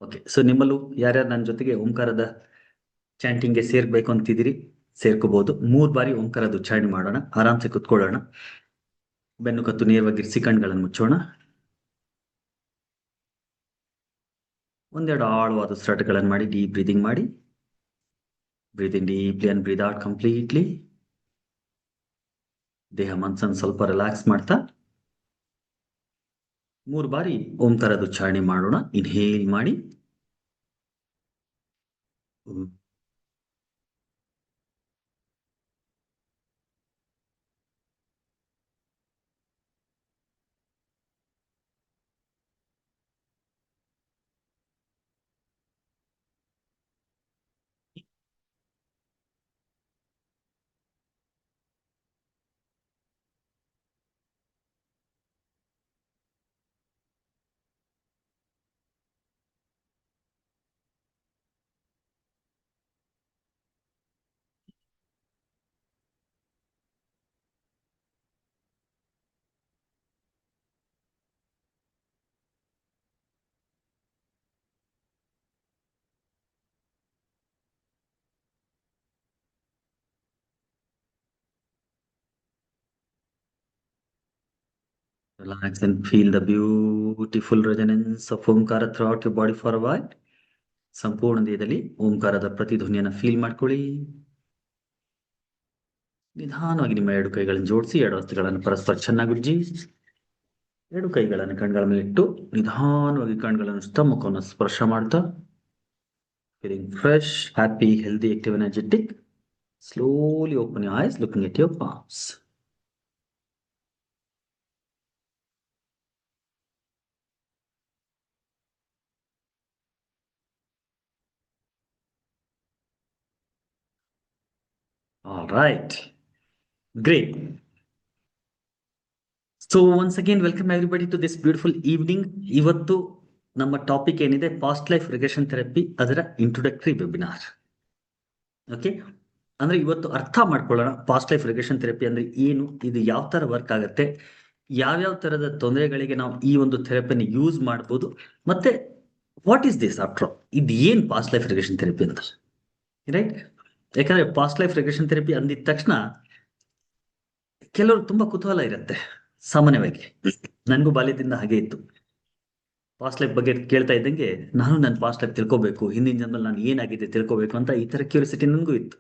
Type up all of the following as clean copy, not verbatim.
Okay, so ನಿಮ್ಮಲ್ಲೂ ಯಾರ್ಯಾರು ನನ್ನ ಜೊತೆಗೆ ಓಂಕಾರದ ಚಾಂಟಿಂಗ್ಗೆ ಸೇರ್ಬೇಕು ಅಂತಿದ್ದೀರಿ ಸೇರ್ಕೋಬಹುದು. 3 ಬಾರಿ ಓಂಕಾರದ ಉಚ್ಚಾರಣೆ ಮಾಡೋಣ. ಆರಾಮ್ಸೆ ಕುತ್ಕೊಳ್ಳೋಣ. ಬೆನ್ನು ಕತ್ತು ನೇರವಾಗಿರಿಸಿ ಕಣ್ಗಳನ್ನು ಮುಚ್ಚೋಣ. ಒಂದೆರಡು ಆಳವಾದ ಉಸಿರಾಟಗಳನ್ನು ಮಾಡಿ. ಡೀಪ್ ಬ್ರೀದಿಂಗ್ ಮಾಡಿ. Breathe in deeply and breathe out completely. ದೇಹ ಮನಸ್ಸನ್ನು ಸ್ವಲ್ಪ ರಿಲ್ಯಾಕ್ಸ್ ಮಾಡ್ತಾ 3 ಬಾರಿ ಓಂಕಾರದ ಉಚ್ಚಾರಣೆ ಮಾಡೋಣ. ಇನ್ಹೇಲ್ ಮಾಡಿ. Relax and feel the beautiful resonance of Omkara throughout your body for a while. ಸಂಪೂರ್ಣ ದೇಹದಲ್ಲಿ ಓಂಕಾರದ ಪ್ರತಿಧ್ವನಿಯನ್ನು ಫೀಲ್ ಮಾಡ್ಕೊಳ್ಳಿ. ನಿಧಾನವಾಗಿ ನಿಮ್ಮ 2 ಕೈಗಳನ್ನು ಜೋಡಿಸಿ 2 ಹಸ್ತಗಳನ್ನು ಪರಸ್ಪರ ಚೆನ್ನಾಗಿ ಉಜ್ಜಿ 2 ಕೈಗಳನ್ನು ಕಣ್ಗಳ ಮೇಲೆ ಇಟ್ಟು ನಿಧಾನವಾಗಿ ಕಣ್ಗಳನ್ನು ಸುತ್ತ ಮುಖವನ್ನು ಸ್ಪರ್ಶ ಮಾಡ್ತಾ feeling fresh, happy, healthy, active, energetic. Slowly open your eyes, looking at your palms. All right. Great. So once again, welcome everybody to this beautiful evening. ಇವತ್ತು ನಮ್ಮ ಟಾಪಿಕ್ ಏನಿದೆ, ಪಾಸ್ಟ್ ಲೈಫ್ ರಿಗ್ರೆಷನ್ ಥೆರಪಿ, ಅದರ introductory webinar. Okay, ಅಂದ್ರೆ ಇವತ್ತು ಅರ್ಥ ಮಾಡ್ಕೊಳ್ಳೋಣ past life regression therapy ಅಂದ್ರೆ ಏನು, ಇದು ಯಾವ ತರ ವರ್ಕ್ ಆಗುತ್ತೆ, ಯಾವ್ಯಾವ ತರದ ತೊಂದರೆಗಳಿಗೆ ನಾವು ಈ ಒಂದು ಥೆರಪಿನ ಯೂಸ್ ಮಾಡ್ಬೋದು, ಮತ್ತೆ what is this after all, ಇದು ಏನ್ ಪಾಸ್ಟ್ ಲೈಫ್ ರಿಗ್ರೆಷನ್ ಥೆರಪಿ ಅಂತ, ರೈಟ್? ಯಾಕಂದ್ರೆ ಪಾಸ್ಟ್ ಲೈಫ್ ರಿಗ್ರೆಷನ್ ಥೆರಪಿ ಅಂದಿದ ತಕ್ಷಣ ಕೆಲವರು ತುಂಬಾ ಕುತೂಹಲ ಇರುತ್ತೆ. ಸಾಮಾನ್ಯವಾಗಿ ನನಗೂ ಬಾಲ್ಯದಿಂದ ಹಾಗೆ ಇತ್ತು. ಪಾಸ್ಟ್ ಲೈಫ್ ಬಗ್ಗೆ ಕೇಳ್ತಾ ಇದ್ದಂಗೆ ನಾನು ನನ್ನ ಪಾಸ್ಟ್ ಲೈಫ್ ತಿಳ್ಕೋಬೇಕು, ಹಿಂದಿನ ಜನ್ಮದಲ್ಲಿ ನಾನು ಏನಾಗಿದೆ ತಿಳ್ಕೋಬೇಕು ಅಂತ ಈ ತರ ಕ್ಯೂರಿಯಾಸಿಟಿ ನನಗೂ ಇತ್ತು.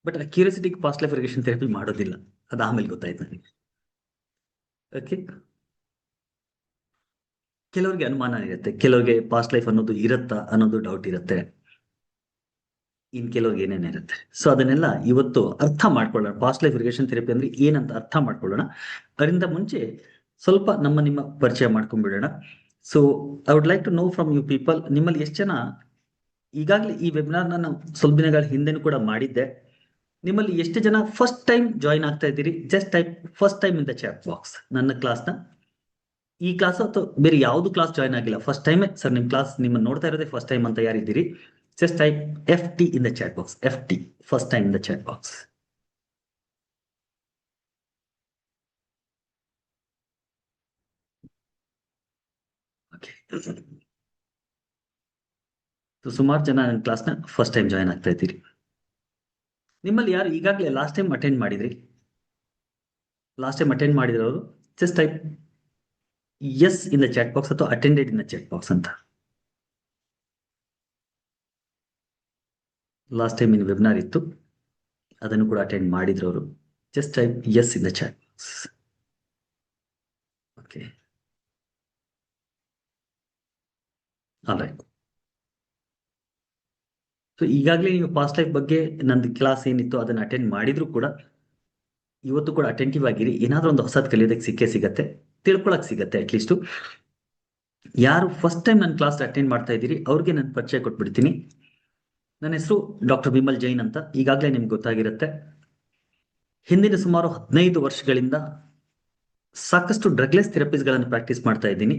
ಬಟ್ ಆ ಕ್ಯೂರಿಯಾಸಿಟಿಗೆ ಪಾಸ್ಟ್ ಲೈಫ್ ರಿಗ್ರೆಷನ್ ಥೆರಪಿ ಮಾಡೋದಿಲ್ಲ, ಅದು ಆಮೇಲೆ ಗೊತ್ತಾಯ್ತು ನನಗೆ. ಓಕೆ, ಕೆಲವ್ರಿಗೆ ಅನುಮಾನ ಇರುತ್ತೆ, ಕೆಲವ್ರಿಗೆ ಪಾಸ್ಟ್ ಲೈಫ್ ಅನ್ನೋದು ಇರುತ್ತಾ ಅನ್ನೋದು ಡೌಟ್ ಇರುತ್ತೆ, ಇನ್ ಕೆಲವ್ರಿಗೆ ಏನೇನಿರುತ್ತೆ. ಸೊ ಅದನ್ನೆಲ್ಲ ಇವತ್ತು ಅರ್ಥ ಮಾಡ್ಕೊಳ್ಳೋಣ. ಪಾಸ್ಟ್ ಲೈಫ್ ರಿಗ್ರೆಷನ್ ಥೆರಪಿ ಅಂದ್ರೆ ಏನಂತ ಅರ್ಥ ಮಾಡ್ಕೊಳ್ಳೋಣ. ಅದರಿಂದ ಮುಂಚೆ ಸ್ವಲ್ಪ ನಿಮ್ಮ ಪರಿಚಯ ಮಾಡ್ಕೊಂಡ್ಬಿಡೋಣ. So I would like to know from you people, ನಿಮ್ಮಲ್ಲಿ ಎಷ್ಟು ಜನ ಈಗಾಗಲೇ ಈ ವೆಬಿನಾರ್ ನಾನು ಸ್ವಲ್ಪ ದಿನಗಳ ಹಿಂದೆನೂ ಕೂಡ ಮಾಡಿದ್ದೆ, ನಿಮ್ಮಲ್ಲಿ ಎಷ್ಟು ಜನ ಫಸ್ಟ್ ಟೈಮ್ ಜಾಯಿನ್ ಆಗ್ತಾ ಇದ್ದೀರಿ? Just type first time in the chat box. ನನ್ನ ಕ್ಲಾಸ್ನ ಈ ಕ್ಲಾಸ್ ಅಥವಾ ಬೇರೆ ಯಾವುದು ಕ್ಲಾಸ್ ಜಾಯಿನ್ ಆಗಿಲ್ಲ, ಫಸ್ಟ್ ಟೈಮ್ ಸರ್ ನಿಮ್ಮ ಕ್ಲಾಸ್ ನಿಮ್ಮ ನೋಡ್ತಾ ಇರೋದೇ ಫಸ್ಟ್ ಟೈಮ್ ಅಂತ ಯಾರಿದ್ದೀರಿ, just type FT in the chat box. FT, first time in the chat box. Okay. So ಸುಮಾರು ಜನ ನನ್ನ ಕ್ಲಾಸ್ನ ಫಸ್ಟ್ ಟೈಮ್ ಜಾಯಿನ್ ಆಗ್ತಾ ಇದ್ದೀರಿ. ನಿಮ್ಮಲ್ಲಿ ಯಾರು ಈಗಾಗಲೇ ಲಾಸ್ಟ್ ಟೈಮ್ ಅಟೆಂಡ್ ಮಾಡಿದ್ರಿ? ಲಾಸ್ಟ್ ಟೈಮ್ ಅಟೆಂಡ್ ಮಾಡಿದ್ರವರು just type S in the chat box ಅಥವಾ attended in the chat box ಅಂತ. ಲಾಸ್ಟ್ ಟೈಮ್ ಇನ್ ವೆಬಿನಾರ್ ಇತ್ತು, ಅದನ್ನು ಕೂಡ ಅಟೆಂಡ್ ಮಾಡಿದ್ರವರು just type S in the chat box. Okay, alright. So ಈಗಾಗಲೇ ನೀವು ಪಾಸ್ಟ್ ಲೈಫ್ ಬಗ್ಗೆ ನಂದು ಕ್ಲಾಸ್ ಏನಿತ್ತು ಅದನ್ನು ಅಟೆಂಡ್ ಮಾಡಿದ್ರು ಕೂಡ ಇವತ್ತು ಕೂಡ ಅಟೆಂಟಿವ್ ಆಗಿರಿ. ಏನಾದ್ರೂ ಒಂದು ಹೊಸದು ಕಲಿಯೋದಕ್ಕೆ ಸಿಗತ್ತೆ, ತಿಳ್ಕೊಳಕ್ ಸಿಗತ್ತೆ ಅಟ್ಲೀಸ್ಟ್. ಯಾರು ಫಸ್ಟ್ ಟೈಮ್ ನನ್ನ ಕ್ಲಾಸ್ ಅಟೆಂಡ್ ಮಾಡ್ತಾ ಇದ್ದೀರಿ ಅವ್ರಿಗೆ ನಾನು ಪರಿಚಯ ಕೊಟ್ಬಿಡ್ತೀನಿ. ನನ್ನ ಹೆಸರು ಡಾಕ್ಟರ್ ವಿಮಲ್ ಜೈನ್ ಅಂತ. ಈಗಾಗಲೇ ನಿಮ್ಗೆ ಗೊತ್ತಾಗಿರುತ್ತೆ, ಹಿಂದಿನ ಸುಮಾರು 15 ವರ್ಷಗಳಿಂದ ಸಾಕಷ್ಟು ಡ್ರಗ್ಲೆಸ್ ಥೆರಪೀಸ್ಗಳನ್ನು ಪ್ರಾಕ್ಟೀಸ್ ಮಾಡ್ತಾ ಇದ್ದೀನಿ.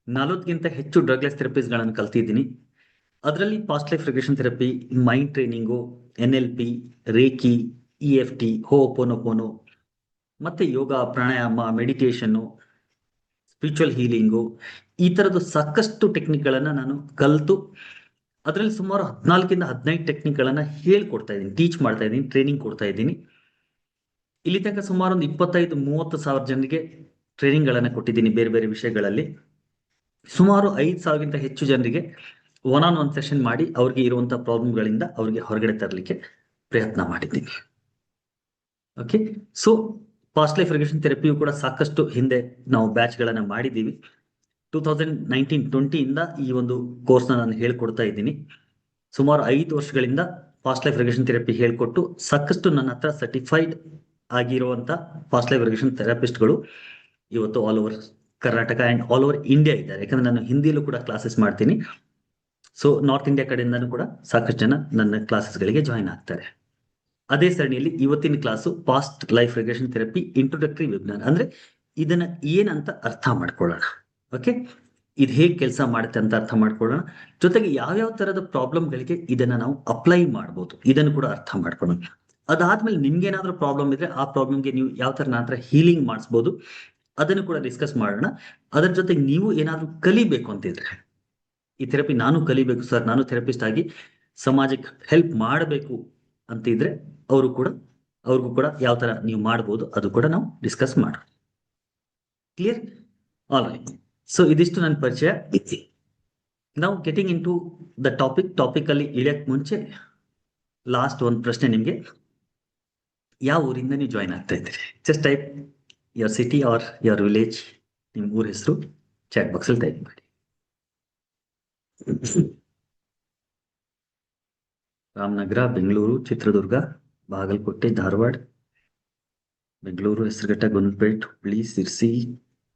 40ಗಿಂತ ಹೆಚ್ಚು ಡ್ರಗ್ಲೆಸ್ ಥೆರಪೀಸ್ಗಳನ್ನು ಕಲ್ತಿದ್ದೀನಿ. ಅದರಲ್ಲಿ past life regression therapy, mind training, NLP, reiki, EFT, ಹೋಪೋನೋಪೋನೋ, ಮತ್ತೆ ಯೋಗ, ಪ್ರಾಣಾಯಾಮ, ಮೆಡಿಟೇಷನ್ನು, ಸ್ಪಿರಿಚುವಲ್ ಹೀಲಿಂಗು, ಈ ತರದ್ದು ಸಾಕಷ್ಟು ಟೆಕ್ನಿಕ್ಗಳನ್ನ ನಾನು ಕಲಿತು ಅದರಲ್ಲಿ ಸುಮಾರು 14 ಇಂದ 15 ಟೆಕ್ನಿಕ್ಗಳನ್ನ ಹೇಳ್ಕೊಡ್ತಾ ಇದ್ದೀನಿ, ಟೀಚ್ ಮಾಡ್ತಾ ಇದ್ದೀನಿ, ಟ್ರೈನಿಂಗ್ ಕೊಡ್ತಾ ಇದ್ದೀನಿ. ಇಲ್ಲಿ ತನಕ ಸುಮಾರು ಒಂದು 25-30 ಸಾವಿರ ಜನರಿಗೆ ಟ್ರೈನಿಂಗ್ ಗಳನ್ನ ಕೊಟ್ಟಿದ್ದೀನಿ ಬೇರೆ ಬೇರೆ ವಿಷಯಗಳಲ್ಲಿ. ಸುಮಾರು 5,000ಗಿಂತ ಹೆಚ್ಚು ಜನರಿಗೆ ಒನ್ ಆನ್ ಒನ್ ಸೆಷನ್ ಮಾಡಿ ಅವ್ರಿಗೆ ಇರುವಂತಹ ಪ್ರಾಬ್ಲಮ್ಗಳಿಂದ ಅವ್ರಿಗೆ ಹೊರಗಡೆ ತರಲಿಕ್ಕೆ ಪ್ರಯತ್ನ ಮಾಡಿದ್ದೀನಿ. Okay, so past life regression ಥೆರಪಿಯು ಕೂಡ ಸಾಕಷ್ಟು ಹಿಂದೆ ನಾವು ಬ್ಯಾಚ್ ಗಳನ್ನ ಮಾಡಿದ್ದೀವಿ. 2019-20 ಇಂದ ಈ ಒಂದು ಕೋರ್ಸ್ ನಾನು ಹೇಳ್ಕೊಡ್ತಾ ಇದ್ದೀನಿ. ಸುಮಾರು 5 ವರ್ಷಗಳಿಂದ ಪಾಸ್ಟ್ ಲೈಫ್ ರಿಗ್ರೆಷನ್ ಥೆರಪಿ ಹೇಳ್ಕೊಟ್ಟು ಸಾಕಷ್ಟು ನನ್ನ ಹತ್ರ ಸರ್ಟಿಫೈಡ್ ಆಗಿರುವಂತ ಪಾಸ್ಟ್ ಲೈಫ್ ರಿಗ್ರೆಷನ್ ಥೆರಪಿಸ್ಟ್ಗಳು ಇವತ್ತು all over Karnataka and all over India ಇದ್ದಾರೆ. ಯಾಕಂದ್ರೆ ನಾನು ಹಿಂದಿಯಲ್ಲೂ ಕೂಡ ಕ್ಲಾಸಸ್ ಮಾಡ್ತೀನಿ. ಸೊ ನಾರ್ತ್ ಇಂಡಿಯಾ ಕಡೆಯಿಂದನೂ ಕೂಡ ಸಾಕಷ್ಟು ಜನ ನನ್ನ ಕ್ಲಾಸಸ್ಗಳಿಗೆ ಜಾಯಿನ್ ಆಗ್ತಾರೆ. ಅದೇ ಸರಣಿಯಲ್ಲಿ ಇವತ್ತಿನ class past life regression therapy introductory webinar. ಅಂದ್ರೆ ಇದನ್ನ ಏನಂತ ಅರ್ಥ ಮಾಡ್ಕೊಳ್ಳೋಣ. ಓಕೆ, ಇದು ಹೇಗೆ ಕೆಲಸ ಮಾಡುತ್ತೆ ಅಂತ ಅರ್ಥ ಮಾಡ್ಕೊಳ್ಳೋಣ. ಜೊತೆಗೆ ಯಾವ್ಯಾವ ತರದ ಪ್ರಾಬ್ಲಮ್ಗಳಿಗೆ ಇದನ್ನ ನಾವು ಅಪ್ಲೈ ಮಾಡ್ಬೋದು ಇದನ್ನು ಕೂಡ ಅರ್ಥ ಮಾಡ್ಕೊಳ್ಳೋಣ. ಅದಾದ್ಮೇಲೆ ನಿಮ್ಗೆ ಏನಾದ್ರೂ ಪ್ರಾಬ್ಲಮ್ ಇದ್ರೆ ಆ ಪ್ರಾಬ್ಲಮ್ಗೆ ನೀವು ಯಾವ ತರ ನಂತರ ಹೀಲಿಂಗ್ ಮಾಡಿಸ್ಬೋದು ಅದನ್ನು ಕೂಡ ಡಿಸ್ಕಸ್ ಮಾಡೋಣ. ಅದರ ಜೊತೆಗೆ ನೀವು ಏನಾದ್ರೂ ಕಲಿಬೇಕು ಅಂತಿದ್ರೆ, ಈ ಥೆರಪಿ ನಾನು ಕಲಿಬೇಕು ಸರ್, ನಾನು ಥೆರಪಿಸ್ಟ್ ಆಗಿ ಸಮಾಜಕ್ಕೆ ಹೆಲ್ಪ್ ಮಾಡಬೇಕು ಅಂತಿದ್ರೆ ಅವ್ರಿಗೂ ಕೂಡ ಯಾವ ತರ ನೀವು ಮಾಡ್ಬೋದು ಅದು ಕೂಡ ನಾವು ಡಿಸ್ಕಸ್ ಮಾಡೋಣ. ಕ್ಲಿಯರ್? All right. ಸೊ ಇದಿಷ್ಟು ನನ್ನ ಪರಿಚಯ. ನಾವು getting into the topic ಅಲ್ಲಿ ಇಳಿಯಕ್ ಮುಂಚೆ ಲಾಸ್ಟ್ ಒಂದು ಪ್ರಶ್ನೆ ನಿಮ್ಗೆ. ಯಾವ ಊರಿಂದ ನೀವು ಜಾಯಿನ್ ಆಗ್ತಾ ಇದ್ದೀರಿ? Just type your city or your village, ನಿಮ್ಮ ಊರ ಹೆಸರು ಚಾಟ್ ಬಾಕ್ಸ್ ಅಲ್ಲಿ ಟೈಪ್ ಮಾಡಿ. Ramanagara, Bengaluru, Chitradurga, Bagalkot, Dharwad, Bengaluru, Hesaraghatta, Gundlupet, Hubli, Sirsi,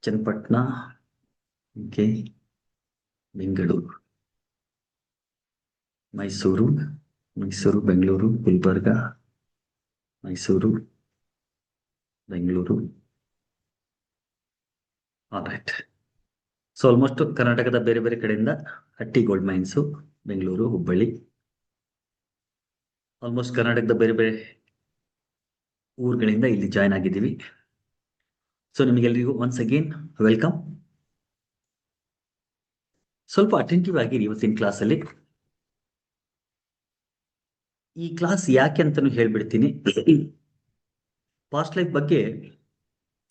Channapatna, Bengaluru, Mysuru, Bengaluru, Gulbarga, Mysuru, Bengaluru. All right. So almost ಕರ್ನಾಟಕದ ಬೇರೆ ಬೇರೆ ಕಡೆಯಿಂದ Hatti gold mines, Bengaluru, Hubballi, almost ಕರ್ನಾಟಕದ ಬೇರೆ ಬೇರೆ ಊರುಗಳಿಂದ ಇಲ್ಲಿ ಜಾಯ್ನ್ ಆಗಿದ್ದೀವಿ. ಸೊ ನಿಮಗೆಲ್ಲರಿಗೂ ಒನ್ಸ್ ಅಗೇನ್ ವೆಲ್ಕಮ್. ಸ್ವಲ್ಪ ಅಟೆಂಟಿವ್ ಆಗಿರಿ ಇವತ್ತಿನ ಕ್ಲಾಸಲ್ಲಿ. ಈ ಕ್ಲಾಸ್ ಯಾಕೆ ಅಂತಾನು ಹೇಳ್ಬಿಡ್ತೀನಿ. ಪಾಸ್ಟ್ ಲೈಫ್ ಬಗ್ಗೆ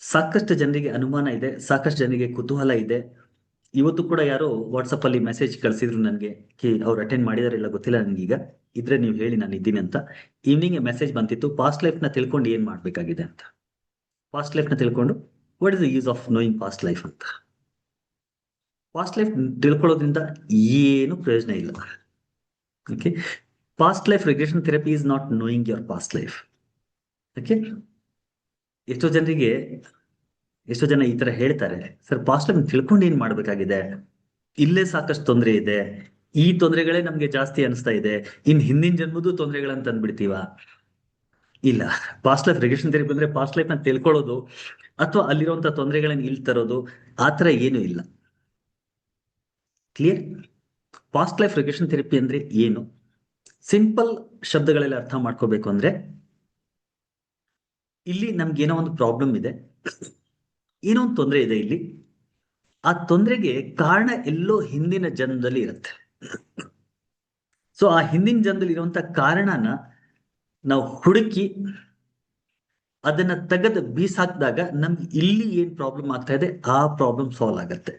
ಸಾಕಷ್ಟು ಜನರಿಗೆ ಅನುಮಾನ ಇದೆ, ಸಾಕಷ್ಟು ಜನರಿಗೆ ಕುತೂಹಲ ಇದೆ. ಇವತ್ತು ಕೂಡ ಯಾರೋ ವಾಟ್ಸಪ್ ಅಲ್ಲಿ ಮೆಸೇಜ್ ಕಳಿಸಿದ್ರು ನನಗೆ, ಅವ್ರು ಅಟೆಂಡ್ ಮಾಡಿದಾರೆ ಇಲ್ಲ ಗೊತ್ತಿಲ್ಲ ನನಗೀಗ, ಇದ್ರೆ ನೀವು ಹೇಳಿ ನಾನು ಇದ್ದೀನಿ ಅಂತ. ಈವ್ನಿಂಗ್ ಮೆಸೇಜ್ ಬಂತಿತ್ತು, ಪಾಸ್ಟ್ ಲೈಫ್ ನ ತಿಳ್ಕೊಂಡು ಏನ್ ಮಾಡ್ಬೇಕಾಗಿದೆ ಅಂತ. ಪಾಸ್ಟ್ ಲೈಫ್ ನ ತಿಳ್ಕೊಂಡು what is the use of knowing past life ಅಂತ. ಪಾಸ್ಟ್ ಲೈಫ್ ತಿಳ್ಕೊಳ್ಳೋದ್ರಿಂದ ಏನು ಪ್ರಯೋಜನ ಇಲ್ಲ. Okay, past life regression therapy is not knowing your past life. Okay, ಎಷ್ಟೋ ಜನ ಈ ತರ ಹೇಳ್ತಾರೆ, ಸರ್ ಪಾಸ್ಟ್ ಲೈಫ್ ತಿಳ್ಕೊಂಡು ಏನ್ ಮಾಡ್ಬೇಕಾಗಿದೆ, ಇಲ್ಲೇ ಸಾಕಷ್ಟು ತೊಂದರೆ ಇದೆ, ಈ ತೊಂದರೆಗಳೇ ನಮ್ಗೆ ಜಾಸ್ತಿ ಅನಿಸ್ತಾ ಇದೆ, ಹಿಂದಿನ ಜನ್ಮದ್ದು ತೊಂದರೆಗಳಂತ ಅಂದ್ಬಿಡ್ತೀವ. ಇಲ್ಲ, ಪಾಸ್ಟ್ ಲೈಫ್ ರಿಗ್ರೆಷನ್ ಥೆರಪಿ ಅಂದ್ರೆ ಪಾಸ್ಟ್ ಲೈಫ್ ನ ತಿಳ್ಕೊಳ್ಳೋದು ಅಥವಾ ಅಲ್ಲಿರುವಂತಹ ತೊಂದರೆಗಳನ್ನ ಇಲ್ಲಿ ತರೋದು ಆತರ ಏನು ಇಲ್ಲ. Clear? Past life regression therapy ಅಂದ್ರೆ ಏನು? ಸಿಂಪಲ್ ಶಬ್ದಗಳಲ್ಲಿ ಅರ್ಥ ಮಾಡ್ಕೋಬೇಕು ಅಂದ್ರೆ, ಇಲ್ಲಿ ನಮ್ಗೆ ಏನೋ ಒಂದು ಪ್ರಾಬ್ಲಮ್ ಇದೆ, ಏನೋ ಒಂದು ತೊಂದರೆ ಇದೆ ಇಲ್ಲಿ. ಆ ತೊಂದರೆಗೆ ಕಾರಣ ಎಲ್ಲೋ ಹಿಂದಿನ ಜನ್ಮದಲ್ಲಿ ಇರುತ್ತೆ. ಸೊ ಆ ಹಿಂದಿನ ಜನ್ಮದಲ್ಲಿ ಇರುವಂತ ಕಾರಣನ ನಾವು ಹುಡುಕಿ ಅದನ್ನ ತೆಗೆದು ಬೀಸಾಕಿದಾಗ ನಮ್ಗೆ ಇಲ್ಲಿ ಏನ್ ಪ್ರಾಬ್ಲಮ್ ಆಗ್ತಾ ಇದೆ ಆ ಪ್ರಾಬ್ಲಮ್ ಸಾಲ್ವ್ ಆಗತ್ತೆ.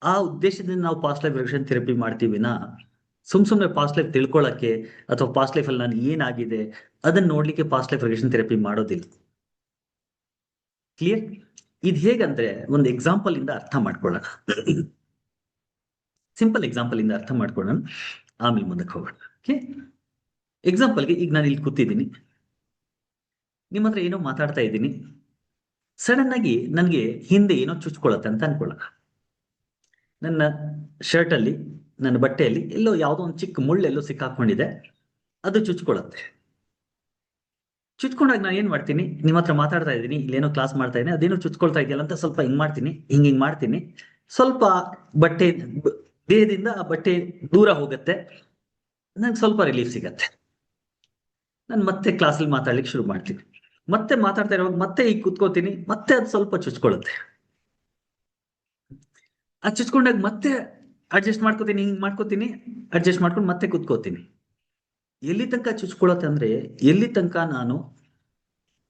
ಆ ಉದ್ದೇಶದಿಂದ ನಾವು ಪಾಸ್ಟ್ ಲೈಫ್ ರಿಗ್ರೆಷನ್ ಥೆರಪಿ ಮಾಡ್ತೀವಿನಾ ಸುಮ್ನೆ ಪಾಸ್ಟ್ ಲೈಫ್ ತಿಳ್ಕೊಳಕ್ಕೆ ಅಥವಾ ಪಾಸ್ಟ್ ಲೈಫ್ ಅಲ್ಲಿ ನಾನು ಏನಾಗಿದೆ ಅದನ್ನ ನೋಡ್ಲಿಕ್ಕೆ ಪಾಸ್ಟ್ ಲೈಫ್ ರಿಗ್ರೆಷನ್ ಥೆರಪಿ ಮಾಡೋದಿಲ್ಲ. ಕ್ಲಿಯರ್? ಇದು ಹೇಗಂದ್ರೆ ಒಂದು ಎಕ್ಸಾಂಪಲ್ ಇಂದ ಅರ್ಥ ಮಾಡ್ಕೊಳ್ಳೋಣ. ಸಿಂಪಲ್ ಎಕ್ಸಾಂಪಲ್ ಇಂದ ಅರ್ಥ ಮಾಡ್ಕೊಳ್ಳೋಣ, ಆಮೇಲೆ ಮುಂದಕ್ಕೆ ಹೋಗೋಣ. ಓಕೆ, ಎಕ್ಸಾಂಪಲ್ಗೆ ಈಗ ನಾನು ಇಲ್ಲಿ ಕೂತಿದ್ದೀನಿ, ನಿಮ್ಮ ಹತ್ರ ಏನೋ ಮಾತಾಡ್ತಾ ಇದ್ದೀನಿ, ಸಡನ್ ಆಗಿ ನನಗೆ ಹಿಂದೆ ಏನೋ ಚುಚ್ಕೊಳತ್ತೆ ಅಂತ ಅನ್ಕೊಳ್ಳೋಣ. ನನ್ನ ಶರ್ಟ್ ಅಲ್ಲಿ, ನನ್ನ ಬಟ್ಟೆಯಲ್ಲಿ ಎಲ್ಲೋ ಯಾವುದೋ ಒಂದು ಚಿಕ್ಕ ಮುಳ್ಳೆಲ್ಲೋ ಸಿಕ್ಕಾಕೊಂಡಿದೆ, ಅದು ಚುಚ್ಕೊಳತ್ತೆ. ಚುಚ್ಕೊಂಡಾಗ ನಾನು ಏನ್ ಮಾಡ್ತೀನಿ, ನಿಮ್ಮ ಹತ್ರ ಮಾತಾಡ್ತಾ ಇದ್ದೀನಿ, ಇಲ್ಲೇನೋ ಕ್ಲಾಸ್ ಮಾಡ್ತಾ ಇದ್ದೀನಿ, ಅದೇನೋ ಚುಚ್ಕೊಳ್ತಾ ಇದೆಯಲ್ಲ ಅಂತ ಸ್ವಲ್ಪ ಹಿಂಗ್ ಮಾಡ್ತೀನಿ, ಹಿಂಗ್ ಮಾಡ್ತೀನಿ, ಸ್ವಲ್ಪ ಬಟ್ಟೆ ದೇಹದಿಂದ ಆ ಬಟ್ಟೆ ದೂರ ಹೋಗುತ್ತೆ, ನಂಗೆ ಸ್ವಲ್ಪ ರಿಲೀಫ್ ಸಿಗತ್ತೆ. ನಾನು ಮತ್ತೆ ಕ್ಲಾಸಲ್ಲಿ ಮಾತಾಡ್ಲಿಕ್ಕೆ ಶುರು ಮಾಡ್ತೀನಿ, ಮತ್ತೆ ಮಾತಾಡ್ತಾ ಇರುವಾಗ ಮತ್ತೆ ಈಗ ಕುತ್ಕೋತೀನಿ, ಮತ್ತೆ ಅದು ಸ್ವಲ್ಪ ಚುಚ್ಕೊಳ್ಳುತ್ತೆ. ಆ ಚುಚ್ಕೊಂಡಾಗ ಮತ್ತೆ ಅಡ್ಜಸ್ಟ್ ಮಾಡ್ಕೋತೀನಿ, ಹಿಂಗ್ ಮಾಡ್ಕೋತೀನಿ, ಅಡ್ಜಸ್ಟ್ ಮಾಡ್ಕೊಂಡು ಮತ್ತೆ ಕುತ್ಕೋತೀನಿ. ಎಲ್ಲಿ ತನಕ ಚುಚ್ಕೊಳತ್ತೆ ಅಂದ್ರೆ, ಎಲ್ಲಿ ತನಕ ನಾನು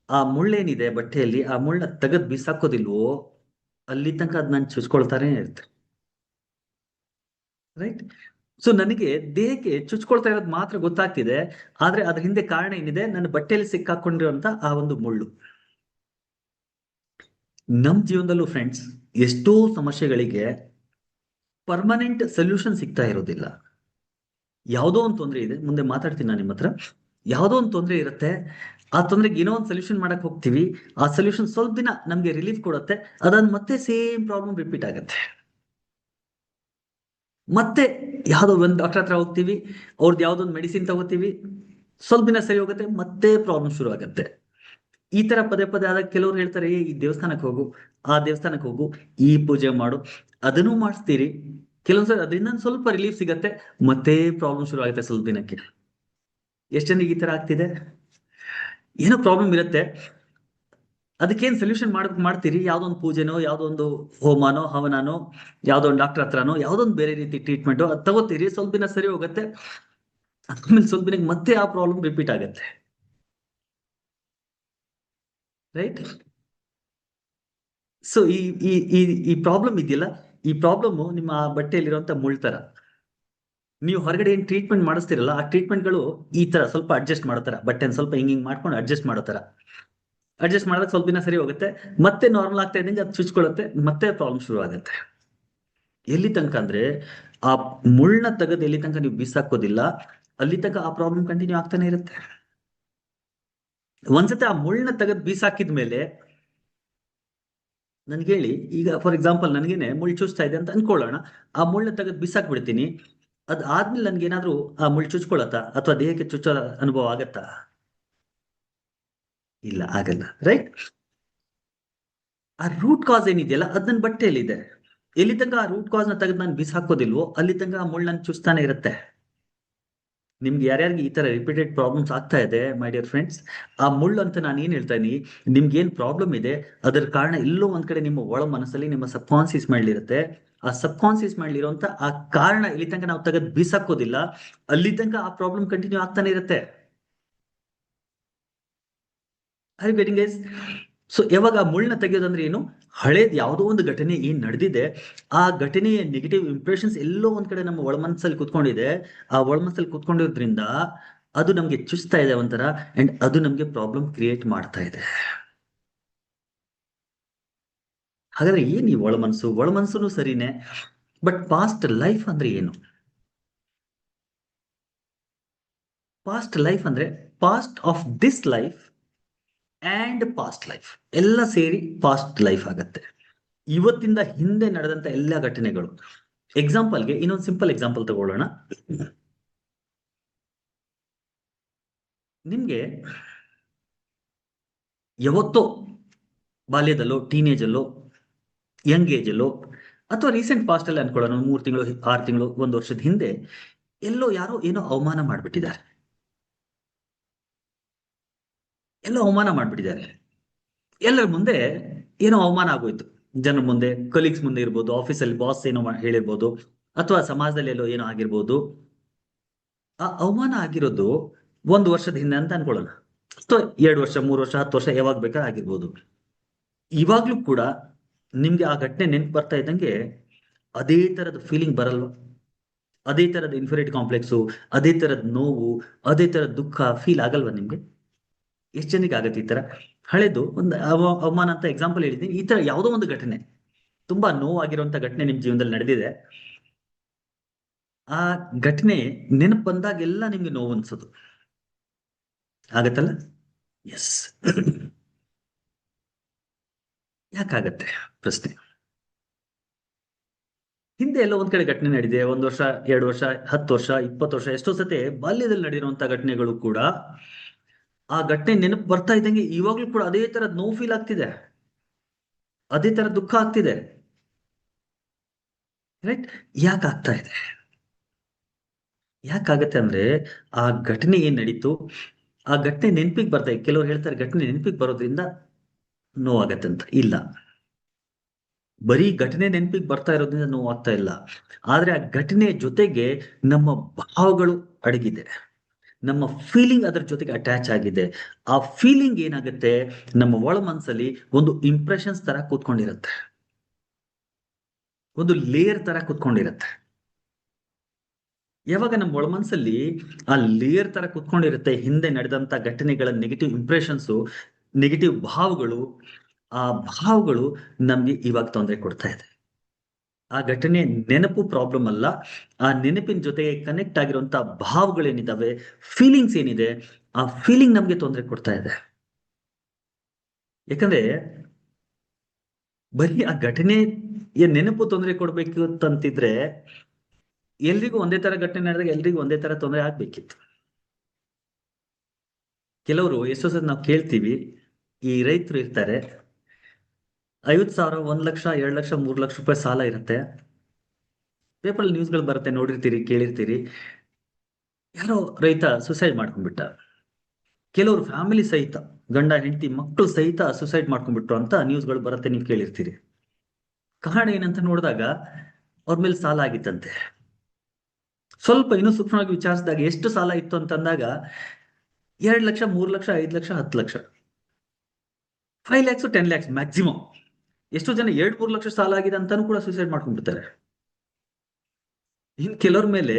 ಆ ಮುಳ್ಳೇನಿದೆ ಬಟ್ಟೆಯಲ್ಲಿ ಆ ಮುಳ್ಳ ತೆಗೆದ್ ಬಿಸಾಕೋದಿಲ್ವೋ ಅಲ್ಲಿ ತನಕ ಅದ್ ನಾನು ಚುಚ್ಕೊಳ್ತಾನೆ ಇರುತ್ತೆ. ರೈಟ್. ಸೊ ನನಗೆ ದೇಹಕ್ಕೆ ಚುಚ್ಕೊಳ್ತಾ ಇರೋದು ಮಾತ್ರ ಗೊತ್ತಾಗ್ತಿದೆ, ಆದ್ರೆ ಅದ್ರ ಹಿಂದೆ ಕಾರಣ ಏನಿದೆ, ನನ್ನ ಬಟ್ಟೆಯಲ್ಲಿ ಸಿಕ್ಕಾಕೊಂಡಿರುವಂತ ಆ ಒಂದು ಮುಳ್ಳು. ನಮ್ ಜೀವನದಲ್ಲೂ ಫ್ರೆಂಡ್ಸ್ ಎಷ್ಟೋ ಸಮಸ್ಯೆಗಳಿಗೆ ಪರ್ಮನೆಂಟ್ ಸೊಲ್ಯೂಷನ್ ಸಿಗ್ತಾ ಇರೋದಿಲ್ಲ. ಯಾವುದೋ ಒಂದು ತೊಂದರೆ ಇದೆ, ಮುಂದೆ ಮಾತಾಡ್ತೀನಿ ನಾನು ನಿಮ್ಮ ಹತ್ರ. ಯಾವುದೋ ಒಂದು ತೊಂದರೆ ಇರುತ್ತೆ, ಆ ತೊಂದರೆಗೆ ಏನೋ ಒಂದು ಸೊಲ್ಯೂಷನ್ ಮಾಡಕ್ ಹೋಗ್ತೀವಿ, ಆ ಸೊಲ್ಯೂಷನ್ ಸ್ವಲ್ಪ ದಿನ ನಮ್ಗೆ ರಿಲೀಫ್ ಕೊಡುತ್ತೆ, ಅದಾದ ಮತ್ತೆ ಸೇಮ್ ಪ್ರಾಬ್ಲಮ್ ರಿಪೀಟ್ ಆಗುತ್ತೆ. ಮತ್ತೆ ಯಾವ್ದೋ ಒಂದು ಡಾಕ್ಟರ್ ಹತ್ರ ಹೋಗ್ತೀವಿ, ಅವ್ರದ್ದು ಯಾವ್ದೊಂದು ಮೆಡಿಸಿನ್ ತಗೋತೀವಿ, ಸ್ವಲ್ಪ ದಿನ ಸರಿ ಹೋಗುತ್ತೆ, ಮತ್ತೆ ಪ್ರಾಬ್ಲಮ್ ಶುರು ಆಗುತ್ತೆ. ಈ ತರ ಪದೇ ಪದೇ ಆದಾಗ ಕೆಲವ್ರು ಹೇಳ್ತಾರೆ, ಈ ದೇವಸ್ಥಾನಕ್ಕೆ ಹೋಗು, ಆ ದೇವಸ್ಥಾನಕ್ಕೆ ಹೋಗು, ಈ ಪೂಜೆ ಮಾಡು, ಅದನ್ನು ಮಾಡಿಸ್ತೀರಿ. ಕೆಲವೊಂದ್ಸರಿ ಅದರಿಂದ ಸ್ವಲ್ಪ ರಿಲೀಫ್ ಸಿಗತ್ತೆ, ಮತ್ತೆ ಪ್ರಾಬ್ಲಮ್ ಶುರು ಆಗುತ್ತೆ ಸ್ವಲ್ಪ ದಿನಕ್ಕೆ. ಎಷ್ಟು ಜನರಿಗೆ ಈ ತರ ಆಗ್ತಿದೆ? ಏನೋ ಪ್ರಾಬ್ಲಮ್ ಇರುತ್ತೆ, ಅದಕ್ಕೇನ್ ಸೊಲ್ಯೂಷನ್ ಮಾಡ್ತೀರಿ, ಯಾವ್ದೋ ಒಂದು ಪೂಜೆನೋ, ಯಾವ್ದೋ ಒಂದು ಹೋಮನೋ ಹವನನೋ, ಯಾವ್ದೋ ಒಂದು ಡಾಕ್ಟರ್ ಹತ್ರನೋ, ಯಾವ್ದೋ ಒಂದು ಬೇರೆ ರೀತಿ ಟ್ರೀಟ್ಮೆಂಟೋ ಅದು ತಗೋತೀರಿ, ಸ್ವಲ್ಪ ದಿನ ಸರಿ ಹೋಗುತ್ತೆ, ಆಮೇಲೆ ಸ್ವಲ್ಪ ದಿನಕ್ಕೆ ಮತ್ತೆ ಆ ಪ್ರಾಬ್ಲಮ್ ರಿಪೀಟ್ ಆಗುತ್ತೆ. ರೈಟ್. ಸೊ ಈ ಈ ಈ ಈ ಪ್ರಾಬ್ಲಮ್ ಇದೆಯಲ್ಲ, ಈ ಪ್ರಾಬ್ಲಮ್ ನಿಮ್ಮ ಬಟ್ಟೆಯಲ್ಲಿರುವಂತ ಮುಳ್ತರ. ನೀವು ಹೊರಗಡೆ ಏನ್ ಟ್ರೀಟ್ಮೆಂಟ್ ಮಾಡಿಸ್ತಿರಲ್ಲ, ಆ ಟ್ರೀಟ್ಮೆಂಟ್ಗಳು ಈ ತರ ಸ್ವಲ್ಪ ಅಡ್ಜಸ್ಟ್ ಮಾಡತಾರ, ಬಟ್ಟೆನ ಸ್ವಲ್ಪ ಹಿಂಗ್ ಮಾಡ್ಕೊಂಡು ಅಡ್ಜಸ್ಟ್ ಮಾಡತಾರ. ಅಡ್ಜಸ್ಟ್ ಮಾಡಿದಾಗ ಸ್ವಲ್ಪ ದಿನ ಸರಿ ಹೋಗುತ್ತೆ, ಮತ್ತೆ ನಾರ್ಮಲ್ ಆಗ್ತಾ ಇದ್ದಂಗೆ ಅದು ಚುಚ್ಕೊಳ್ಳುತ್ತೆ, ಮತ್ತೆ ಪ್ರಾಬ್ಲಮ್ ಶುರು ಆಗುತ್ತೆ. ಎಲ್ಲಿ ತನಕ ಅಂದ್ರೆ ಆ ಮುಳ್ಳನ್ನ ತೆಗೆದು ಎಲ್ಲಿ ತನಕ ನೀವು ಬಿಸಾಕೋದಿಲ್ಲ, ಅಲ್ಲಿ ತನಕ ಆ ಪ್ರಾಬ್ಲಮ್ ಕಂಟಿನ್ಯೂ ಆಗ್ತಾನೆ ಇರುತ್ತೆ. ಒಂದ್ಸತಿ ಆ ಮುಳ್ಳನ್ನ ತೆಗೆದು ಬೀಸಾಕಿದ ಮೇಲೆ ನನ್ಗೆ ಹೇಳಿ, ಈಗ ಫಾರ್ ಎಕ್ಸಾಂಪಲ್ ನನಗೇನೆ ಮುಳ್ಳು ಚುಚ್ತಾ ಇದೆ ಅಂತ ಅನ್ಕೊಳ್ಳೋಣ, ಆ ಮುಳ್ಳನ್ನ ತೆಗೆದು ಬಿಸಾಕ್ ಬಿಡ್ತೀನಿ, ಅದ್ ಆದ್ಮೇಲೆ ನನ್ಗೇನಾದ್ರೂ ಆ ಮುಳ್ಳು ಚುಚ್ಕೊಳತ್ತಾ ಅಥವಾ ದೇಹಕ್ಕೆ ಚುಚ್ಚೋ ಅನುಭವ ಆಗತ್ತಾ? ಇಲ್ಲ, ಆಗಲ್ಲ. ರೈಟ್. ಆ ರೂಟ್ ಕಾಸ್ ಏನಿದೆಯಲ್ಲ ಅದ್ ನನ್ನ ಬಟ್ಟೆಯಲ್ಲಿದೆ. ಎಲ್ಲಿ ತನಕ ಆ ರೂಟ್ ಕಾಸ್ ನ ತೆಗೆದು ನಾನು ಬಿಸಾಕೋದಿಲ್ವೋ ಅಲ್ಲಿ ತನಕ ಆ ಮುಳ್ಳು ನನ್ ಚುಚ್ತಾನೆ ಇರುತ್ತೆ. ನಿಮ್ಗೆ ಯಾರ್ಯಾರಿಗೆ ಈ ತರ ರಿಪೀಟೆಡ್ ಪ್ರಾಬ್ಲಮ್ಸ್ ಆಗ್ತಾ ಇದೆ ಮೈ ಡಿಯರ್ ಫ್ರೆಂಡ್ಸ್, ಆ ಮುಳ್ಳು ಅಂತ ನಾನು ಏನ್ ಹೇಳ್ತಾ ಇದೀನಿ, ನಿಮ್ಗೆ ಏನ್ ಪ್ರಾಬ್ಲಮ್ ಇದೆ ಅದರ ಕಾರಣ ಎಲ್ಲೋ ಒಂದ್ ಕಡೆ ನಿಮ್ಮ ಒಳ ಮನಸ್ಸಲ್ಲಿ, ನಿಮ್ಮ ಸಬ್ ಕಾನ್ಸಿಯಸ್ ಮಾಡ್ಲಿರುತ್ತೆ. ಆ ಸಬ್ ಕಾನ್ಸಿಯಸ್ ಮಾಡ್ಲಿರುವಂತ ಆ ಕಾರಣ ಇಲ್ಲಿ ತನಕ ನಾವು ತೆಗೆದು ಬೀಸಾಕೋದಿಲ್ಲ, ಅಲ್ಲಿ ತನಕ ಆ ಪ್ರಾಬ್ಲಮ್ ಕಂಟಿನ್ಯೂ ಆಗ್ತಾನೆ ಇರುತ್ತೆ. I getting guys? ಸೊ ಯಾವಾಗ ಆ ಮುಳ್ಳನ್ನ ತೆಗೆಯೋದಂದ್ರೆ ಏನು, ಹಳೇದ್ ಯಾವುದೋ ಒಂದು ಘಟನೆ ಏನ್ ನಡೆದಿದೆ, ಆ ಘಟನೆಯ ನೆಗೆಟಿವ್ ಇಂಪ್ರೆಷನ್ಸ್ ಎಲ್ಲೋ ಒಂದ್ ಕಡೆ ನಮ್ಮ ಒಳಮನಸ್ಸಲ್ಲಿ ಕುತ್ಕೊಂಡಿದೆ, ಆ ಒಳಮನಸ್ಸಲ್ಲಿ ಕುತ್ಕೊಂಡಿರೋದ್ರಿಂದ ಅದು ನಮ್ಗೆ ಚುಚ್ತಾ ಇದೆ ಒಂಥರ, ಅಂಡ್ ಅದು ನಮ್ಗೆ ಪ್ರಾಬ್ಲಮ್ ಕ್ರಿಯೇಟ್ ಮಾಡ್ತಾ ಇದೆ. ಹಾಗಾದ್ರೆ ಏನ್ ಈ ಒಳಮನಸ್ಸು? ಒಳಮನಸ್ಸುನು ಸರಿನೇ, ಬಟ್ ಪಾಸ್ಟ್ ಲೈಫ್ ಅಂದ್ರೆ ಏನು? ಪಾಸ್ಟ್ ಲೈಫ್ ಅಂದ್ರೆ past of this life and past life ಎಲ್ಲ ಸೇರಿ ಪಾಸ್ಟ್ ಲೈಫ್ ಆಗತ್ತೆ. ಇವತ್ತಿಂದ ಹಿಂದೆ ನಡೆದಂತ ಎಲ್ಲ ಘಟನೆಗಳು. ಎಕ್ಸಾಂಪಲ್ಗೆ ಇನ್ನೊಂದು ಸಿಂಪಲ್ ಎಕ್ಸಾಂಪಲ್ ತಗೊಳ್ಳೋಣ. ನಿಮ್ಗೆ ಯಾವತ್ತೋ ಬಾಲ್ಯದಲ್ಲೋ, ಟೀನೇಜ್ ಅಲ್ಲೋ, ಯಂಗ್ ಏಜ್ ಅಲ್ಲೋ, ಅಥವಾ ರೀಸೆಂಟ್ ಪಾಸ್ಟ್ ಅಲ್ಲಿ ಅನ್ಕೊಳ್ಳೋಣ, 3 ತಿಂಗಳು, 6 ತಿಂಗಳು, 1 ವರ್ಷದ ಹಿಂದೆ ಎಲ್ಲೋ ಯಾರೋ ಏನೋ ಅವಮಾನ ಮಾಡ್ಬಿಟ್ಟಿದ್ದಾರೆ. ಎಲ್ಲೋ ಅವಮಾನ ಮಾಡ್ಬಿಟ್ಟಿದ್ದಾರೆ, ಎಲ್ಲರ ಮುಂದೆ ಏನೋ ಅವಮಾನ ಆಗೋಯ್ತು. ಜನರ ಮುಂದೆ, ಕಲೀಗ್ಸ್ ಮುಂದೆ ಇರ್ಬೋದು, ಆಫೀಸಲ್ಲಿ ಬಾಸ್ ಏನೋ ಹೇಳಿರ್ಬೋದು, ಅಥವಾ ಸಮಾಜದಲ್ಲಿ ಎಲ್ಲೋ ಏನೋ ಆಗಿರ್ಬೋದು. ಆ ಅವಮಾನ ಆಗಿರೋದು 1 ವರ್ಷದ ಹಿಂದೆ ಅಂತ ಅನ್ಕೊಳ್ಳೋಣ, ಅಥವಾ 2 ವರ್ಷ, 3 ವರ್ಷ, 10 ವರ್ಷ, ಯಾವಾಗ ಬೇಕಾದ್ರೆ ಆಗಿರ್ಬೋದು. ಇವಾಗ್ಲೂ ಕೂಡ ನಿಮ್ಗೆ ಆ ಘಟನೆ ನೆನ್ಪು ಬರ್ತಾ ಇದ್ದಂಗೆ ಅದೇ ತರದ ಫೀಲಿಂಗ್ ಬರಲ್ವಾ? ಅದೇ ತರದ ಇನ್ಫೀರಿಯಾರಿಟಿ ಕಾಂಪ್ಲೆಕ್ಸು, ಅದೇ ತರದ ನೋವು, ಅದೇ ತರದ ದುಃಖ ಫೀಲ್ ಆಗಲ್ವಾ ನಿಮ್ಗೆ? ಎಷ್ಟು ಜನಕ್ಕೆ ಆಗತ್ತೆ ಈ ತರ? ಹಳೇದು ಒಂದು ಅವಮಾನ ಅಂತ ಎಕ್ಸಾಂಪಲ್ ಹೇಳಿದ್ದೀನಿ, ಈ ತರ ಯಾವುದೋ ಒಂದು ಘಟನೆ, ತುಂಬಾ ನೋವಾಗಿರುವಂತ ಘಟನೆ ನಿಮ್ ಜೀವನದಲ್ಲಿ ನಡೆದಿದೆ. ಆ ಘಟನೆ ನೆನಪು ಬಂದಾಗೆಲ್ಲ ನಿಮ್ಗೆ ನೋವು ಅನ್ಸೋದು ಆಗತ್ತಲ್ಲ? ಎಸ್. ಯಾಕಾಗತ್ತೆ ಪ್ರಶ್ನೆ. ಹಿಂದೆ ಎಲ್ಲೋ ಒಂದ್ ಕಡೆ ಘಟನೆ ನಡೆದಿದೆ, 1 ವರ್ಷ, 2 ವರ್ಷ, 10 ವರ್ಷ, 20 ವರ್ಷ, ಎಷ್ಟೋ ಸತಿ ಬಾಲ್ಯದಲ್ಲಿ ನಡೆದಿರುವಂತ ಘಟನೆಗಳು ಕೂಡ ಆ ಘಟನೆ ನೆನಪು ಬರ್ತಾ ಇದ್ದಂಗೆ ಇವಾಗ್ಲೂ ಕೂಡ ಅದೇ ತರದ್ ನೋವು ಫೀಲ್ ಆಗ್ತಿದೆ, ಅದೇ ತರ ದುಃಖ ಆಗ್ತಿದೆ. ರೈಟ್. ಯಾಕೆ ಆಗ್ತಾ ಇದೆ? ಯಾಕಾಗತ್ತೆ ಅಂದ್ರೆ ಆ ಘಟನೆ ಏನ್ ನಡೀತು, ಆ ಘಟನೆ ನೆನಪಿಗೆ ಬರ್ತಾ ಇದೆ. ಕೆಲವ್ರು ಹೇಳ್ತಾರೆ ಘಟನೆ ನೆನಪಿಗೆ ಬರೋದ್ರಿಂದ ನೋವಾಗತ್ತೆ ಅಂತ. ಇಲ್ಲ, ಬರೀ ಘಟನೆ ನೆನಪಿಗೆ ಬರ್ತಾ ಇರೋದ್ರಿಂದ ನೋವಾಗ್ತಾ ಇಲ್ಲ, ಆದ್ರೆ ಆ ಘಟನೆಯ ಜೊತೆಗೆ ನಮ್ಮ ಭಾವಗಳು ಅಡಗಿದೆ, ನಮ್ಮ ಫೀಲಿಂಗ್ ಅದರ ಜೊತೆಗೆ ಅಟ್ಯಾಚ್ ಆಗಿದೆ. ಆ ಫೀಲಿಂಗ್ ಏನಾಗುತ್ತೆ, ನಮ್ಮ ಒಳ ಮನಸ್ಸಲ್ಲಿ ಒಂದು ಇಂಪ್ರೆಷನ್ಸ್ ತರ ಕೂತ್ಕೊಂಡಿರುತ್ತೆ, ಒಂದು ಲೇಯರ್ ತರ ಕೂತ್ಕೊಂಡಿರುತ್ತೆ. ಯಾವಾಗ ನಮ್ಮ ಒಳ ಮನಸ್ಸಲ್ಲಿ ಆ ಲೇಯರ್ ತರ ಕೂತ್ಕೊಂಡಿರುತ್ತೆ, ಹಿಂದೆ ನಡೆದಂತ ಘಟನೆಗಳ ನೆಗೆಟಿವ್ ಇಂಪ್ರೆಷನ್ಸು, ನೆಗೆಟಿವ್ ಭಾವಗಳು, ಆ ಭಾವಗಳು ನಮ್ಗೆ ಇವಾಗ ತೊಂದರೆ ಕೊಡ್ತಾ ಇದೆ. ಆ ಘಟನೆ ನೆನಪು ಪ್ರಾಬ್ಲಮ್ ಅಲ್ಲ, ಆ ನೆನಪಿನ ಜೊತೆಗೆ ಕನೆಕ್ಟ್ ಆಗಿರುವಂತ ಭಾವಗಳೇನಿದಾವೆ, ಫೀಲಿಂಗ್ಸ್ ಏನಿದೆ, ಆ ಫೀಲಿಂಗ್ ನಮ್ಗೆ ತೊಂದರೆ ಕೊಡ್ತಾ ಇದೆ. ಯಾಕಂದ್ರೆ ಬರೀ ಆ ಘಟನೆ ನೆನಪು ತೊಂದರೆ ಕೊಡ್ಬೇಕು ಅಂತಂತಿದ್ರೆ ಎಲ್ರಿಗೂ ಒಂದೇ ತರ ಘಟನೆ ನಡೆದಾಗ ಎಲ್ರಿಗೂ ಒಂದೇ ತರ ತೊಂದರೆ ಆಗ್ಬೇಕಿತ್ತು. ಕೆಲವರು ಎಷ್ಟೋ ಸಲ ನಾವು ಕೇಳ್ತೀವಿ, ಈ ರೈತರು ಇರ್ತಾರೆ, 50,000, 1,00,000, 2,00,000, 3,00,000 ರೂಪಾಯಿ ಸಾಲ ಇರುತ್ತೆ. ಪೇಪರ್ ನ್ಯೂಸ್ಗಳು ಬರುತ್ತೆ, ನೋಡಿರ್ತೀರಿ, ಕೇಳಿರ್ತೀರಿ. ಯಾರೋ ರೈತ ಸುಸೈಡ್ ಮಾಡ್ಕೊಂಡ್ಬಿಟ್ಟ, ಕೆಲವರು ಫ್ಯಾಮಿಲಿ ಸಹಿತ, ಗಂಡ ಹೆಂಡತಿ ಮಕ್ಕಳು ಸಹಿತ ಸುಸೈಡ್ ಮಾಡ್ಕೊಂಡ್ಬಿಟ್ರು ಅಂತ ನ್ಯೂಸ್ಗಳು ಬರುತ್ತೆ, ನೀವು ಕೇಳಿರ್ತೀರಿ. ಕಾರಣ ಏನಂತ ನೋಡಿದಾಗ ಅವ್ರ ಮೇಲೆ ಸಾಲ ಆಗಿತ್ತಂತೆ. ಸ್ವಲ್ಪ ಇನ್ನೂ ಸೂಕ್ಷ್ಮವಾಗಿ ವಿಚಾರಿಸಿದಾಗ ಎಷ್ಟು ಸಾಲ ಇತ್ತು ಅಂತಂದಾಗ 2,00,000, 3,00,000, 5,00,000, 10,00,000, 5 lakhs, 10 lakhs ಮ್ಯಾಕ್ಸಿಮಮ್. ಎಷ್ಟೋ ಜನ 2-3 ಲಕ್ಷ ಸಾಲ ಆಗಿದೆ ಅಂತಾನು ಕೂಡ ಸೂಸೈಡ್ ಮಾಡ್ಕೊಂಡ್ಬಿಡ್ತಾರೆ. ಇನ್ ಕೆಲವ್ರ ಮೇಲೆ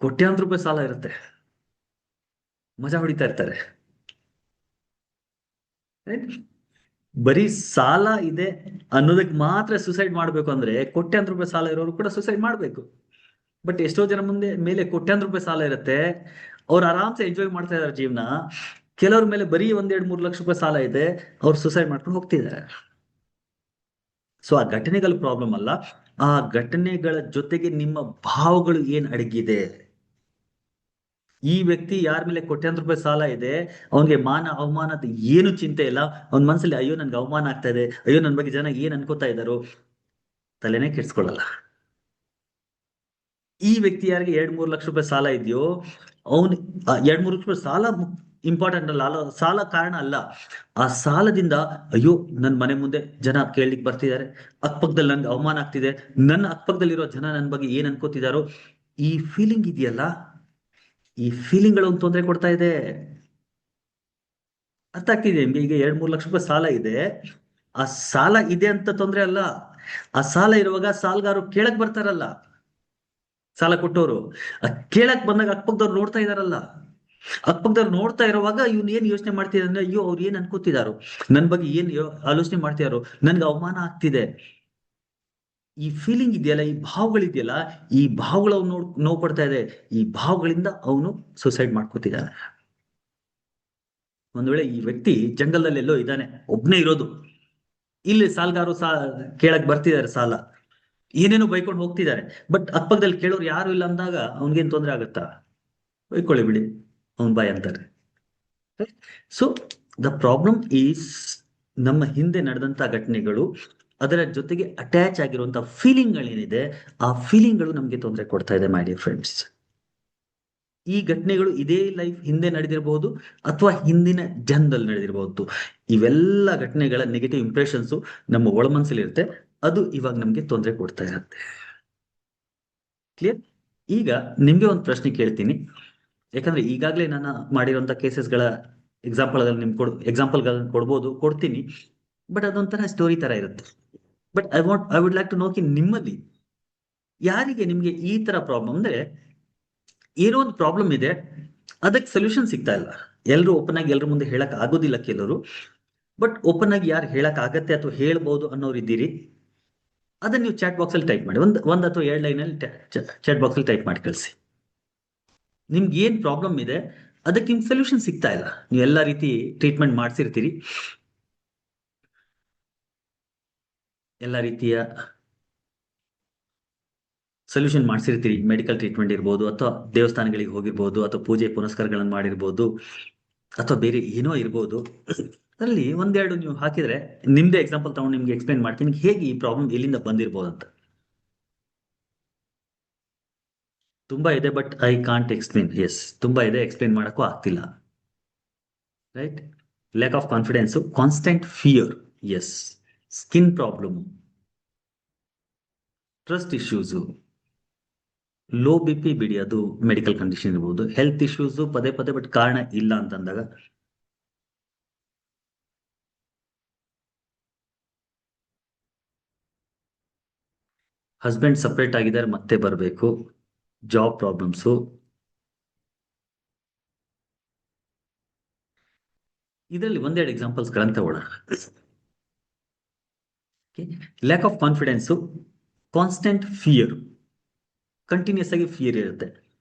ಕೋಟ್ಯಾಂತರ ರೂಪಾಯಿ ಸಾಲ ಇರುತ್ತೆ, ಮಜಾ ಹೊಡಿತಾ ಇರ್ತಾರೆ. ಬರೀ ಸಾಲ ಇದೆ ಅನ್ನೋದಕ್ಕೆ ಮಾತ್ರ ಸುಸೈಡ್ ಮಾಡ್ಬೇಕು ಅಂದ್ರೆ ಕೋಟ್ಯಾಂತರ ರೂಪಾಯಿ ಸಾಲ ಇರೋರು ಕೂಡ ಸುಸೈಡ್ ಮಾಡ್ಬೇಕು. ಬಟ್ ಎಷ್ಟೋ ಜನ ಮುಂದೆ ಮೇಲೆ ಕೋಟ್ಯಾಂತರ ರೂಪಾಯಿ ಸಾಲ ಇರುತ್ತೆ, ಅವ್ರು ಆರಾಮ್ಸೆ ಎಂಜಾಯ್ ಮಾಡ್ತಾ ಇದಾರೆ ಜೀವನ. ಕೆಲವ್ರ ಮೇಲೆ ಬರೀ 1-2-3 ಲಕ್ಷ ರೂಪಾಯಿ ಸಾಲ ಇದೆ, ಅವ್ರು ಸುಸೈಡ್ ಮಾಡ್ಕೊಂಡು ಹೋಗ್ತಿದ್ದಾರೆ. ಸೊ ಆ ಘಟನೆಗಳ ಪ್ರಾಬ್ಲಮ್ ಅಲ್ಲ, ಆ ಘಟನೆಗಳ ಜೊತೆಗೆ ನಿಮ್ಮ ಭಾವಗಳು ಏನ್ ಅಡಗಿದೆ. ಈ ವ್ಯಕ್ತಿ ಯಾರ ಮೇಲೆ ಕೋಟ್ಯಾಂತರ ರೂಪಾಯಿ ಸಾಲ ಇದೆ, ಅವನಿಗೆ ಮಾನ ಅವಮಾನದ ಏನು ಚಿಂತೆ ಇಲ್ಲ. ಅವನ ಮನಸ್ಸಲ್ಲಿ ಅಯ್ಯೋ ನನ್ಗೆ ಅವಮಾನ ಆಗ್ತಾ ಇದೆ, ಅಯ್ಯೋ ನನ್ನ ಬಗ್ಗೆ ಜನ ಏನ್ ಅನ್ಕೋತಾ ಇದ್ದಾರೋ, ತಲೆನೇ ಕೆಡ್ಸ್ಕೊಳ್ಳಲ್ಲ. ಈ ವ್ಯಕ್ತಿ ಯಾರಿಗೆ 2-3 ಲಕ್ಷ ರೂಪಾಯಿ ಸಾಲ ಇದೆಯೋ, ಅವನು 2-3 ಲಕ್ಷ ರೂಪಾಯಿ ಸಾಲ ಇಂಪಾರ್ಟೆಂಟ್ ಅಲ್ಲ, ಸಾಲ ಕಾರಣ ಅಲ್ಲ. ಆ ಸಾಲದಿಂದ ಅಯ್ಯೋ ನನ್ನ ಮನೆ ಮುಂದೆ ಜನ ಕೇಳಲಿಕ್ಕೆ ಬರ್ತಿದ್ದಾರೆ, ಅಕ್ಕಪಕ್ಕದಲ್ಲಿ ನನ್ಗೆ ಅವಮಾನ ಆಗ್ತಿದೆ, ನನ್ನ ಅಕ್ಕಪಕ್ಕದಲ್ಲಿರೋ ಜನ ನನ್ನ ಬಗ್ಗೆ ಏನ್ ಅನ್ಕೋತಿದಾರೋ, ಈ ಫೀಲಿಂಗ್ ಇದೆಯಲ್ಲ, ಈ ಫೀಲಿಂಗ್ ಗಳು ಒಂದು ತೊಂದರೆ ಕೊಡ್ತಾ ಇದೆ. ಅರ್ಥ ಆಗ್ತಿದೆ ನಿಮ್ಗೆ? ಈಗ 2-3 ಲಕ್ಷ ರೂಪಾಯಿ ಸಾಲ ಇದೆ, ಆ ಸಾಲ ಇದೆ ಅಂತ ತೊಂದರೆ ಅಲ್ಲ, ಆ ಸಾಲ ಇರುವಾಗ ಸಾಲಗಾರರು ಕೇಳಕ್ ಬರ್ತಾರಲ್ಲ, ಸಾಲ ಕೊಟ್ಟವರು ಕೇಳಕ್ ಬಂದಾಗ ಅಕ್ಕಪಕ್ಕದವ್ರು ನೋಡ್ತಾ ಇದಾರಲ್ಲ, ಅಕ್ಕಪಕ್ಕದವ್ರು ನೋಡ್ತಾ ಇರುವಾಗ ಇವ್ನು ಏನ್ ಯೋಚನೆ ಮಾಡ್ತಿದ್ರೆ, ಅಯ್ಯೋ ಅವ್ರು ಏನ್ ಅನ್ಕೋತಿದಾರೋ, ನನ್ ಬಗ್ಗೆ ಏನ್ ಆಲೋಚನೆ ಮಾಡ್ತಿದಾರೋ, ನನ್ಗೆ ಅವಮಾನ ಆಗ್ತಿದೆ. ಈ ಫೀಲಿಂಗ್ ಇದೆಯಲ್ಲ, ಈ ಭಾವಗಳಿದೆಯಲ್ಲ, ಈ ಭಾವಗಳು ಅವ್ನು ನೋವು ಪಡ್ತಾ ಇದೆ, ಈ ಭಾವಗಳಿಂದ ಅವನು ಸುಸೈಡ್ ಮಾಡ್ಕೋತಿದ್ದಾನೆ. ಒಂದ್ ವೇಳೆ ಈ ವ್ಯಕ್ತಿ ಜಂಗಲ್ದಲ್ಲಿ ಎಲ್ಲೋ ಇದ್ದಾನೆ, ಒಬ್ನೇ ಇರೋದು, ಇಲ್ಲಿ ಸಾಲಗಾರರು ಕೇಳಕ್ ಬರ್ತಿದ್ದಾರೆ ಸಾಲ, ಏನೇನೋ ಬೈಕೊಂಡು ಹೋಗ್ತಿದ್ದಾರೆ, ಬಟ್ ಅಕ್ಕಪಕ್ಕದಲ್ಲಿ ಕೇಳೋರು ಯಾರು ಇಲ್ಲ ಅಂದಾಗ ಅವ್ನಿಗೇನ್ ತೊಂದರೆ ಆಗುತ್ತಾ, ಬೈಕೊಳ್ಳಿ ಬಿಡಿ, ಅವನ್ ಬಾಯ್ ಅಂತಾರೆ. ಸೊ ದ ಪ್ರಾಬ್ಲಮ್ ಈಸ್, ನಮ್ಮ ಹಿಂದೆ ನಡೆದಂತ ಘಟನೆಗಳು, ಅದರ ಜೊತೆಗೆ ಅಟ್ಯಾಚ್ ಆಗಿರುವಂತಹ ಫೀಲಿಂಗ್ಗಳೇನಿದೆ, ಆ ಫೀಲಿಂಗ್ಗಳು ನಮ್ಗೆ ತೊಂದರೆ ಕೊಡ್ತಾ ಇದೆ ಮೈ ಡಿಯರ್ ಫ್ರೆಂಡ್ಸ್. ಈ ಘಟನೆಗಳು ಇದೇ ಲೈಫ್ ಹಿಂದೆ ನಡೆದಿರಬಹುದು ಅಥವಾ ಹಿಂದಿನ ಜನ್ಮದಲ್ಲಿ ನಡೆದಿರಬಹುದು. ಇವೆಲ್ಲ ಘಟನೆಗಳ ನೆಗೆಟಿವ್ ಇಂಪ್ರೆಷನ್ಸ್ ನಮ್ಮ ಒಳ ಮನಸ್ಸಲ್ಲಿ ಇರುತ್ತೆ, ಅದು ಇವಾಗ ನಮ್ಗೆ ತೊಂದರೆ ಕೊಡ್ತಾ ಇರುತ್ತೆ. ಕ್ಲಿಯರ್? ಈಗ ನಿಮ್ಗೆ ಒಂದು ಪ್ರಶ್ನೆ ಕೇಳ್ತೀನಿ, ಯಾಕಂದ್ರೆ ಈಗಾಗಲೇ ನಾನು ಮಾಡಿರುವಂತ ಕೇಸಸ್ಗಳ ಎಕ್ಸಾಂಪಲ್ಗಳನ್ನ ಕೊಡ್ತೀನಿ, ಬಟ್ ಅದೊಂಥರ ಸ್ಟೋರಿ ತರ ಇರುತ್ತೆ. But I would like to know ನಿಮ್ಮಲ್ಲಿ ಯಾರಿಗೆ ನಿಮ್ಗೆ ಈ ತರ ಪ್ರಾಬ್ಲಮ್ ಅಂದ್ರೆ, ಏನೋ ಒಂದು ಪ್ರಾಬ್ಲಮ್ ಇದೆ, ಅದಕ್ಕೆ ಸೊಲ್ಯೂಷನ್ ಸಿಗ್ತಾ ಇಲ್ಲ. ಎಲ್ರು ಓಪನ್ ಆಗಿ ಎಲ್ರ ಮುಂದೆ ಹೇಳಕ್ ಆಗೋದಿಲ್ಲ ಕೆಲವರು, ಬಟ್ ಓಪನ್ ಆಗಿ ಯಾರು ಹೇಳಕ್ ಆಗತ್ತೆ ಅಥವಾ ಹೇಳ್ಬೋದು ಅನ್ನೋರು ಇದ್ದೀರಿ, ಅದನ್ನ ನೀವು ಚಾಟ್ ಬಾಕ್ಸ್ ಅಲ್ಲಿ ಟೈಪ್ ಮಾಡಿ, ಒಂದ್ ಅಥವಾ 2 ಲೈನ್ ಅಲ್ಲಿ ಚಾಟ್ ಬಾಕ್ಸ್ ಅಲ್ಲಿ ಟೈಪ್ ಮಾಡಿ ಕಳಿಸಿ. ನಿಮ್ಗೆ ಏನ್ ಪ್ರಾಬ್ಲಮ್ ಇದೆ, ಅದಕ್ಕೆ ನಿಮ್ಗೆ ಸೊಲ್ಯೂಷನ್ ಸಿಗ್ತಾ ಇಲ್ಲ. ನೀವು ಎಲ್ಲಾ ರೀತಿ ಟ್ರೀಟ್ಮೆಂಟ್ ಮಾಡ್ಸಿರ್ತೀರಿ, ಎಲ್ಲಾ ರೀತಿಯ ಸೊಲ್ಯೂಷನ್ ಮಾಡ್ಸಿರ್ತೀರಿ, ಮೆಡಿಕಲ್ ಟ್ರೀಟ್ಮೆಂಟ್ ಇರ್ಬೋದು, ಅಥವಾ ದೇವಸ್ಥಾನಗಳಿಗೆ ಹೋಗಿರ್ಬೋದು, ಅಥವಾ ಪೂಜೆ ಪುನಸ್ಕಾರಗಳನ್ನು ಮಾಡಿರ್ಬೋದು, ಅಥವಾ ಬೇರೆ ಏನೋ ಇರ್ಬೋದು. ಅದರಲ್ಲಿ 1-2 ನೀವು ಹಾಕಿದ್ರೆ, ನಿಮ್ದೇ ಎಕ್ಸಾಂಪಲ್ ತಗೊಂಡು ನಿಮ್ಗೆ ಎಕ್ಸ್ಪ್ಲೈನ್ ಮಾಡ್ತೀನಿ ಹೇಗೆ ಈ ಪ್ರಾಬ್ಲಮ್ ಎಲ್ಲಿಂದ ಬಂದಿರ್ಬೋದು ಅಂತ. ತುಂಬಾ ಇದೆ, but I can't explain. Yes, ತುಂಬಾ ಇದೆ, ಎಕ್ಸ್ಪ್ಲೇನ್ ಮಾಡಕ್ಕೂ ಆಗ್ತಿಲ್ಲ. Right? Lack of confidence, constant fear, yes, skin problem, trust issues, low B P ಬಿಡಿ, ಅದು ಮೆಡಿಕಲ್ ಕಂಡೀಷನ್ ಇರ್ಬೋದು. ಹೆಲ್ತ್ ಇಶ್ಯೂಸ್ ಪದೇ ಪದೇ ಬಟ್ ಕಾರಣ ಇಲ್ಲ ಅಂತಂದಾಗ ಹಸ್ಬೆಂಡ್ ಸಪ್ರೇಟ್ ಆಗಿದ್ದಾರೆ ಮತ್ತೆ ಬರಬೇಕು, ಜಾಬ್ ಪ್ರಾಬ್ಲಮ್ಸು. ಇದರಲ್ಲಿ ಒಂದೆರಡು ಎಕ್ಸಾಂಪಲ್ಸ್ ಗಳನ್ನ ತಗೊಳ್ಳೋಣ. Lack of confidence, constant fear, continuous ಆಗಿ ಫಿಯರ್ ಇರುತ್ತೆ.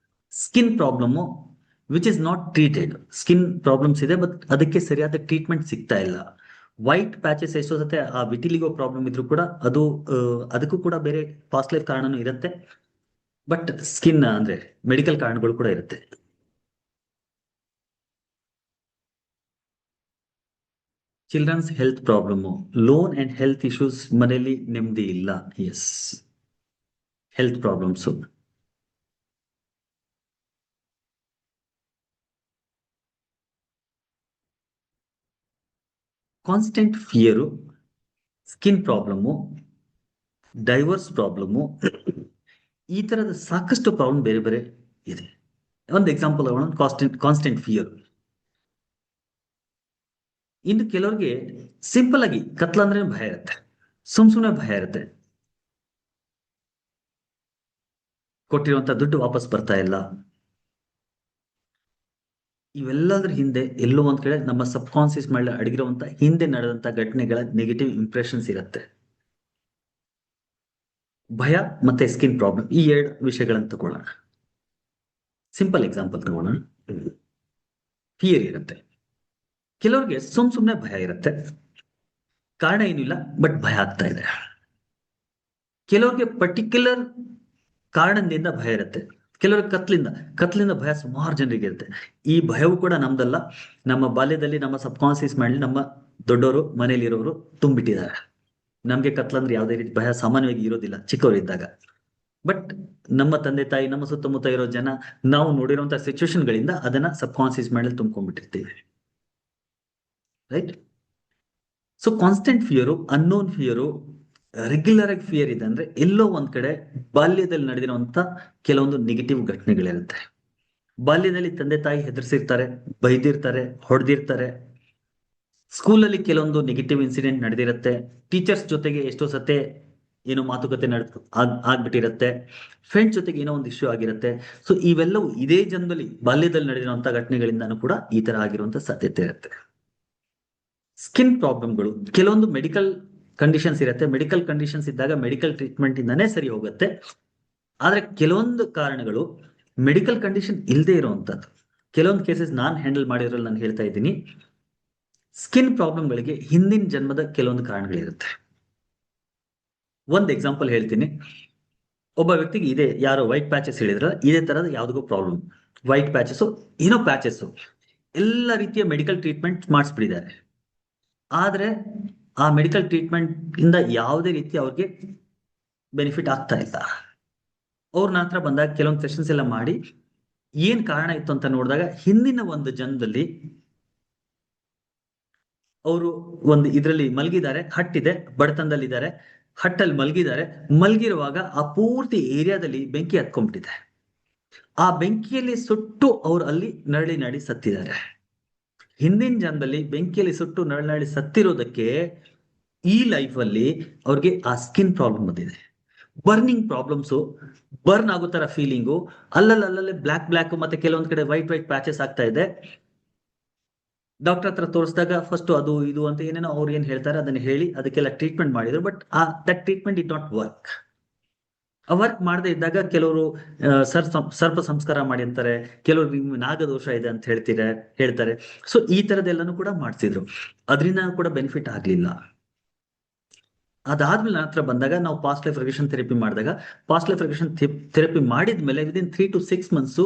Skin problem which is not treated, skin problems ಇದೆ ಬಟ್ ಅದಕ್ಕೆ ಸರಿಯಾದ ಟ್ರೀಟ್ಮೆಂಟ್ ಸಿಗ್ತಾ ಇಲ್ಲ. ವೈಟ್ ಪ್ಯಾಚಸ್ ಎಷ್ಟೋ ಜೊತೆ ಆ ವಿಟಿಲಿಗೋ ಪ್ರಾಬ್ಲಮ್ ಇದ್ರೂ ಕೂಡ ಅದು ಅದಕ್ಕೂ ಕೂಡ ಬೇರೆ ಪಾಸ್ಟ್ ಲೈಫ್ ಕಾರಣನೂ ಇರುತ್ತೆ, ಬಟ್ ಸ್ಕಿನ್ ಅಂದ್ರೆ ಮೆಡಿಕಲ್ ಕಾರಣಗಳು ಕೂಡ ಇರುತ್ತೆ. Children's health problem, loan and health issues, ಮನೆಯಲ್ಲಿ ನೆಮ್ಮದಿ ಇಲ್ಲ. Yes, health problems. Constant fear, skin problem, divorce problem, ಈ ತರದ ಸಾಕಷ್ಟು ಪ್ರಾಬ್ಲಮ್ ಬೇರೆ ಬೇರೆ ಇದೆ. ಒಂದು ಎಕ್ಸಾಂಪಲ್ ಕಾನ್ಸ್ಟೆಂಟ್ ಫಿಯರ್. ಇನ್ನು ಕೆಲವರಿಗೆ ಸಿಂಪಲ್ ಆಗಿ ಕತ್ಲಂದ್ರೆ ಭಯ ಇರುತ್ತೆ, ಸುಮ್ನೆ ಭಯ ಇರುತ್ತೆ. ಕೊಟ್ಟಿರುವಂತ ದುಡ್ಡು ವಾಪಸ್ ಬರ್ತಾ ಇಲ್ಲ. ಇವೆಲ್ಲದ್ರ ಹಿಂದೆ ಎಲ್ಲೋ ಒಂದ್ ಕಡೆ ನಮ್ಮ ಸಬ್ ಕಾನ್ಸಿಯಸ್ ಮೇಲೆ ಅಡಗಿರುವಂತ ಹಿಂದೆ ನಡೆದಂತ ಘಟನೆಗಳ ನೆಗೆಟಿವ್ ಇಂಪ್ರೆಷನ್ಸ್ ಇರುತ್ತೆ. ಭಯ ಮತ್ತೆ ಸ್ಕಿನ್ ಪ್ರಾಬ್ಲಮ್, ಈ ಎರಡು ವಿಷಯಗಳನ್ನು ತಗೊಳ್ಳೋಣ. ಸಿಂಪಲ್ ಎಕ್ಸಾಂಪಲ್ ತಗೊಳ್ಳೋಣ. ಫಿಯರ್ ಇರುತ್ತೆ, ಕೆಲವರಿಗೆ ಸುಮ್ನೆ ಭಯ ಇರುತ್ತೆ, ಕಾರಣ ಏನಿಲ್ಲ ಬಟ್ ಭಯ ಆಗ್ತಾ ಇದೆ. ಕೆಲವರಿಗೆ ಪರ್ಟಿಕ್ಯುಲರ್ ಕಾರಣದಿಂದ ಭಯ ಇರುತ್ತೆ, ಕೆಲವರಿಗೆ ಕತ್ಲಿಂದ ಭಯ ಸುಮಾರು ಜನರಿಗೆ ಇರುತ್ತೆ. ಈ ಭಯವು ಕೂಡ ನಮ್ದಲ್ಲ, ನಮ್ಮ ಬಾಲ್ಯದಲ್ಲಿ ನಮ್ಮ ಸಬ್ ಕಾನ್ಸಿಯಸ್ ಮೈಂಡ್ ನಮ್ಮ ದೊಡ್ಡವರು ಮನೇಲಿರೋರು ತುಂಬಿಟ್ಟಿದ್ದಾರೆ. ನಮ್ಗೆ ಕತ್ಲಂದ್ರೆ ಯಾವುದೇ ರೀತಿ ಭಯ ಸಾಮಾನ್ಯವಾಗಿ ಇರೋದಿಲ್ಲ ಚಿಕ್ಕವರಿದ್ದಾಗ. ಬಟ್ ನಮ್ಮ ತಂದೆ ತಾಯಿ, ನಮ್ಮ ಸುತ್ತಮುತ್ತ ಇರೋ ಜನ, ನಾವು ನೋಡಿರುವಂತಹ ಸಿಚುವೇಶನ್ ಗಳಿಂದ ಅದನ್ನ ಸಬ್ ಕಾನ್ಸಿಯಸ್ ಮೈಂಡ್ ಅಲ್ಲಿ ತುಂಬ್ಕೊಂಡ್ಬಿಟ್ಟಿರ್ತೀವಿ. Right? So constant fear, unknown fear, regular ಆಗಿ ಫಿಯರ್ ಇದೆ ಅಂದ್ರೆ ಎಲ್ಲೋ ಒಂದ್ ಕಡೆ ಬಾಲ್ಯದಲ್ಲಿ ನಡೆದಿರುವಂತ ಕೆಲವೊಂದು ನೆಗೆಟಿವ್ ಘಟನೆಗಳಿರುತ್ತೆ. ಬಾಲ್ಯದಲ್ಲಿ ತಂದೆ ತಾಯಿ ಹೆದರ್ಸಿರ್ತಾರೆ, ಬೈದಿರ್ತಾರೆ, ಹೊಡೆದಿರ್ತಾರೆ. ಸ್ಕೂಲಲ್ಲಿ ಕೆಲವೊಂದು ನೆಗೆಟಿವ್ ಇನ್ಸಿಡೆಂಟ್ ನಡೆದಿರುತ್ತೆ. ಟೀಚರ್ಸ್ ಜೊತೆಗೆ ಎಷ್ಟೋ ಸತೆ ಏನೋ ಮಾತುಕತೆ ಆಗ್ಬಿಟ್ಟಿರುತ್ತೆ. ಫ್ರೆಂಡ್ಸ್ ಜೊತೆಗೆ ಏನೋ ಒಂದು ಇಶ್ಯೂ ಆಗಿರುತ್ತೆ. ಸೊ ಇವೆಲ್ಲವೂ ಇದೇ ಜನ್ಮದಲ್ಲಿ ಬಾಲ್ಯದಲ್ಲಿ ನಡೆದಿರುವಂತಹ ಘಟನೆಗಳಿಂದಾನು ಕೂಡ ಈ ತರ ಆಗಿರುವಂತ ಸಾಧ್ಯತೆ ಇರುತ್ತೆ. ಸ್ಕಿನ್ ಪ್ರಾಬ್ಲಮ್ಗಳು, ಕೆಲವೊಂದು ಮೆಡಿಕಲ್ ಕಂಡೀಷನ್ಸ್ ಇರುತ್ತೆ. ಮೆಡಿಕಲ್ ಕಂಡೀಷನ್ಸ್ ಇದ್ದಾಗ ಮೆಡಿಕಲ್ ಟ್ರೀಟ್ಮೆಂಟ್ ಇಂದಾನೇ ಸರಿ ಹೋಗುತ್ತೆ. ಆದ್ರೆ ಕೆಲವೊಂದು ಕಾರಣಗಳು ಮೆಡಿಕಲ್ ಕಂಡೀಷನ್ ಇಲ್ಲದೆ ಇರುವಂತದ್ದು. ಕೆಲವೊಂದು ಕೇಸಸ್ ನಾನ್ ಹ್ಯಾಂಡಲ್ ಮಾಡಿದ್ರಲ್ಲಿ ನಾನು ಹೇಳ್ತಾ ಇದ್ದೀನಿ. ಸ್ಕಿನ್ ಪ್ರಾಬ್ಲಮ್ಗಳಿಗೆ ಹಿಂದಿನ ಜನ್ಮದ ಕೆಲವೊಂದು ಕಾರಣಗಳಿರುತ್ತೆ. ಒಂದು ಎಕ್ಸಾಂಪಲ್ ಹೇಳ್ತೀನಿ. ಒಬ್ಬ ವ್ಯಕ್ತಿಗೆ ಇದೆ, ಯಾರೋ ವೈಟ್ ಪ್ಯಾಚಸ್ ಹೇಳಿದ್ರ, ಇದೇ ತರದ ಯಾವ್ದಿಗೂ ಪ್ರಾಬ್ಲಮ್, ವೈಟ್ ಪ್ಯಾಚಸ್, ಏನೋ ಪ್ಯಾಚಸ್, ಎಲ್ಲ ರೀತಿಯ ಮೆಡಿಕಲ್ ಟ್ರೀಟ್ಮೆಂಟ್ ಮಾಡಿಸ್ಬಿಟ್ಟಿದ್ದಾರೆ. ಆದ್ರೆ ಆ ಮೆಡಿಕಲ್ ಟ್ರೀಟ್ಮೆಂಟ್ ಇಂದ ಯಾವುದೇ ರೀತಿ ಅವ್ರಿಗೆ ಬೆನಿಫಿಟ್ ಆಗ್ತಾ ಇಲ್ಲ. ಅವ್ರ ನಂತರ ಬಂದಾಗ ಕೆಲವೊಂದು ಸೆಷನ್ಸ್ ಎಲ್ಲ ಮಾಡಿ ಏನ್ ಕಾರಣ ಇತ್ತು ಅಂತ ನೋಡಿದಾಗ ಹಿಂದಿನ ಒಂದು ಜನ್ಮದಲ್ಲಿ ಅವರು ಒಂದು ಇದರಲ್ಲಿ ಮಲಗಿದ್ದಾರೆ, ಹಟ್ಟಿದೆ, ಬಡತನದಲ್ಲಿದ್ದಾರೆ, ಹಟ್ಟಲ್ಲಿ ಮಲಗಿರುವಾಗ ಆ ಪೂರ್ತಿ ಏರಿಯಾದಲ್ಲಿ ಬೆಂಕಿ ಹತ್ಕೊಂಡ್ಬಿಟ್ಟಿದೆ. ಆ ಬೆಂಕಿಯಲ್ಲಿ ಸುಟ್ಟು ಅವ್ರು ಅಲ್ಲಿ ನರಳಿ ಸತ್ತಿದ್ದಾರೆ. ಹಿಂದಿನ ಜನ್ಮದಲ್ಲಿ ಬೆಂಕಿಯಲ್ಲಿ ಸುಟ್ಟು ನರಳಿ ಸತ್ತಿರೋದಕ್ಕೆ ಈ ಲೈಫ್ ಅಲ್ಲಿ ಅವ್ರಿಗೆ ಆ ಸ್ಕಿನ್ ಪ್ರಾಬ್ಲಮ್ ಬಂದಿದೆ. ಬರ್ನಿಂಗ್ ಪ್ರಾಬ್ಲಮ್ಸು, ಬರ್ನ್ ಆಗೋ ತರ ಫೀಲಿಂಗು, ಅಲ್ಲಲ್ಲೇ ಬ್ಲಾಕ್ ಮತ್ತೆ ಕೆಲವೊಂದ್ ಕಡೆ ವೈಟ್ ಪ್ಯಾಚಸ್ ಆಗ್ತಾ ಇದೆ. ಡಾಕ್ಟರ್ ಹತ್ರ ತೋರಿಸಿದಾಗ ಫಸ್ಟ್ ಅದು ಇದು ಅಂತ ಏನೇನೋ ಅವ್ರು ಏನ್ ಹೇಳ್ತಾರೆ ಅದನ್ನ ಹೇಳಿ ಅದಕ್ಕೆಲ್ಲ ಟ್ರೀಟ್ಮೆಂಟ್ ಮಾಡಿದ್ರು. But that treatment it not work. Work ಮಾಡದೇ ಇದ್ದಾಗ ಕೆಲವರು ಸರ್ಪ ಸಂಸ್ಕಾರ ಮಾಡಿ ಅಂತಾರೆ, ಕೆಲವರು ನಾಗದೋಷ ಇದೆ ಅಂತ ಹೇಳ್ತಾರೆ. ಸೊ ಈ ತರದೆಲ್ಲಾನು ಕೂಡ ಮಾಡ್ತಿದ್ರು, ಅದರಿಂದ ಕೂಡ ಬೆನಿಫಿಟ್ ಆಗ್ಲಿಲ್ಲ. ಅದಾದ್ಮೇಲೆ ನಂತರ ಬಂದಾಗ ನಾವು ಪಾಸ್ಟ್ ಲೈಫ್ ರಿಗ್ರೆಷನ್ ಥೆರಪಿ ಮಾಡಿದಾಗ, ಪಾಸ್ಟ್ ಲೈಫ್ ರಿಗ್ರೆಷನ್ ಥೆರಪಿ ಮಾಡಿದ್ಮೇಲೆ ವಿದಿನ್ 3 to 6 months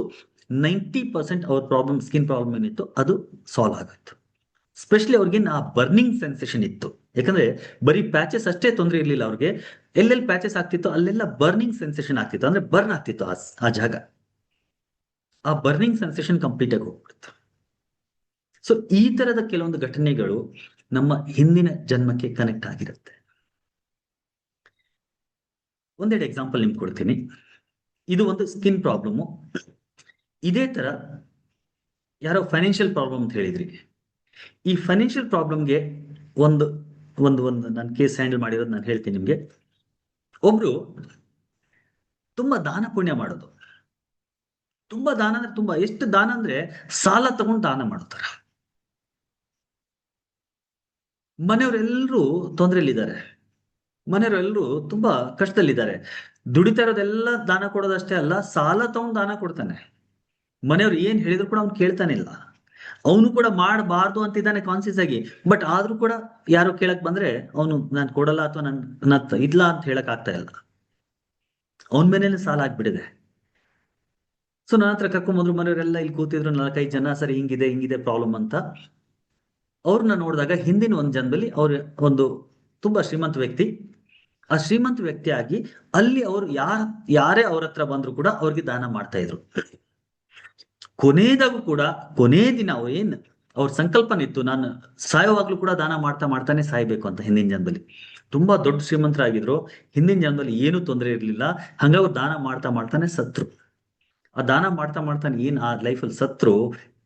90% ಅವ್ರ ಪ್ರಾಬ್ಲಮ್, ಸ್ಕಿನ್ ಪ್ರಾಬ್ಲಮ್ ಏನಿತ್ತು ಅದು ಸಾಲ್ವ್ ಆಗುತ್ತೆ. ಸ್ಪೆಷಲಿ ಅವ್ರಿಗೆ ಆ ಬರ್ನಿಂಗ್ ಸೆನ್ಸೇಷನ್ ಇತ್ತು. ಯಾಕಂದ್ರೆ ಬರೀ ಪ್ಯಾಚಸ್ ಅಷ್ಟೇ ತೊಂದರೆ ಇರ್ಲಿಲ್ಲ ಅವ್ರಿಗೆ, ಎಲ್ಲೆಲ್ಲಿ ಪ್ಯಾಚಸ್ ಆಗ್ತಿತ್ತು ಅಲ್ಲೆಲ್ಲ ಬರ್ನಿಂಗ್ ಸೆನ್ಸೇಷನ್ ಆಗ್ತಿತ್ತು, ಅಂದ್ರೆ ಬರ್ನ್ ಆಗ್ತಿತ್ತು ಆ ಜಾಗ. ಆ ಬರ್ನಿಂಗ್ ಸೆನ್ಸೇಷನ್ ಕಂಪ್ಲೀಟ್ ಆಗಿ ಹೋಗ್ಬಿಡುತ್ತೆ. ಸೊ ಈ ತರದ ಕೆಲವೊಂದು ಘಟನೆಗಳು ನಮ್ಮ ಹಿಂದಿನ ಜನ್ಮಕ್ಕೆ ಕನೆಕ್ಟ್ ಆಗಿರುತ್ತೆ. ಒಂದೆರಡು ಎಕ್ಸಾಂಪಲ್ ನಿಮ್ಗೆ ಕೊಡ್ತೀನಿ. ಇದು ಒಂದು ಸ್ಕಿನ್ ಪ್ರಾಬ್ಲಮ್ಮು. ಇದೇ ತರ ಯಾರೋ ಫೈನಾನ್ಷಿಯಲ್ ಪ್ರಾಬ್ಲಮ್ ಅಂತ ಹೇಳಿದ್ರಿ. ಈ ಫೈನಾನ್ಷಿಯಲ್ ಪ್ರಾಬ್ಲಮ್ಗೆ ಒಂದು ಒಂದು ಒಂದು ನಾನು ಕೇಸ್ ಹ್ಯಾಂಡಲ್ ಮಾಡಿರೋದು ನಾನು ಹೇಳ್ತೀನಿ ನಿಮ್ಗೆ. ಒಬ್ರು ತುಂಬಾ ದಾನ ಪುಣ್ಯ ಮಾಡೋದು, ತುಂಬಾ ದಾನ ಅಂದ್ರೆ ತುಂಬಾ, ಎಷ್ಟು ದಾನ ಅಂದ್ರೆ ಸಾಲ ತಗೊಂಡು ದಾನ ಮಾಡ್ತಾರೆ. ಮನೆಯವರೆಲ್ಲರೂ ತೊಂದರೆಯಲ್ಲಿದ್ದಾರೆ, ಮನೆಯವರೆಲ್ಲರೂ ತುಂಬಾ ಕಷ್ಟದಲ್ಲಿದ್ದಾರೆ. ದುಡಿತಾ ಇರೋದೆಲ್ಲ ದಾನ ಕೊಡೋದಷ್ಟೇ ಅಲ್ಲ, ಸಾಲ ತಗೊಂಡು ದಾನ ಕೊಡ್ತಾನೆ. ಮನೆಯವ್ರು ಏನ್ ಹೇಳಿದ್ರು ಕೂಡ ಅವ್ನು ಕೇಳ್ತಾನೆ ಇಲ್ಲ. ಅವನು ಕೂಡ ಮಾಡಬಾರ್ದು ಅಂತಿದ್ದಾನೆ ಕಾನ್ಸಿಯಸ್ ಆಗಿ, ಬಟ್ ಆದ್ರೂ ಕೂಡ ಯಾರು ಕೇಳಕ್ ಬಂದ್ರೆ ಅವನು ನಾನ್ ಕೊಡಲ್ಲ ಅಥವಾ ನನ್ ಇಲ್ಲ ಅಂತ ಹೇಳಕ್ ಆಗ್ತಾ ಇಲ್ಲ. ಅವನ ಮೇಲೇನೆ ಸಾಲ ಆಗ್ಬಿಟ್ಟಿದೆ. ಸೊ ನನ್ನ ಹತ್ರ ಕರ್ಕೊಂಬಂದ್ರು, ಮನೆಯವರೆಲ್ಲ ಇಲ್ಲಿ ಕೂತಿದ್ರು 4-5 ಜನ. ಸರಿ, ಹಿಂಗಿದೆ ಹಿಂಗಿದೆ ಪ್ರಾಬ್ಲಮ್ ಅಂತ. ಅವ್ರನ್ನ ನೋಡಿದಾಗ ಹಿಂದಿನ ಒಂದು ಜನ್ಮದಲ್ಲಿ ಅವ್ರ ಒಂದು ತುಂಬಾ ಶ್ರೀಮಂತ ವ್ಯಕ್ತಿ. ಆ ಶ್ರೀಮಂತ ವ್ಯಕ್ತಿಯಾಗಿ ಅಲ್ಲಿ ಅವ್ರು ಯಾರೇ ಅವ್ರ ಹತ್ರ ಬಂದ್ರು ಕೂಡ ಅವ್ರಿಗೆ ದಾನ ಮಾಡ್ತಾ ಇದ್ರು. ಕೊನೆಯದಾಗೂ ಕೂಡ ಕೊನೇ ದಿನ ಅವ್ರ ಸಂಕಲ್ಪನ ಇತ್ತು, ನಾನು ಸಾಯೋವಾಗ್ಲೂ ಕೂಡ ದಾನ ಮಾಡ್ತಾ ಮಾಡ್ತಾನೆ ಸಾಯ್ಬೇಕು ಅಂತ. ಹಿಂದಿನ ಜನ್ಮದಲ್ಲಿ ತುಂಬಾ ದೊಡ್ಡ ಶ್ರೀಮಂತರಾಗಿದ್ರು, ಹಿಂದಿನ ಜನ್ಮದಲ್ಲಿ ಏನೂ ತೊಂದರೆ ಇರ್ಲಿಲ್ಲ. ಹಂಗಾಗಿ ಅವ್ರು ದಾನ ಮಾಡ್ತಾ ಮಾಡ್ತಾನೆ ಸತ್ರು. ಆ ದಾನ ಮಾಡ್ತಾ ಮಾಡ್ತಾನೆ ಆ ಲೈಫಲ್ಲಿ ಸತ್ರು.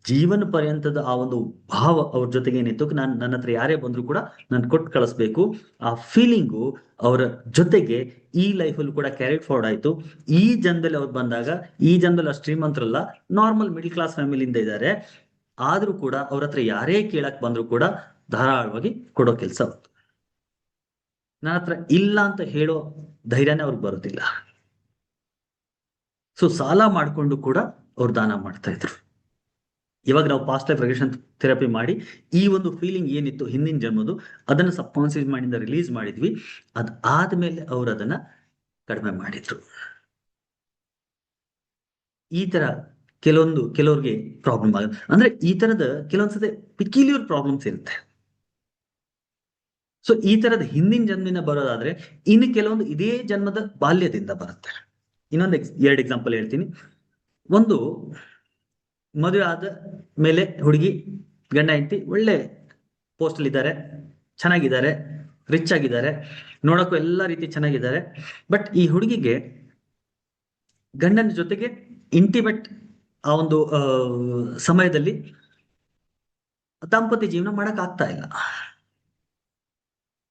ಜೀವನ ಪರ್ಯಂತದ ಆ ಒಂದು ಭಾವ ಅವ್ರ ಜೊತೆಗೆ ಏನಿತ್ತು, ನನ್ನ ಹತ್ರ ಯಾರೇ ಬಂದ್ರು ಕೂಡ ನಾನು ಕೊಟ್ಟು ಕಳಿಸ್ಬೇಕು, ಆ ಫೀಲಿಂಗು ಅವರ ಜೊತೆಗೆ ಈ ಲೈಫಲ್ಲೂ ಕೂಡ ಕ್ಯಾರಿ ಫಾರ್ವರ್ಡ್ ಆಯ್ತು. ಈ ಜನ್ಮದಲ್ಲಿ ಅವ್ರು ಬಂದಾಗ, ಈ ಜನ್ಮದಲ್ಲಿ ಶ್ರೀಮಂತರಲ್ಲ, ನಾರ್ಮಲ್ ಮಿಡಿಲ್ ಕ್ಲಾಸ್ ಫ್ಯಾಮಿಲಿಯಿಂದ ಇದ್ದಾರೆ. ಆದ್ರೂ ಕೂಡ ಅವ್ರ ಹತ್ರ ಯಾರೇ ಕೇಳಕ್ ಬಂದ್ರು ಕೂಡ ಧಾರಾಳವಾಗಿ ಕೊಡೋ ಕೆಲಸ. ನನ್ನ ಹತ್ರ ಇಲ್ಲ ಅಂತ ಹೇಳೋ ಧೈರ್ಯನೇ ಅವ್ರಿಗೆ ಬರೋದಿಲ್ಲ. ಸೊ ಸಾಲ ಮಾಡ್ಕೊಂಡು ಕೂಡ ಅವ್ರು ದಾನ ಮಾಡ್ತಾ ಇದ್ರು. ಇವಾಗ ನಾವು ಪಾಸ್ಟ್ ಲೈಫ್ ರಿಗ್ರೆಷನ್ ಥೆರಪಿ ಮಾಡಿ ಈ ಒಂದು ಫೀಲಿಂಗ್ ಏನಿತ್ತು ಹಿಂದಿನ ಜನ್ಮದು, ಅದನ್ನ ಸಬ್ ಕಾನ್ಶಿಯಸ್ ಮೈಂಡ್ ರಿಲೀಸ್ ಮಾಡಿದ್ವಿ. ಆದ್ಮೇಲೆ ಅವ್ರು ಅದನ್ನ ಕಡಿಮೆ ಮಾಡಿದ್ರು. ಈ ತರ ಕೆಲವ್ರಿಗೆ ಪ್ರಾಬ್ಲಮ್ ಆಗುತ್ತೆ. ಅಂದ್ರೆ ಈ ತರದ ಕೆಲವೊಂದ್ಸತಿ ಪಿಕ್ಯುಲಿಯರ್ ಪ್ರಾಬ್ಲಮ್ಸ್ ಇರುತ್ತೆ. ಸೊ ಈ ತರದ ಹಿಂದಿನ ಜನ್ಮದಿಂದ ಬರೋದಾದ್ರೆ, ಇನ್ನು ಕೆಲವೊಂದು ಇದೇ ಜನ್ಮದ ಬಾಲ್ಯದಿಂದ ಬರುತ್ತೆ. ಇನ್ನೊಂದು 2 ಎಕ್ಸಾಂಪಲ್ ಹೇಳ್ತೀನಿ. ಒಂದು, ಮದುವೆ ಆದ ಮೇಲೆ ಹುಡುಗಿ ಗಂಡ ಹೆಂಡತಿ ಒಳ್ಳೆ ಪೋಸ್ಟ್ ಅಲ್ಲಿ ಇದ್ದಾರೆ, ಚೆನ್ನಾಗಿದ್ದಾರೆ, ರಿಚ್ ಆಗಿದ್ದಾರೆ, ನೋಡಕ್ಕೂ ಎಲ್ಲ ರೀತಿ ಚೆನ್ನಾಗಿದ್ದಾರೆ. ಬಟ್ ಈ ಹುಡುಗಿಗೆ ಗಂಡನ ಜೊತೆಗೆ ಇಂಟಿಮೇಟ್ ಆ ಒಂದು ಸಮಯದಲ್ಲಿ ದಾಂಪತ್ಯ ಜೀವನ ಮಾಡಕ್ ಆಗ್ತಾ ಇಲ್ಲ.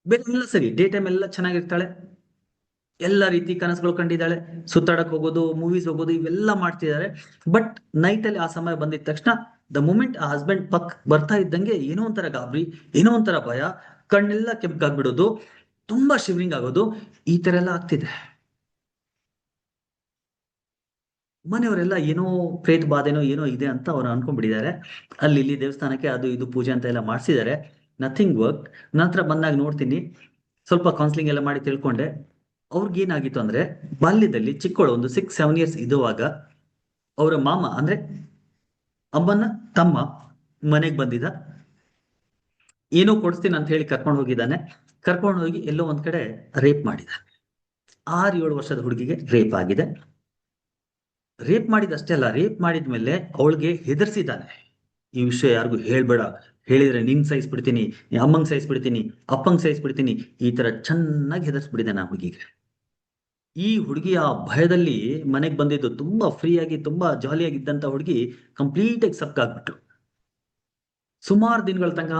ಬೇರೆ ಎಲ್ಲ ಸರಿ, ಡೇ ಟೈಮ್ ಎಲ್ಲ ಚೆನ್ನಾಗಿರ್ತಾಳೆ, ಎಲ್ಲ ರೀತಿ ಕನಸುಗಳು ಕಂಡಿದ್ದಾಳೆ, ಸುತ್ತಾಡಕ್ ಹೋಗೋದು, ಮೂವೀಸ್ ಹೋಗೋದು, ಇವೆಲ್ಲ ಮಾಡ್ತಿದ್ದಾರೆ. ಬಟ್ ನೈಟ್ ಅಲ್ಲಿ ಆ ಸಮಯ ಬಂದಿದ ತಕ್ಷಣ, ದ ಮೂಮೆಂಟ್ ಆ ಹಸ್ಬೆಂಡ್ ಪಕ್ ಬರ್ತಾ ಇದ್ದಂಗೆ ಏನೋ ಒಂಥರ ಗಾಬರಿ, ಏನೋ ಒಂಥರ ಭಯ, ಕಣ್ಣೆಲ್ಲ ಕೆಂಪಾಗ್ಬಿಡೋದು, ತುಂಬಾ ಶಿವರಿಂಗ್ ಆಗೋದು, ಈ ತರ ಎಲ್ಲ ಆಗ್ತಿದೆ. ಮನೆಯವರೆಲ್ಲ ಏನೋ ಪ್ರೇತ ಬಾಧೆನೋ ಏನೋ ಇದೆ ಅಂತ ಅವ್ರು ಅನ್ಕೊಂಡ್ಬಿಟ್ಟಿದ್ದಾರೆ. ಅಲ್ಲಿ ಇಲ್ಲಿ ದೇವಸ್ಥಾನಕ್ಕೆ ಅದು ಇದು ಪೂಜೆ ಅಂತ ಎಲ್ಲ ಮಾಡಿಸಿದ್ದಾರೆ, ನಥಿಂಗ್ ವರ್ಕ್. ನಂತರ ಬಂದಾಗ ನೋಡ್ತೀನಿ, ಸ್ವಲ್ಪ ಕೌನ್ಸಿಲಿಂಗ್ ಎಲ್ಲ ಮಾಡಿ ತಿಳ್ಕೊಂಡೆ. ಅವ್ರಿಗೇನಾಗಿತ್ತು ಅಂದ್ರೆ, ಬಾಲ್ಯದಲ್ಲಿ ಚಿಕ್ಕವಳು ಒಂದು 6-7 ಇಯರ್ಸ್ ಇರುವಾಗ ಅವರ ಮಾಮ ಅಂದ್ರೆ ಅಮ್ಮನ ತಮ್ಮ ಮನೆಗೆ ಬಂದಿದ್ದ. ಏನೋ ಕೊಡಿಸ್ತೀನಿ ಅಂತ ಹೇಳಿ ಕರ್ಕೊಂಡು ಹೋಗಿದ್ದಾನೆ. ಕರ್ಕೊಂಡು ಹೋಗಿ ಎಲ್ಲೋ ಒಂದ್ ಕಡೆ ರೇಪ್ ಮಾಡಿದ. 6-7 ವರ್ಷದ ಹುಡುಗಿಗೆ ರೇಪ್ ಆಗಿದೆ. ರೇಪ್ ಮಾಡಿದಷ್ಟೇ ಅಲ್ಲ, ರೇಪ್ ಮಾಡಿದ್ಮೇಲೆ ಅವಳಿಗೆ ಹೆದರ್ಸಿದ್ದಾನೆ. ಈ ವಿಷಯ ಯಾರಿಗೂ ಹೇಳ್ಬೇಡ, ಹೇಳಿದ್ರೆ ನಿಂಗ್ ಸಹಿಸ್ಬಿಡ್ತೀನಿ, ಅಮ್ಮಂಗ್ ಸಹಿಸ್ಬಿಡ್ತೀನಿ, ಅಪ್ಪಂಗ್ ಸಹಿಸ್ಬಿಡ್ತೀನಿ, ಈ ತರ ಚೆನ್ನಾಗಿ ಹೆದರ್ಸ್ಬಿಟ್ಟಿದ್ದಾನೆ ಆ ಹುಡುಗಿಗೆ. ಈ ಹುಡುಗಿ ಆ ಭಯದಲ್ಲಿ ಮನೆಗೆ ಬಂದಿದ್ದು, ತುಂಬಾ ಫ್ರೀ ಆಗಿ ತುಂಬಾ ಜಾಲಿಯಾಗಿದ್ದಂತ ಹುಡುಗಿ ಕಂಪ್ಲೀಟ್ ಆಗಿ ಸಕ್ ಆಗ್ಬಿಟ್ರು. ಸುಮಾರು ದಿನಗಳ ತನಕ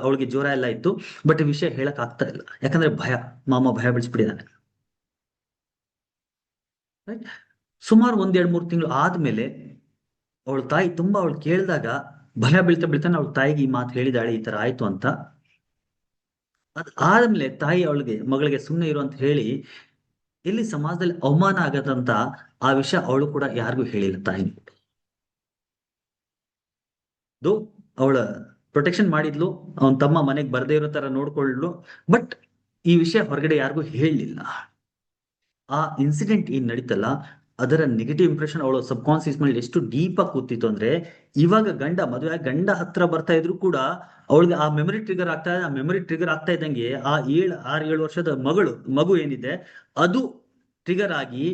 ಅವಳಿಗೆ ಜ್ವರ ಎಲ್ಲ ಇತ್ತು, ಬಟ್ ವಿಷಯ ಹೇಳಕ್ ಆಗ್ತಾ ಇಲ್ಲ, ಯಾಕಂದ್ರೆ ಭಯ, ಮಾಮ ಭಯ ಬಿಡಿಸ್ಬಿಟ್ಟಿದ್ದಾನೆ. ಸುಮಾರು 1-2-3 ತಿಂಗಳು ಆದ್ಮೇಲೆ ಅವಳ ತಾಯಿ ತುಂಬಾ ಅವಳು ಕೇಳಿದಾಗ ಭಯ ಬೀಳ್ತಾ ಬೀಳ್ತಾನೆ ಅವಳ ತಾಯಿಗೆ ಈ ಮಾತು ಹೇಳಿದಾಳೆ, ಈ ತರ ಆಯ್ತು ಅಂತ. ಆದ್ಮೇಲೆ ತಾಯಿ ಅವಳಿಗೆ, ಮಗಳಿಗೆ ಸುಮ್ಮನೆ ಇರು ಅಂತ ಹೇಳಿ, ಎಲ್ಲಿ ಸಮಾಜದಲ್ಲಿ ಅವಮಾನ ಆಗದಂತ ಆ ವಿಷಯ ಅವಳು ಕೂಡ ಯಾರಿಗೂ ಹೇಳಿಲ್ಲ ತಾಯಿ. ಅವಳ ಪ್ರೊಟೆಕ್ಷನ್ ಮಾಡಿದ್ಲು, ಅವನ್ ತಮ್ಮ ಮನೆಗೆ ಬರ್ದೇ ಇರೋ ತರ ನೋಡ್ಕೊಳ್ಳು, ಬಟ್ ಈ ವಿಷಯ ಹೊರಗಡೆ ಯಾರಿಗೂ ಹೇಳಲಿಲ್ಲ. ಆ ಇನ್ಸಿಡೆಂಟ್ ಏನ್ ನಡೀತಲ್ಲ, ಅದರ ನೆಗೆಟಿವ್ ಇಂಪ್ರೆಷನ್ ಅವಳು ಸಬ್ ಕಾನ್ಸಿಯಸ್ ಮೈಂಡ್ ಎಷ್ಟು ಡೀಪ್ ಆಗಿ ಕೂತಿತ್ತು ಅಂದ್ರೆ, ಇವಾಗ ಮದುವೆ ಗಂಡ ಹತ್ರ ಬರ್ತಾ ಇದ್ರು ಕೂಡ ಅವಳಿಗೆ ಆ ಮೆಮೊರಿ ಟ್ರಿಗರ್ ಆಗ್ತಾ ಇದೆ. ಆ ಮೆಮೊರಿ ಟ್ರಿಗರ್ ಆಗ್ತಾ ಇದ್ದಂಗೆ ಆ 6-7 ವರ್ಷದ ಮಗು ಏನಿದೆ ಅದು ಟ್ರಿಗರ್ ಆಗಿ,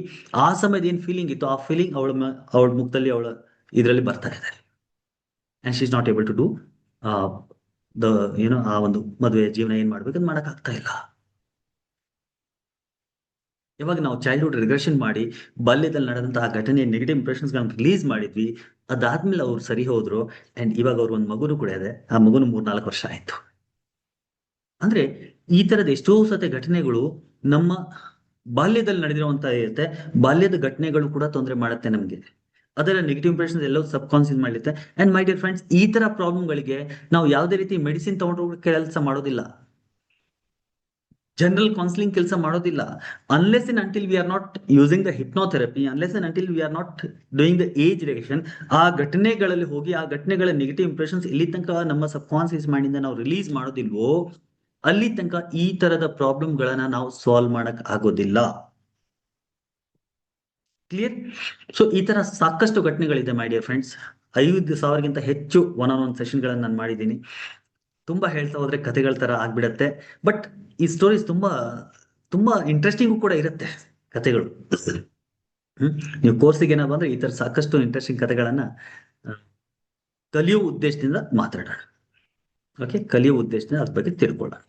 ಆ ಸಮಯದ ಏನ್ ಫೀಲಿಂಗ್ ಇತ್ತು ಆ ಫೀಲಿಂಗ್ ಅವಳ ಮುಖದಲ್ಲಿ, ಅವಳ ಇದರಲ್ಲಿ ಬರ್ತಾ ಇದೆ. And she is not able to do the ಆ ಒಂದು ಮದುವೆ ಜೀವನ ಏನ್ ಮಾಡ್ಬೇಕಂತ ಮಾಡಕ್ ಆಗ್ತಾ ಇಲ್ಲ. ಯಾವಾಗ ನಾವು ಚೈಲ್ಡ್ಹುಡ್ ರಿಗ್ರೆಷನ್ ಮಾಡಿ ಬಾಲ್ಯದಲ್ಲಿ ನಡೆದಂತಹ ಘಟನೆ ನೆಗೆಟಿವ್ ಇಂಪ್ರೆಷನ್ಸ್ ಗಳನ್ನ ರಿಲೀಸ್ ಮಾಡಿದ್ವಿ, ಅದಾದ್ಮೇಲೆ ಅವ್ರು ಸರಿ ಹೋದ್ರು. ಅಂಡ್ ಇವಾಗ ಅವ್ರ ಒಂದು ಮಗುನು ಕೂಡ ಇದೆ. ಆ ಮಗುನು 3-4 ವರ್ಷ ಆಯ್ತು. ಅಂದ್ರೆ ಈ ತರದ ಎಷ್ಟೋ ಸತಿ ಘಟನೆಗಳು ನಮ್ಮ ಬಾಲ್ಯದಲ್ಲಿ ನಡೆದಿರುವಂತ ಇರುತ್ತೆ. ಬಾಲ್ಯದ ಘಟನೆಗಳು ಕೂಡ ತೊಂದರೆ ಮಾಡುತ್ತೆ ನಮ್ಗೆ. ಅದರ ನೆಗೆಟಿವ್ ಇಂಪ್ರೆಷನ್ಸ್ ಎಲ್ಲವೂ ಸಬ್ ಕಾನ್ಸಿಯಸ್ ಮಾಡುತ್ತೆ. ಅಂಡ್ ಮೈ ಡಿಯರ್ ಫ್ರೆಂಡ್ಸ್, ಈ ತರ ಪ್ರಾಬ್ಲಮ್ಗಳಿಗೆ ನಾವು ಯಾವುದೇ ರೀತಿ ಮೆಡಿಸಿನ್ ತಗೊಂಡು ಕೆಲಸ ಮಾಡೋದಿಲ್ಲ, ಜನರಲ್ ಕೌನ್ಸಿಲಿಂಗ್ ಕೆಲಸ ಮಾಡೋದಿಲ್ಲ. Unless and until we are not using the hypnotherapy, unless and until we are not doing the age reduction, ಆ ಘಟನೆಗಳಲ್ಲಿ ಹೋಗಿ ಆ ಘಟನೆಗಳ ನೆಗೆಟಿವ್ ಇಂಪ್ರೆಷನ್ಸ್ ಇಲ್ಲಿ ತನಕ ನಮ್ಮ ಸಬ್ ಕಾನ್ಸಿಯಸ್ ಮೈಂಡ್ ಇಂದ ನಾವು ರಿಲೀಸ್ ಮಾಡೋದಿಲ್ವೋ, ಅಲ್ಲಿ ತನಕ ಈ ತರದ ಪ್ರಾಬ್ಲಮ್ ಗಳನ್ನ ನಾವು ಸಾಲ್ವ್ ಮಾಡಕ್ ಆಗೋದಿಲ್ಲ. ಕ್ಲಿಯರ್? ಸೊ ಈ ತರ ಸಾಕಷ್ಟು ಘಟನೆಗಳಿದೆ ಮೈ ಡಿಯರ್ ಫ್ರೆಂಡ್ಸ್. 5,000ಗಿಂತ ಹೆಚ್ಚು ಒನ್ ಸೆಷನ್ ಗಳನ್ನ ನಾನು ಮಾಡಿದ್ದೀನಿ. ತುಂಬಾ ಹೇಳ್ತಾ ಹೋದ್ರೆ ಕಥೆಗಳ ತರ ಆಗ್ಬಿಡತ್ತೆ. ಬಟ್ ಈ ಸ್ಟೋರೀಸ್ ತುಂಬಾ ತುಂಬಾ ಇಂಟ್ರೆಸ್ಟಿಂಗ್ ಕೂಡ ಇರುತ್ತೆ ಕಥೆಗಳು. ನೀವು ಕೋರ್ಸಿಗೆ ಏನೋ ಬಂದ್ರೆ ಈ ತರ ಸಾಕಷ್ಟು ಇಂಟ್ರೆಸ್ಟಿಂಗ್ ಕಥೆಗಳನ್ನ ಕಲಿಯೋ ಉದ್ದೇಶದಿಂದ ಮಾತಾಡೋಣ. ಓಕೆ, ಕಲಿಯೋ ಉದ್ದೇಶದಿಂದ ಅದ್ರ ಬಗ್ಗೆ ತಿಳ್ಕೊಳ್ಳೋಣ.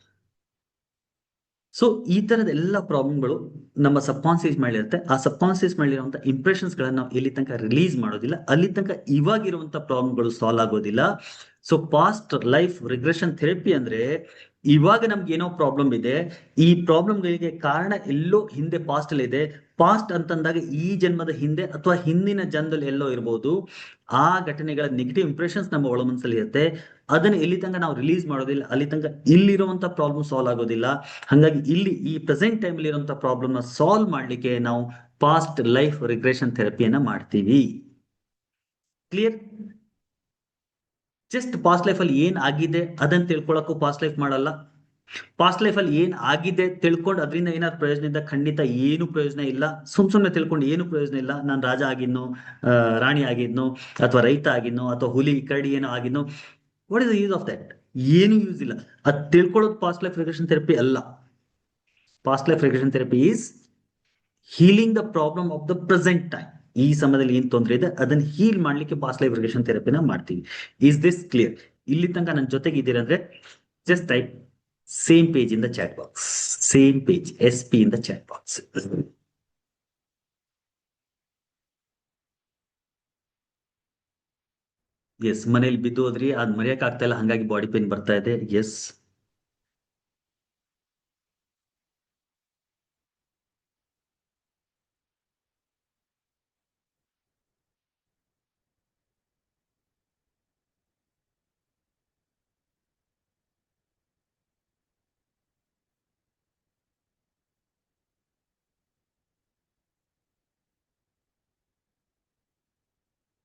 ಸೊ ಈ ತರದ ಎಲ್ಲ ಪ್ರಾಬ್ಲಮ್ಗಳು ನಮ್ಮ ಸಬ್ ಕಾನ್ಸಿಯಸ್ ಮೈಂಡ್ ಇರುತ್ತೆ. ಆ ಸಬ್ ಕಾನ್ಸಿಯಸ್ ಮೈಂಡ್ ಇರುವಂತ ಇಂಪ್ರೆಷನ್ಸ್ ಗಳನ್ನ ನಾವು ಎಲ್ಲಿ ತನಕ ರಿಲೀಸ್ ಮಾಡೋದಿಲ್ಲ, ಅಲ್ಲಿ ತನಕ ಇವಾಗಿರುವಂತ ಪ್ರಾಬ್ಲಮ್ಗಳು ಸಾಲ್ವ್ ಆಗೋದಿಲ್ಲ. So past life regression therapy ಅಂದ್ರೆ ಇವಾಗ ನಮ್ಗೆ ಏನೋ ಪ್ರಾಬ್ಲಮ್ ಇದೆ, ಈ ಪ್ರಾಬ್ಲಮ್ಗಳಿಗೆ ಕಾರಣ ಎಲ್ಲೋ ಹಿಂದೆ ಪಾಸ್ಟ್ ಅಲ್ಲಿ ಇದೆ. ಪಾಸ್ಟ್ ಅಂತಂದಾಗ ಈ ಜನ್ಮದ ಹಿಂದೆ ಅಥವಾ ಹಿಂದಿನ ಜನ್ಮದಲ್ಲಿ ಎಲ್ಲೋ ಇರಬಹುದು. ಆ ಘಟನೆಗಳ ನೆಗೆಟಿವ್ ಇಂಪ್ರೆಷನ್ಸ್ ನಮ್ಮ ಒಳ ಮನಸ್ಸಲ್ಲಿ ಇರುತ್ತೆ. ಅದನ್ನ ಎಲ್ಲಿ ತನಕ ನಾವು ರಿಲೀಸ್ ಮಾಡೋದಿಲ್ಲ, ಅಲ್ಲಿ ತನಕ ಇಲ್ಲಿರುವಂತ ಪ್ರಾಬ್ಲಮ್ ಸಾಲ್ವ್ ಆಗೋದಿಲ್ಲ. ಹಾಗಾಗಿ ಇಲ್ಲಿ ಈ ಪ್ರೆಸೆಂಟ್ ಟೈಮ್ ಅಲ್ಲಿ ಇರುವಂತ ಪ್ರಾಬ್ಲಮ್ ನ ಸಾಲ್ವ್ ಮಾಡ್ಲಿಕ್ಕೆ ನಾವು ಪಾಸ್ಟ್ ಲೈಫ್ ರಿಗ್ರೆಷನ್ ಥೆರಪಿಯನ್ನ ಮಾಡ್ತೀವಿ. ಕ್ಲಿಯರ್? ಜಸ್ಟ್ ಪಾಸ್ಟ್ ಲೈಫ್ ಅಲ್ಲಿ ಏನ್ ಆಗಿದೆ ಅದನ್ನ ತಿಳ್ಕೊಳಕ್ಕೂ ಪಾಸ್ಟ್ ಲೈಫ್ ಮಾಡಲ್ಲ. ಪಾಸ್ಟ್ ಲೈಫ್ ಅಲ್ಲಿ ಏನ್ ಆಗಿದೆ ತಿಳ್ಕೊಂಡು ಅದರಿಂದ ಏನಾದ್ರು ಪ್ರಯೋಜನ ಇದ್ದ? ಖಂಡಿತ ಏನು ಪ್ರಯೋಜನ ಇಲ್ಲ. ಸುಮ್ನೆ ತಿಳ್ಕೊಂಡು ಏನು ಪ್ರಯೋಜನ ಇಲ್ಲ. ನಾನು ರಾಜ ಆಗಿದ್ನೋ, ರಾಣಿ ಆಗಿದ್ನೋ, ಅಥವಾ ರೈತ ಆಗಿದ್ನೋ, ಅಥವಾ ಹುಲಿ ಕರಡಿ ಏನೋ ಆಗಿದ್ನೋ, what is the use of that? ಏನು ಯೂಸ್ ಇಲ್ಲ. ಅದ್ ತಿಳ್ಕೊಳ್ಳೋದು ಪಾಸ್ಟ್ ಲೈಫ್ ರಿಗ್ರೆಷನ್ ಥೆರಪಿ ಅಲ್ಲ. Past life regression therapy is healing the problem of the present time. ಈ ಸಮಯದಲ್ಲಿ ಏನ್ ತೊಂದರೆ ಇದೆ ಅದನ್ನ ಹೀಲ್ ಮಾಡ್ಲಿಕ್ಕೆ ಪಾಸ್ಟ್ ಲೈಫ್ ರಿಗ್ರೆಷನ್ ಥೆರಪಿನ ಮಾಡ್ತೀವಿ. Is this clear? ಇಲ್ಲಿ ತನಕ ನನ್ನ ಜೊತೆಗೆ ಇದ್ದೀರಾ ಅಂದ್ರೆ just type same page in the chat box. Same page, SP in the chat box. Yes, ಮನೇಲಿ ಬಿದ್ದು ಹೋದ್ರಿ, ಅದ್ ಮರೆಯಕ್ ಆಗ್ತಾ ಇಲ್ಲ, ಹಂಗಾಗಿ ಬಾಡಿ ಪೇನ್ ಬರ್ತಾ ಇದೆ. ಎಸ್,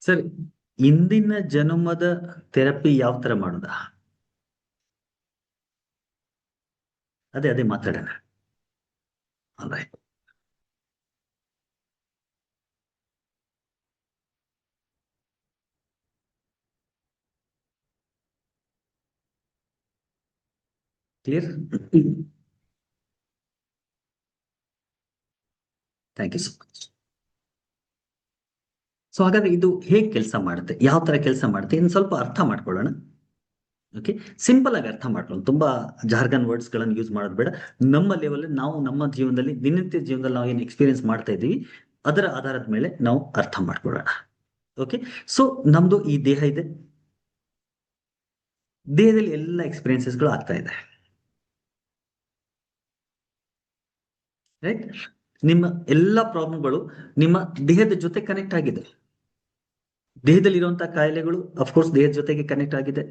ಸರಿ. ಇಂದಿನ ಜನ್ಮದ ಥೆರಪಿ ಯಾವ ತರ ಮಾಡುದ? ಅದೇ ಮಾತಾಡೋಣ. Alright. Clear? Thank you so much. So ಹಾಗಾದ್ರೆ ಇದು ಹೇಗೆ ಕೆಲಸ ಮಾಡುತ್ತೆ, ಯಾವ ತರ ಕೆಲಸ ಮಾಡುತ್ತೆ, ಇನ್ನು ಸ್ವಲ್ಪ ಅರ್ಥ ಮಾಡ್ಕೊಳ್ಳೋಣ. ಓಕೆ, ಸಿಂಪಲ್ ಆಗಿ ಅರ್ಥ ಮಾಡ್ಕೊಳ್ಳೋಣ. ತುಂಬಾ ಜಾರ್ಗನ್ ವರ್ಡ್ಸ್ ಗಳನ್ನು ಯೂಸ್ ಮಾಡೋದು ಬೇಡ. ನಮ್ಮ ಲೆವೆಲ್ ನಾವು ನಮ್ಮ ಜೀವನದಲ್ಲಿ ದಿನನಿತ್ಯ ಜೀವನದಲ್ಲಿ ನಾವು ಏನು ಎಕ್ಸ್ಪೀರಿಯನ್ಸ್ ಮಾಡ್ತಾ ಇದ್ದೀವಿ ಅದರ ಆಧಾರದ ಮೇಲೆ ನಾವು ಅರ್ಥ ಮಾಡ್ಕೊಳ್ಳೋಣ. ಓಕೆ, ಸೊ ನಮ್ದು ಈ ದೇಹ ಇದೆ. ದೇಹದಲ್ಲಿ ಎಲ್ಲ ಎಕ್ಸ್ಪೀರಿಯನ್ಸಸ್ಗಳು ಆಗ್ತಾ ಇದೆ. ರೈಟ್? ನಿಮ್ಮ ಎಲ್ಲ ಪ್ರಾಬ್ಲಮ್ಗಳು ನಿಮ್ಮ ದೇಹದ ಜೊತೆ ಕನೆಕ್ಟ್ ಆಗಿದೆ. ದೇಹದಲ್ಲಿ ಇರುವಂತಹ ಕಾಯಿಲೆಗಳು ಅಫ್ಕೋರ್ಸ್ ದೇಹದ ಜೊತೆಗೆ ಕನೆಕ್ಟ್ ಆಗಿದೆ.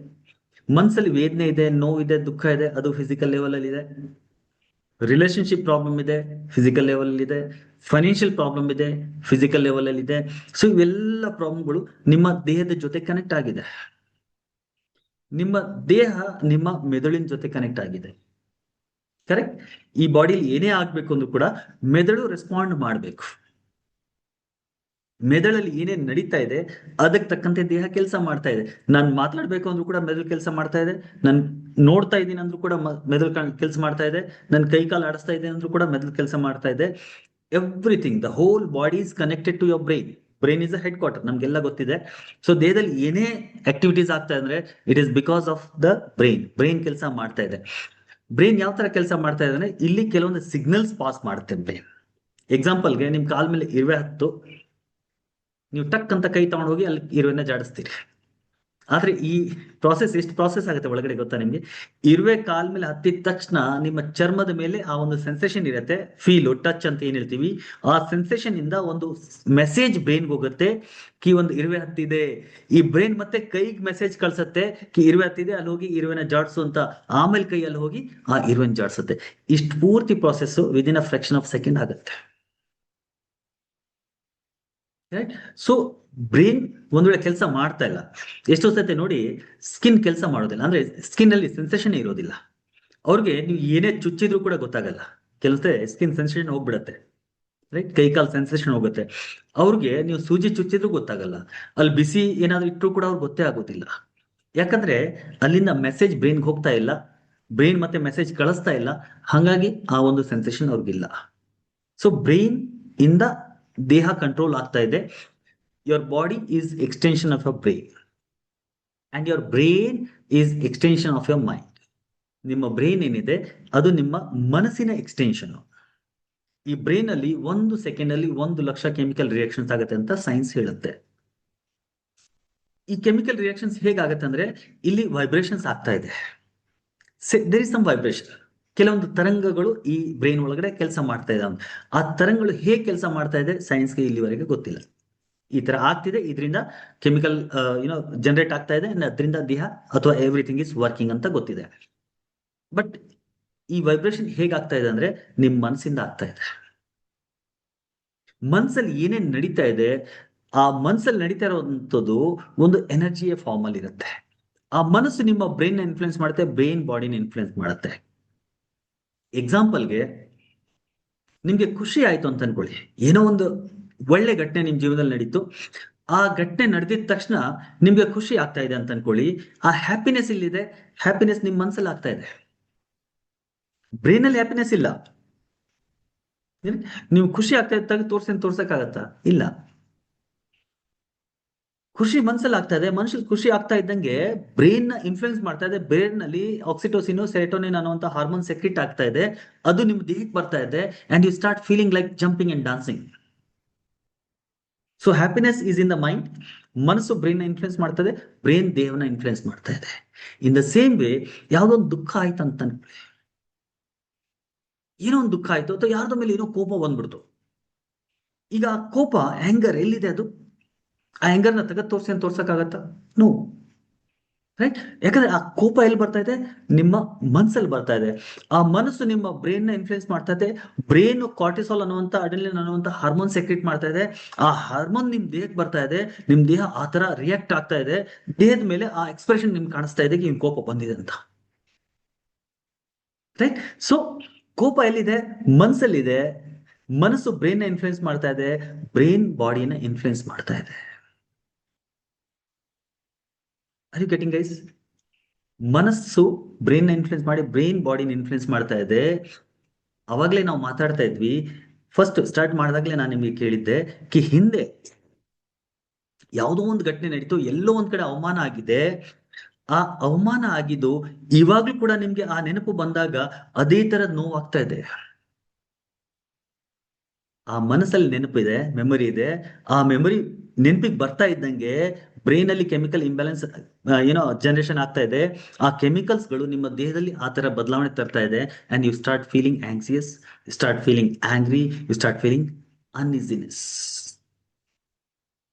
ಮನ್ಸಲ್ಲಿ ವೇದನೆ ಇದೆ, ನೋವಿದೆ, ದುಃಖ ಇದೆ, ಅದು ಫಿಸಿಕಲ್ ಲೆವೆಲ್ ಅಲ್ಲಿ ಇದೆ. ರಿಲೇಶನ್ಶಿಪ್ ಪ್ರಾಬ್ಲಮ್ ಇದೆ, ಫಿಸಿಕಲ್ ಲೆವೆಲ್ ಅಲ್ಲಿ ಇದೆ. ಫೈನಾನ್ಷಿಯಲ್ ಪ್ರಾಬ್ಲಮ್ ಇದೆ, ಫಿಸಿಕಲ್ ಲೆವೆಲ್ ಅಲ್ಲಿ ಇದೆ. ಸೊ ಇವೆಲ್ಲ ಪ್ರಾಬ್ಲಮ್ಗಳು ನಿಮ್ಮ ದೇಹದ ಜೊತೆ ಕನೆಕ್ಟ್ ಆಗಿದೆ. ನಿಮ್ಮ ದೇಹ ನಿಮ್ಮ ಮೆದುಳಿನ ಜೊತೆ ಕನೆಕ್ಟ್ ಆಗಿದೆ. ಕರೆಕ್ಟ್? ಈ ಬಾಡಿಲಿ ಏನೇ ಆಗ್ಬೇಕು ಅಂದ್ರೂ ಕೂಡ ಮೆದುಳು ರೆಸ್ಪಾಂಡ್ ಮಾಡಬೇಕು. ಮೆದುಳಲ್ಲಿ ಏನೇನ್ ನಡೀತಾ ಇದೆ ಅದಕ್ಕೆ ತಕ್ಕಂತೆ ದೇಹ ಕೆಲಸ ಮಾಡ್ತಾ ಇದೆ. ನಾನು ಮಾತಾಡ್ಬೇಕು ಅಂದ್ರೂ ಕೂಡ ಮೆದುಳು ಕೆಲಸ ಮಾಡ್ತಾ ಇದೆ. ನಾನು ನೋಡ್ತಾ ಇದ್ದೀನಿ ಅಂದ್ರೂ ಕೂಡ ಮೆದುಳು ಕೆಲಸ ಮಾಡ್ತಾ ಇದೆ. ನನ್ನ ಕೈ ಕಾಲು ಆಡಿಸ್ತಾ ಇದೆ ಅಂದ್ರೂ ಕೂಡ ಮೆದುಳು ಕೆಲಸ ಮಾಡ್ತಾ ಇದೆ. Everything, the whole body is connected to your brain. Brain is a headquarter, ನಮ್ಗೆಲ್ಲ ಗೊತ್ತಿದೆ. ಸೊ ದೇಹದಲ್ಲಿ ಏನೇ ಆಕ್ಟಿವಿಟೀಸ್ ಆಗ್ತಾ ಅಂದ್ರೆ it is because of the brain. Brain ಕೆಲಸ ಮಾಡ್ತಾ ಇದೆ. ಬ್ರೈನ್ ಯಾವ ತರ ಕೆಲಸ ಮಾಡ್ತಾ ಇದೆ ಅಂದ್ರೆ ಇಲ್ಲಿ ಕೆಲವೊಂದು ಸಿಗ್ನಲ್ಸ್ ಪಾಸ್ ಮಾಡುತ್ತೆ ಬ್ರೈನ್. ಎಕ್ಸಾಂಪಲ್ಗೆ ನಿಮ್ ಕಾಲ್ ಮೇಲೆ ಇರುವೆ ಹತ್ತು, ನೀವು ಟಕ್ ಅಂತ ಕೈ ತಗೊಂಡು ಹೋಗಿ ಅಲ್ಲಿ ಇರುವೆನ ಜಾಡಿಸ್ತೀರಿ. ಆದ್ರೆ ಈ ಎಷ್ಟು ಪ್ರಾಸೆಸ್ ಆಗುತ್ತೆ ಒಳಗಡೆ ಗೊತ್ತಾ ನಿಮ್ಗೆ? ಇರುವೆ ಕಾಲ್ ಮೇಲೆ ಹತ್ತಿದ ತಕ್ಷಣ ನಿಮ್ಮ ಚರ್ಮದ ಮೇಲೆ ಆ ಒಂದು ಸೆನ್ಸೇಷನ್ ಇರುತ್ತೆ, ಫೀಲು ಟಚ್ ಅಂತ ಏನ್ ಹೇಳ್ತೀವಿ. ಆ ಸೆನ್ಸೇಷನ್ ಇಂದ ಒಂದು ಮೆಸೇಜ್ ಬ್ರೈನ್ಗೆ ಹೋಗುತ್ತೆ ಕಿ ಒಂದು ಇರುವೆ ಹತ್ತಿದೆ. ಈ ಬ್ರೈನ್ ಮತ್ತೆ ಕೈಗೆ ಮೆಸೇಜ್ ಕಳ್ಸತ್ತೆ ಕಿ ಇರುವೆ ಹತ್ತಿದೆ, ಅಲ್ಲಿ ಹೋಗಿ ಇರುವೆನ ಜಾಡ್ಸು ಅಂತ. ಆಮೇಲೆ ಕೈಯಲ್ಲಿ ಹೋಗಿ ಆ ಇರುವೆನ ಜಾಡ್ಸುತ್ತೆ. ಇಷ್ಟು ಪೂರ್ತಿ process within a fraction of second ಆಗುತ್ತೆ. ರೈಟ್. ಸೊ ಬ್ರೈನ್ ಒಂದ್ ವೇಳೆ ಕೆಲಸ ಮಾಡ್ತಾ ಇಲ್ಲ, ಎಷ್ಟೋ ಸತಿ ನೋಡಿ ಸ್ಕಿನ್ ಕೆಲಸ ಮಾಡೋದಿಲ್ಲ, ಅಂದ್ರೆ ಸ್ಕಿನ್ ಅಲ್ಲಿ ಸೆನ್ಸೇಷನ್ ಇರೋದಿಲ್ಲ. ಅವ್ರಿಗೆ ನೀವು ಏನೇ ಚುಚ್ಚಿದ್ರು ಕೂಡ ಗೊತ್ತಾಗಲ್ಲ. ಕೆಲಸ ಸ್ಕಿನ್ ಸೆನ್ಸೇಷನ್ ಹೋಗ್ಬಿಡತ್ತೆ, ರೈಟ್, ಕೈ ಕಾಲ್ ಸೆನ್ಸೇಷನ್ ಹೋಗುತ್ತೆ. ಅವ್ರಿಗೆ ನೀವು ಸೂಜಿ ಚುಚ್ಚಿದ್ರು ಗೊತ್ತಾಗಲ್ಲ, ಅಲ್ಲಿ ಬಿಸಿ ಏನಾದ್ರು ಇಟ್ಟರು ಕೂಡ ಅವ್ರಿಗೆ ಗೊತ್ತೇ ಆಗೋದಿಲ್ಲ. ಯಾಕಂದ್ರೆ ಅಲ್ಲಿಂದ ಮೆಸೇಜ್ ಬ್ರೈನ್ಗೆ ಹೋಗ್ತಾ ಇಲ್ಲ, ಬ್ರೈನ್ ಮತ್ತೆ ಮೆಸೇಜ್ ಕಳಿಸ್ತಾ ಇಲ್ಲ, ಹಾಗಾಗಿ ಆ ಒಂದು ಸೆನ್ಸೇಷನ್ ಅವ್ರಿಗಿಲ್ಲ. ಸೊ ಬ್ರೈನ್ ಇಂದ ದೇಹ ಕಂಟ್ರೋಲ್ ಆಗ್ತಾ ಇದೆ. Your body is extension of your brain and your brain is extension of your mind. ನಿಮ್ಮ ಬ್ರೈನ್ ಏನಿದೆ ಅದು ನಿಮ್ಮ ಮನಸ್ಸಿನ ಎಕ್ಸ್ಟೆನ್ಷನ್. ಈ ಬ್ರೈನ್ ಅಲ್ಲಿ 1 ಸೆಕೆಂಡ್ ಅಲ್ಲಿ 1,00,000 ಕೆಮಿಕಲ್ ರಿಯಾಕ್ಷನ್ಸ್ ಆಗುತ್ತೆ ಅಂತ ಸೈನ್ಸ್ ಹೇಳುತ್ತೆ. ಈ ಕೆಮಿಕಲ್ ರಿಯಾಕ್ಷನ್ಸ್ ಹೇಗಾಗತ್ತೆ ಅಂದ್ರೆ, ಇಲ್ಲಿ ವೈಬ್ರೇಷನ್ಸ್ ಆಗ್ತಾ ಇದೆ, ದೇರ್ ಇಸ್ ಸಮ್ ವೈಬ್ರೇಷನ್, ಕೆಲವೊಂದು ತರಂಗಗಳು ಈ ಬ್ರೈನ್ ಒಳಗಡೆ ಕೆಲಸ ಮಾಡ್ತಾ ಇದೆ. ಆ ತರಂಗಗಳು ಹೇಗೆ ಕೆಲಸ ಮಾಡ್ತಾ ಇದೆ ಸೈನ್ಸ್ಗೆ ಇಲ್ಲಿವರೆಗೆ ಗೊತ್ತಿಲ್ಲ. ಈ ತರ ಆಗ್ತಿದೆ, ಇದರಿಂದ ಕೆಮಿಕಲ್ ಜನರೇಟ್ ಆಗ್ತಾ ಇದೆ, ಅದರಿಂದ ದೇಹ ಅಥವಾ ಎವ್ರಿಥಿಂಗ್ ಇಸ್ ವರ್ಕಿಂಗ್ ಅಂತ ಗೊತ್ತಿದೆ. ಬಟ್ ಈ ವೈಬ್ರೇಷನ್ ಹೇಗಾಗ್ತಾ ಇದೆ ಅಂದ್ರೆ ನಿಮ್ ಮನಸ್ಸಿಂದ ಆಗ್ತಾ ಇದೆ. ಮನ್ಸಲ್ಲಿ ಏನೇನ್ ನಡೀತಾ ಇದೆ, ಆ ಮನ್ಸಲ್ಲಿ ನಡೀತಾ ಇರುವಂತದ್ದು ಒಂದು ಎನರ್ಜಿಯ ಫಾರ್ಮ್ ಅಲ್ಲಿ ಇರುತ್ತೆ. ಆ ಮನಸ್ಸು ನಿಮ್ಮ ಬ್ರೈನ್ ಇನ್ಫ್ಲುಯೆನ್ಸ್ ಮಾಡುತ್ತೆ, ಬ್ರೈನ್ ಬಾಡಿನ ಇನ್ಫ್ಲುಯೆನ್ಸ್ ಮಾಡುತ್ತೆ. ಎಕ್ಸಾಂಪಲ್ಗೆ ನಿಮ್ಗೆ ಖುಷಿ ಆಯ್ತು ಅಂತ ಅನ್ಕೊಳ್ಳಿ, ಏನೋ ಒಂದು ಒಳ್ಳೆ ಘಟನೆ ನಿಮ್ ಜೀವನದಲ್ಲಿ ನಡೀತು, ಆ ಘಟನೆ ನಡೆದಿದ ತಕ್ಷಣ ನಿಮ್ಗೆ ಖುಷಿ ಆಗ್ತಾ ಇದೆ ಅಂತ ಅನ್ಕೊಳ್ಳಿ. ಆ ಹ್ಯಾಪಿನೆಸ್ ಇಲ್ಲಿದೆ, ಹ್ಯಾಪಿನೆಸ್ ನಿಮ್ ಮನ್ಸಲ್ಲಿ ಆಗ್ತಾ ಇದೆ, ಬ್ರೈನ್ ಅಲ್ಲಿ ಹ್ಯಾಪಿನೆಸ್ ಇಲ್ಲ. ನೀವು ಖುಷಿ ಆಗ್ತಾ ಇದ್ದಾಗ ತೋರ್ಸಕ್ಕಾಗತ್ತಾ? ಇಲ್ಲ. ಖುಷಿ ಮನ್ಸಲ್ಲಿ ಆಗ್ತಾ ಇದೆ, ಮನುಷ್ಯ ಖುಷಿ ಆಗ್ತಾ ಇದ್ದಂಗೆ ಬ್ರೈನ್ ನ ಇನ್ಫ್ಲುಯೆನ್ಸ್ ಮಾಡ್ತಾ ಇದೆ. ಬ್ರೈನ್ ನಲ್ಲಿ ಆಕ್ಸಿಟೋಸಿನ್, ಸೆರೋಟೋನಿನ್ ಅನ್ನುವಂತ ಹಾರ್ಮೋನ್ ಸೆಕ್ರಿಟ್ ಆಗ್ತಾ ಇದೆ, ಅದು ನಿಮ್ಮ ದೇಹಕ್ಕೆ ಬರ್ತಾ ಇದೆ, and you start feeling like jumping and dancing. So happiness is in the mind. ಮನಸ್ಸು ಬ್ರೈನ್ ನ ಇನ್ಫ್ಲುಯೆನ್ಸ್ ಮಾಡ್ತದೆ, ಬ್ರೈನ್ ದೇಹವನ್ನ ಇನ್ಫ್ಲುಯೆನ್ಸ್ ಮಾಡ್ತಾ ಇದೆ. ಇನ್ ದ ಸೇಮ್ ವೇ, ಯಾವುದೋ ಒಂದು ದುಃಖ ಆಯ್ತು ಅಂತ ಅನ್ಕೊಳ್ಳಿ, ಏನೋ ಒಂದು ದುಃಖ ಆಯ್ತು ಅಥವಾ ಯಾರ್ದೋ ಮೇಲೆ ಏನೋ ಕೋಪ ಬಂದ್ಬಿಡ್ತು. ಈಗ ಆ ಕೋಪ, ಆಂಗರ್ ಎಲ್ಲಿದೆ? ಅದು ಆ ಆಂಗರ್ನ ತೆಗೆದು ತೋರ್ಸಿ ಅಂತ ತೋರ್ಸಕ್ಕಾಗತ್ತಾ? No, right. ಯಾಕಂದ್ರೆ ಆ ಕೋಪ ಎಲ್ಲಿ ಬರ್ತಾ ಇದೆ? ನಿಮ್ಮ ಮನಸ್ಸಲ್ಲಿ ಬರ್ತಾ ಇದೆ. ಆ ಮನಸ್ಸು ನಿಮ್ಮ ಬ್ರೈನ್ ನ ಇನ್ಫ್ಲುಯೆನ್ಸ್ ಮಾಡ್ತಾ ಇದೆ. ಬ್ರೈನ್ ಕಾರ್ಟಿಸಾಲ್ ಅನ್ನುವಂತ, ಅಡ್ರಿನಲಿನ್ ಅನ್ನುವಂತ ಹಾರ್ಮೋನ್ ಸೆಕ್ರೆಟ್ ಮಾಡ್ತಾ ಇದೆ. ಆ ಹಾರ್ಮೋನ್ ನಿಮ್ ದೇಹಕ್ಕೆ ಬರ್ತಾ ಇದೆ, ನಿಮ್ ದೇಹ ಆ ತರ ರಿಯಾಕ್ಟ್ ಆಗ್ತಾ ಇದೆ. ದೇಹದ ಮೇಲೆ ಆ ಎಕ್ಸ್ಪ್ರೆಷನ್ ನಿಮ್ಗೆ ಕಾಣಿಸ್ತಾ ಇದೆ, ನಿಮ್ ಕೋಪ ಬಂದಿದೆ ಅಂತ, ರೈಟ್. ಸೊ ಕೋಪ ಎಲ್ಲಿದೆ? ಮನಸ್ಸಲ್ಲಿದೆ. ಮನಸ್ಸು ಬ್ರೈನ್ ನ ಇನ್ಫ್ಲುಯೆನ್ಸ್ ಮಾಡ್ತಾ ಇದೆ, ಬ್ರೈನ್ ಬಾಡಿನ ಇನ್ಫ್ಲುಯೆನ್ಸ್ ಮಾಡ್ತಾ ಇದೆ. Are you getting guys? ಮನಸ್ಸು ಬ್ರೈನ್ ನ ಇನ್ಫ್ಲುಯೆನ್ಸ್ ಮಾಡಿ ಬ್ರೈನ್ ಬಾಡಿನ ಇನ್ಫ್ಲುಯೆನ್ಸ್ ಮಾಡ್ತಾ ಇದೆ. ಅವಾಗ್ಲೇ ನಾವು ಮಾತಾಡ್ತಾ ಇದ್ವಿ, ಫಸ್ಟ್ ಸ್ಟಾರ್ಟ್ ಮಾಡಿದಾಗ್ಲೇ ನಾನು ನಿಮಗೆ ಕೇಳಿದ್ದೆ ಕಿ ಹಿಂದೆ ಯಾವುದೋ ಒಂದು ಘಟನೆ ನಡೀತು, ಎಲ್ಲೋ ಒಂದ್ ಕಡೆ ಅವಮಾನ ಆಗಿದೆ. ಆ ಅವಮಾನ ಆಗಿದ್ದು ಇವಾಗ್ಲೂ ಕೂಡ ನಿಮ್ಗೆ ಆ ನೆನಪು ಬಂದಾಗ ಅದೇ ತರದ್ ನೋವಾಗ್ತಾ ಇದೆ. ಆ ಮನಸ್ಸಲ್ಲಿ ನೆನಪಿದೆ, ಮೆಮೊರಿ ಇದೆ. ಆ ಮೆಮೊರಿ ನೆನಪಿಗೆ ಬರ್ತಾ ಇದ್ದಂಗೆ ಬ್ರೈನ್ ಅಲ್ಲಿ ಕೆಮಿಕಲ್ ಇಂಬ್ಯಾಲೆನ್ಸ್ ಜನರೇಷನ್ ಆಗ್ತಾ ಇದೆ. ಆ ಕೆಮಿಕಲ್ಸ್ ಗಳು ನಿಮ್ಮ ದೇಹದಲ್ಲಿ ಆ ತರ ಬದಲಾವಣೆ ತರ್ತಾ ಇದೆ. And you start feeling anxious, you start feeling angry, you start feeling uneasiness,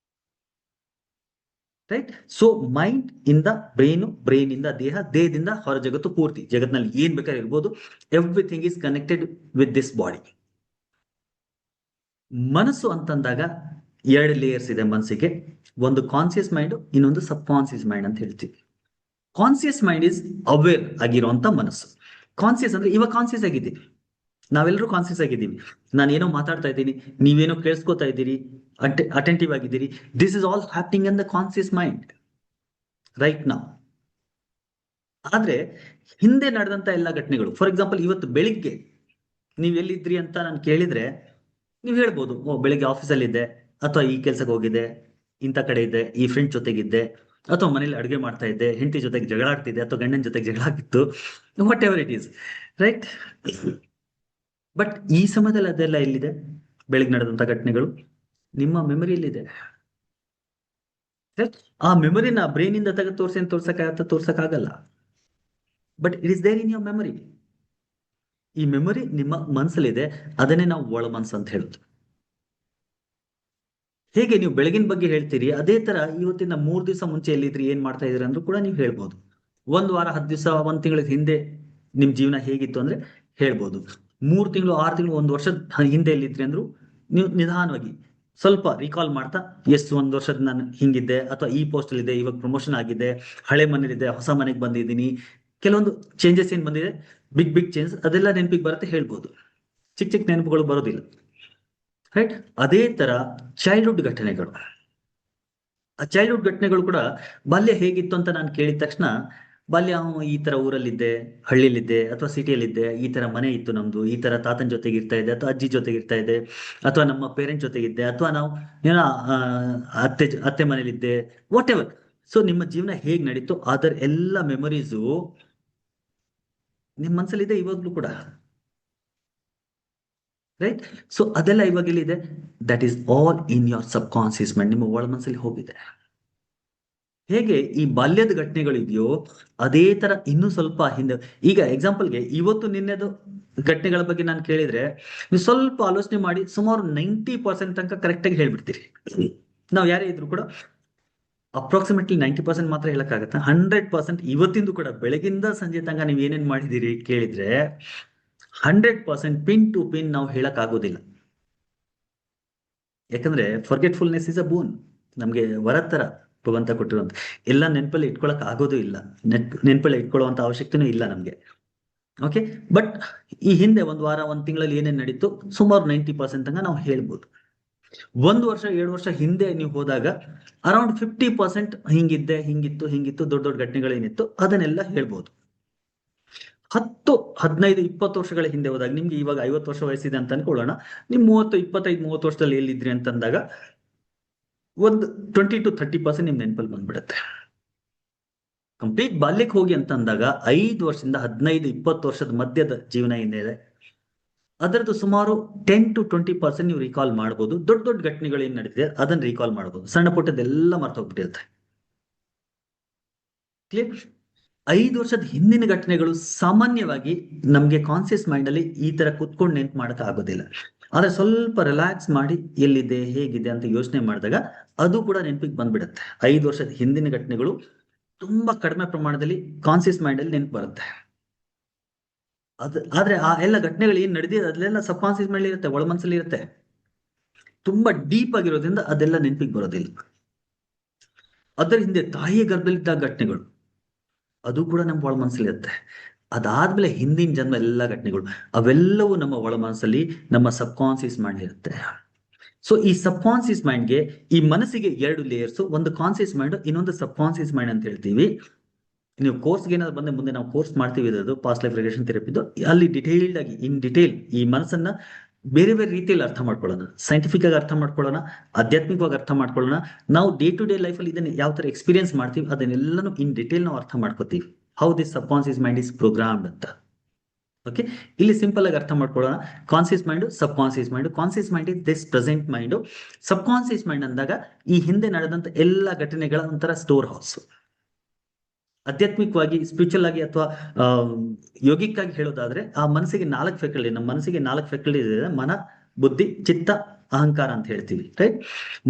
right. So mind ಇಂದ ಬ್ರೈನ್, ಬ್ರೈನ್ ಇಂದ ದೇಹ, ದೇಹದಿಂದ ಹೊರ ಜಗತ್ತು, ಪೂರ್ತಿ ಜಗತ್ನಲ್ಲಿ ಏನ್ ಬೇಕಾದ್ರೆ ಇರ್ಬೋದು. Everything is connected with this body. ಮನಸ್ಸು ಅಂತಂದಾಗ 2 ಲೇಯರ್ಸ್ ಇದೆ ಮನಸ್ಸಿಗೆ. ಒಂದು ಕಾನ್ಸಿಯಸ್ ಮೈಂಡ್, ಇನ್ನೊಂದು ಸಬ್ ಕಾನ್ಸಿಯಸ್ ಮೈಂಡ್ ಅಂತ ಹೇಳ್ತೀವಿ. ಕಾನ್ಸಿಯಸ್ ಮೈಂಡ್ ಇಸ್ ಅವೇರ್ ಆಗಿರುವಂತ ಮನಸ್ಸು. ಕಾನ್ಸಿಯಸ್ ಅಂದ್ರೆ ಇವಾಗ ಕಾನ್ಸಿಯಸ್ ಆಗಿದ್ದೀವಿ, ನಾವೆಲ್ಲರೂ ಕಾನ್ಸಿಯಸ್ ಆಗಿದ್ದೀವಿ. ನಾನು ಏನೋ ಮಾತಾಡ್ತಾ ಇದ್ದೀನಿ, ನೀವೇನೋ ಕೇಳಿಸ್ಕೊತಾ ಇದ್ದೀರಿ, ಅಟೆಂಟಿವ್ ಆಗಿದ್ದೀರಿ. This is all happening in the conscious mind right now. ಆದ್ರೆ ಹಿಂದೆ ನಡೆದಂತ ಎಲ್ಲ ಘಟನೆಗಳು, ಫಾರ್ ಎಕ್ಸಾಂಪಲ್ ಇವತ್ತು ಬೆಳಿಗ್ಗೆ ನೀವ್ ಎಲ್ಲಿದ್ರಿ ಅಂತ ನಾನು ಕೇಳಿದ್ರೆ ನೀವ್ ಹೇಳ್ಬೋದು, ಓ ಬೆಳಿಗ್ಗೆ ಆಫೀಸಲ್ಲಿ ಇದ್ದೆ, ಅಥವಾ ಈ ಕೆಲ್ಸಕ್ಕೆ ಹೋಗಿದ್ದೆ, ಇಂಥ ಕಡೆ ಇದ್ದೆ, ಈ ಫ್ರೆಂಡ್ ಜೊತೆಗಿದ್ದೆ, ಅಥವಾ ಮನೇಲಿ ಅಡುಗೆ ಮಾಡ್ತಾ ಇದ್ದೆ, ಹೆಂಡತಿ ಜೊತೆಗೆ ಜಗಳ ಆಡ್ತಿದ್ದೆ, ಅಥವಾ ಗಂಡನ ಜೊತೆಗೆ ಜಗಳ ಆಗಿತ್ತು, what ever it is, right. But ಈ ಸಮಯದಲ್ಲಿ ಅದೆಲ್ಲ ಎಲ್ಲಿದೆ? ಬೆಳಿಗ್ಗೆ ನಡೆದಂತ ಘಟನೆಗಳು ನಿಮ್ಮ ಮೆಮೊರಿಯಲ್ಲಿದೆ. ಆ ಮೆಮೊರಿನ ಬ್ರೈನ್ ಇಂದ ತೆಗೆದು ತೋರ್ಸಿ ಅಂತ ತೋರ್ಸಕ್ಕಾಗಲ್ಲ. But it is there in your memory. ಈ ಮೆಮೊರಿ ನಿಮ್ಮ ಮನಸ್ಸಲ್ಲಿದೆ, ಅದನ್ನೇ ನಾವು ಒಳ ಮನಸ್ಸು ಅಂತ ಹೇಳುದು. ಹೇಗೆ ನೀವು ಬೆಳಗಿನ ಬಗ್ಗೆ ಹೇಳ್ತೀರಿ, ಅದೇ ತರ ಇವತ್ತಿನ 3 ದಿವಸ ಮುಂಚೆ ಎಲ್ಲಿದ್ರಿ, ಏನ್ ಮಾಡ್ತಾ ಇದ್ರಿ ಅಂದ್ರೂ ಕೂಡ ನೀವು ಹೇಳ್ಬೋದು. 1 ವಾರ 10 ದಿವಸ 1 ತಿಂಗಳ ಹಿಂದೆ ನಿಮ್ ಜೀವನ ಹೇಗಿತ್ತು ಅಂದ್ರೆ ಹೇಳ್ಬೋದು. 3 ತಿಂಗಳು 6 ತಿಂಗಳು 1 ವರ್ಷದ ಹಿಂದೆ ಎಲ್ಲಿದ್ರಿ ಅಂದ್ರು ನೀವು ನಿಧಾನವಾಗಿ ಸ್ವಲ್ಪ ರೀಕಾಲ್ ಮಾಡ್ತಾ, ಎಸ್ 1 ವರ್ಷದ ನಾನು ಹಿಂಗಿದ್ದೆ, ಅಥವಾ ಈ ಪೋಸ್ಟ್ ಅಲ್ಲಿ ಇದೆ, ಇವಾಗ ಪ್ರಮೋಷನ್ ಆಗಿದೆ, ಹಳೆ ಮನೇಲಿದೆ, ಹೊಸ ಮನೆಗೆ ಬಂದಿದ್ದೀನಿ, ಕೆಲವೊಂದು ಚೇಂಜಸ್ ಏನ್ ಬಂದಿದೆ, ಬಿಗ್ ಚೇಂಜ್, ಅದೆಲ್ಲ ನೆನಪಿಗೆ ಬರುತ್ತೆ, ಹೇಳ್ಬೋದು. ಚಿಕ್ಕ ನೆನಪುಗಳು ಬರೋದಿಲ್ಲ, ರೈಟ್. ಅದೇ ತರ ಚೈಲ್ಡ್ಹುಡ್ ಘಟನೆಗಳು, ಆ ಚೈಲ್ಡ್ಹುಡ್ ಘಟನೆಗಳು ಕೂಡ ಬಾಲ್ಯ ಹೇಗಿತ್ತು ಅಂತ ನಾನು ಕೇಳಿದ ತಕ್ಷಣ, ಬಾಲ್ಯ ಈ ತರ ಊರಲ್ಲಿದ್ದೆ, ಹಳ್ಳಿಲಿದ್ದೆ, ಅಥವಾ ಸಿಟಿಯಲ್ಲಿದ್ದೆ, ಈ ತರ ಮನೆ ಇತ್ತು ನಮ್ದು, ಈ ತರ ತಾತನ ಜೊತೆಗೆ ಇರ್ತಾ ಇದ್ದೆ, ಅಥವಾ ಅಜ್ಜಿ ಜೊತೆಗೆ ಇರ್ತಾ ಇದ್ದೆ, ಅಥವಾ ನಮ್ಮ ಪೇರೆಂಟ್ಸ್ ಜೊತೆಗಿದ್ದೆ, ಅಥವಾ ನಾವು ಏನೋ ಅತ್ತೆ ಮನೇಲಿದ್ದೆ, ವಾಟ್ ಎವರ್. ಸೊ ನಿಮ್ಮ ಜೀವನ ಹೇಗ್ ನಡೀತು ಅದರ ಎಲ್ಲ ಮೆಮೊರೀಸು ನಿಮ್ ಮನ್ಸಲ್ಲಿದೆ ಇವಾಗ್ಲೂ ಕೂಡ, ರೈಟ್. ಸೊ ಅದೆಲ್ಲ ಇವಾಗ ಎಲ್ಲಿದೆ, that is all in your sub conscious mind, ನಿಮ್ಮ ಒಳ ಮನಸ್ಸಲ್ಲಿ ಹೋಗಿದೆ. ಹೇಗೆ ಈ ಬಾಲ್ಯದ ಘಟನೆಗಳಿದೆಯೋ ಅದೇ ತರ ಇನ್ನೂ ಸ್ವಲ್ಪ ಹಿಂದೆ, ಈಗ ಎಕ್ಸಾಂಪಲ್ಗೆ ಇವತ್ತು ನಿನ್ನೆದು ಘಟನೆಗಳ ಬಗ್ಗೆ ನಾನು ಕೇಳಿದ್ರೆ ನೀವು ಸ್ವಲ್ಪ ಆಲೋಚನೆ ಮಾಡಿ ಸುಮಾರು 90% ತನಕ ಕರೆಕ್ಟ್ ಆಗಿ ಹೇಳ್ಬಿಡ್ತೀರಿ. ನಾವು ಯಾರೇ ಇದ್ರು ಕೂಡ ಅಪ್ರಾಕ್ಸಿಮೇಟ್ಲಿ 90% ಮಾತ್ರ ಹೇಳಕ್ಕಾಗತ್ತ. 100% ಇವತ್ತಿಂದು ಕೂಡ ಬೆಳಗಿಂದ ಸಂಜೆ ತನಕ ನೀವು ಏನೇನ್ ಮಾಡಿದಿರಿ ಕೇಳಿದ್ರೆ 100% ಪಿನ್ ಟು ಪಿನ್ ನಾವು ಹೇಳಕ್ ಆಗೋದಿಲ್ಲ. ಯಾಕಂದ್ರೆ ಫರ್ಗೆಟ್ಫುಲ್ನೆಸ್ ಇಸ್ ಅ ಬೋನ್, ನಮ್ಗೆ ವರದ ತರ ಭಗವಂತ ಕೊಟ್ಟಿರುವಂತ ಎಲ್ಲ ನೆನಪಲ್ಲಿ ಇಟ್ಕೊಳಕ್ ಆಗೋದು ಇಲ್ಲ, ನೆನಪಲ್ಲಿ ಇಟ್ಕೊಳ್ಳುವಂತ ಅವಶ್ಯಕತೆನೂ ಇಲ್ಲ ನಮ್ಗೆ. ಓಕೆ, ಬಟ್ ಈ ಹಿಂದೆ 1 ವಾರ 1 ತಿಂಗಳಲ್ಲಿ ಏನೇನ್ ನಡೀತು ಸುಮಾರು 90% ತನಕ ನಾವು ಹೇಳ್ಬೋದು. 1 ವರ್ಷ 2 ವರ್ಷ ಹಿಂದೆ ನೀವು ಹೋದಾಗ ಅರೌಂಡ್ 50% ಹಿಂಗಿದ್ದೆ, ಹಿಂಗಿತ್ತು ದೊಡ್ಡ ದೊಡ್ಡ ಘಟನೆಗಳೇನಿತ್ತು ಅದನ್ನೆಲ್ಲ ಹೇಳ್ಬೋದು. 10 15 20 ವರ್ಷಗಳ ಹಿಂದೆ ಹೋದಾಗ, ನಿಮ್ಗೆ ಇವಾಗ 50 ವರ್ಷ ವಯಸ್ಸಿದೆ ಅಂತ ಅನ್ಕೊಳ್ಳೋಣ, ನಿಮ್ 25 30 ವರ್ಷದಲ್ಲಿ ಎಲ್ಲಿದ್ರಿ ಅಂತಂದಾಗ ಒಂದು 20 to 30% ನಿಮ್ ನೆನಪಲ್ಲಿ ಬಂದ್ಬಿಡುತ್ತೆ. ಕಂಪ್ಲೀಟ್ ಬಾಲ್ಯಕ್ಕೆ ಹೋಗಿ ಅಂತ ಅಂದಾಗ 5 ವರ್ಷದಿಂದ 15 20 ವರ್ಷದ ಮಧ್ಯದ ಜೀವನ ಏನಿದೆ ಅದರದ್ದು ಸುಮಾರು 10 to 20% ನೀವು ರಿಕಾಲ್ ಮಾಡಬಹುದು. ದೊಡ್ಡ ದೊಡ್ಡ ಘಟನೆಗಳು ಏನ್ ನಡೆದಿದೆ ಅದನ್ನ ರಿಕಾಲ್ ಮಾಡಬಹುದು, ಸಣ್ಣ ಪುಟ್ಟದೆಲ್ಲ ಮರ್ತೋಗ್ಬಿಟ್ಟಿರುತ್ತೆ. ಕ್ಲಿಯರ್. 5 ವರ್ಷದ ಹಿಂದಿನ ಘಟನೆಗಳು ಸಾಮಾನ್ಯವಾಗಿ ನಮ್ಗೆ ಕಾನ್ಸಿಯಸ್ ಮೈಂಡ್ ಅಲ್ಲಿ ಈ ತರ ಕುತ್ಕೊಂಡು ನೆನ್ಪು ಮಾಡಕ್ ಆಗೋದಿಲ್ಲ. ಆದ್ರೆ ಸ್ವಲ್ಪ ರಿಲ್ಯಾಕ್ಸ್ ಮಾಡಿ ಎಲ್ಲಿದೆ ಹೇಗಿದೆ ಅಂತ ಯೋಚನೆ ಮಾಡಿದಾಗ ಅದು ಕೂಡ ನೆನಪಿಗೆ ಬಂದ್ಬಿಡುತ್ತೆ. 5 ವರ್ಷದ ಹಿಂದಿನ ಘಟನೆಗಳು ತುಂಬಾ ಕಡಿಮೆ ಪ್ರಮಾಣದಲ್ಲಿ ಕಾನ್ಸಿಯಸ್ ಮೈಂಡ್ ಅಲ್ಲಿ ನೆನಪು ಬರುತ್ತೆ. ಆದ್ರೆ ಆ ಎಲ್ಲ ಘಟನೆಗಳು ಏನ್ ನಡೆದಿದೆ ಅದೆಲ್ಲ ಸಬ್ ಕಾನ್ಸಿಯಸ್ ಮೈಂಡ್ ಇರುತ್ತೆ, ಒಳ ಮನಸ್ಸಲ್ಲಿ ಇರುತ್ತೆ. ತುಂಬಾ ಡೀಪ್ ಆಗಿರೋದ್ರಿಂದ ಅದೆಲ್ಲ ನೆನಪಿಗೆ ಬರೋದಿಲ್ಲ. ಅದರ ಹಿಂದೆ ತಾಯಿಯ ಗರ್ಭದಲ್ಲಿದ್ದ ಘಟನೆಗಳು ಅದು ಕೂಡ ನಮ್ಮ ಒಳ ಮನಸ್ಸಲ್ಲಿ ಇರುತ್ತೆ. ಅದಾದ್ಮೇಲೆ ಹಿಂದಿನ ಜನ್ಮ ಎಲ್ಲ ಘಟನೆಗಳು ಅವೆಲ್ಲವೂ ನಮ್ಮ ಒಳ ಮನಸ್ಸಲ್ಲಿ, ನಮ್ಮ ಸಬ್ ಕಾನ್ಸಿಯಸ್ ಮೈಂಡ್ ಇರುತ್ತೆ. ಸೊ ಈ ಸಬ್ ಕಾನ್ಸಿಯಸ್ ಮೈಂಡ್ಗೆ, ಈ ಮನಸ್ಸಿಗೆ 2 ಲೇಯರ್ಸ್, ಒಂದು ಕಾನ್ಸಿಯಸ್ ಮೈಂಡ್, ಇನ್ನೊಂದು ಸಬ್ ಕಾನ್ಸಿಯಸ್ ಮೈಂಡ್ ಅಂತ ಹೇಳ್ತೀವಿ. ನೀವು ಕೋರ್ಸ್ಗೆ ಏನಾದ್ರು ಬಂದ್ರೆ ಮುಂದೆ ನಾವು ಕೋರ್ಸ್ ಮಾಡ್ತೀವಿ, ಅದು ಪಾಸ್ಟ್ ಲೈಫ್ ರಿಗ್ರೆಷನ್ ಥೆರಪಿದು, ಅಲ್ಲಿ ಡಿಟೇಲ್ಡ್ ಆಗಿ ಇನ್ ಡಿಟೇಲ್ ಈ ಮನಸ್ಸನ್ನ ಬೇರೆ ಬೇರೆ ರೀತಿಯಲ್ಲಿ ಅರ್ಥ ಮಾಡ್ಕೊಳ್ಳೋಣ, ಸೈಂಟಿಫಿಕ್ ಆಗಿ ಅರ್ಥ ಮಾಡ್ಕೊಳ್ಳೋಣ, ಆಧ್ಯಾತ್ಮಿಕವಾಗಿ ಅರ್ಥ ಮಾಡ್ಕೊಳ್ಳೋಣ. ನಾವು ಡೇ ಟು ಡೇ ಲೈಫಲ್ಲಿ ಇದನ್ನ ಯಾವ ತರ ಎಕ್ಸ್ಪೀರಿಯನ್ಸ್ ಮಾಡ್ತೀವಿ ಅದನ್ನೆಲ್ಲನೂ ಇನ್ ಡಿಟೇಲ್ ನಾವು ಅರ್ಥ ಮಾಡ್ಕೋತೀವಿ, how this sub conscious mind is programmed ಅಂತ. ಓಕೆ, ಇಲ್ಲಿ ಸಿಂಪಲ್ ಆಗಿ ಅರ್ಥ ಮಾಡ್ಕೊಳ್ಳೋಣ. Conscious mind, subconscious mind. Conscious mind is this present mind. Subconscious mind ಅಂದಾಗ ಈ ಹಿಂದೆ ನಡೆದಂತ ಎಲ್ಲ ಘಟನೆಗಳ ಒಂಥರ ಸ್ಟೋರ್ ಹೌಸ್. ಆಧ್ಯಾತ್ಮಿಕವಾಗಿ, ಸ್ಪಿರಿಚುವಲ್ ಆಗಿ ಅಥವಾ ಯೋಗಿಕ್ಕಾಗಿ ಹೇಳೋದಾದ್ರೆ ಆ ಮನಸ್ಸಿಗೆ 4 ಫ್ಯಾಕಲ್ಟಿ, ನಮ್ಮ ಮನಸ್ಸಿಗೆ 4 ಫ್ಯಾಕಲ್ಟಿ ಇದೆ: ಮನ, ಬುದ್ಧಿ, ಚಿತ್ತ, ಅಹಂಕಾರ ಅಂತ ಹೇಳ್ತೀವಿ, ರೈಟ್.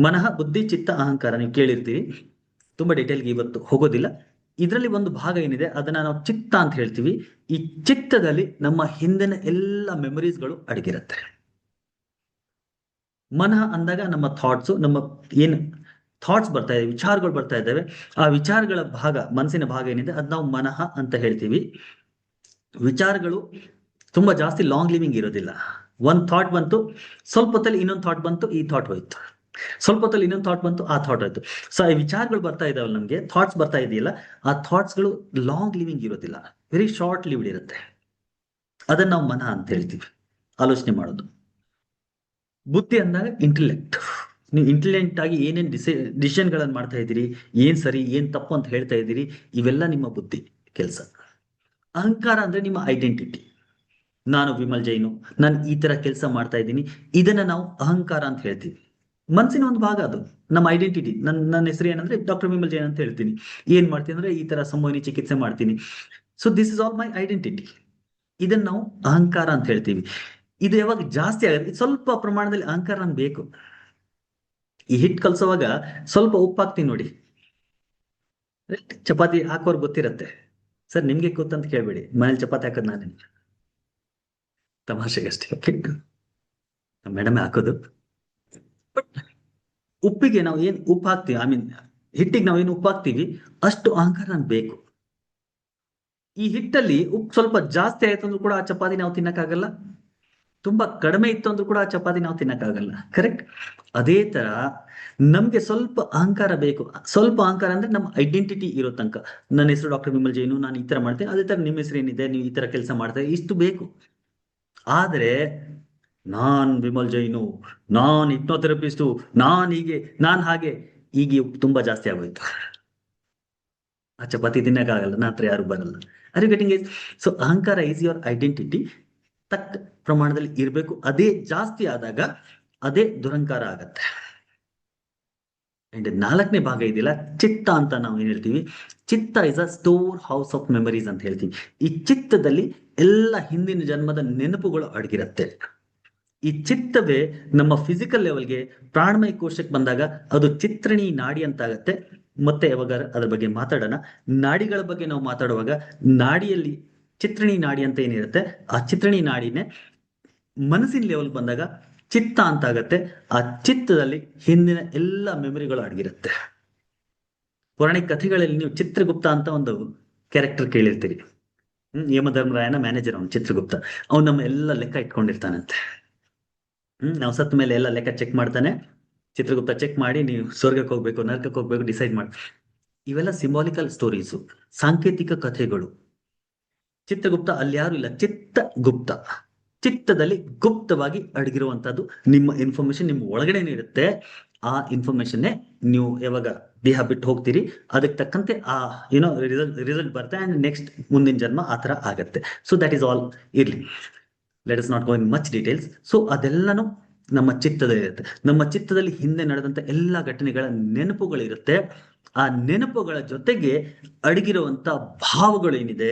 ಮನಃ, ಬುದ್ಧಿ, ಚಿತ್ತ, ಅಹಂಕಾರ ನೀವು ಕೇಳಿರ್ತೀವಿ, ತುಂಬಾ ಡೀಟೇಲ್ಗೆ ಇವತ್ತು ಹೋಗೋದಿಲ್ಲ. ಇದರಲ್ಲಿ ಒಂದು ಭಾಗ ಏನಿದೆ ಅದನ್ನ ನಾವು ಚಿತ್ತ ಅಂತ ಹೇಳ್ತೀವಿ. ಈ ಚಿತ್ತದಲ್ಲಿ ನಮ್ಮ ಹಿಂದಿನ ಎಲ್ಲ ಮೆಮೊರೀಸ್ಗಳು ಅಡಗಿರುತ್ತೆ. ಮನಃ ಅಂದಾಗ ನಮ್ಮ ಥಾಟ್ಸು, ನಮ್ಮ ಏನು ಥಾಟ್ಸ್ ಬರ್ತಾ ಇದೆ, ವಿಚಾರಗಳು ಬರ್ತಾ ಇದ್ದಾವೆ, ಆ ವಿಚಾರಗಳ ಭಾಗ, ಮನಸ್ಸಿನ ಭಾಗ ಏನಿದೆ ಅದ್ ನಾವು ಮನಃ ಅಂತ ಹೇಳ್ತೀವಿ. ವಿಚಾರಗಳು ತುಂಬಾ ಜಾಸ್ತಿ ಲಾಂಗ್ ಲಿವಿಂಗ್ ಇರೋದಿಲ್ಲ. ಒಂದ್ ಥಾಟ್ ಬಂತು, ಸ್ವಲ್ಪ ಹೊತ್ತಲ್ಲಿ ಇನ್ನೊಂದು ಥಾಟ್ ಬಂತು, ಈ ಥಾಟ್ ಹೋಯ್ತು, ಸ್ವಲ್ಪ ಹೊತ್ತಲ್ಲಿ ಇನ್ನೊಂದು ಥಾಟ್ ಬಂತು, ಆ ಥಾಟ್ ಹೋಯ್ತು. ಸೊ ಈ ವಿಚಾರಗಳು ಬರ್ತಾ ಇದಾವಲ್ಲ, ನಮ್ಗೆ ಥಾಟ್ಸ್ ಬರ್ತಾ ಇದೆಯಲ್ಲ, ಆ ಥಾಟ್ಸ್ಗಳು ಲಾಂಗ್ ಲಿವಿಂಗ್ ಇರೋದಿಲ್ಲ, ವೆರಿ ಶಾರ್ಟ್ ಲಿವ್ಡ್ ಇರುತ್ತೆ. ಅದನ್ನ ನಾವು ಮನಃ ಅಂತ ಹೇಳ್ತೀವಿ, ಆಲೋಚನೆ ಮಾಡೋದು. ಬುದ್ಧಿ ಅಂದಾಗ ಇಂಟೆಲೆಕ್ಟ್, ನೀವು ಇಂಟೆಲಿಜೆಂಟ್ ಆಗಿ ಏನೇನ್ ಡಿಸಿಷನ್ ಗಳನ್ನ ಮಾಡ್ತಾ ಇದ್ದೀರಿ, ಏನ್ ಸರಿ ಏನ್ ತಪ್ಪು ಅಂತ ಹೇಳ್ತಾ ಇದ್ದೀರಿ, ಇವೆಲ್ಲ ನಿಮ್ಮ ಬುದ್ಧಿ ಕೆಲಸ. ಅಹಂಕಾರ ಅಂದ್ರೆ ನಿಮ್ಮ ಐಡೆಂಟಿಟಿ, ನಾನು ವಿಮಲ್ ಜೈನು, ನಾನು ಈ ತರ ಕೆಲಸ ಮಾಡ್ತಾ ಇದ್ದೀನಿ. ಇದನ್ನ ನಾವು ಅಹಂಕಾರ ಅಂತ ಹೇಳ್ತೀವಿ. ಮನಸ್ಸಿನ ಒಂದು ಭಾಗ ಅದು, ನಮ್ಮ ಐಡೆಂಟಿಟಿ. ನನ್ನ ಹೆಸರು ಏನಂದ್ರೆ ಡಾಕ್ಟರ್ ವಿಮಲ್ ಜೈನ್ ಅಂತ ಹೇಳ್ತೀನಿ. ಏನ್ ಮಾಡ್ತೀನಿ ಅಂದ್ರೆ ಈ ತರ ಸಂಮೋಹಿನಿ ಚಿಕಿತ್ಸೆ ಮಾಡ್ತೀನಿ. So this is all my identity. ಇದನ್ನ ನಾವು ಅಹಂಕಾರ ಅಂತ ಹೇಳ್ತೀವಿ. ಇದು ಯಾವಾಗ ಜಾಸ್ತಿ ಆಗುತ್ತೆ, ಸ್ವಲ್ಪ ಪ್ರಮಾಣದಲ್ಲಿ ಅಹಂಕಾರ ನಮ್ಗೆ ಬೇಕು. ಈ ಹಿಟ್ ಕಲ್ಸೋವಾಗ ಸ್ವಲ್ಪ ಉಪ್ಪು ಹಾಕ್ತೀನಿ ನೋಡಿ, ಚಪಾತಿ ಹಾಕೋರ್ ಗೊತ್ತಿರತ್ತೆ. ಸರ್ ನಿಮ್ಗೆ ಗೊತ್ತಂತ ಕೇಳ್ಬೇಡಿ, ಮನೇಲಿ ಚಪಾತಿ ಹಾಕೋದು ನಾನೇ, ತಮಾಷೆಗಷ್ಟೇ. ಮೇಡಮ್ ಹಾಕೋದು. ಬಟ್ ಉಪ್ಪಿಗೆ ನಾವು ಏನ್ ಉಪ್ಪು ಹಾಕ್ತೀವಿ, ಐ ಮೀನ್ ಹಿಟ್ಟಿಗೆ ನಾವು ಏನು ಉಪ್ಪು ಹಾಕ್ತೀವಿ, ಅಷ್ಟು ಅಹಂಕಾರ ನಮ್ಗೆ ಬೇಕು. ಈ ಹಿಟ್ಟಲ್ಲಿ ಉಪ್ಪು ಸ್ವಲ್ಪ ಜಾಸ್ತಿ ಆಯ್ತು ಅಂದ್ರೂ ಕೂಡ ಆ ಚಪಾತಿ ನಾವು ತಿನ್ನಕ್ಕಾಗಲ್ಲ, ತುಂಬಾ ಕಡಿಮೆ ಇತ್ತು ಅಂದ್ರೂ ಕೂಡ ಆ ಚಪಾತಿ ನಾವು ತಿನ್ನಕ್ಕಾಗಲ್ಲ. ಕರೆಕ್ಟ್? ಅದೇ ತರ ನಮ್ಗೆ ಸ್ವಲ್ಪ ಅಹಂಕಾರ ಬೇಕು. ಸ್ವಲ್ಪ ಅಹಂಕಾರ ಅಂದ್ರೆ ನಮ್ಮ ಐಡೆಂಟಿಟಿ ಇರೋ ತನಕ. ನನ್ನ ಹೆಸರು ಡಾಕ್ಟರ್ ವಿಮಲ್ ಜೈನು, ನಾನು ಈ ತರ ಮಾಡ್ತೇನೆ, ಅದೇ ತರ ನಿಮ್ಮ ಹೆಸರು ಏನಿದೆ, ನೀವು ಈ ತರ ಕೆಲಸ ಮಾಡ್ತಾರೆ, ಇಷ್ಟು ಬೇಕು. ಆದ್ರೆ ನಾನ್ ವಿಮಲ್ ಜೈನು, ನಾನ್ ಹಿಪ್ನೋಥೆರಪಿಸ್ಟು, ನಾನ್ ಹೀಗೆ, ನಾನ್ ಹಾಗೆ, ಈಗ ತುಂಬಾ ಜಾಸ್ತಿ ಆಗೋಯ್ತು. ಆ ಚಪಾತಿ ತಿನ್ನಕ್ಕಾಗಲ್ಲ, ನನ್ನ ಹತ್ರ ಯಾರು ಬರಲ್ಲ. Are you getting it? So ಅಹಂಕಾರ ಈಸ್ ಯುವರ್ ಐಡೆಂಟಿಟಿ. ತಕ್ಕ ಪ್ರಮಾಣದಲ್ಲಿ ಇರಬೇಕು. ಅದೇ ಜಾಸ್ತಿ ಆದಾಗ ಅದೇ ದುರಂಕಾರ ಆಗತ್ತೆ. ಅಂಡ್ 4ನೇ ಭಾಗ ಇದೆಯಲ್ಲ, ಚಿತ್ತ ಅಂತ ನಾವು ಏನ್ ಹೇಳ್ತೀವಿ, ಚಿತ್ತ is a store house of memories ಅಂತ ಹೇಳ್ತೀವಿ. ಈ ಚಿತ್ತದಲ್ಲಿ ಎಲ್ಲ ಹಿಂದಿನ ಜನ್ಮದ ನೆನಪುಗಳು ಅಡಗಿರತ್ತೆ. ಈ ಚಿತ್ತವೇ ನಮ್ಮ ಫಿಸಿಕಲ್ ಲೆವೆಲ್ಗೆ, ಪ್ರಾಣಮಯ ಕೋಶಕ್ಕೆ ಬಂದಾಗ ಅದು ಚಿತ್ರಣಿ ನಾಡಿ ಅಂತ ಆಗತ್ತೆ. ಮತ್ತೆ ಯಾವಾಗ ಅದ್ರ ಬಗ್ಗೆ ಮಾತಾಡೋಣ. ನಾಡಿಗಳ ಬಗ್ಗೆ ನಾವು ಮಾತಾಡುವಾಗ, ನಾಡಿಯಲ್ಲಿ ಚಿತ್ರಣಿ ನಾಡಿ ಅಂತ ಏನಿರುತ್ತೆ, ಆ ಚಿತ್ರಣಿ ನಾಡಿನೇ ಮನಸ್ಸಿನ ಲೆವೆಲ್ ಬಂದಾಗ ಚಿತ್ತ ಅಂತ ಆಗತ್ತೆ. ಆ ಚಿತ್ತದಲ್ಲಿ ಹಿಂದಿನ ಎಲ್ಲ ಮೆಮರಿಗಳು ಅಡಗಿರುತ್ತೆ. ಪೌರಾಣಿಕ ಕಥೆಗಳಲ್ಲಿ ನೀವು ಚಿತ್ರಗುಪ್ತ ಅಂತ ಒಂದು ಕ್ಯಾರೆಕ್ಟರ್ ಕೇಳಿರ್ತೀರಿ. ಯಮಧರ್ಮರಾಯನ ಮ್ಯಾನೇಜರ್ ಅವನು ಚಿತ್ರಗುಪ್ತ. ಅವ್ನು ನಮ್ಮ ಎಲ್ಲ ಲೆಕ್ಕ ಇಟ್ಕೊಂಡಿರ್ತಾನಂತೆ. ನಾವು ಸತ್ತ ಮೇಲೆ ಎಲ್ಲ ಲೆಕ್ಕ ಚೆಕ್ ಮಾಡ್ತಾನೆ ಚಿತ್ರಗುಪ್ತ. ಚೆಕ್ ಮಾಡಿ ನೀವು ಸ್ವರ್ಗಕ್ಕೆ ಹೋಗ್ಬೇಕು, ನರಕಕ್ಕೆ ಹೋಗ್ಬೇಕು ಡಿಸೈಡ್ ಮಾಡಿ. ಇವೆಲ್ಲ ಸಿಂಬಾಲಿಕಲ್ ಸ್ಟೋರೀಸು, ಸಾಂಕೇತಿಕ ಕಥೆಗಳು. ಚಿತ್ರಗುಪ್ತ ಅಲ್ಲಿ ಯಾರು ಇಲ್ಲ, ಚಿತ್ತಗುಪ್ತ. ಚಿತ್ತದಲ್ಲಿ ಗುಪ್ತವಾಗಿ ಅಡಗಿರುವಂತದ್ದು ನಿಮ್ಮ ಇನ್ಫಾರ್ಮೇಶನ್ ನಿಮ್ಮ ಒಳಗಡೆನೆ ಇರುತ್ತೆ. ಆ ಇನ್ಫಾರ್ಮೇಶನ್ನೇ ನೀವು ಯಾವಾಗ ದೇಹ ಬಿಟ್ಟು ಹೋಗ್ತೀರಿ, ಅದಕ್ಕೆ ತಕ್ಕಂತೆ ಆ ಏನೋ ರಿಸಲ್ಟ್ ಬರುತ್ತೆ. ಅಂಡ್ ನೆಕ್ಸ್ಟ್ ಮುಂದಿನ ಜನ್ಮ ಆ ತರ ಆಗತ್ತೆ. So that is all. ಇರ್ಲಿ, let us not go in much details. So ಅದೆಲ್ಲನೂ ನಮ್ಮ ಚಿತ್ತದಲ್ಲಿ ಇರುತ್ತೆ. ನಮ್ಮ ಚಿತ್ತದಲ್ಲಿ ಹಿಂದೆ ನಡೆದಂತ ಎಲ್ಲ ಘಟನೆಗಳ ನೆನಪುಗಳಿರುತ್ತೆ. ಆ ನೆನಪುಗಳ ಜೊತೆಗೆ ಅಡಗಿರುವಂತ ಭಾವಗಳೇನಿದೆ,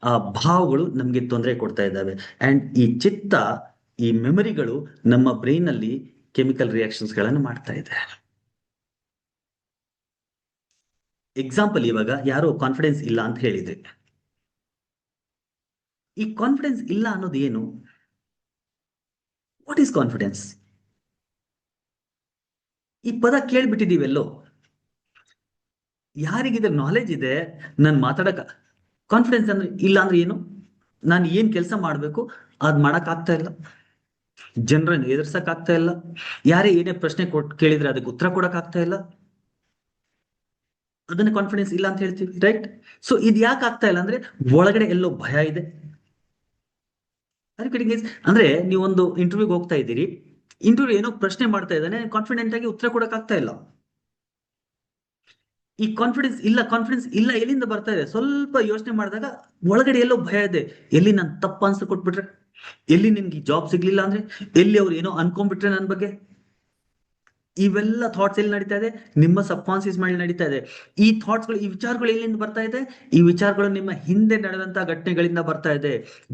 ಆ ಭಾವಗಳು ನಮ್ಗೆ ತೊಂದರೆ ಕೊಡ್ತಾ ಇದ್ದಾವೆ. ಅಂಡ್ ಈ ಚಿತ್ತ, ಈ ಮೆಮರಿಗಳು ನಮ್ಮ ಬ್ರೈನ್ ಅಲ್ಲಿ ಕೆಮಿಕಲ್ ರಿಯಾಕ್ಷನ್ಸ್ ಗಳನ್ನು ಮಾಡ್ತಾ ಇದೆ. ಎಕ್ಸಾಂಪಲ್, ಇವಾಗ ಯಾರೋ ಕಾನ್ಫಿಡೆನ್ಸ್ ಇಲ್ಲ ಅಂತ ಹೇಳಿದ್ರೆ, ಈ ಕಾನ್ಫಿಡೆನ್ಸ್ ಇಲ್ಲ ಅನ್ನೋದು ಏನು? What is confidence? ಈ ಪದ ಕೇಳ್ಬಿಟ್ಟಿದೀವೆಲ್ಲೋ. ಯಾರಿಗಿದ್ರೆ ನಾಲೆಜ್ ಇದೆ, ನಾನು ಮಾತಾಡಕ ಕಾನ್ಫಿಡೆನ್ಸ್ ಅಂದ್ರೆ ಇಲ್ಲ ಅಂದ್ರೆ ಏನು? ನಾನು ಏನ್ ಕೆಲಸ ಮಾಡ್ಬೇಕು ಅದ್ ಮಾಡಕ್ ಆಗ್ತಾ ಇಲ್ಲ, ಜನರನ್ನ ಎದುರ್ಸಕ್ ಆಗ್ತಾ ಇಲ್ಲ, ಯಾರೇ ಏನೇ ಪ್ರಶ್ನೆ ಕೇಳಿದ್ರೆ ಅದಕ್ಕೆ ಉತ್ತರ ಕೊಡಕ್ ಆಗ್ತಾ ಇಲ್ಲ, ಅದನ್ನ ಕಾನ್ಫಿಡೆನ್ಸ್ ಇಲ್ಲ ಅಂತ ಹೇಳ್ತೀವಿ. ರೈಟ್? ಸೊ ಇದು ಯಾಕೆ ಆಗ್ತಾ ಇಲ್ಲ ಅಂದ್ರೆ ಒಳಗಡೆ ಎಲ್ಲೋ ಭಯ ಇದೆ. ಅಂದ್ರೆ ನೀವೊಂದು ಇಂಟರ್ವ್ಯೂಗೆ ಹೋಗ್ತಾ ಇದ್ದೀರಿ, ಇಂಟರ್ವ್ಯೂ ಏನೋ ಪ್ರಶ್ನೆ ಮಾಡ್ತಾ ಇದ್ದಾನೆ, ಕಾನ್ಫಿಡೆಂಟ್ ಆಗಿ ಉತ್ತರ ಕೊಡಕ್ ಆಗ್ತಾ ಇಲ್ಲ. ಈ ಕಾನ್ಫಿಡೆನ್ಸ್ ಇಲ್ಲ ಎಲ್ಲಿಂದ ಬರ್ತಾ ಇದೆ? ಸ್ವಲ್ಪ ಯೋಚನೆ ಮಾಡಿದಾಗ ಒಳಗಡೆ ಎಲ್ಲೋ ಭಯ ಇದೆ. ಎಲ್ಲಿ ನಾನು ತಪ್ಪ ಆನ್ಸರ್ ಕೊಟ್ಬಿಟ್ರೆ, ಎಲ್ಲಿ ನಿನ್ಗೆ ಜಾಬ್ ಸಿಗ್ಲಿಲ್ಲ ಅಂದ್ರೆ, ಎಲ್ಲಿ ಅವ್ರು ಏನೋ ಅನ್ಕೊಂಡ್ಬಿಟ್ರೆ ನನ್ನ ಬಗ್ಗೆ. ಇವೆಲ್ಲ ಥಾಟ್ಸ್ ಎಲ್ಲಿ ನಡೀತಾ ಇದೆ? ನಿಮ್ಮ ಸಬ್ ಕಾನ್ಸಿಯಸ್ ಮೈಂಡ್ ನಡೀತಾ ಇದೆ. ಈ ಥಾಟ್ಸ್ಗಳು, ಈ ವಿಚಾರಗಳು ಎಲ್ಲಿಂದ ಬರ್ತಾ ಇದೆ? ಈ ವಿಚಾರಗಳು ನಿಮ್ಮ ಹಿಂದೆ ನಡೆದಂತಹ ಘಟನೆಗಳಿಂದ ಬರ್ತಾ ಇದೆ.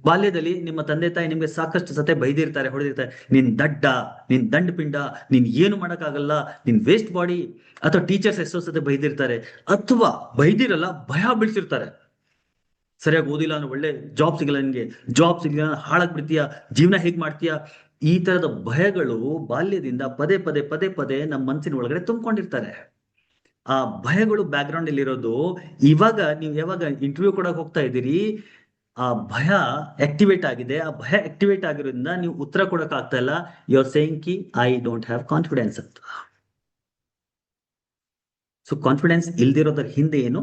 ಬಾಲ್ಯದಲ್ಲಿ ನಿಮ್ಮ ತಂದೆ ತಾಯಿ ನಿಮ್ಗೆ ಸಾಕಷ್ಟು ಸತೆ ಬೈದಿರ್ತಾರೆ, ಹೊಡೆದಿರ್ತಾರೆ. ನೀನ್ ದಡ್ಡ, ನೀನ್ ದಂಡ ಪಿಂಡ, ನೀನ್ ಏನು ಮಾಡಕ್ಕಾಗಲ್ಲ, ನೀನ್ ವೇಸ್ಟ್ ಬಾಡಿ. ಅಥವಾ ಟೀಚರ್ಸ್ ಎಷ್ಟೋ ಸತೆ ಬೈದಿರ್ತಾರೆ, ಅಥವಾ ಬೈದಿರಲ್ಲ, ಭಯ ಬೀಳ್ಸಿರ್ತಾರೆ. ಸರಿಯಾಗಿ ಓದಿಲ್ಲ ಅಂದ್ರೆ ಒಳ್ಳೆ ಜಾಬ್ ಸಿಗಲ್ಲ ನಿನ್ಗೆ, ಜಾಬ್ ಸಿಗಲಿಲ್ಲ ಅಂದ್ರೆ ಹಾಳಾಗ್ಬಿಡ್ತೀಯ, ಜೀವನ ಹೇಗ್ ಮಾಡ್ತೀಯಾ? ಈ ತರದ ಭಯಗಳು ಬಾಲ್ಯದಿಂದ ಪದೇ ಪದೇ ಪದೇ ಪದೇ ನಮ್ಮ ಮನಸ್ಸಿನ ಒಳಗಡೆ ತುಂಬಿಕೊಂಡಿರ್ತಾರೆ. ಆ ಭಯಗಳು ಬ್ಯಾಕ್ ಗ್ರೌಂಡ್ ಅಲ್ಲಿ ಇರೋದು. ಇವಾಗ ನೀವು ಯಾವಾಗ ಇಂಟರ್ವ್ಯೂ ಕೊಡಕ್ ಹೋಗ್ತಾ ಇದ್ದೀರಿ, ಆ ಭಯ ಆಕ್ಟಿವೇಟ್ ಆಗಿದೆ. ಆ ಭಯ ಆಕ್ಟಿವೇಟ್ ಆಗಿರೋದ್ರಿಂದ ನೀವು ಉತ್ತರ ಕೊಡಕ್ ಆಗ್ತಾ ಇಲ್ಲ. ಯು ಆರ್ ಸೇಯಿಂಗ್ ಕಿ ಐ ಡೋಂಟ್ ಹ್ಯಾವ್ ಕಾನ್ಫಿಡೆನ್ಸ್ ಅಂತ. ಸೊ ಕಾನ್ಫಿಡೆನ್ಸ್ ಇಲ್ದಿರೋದ್ರ ಹಿಂದೆ ಏನು?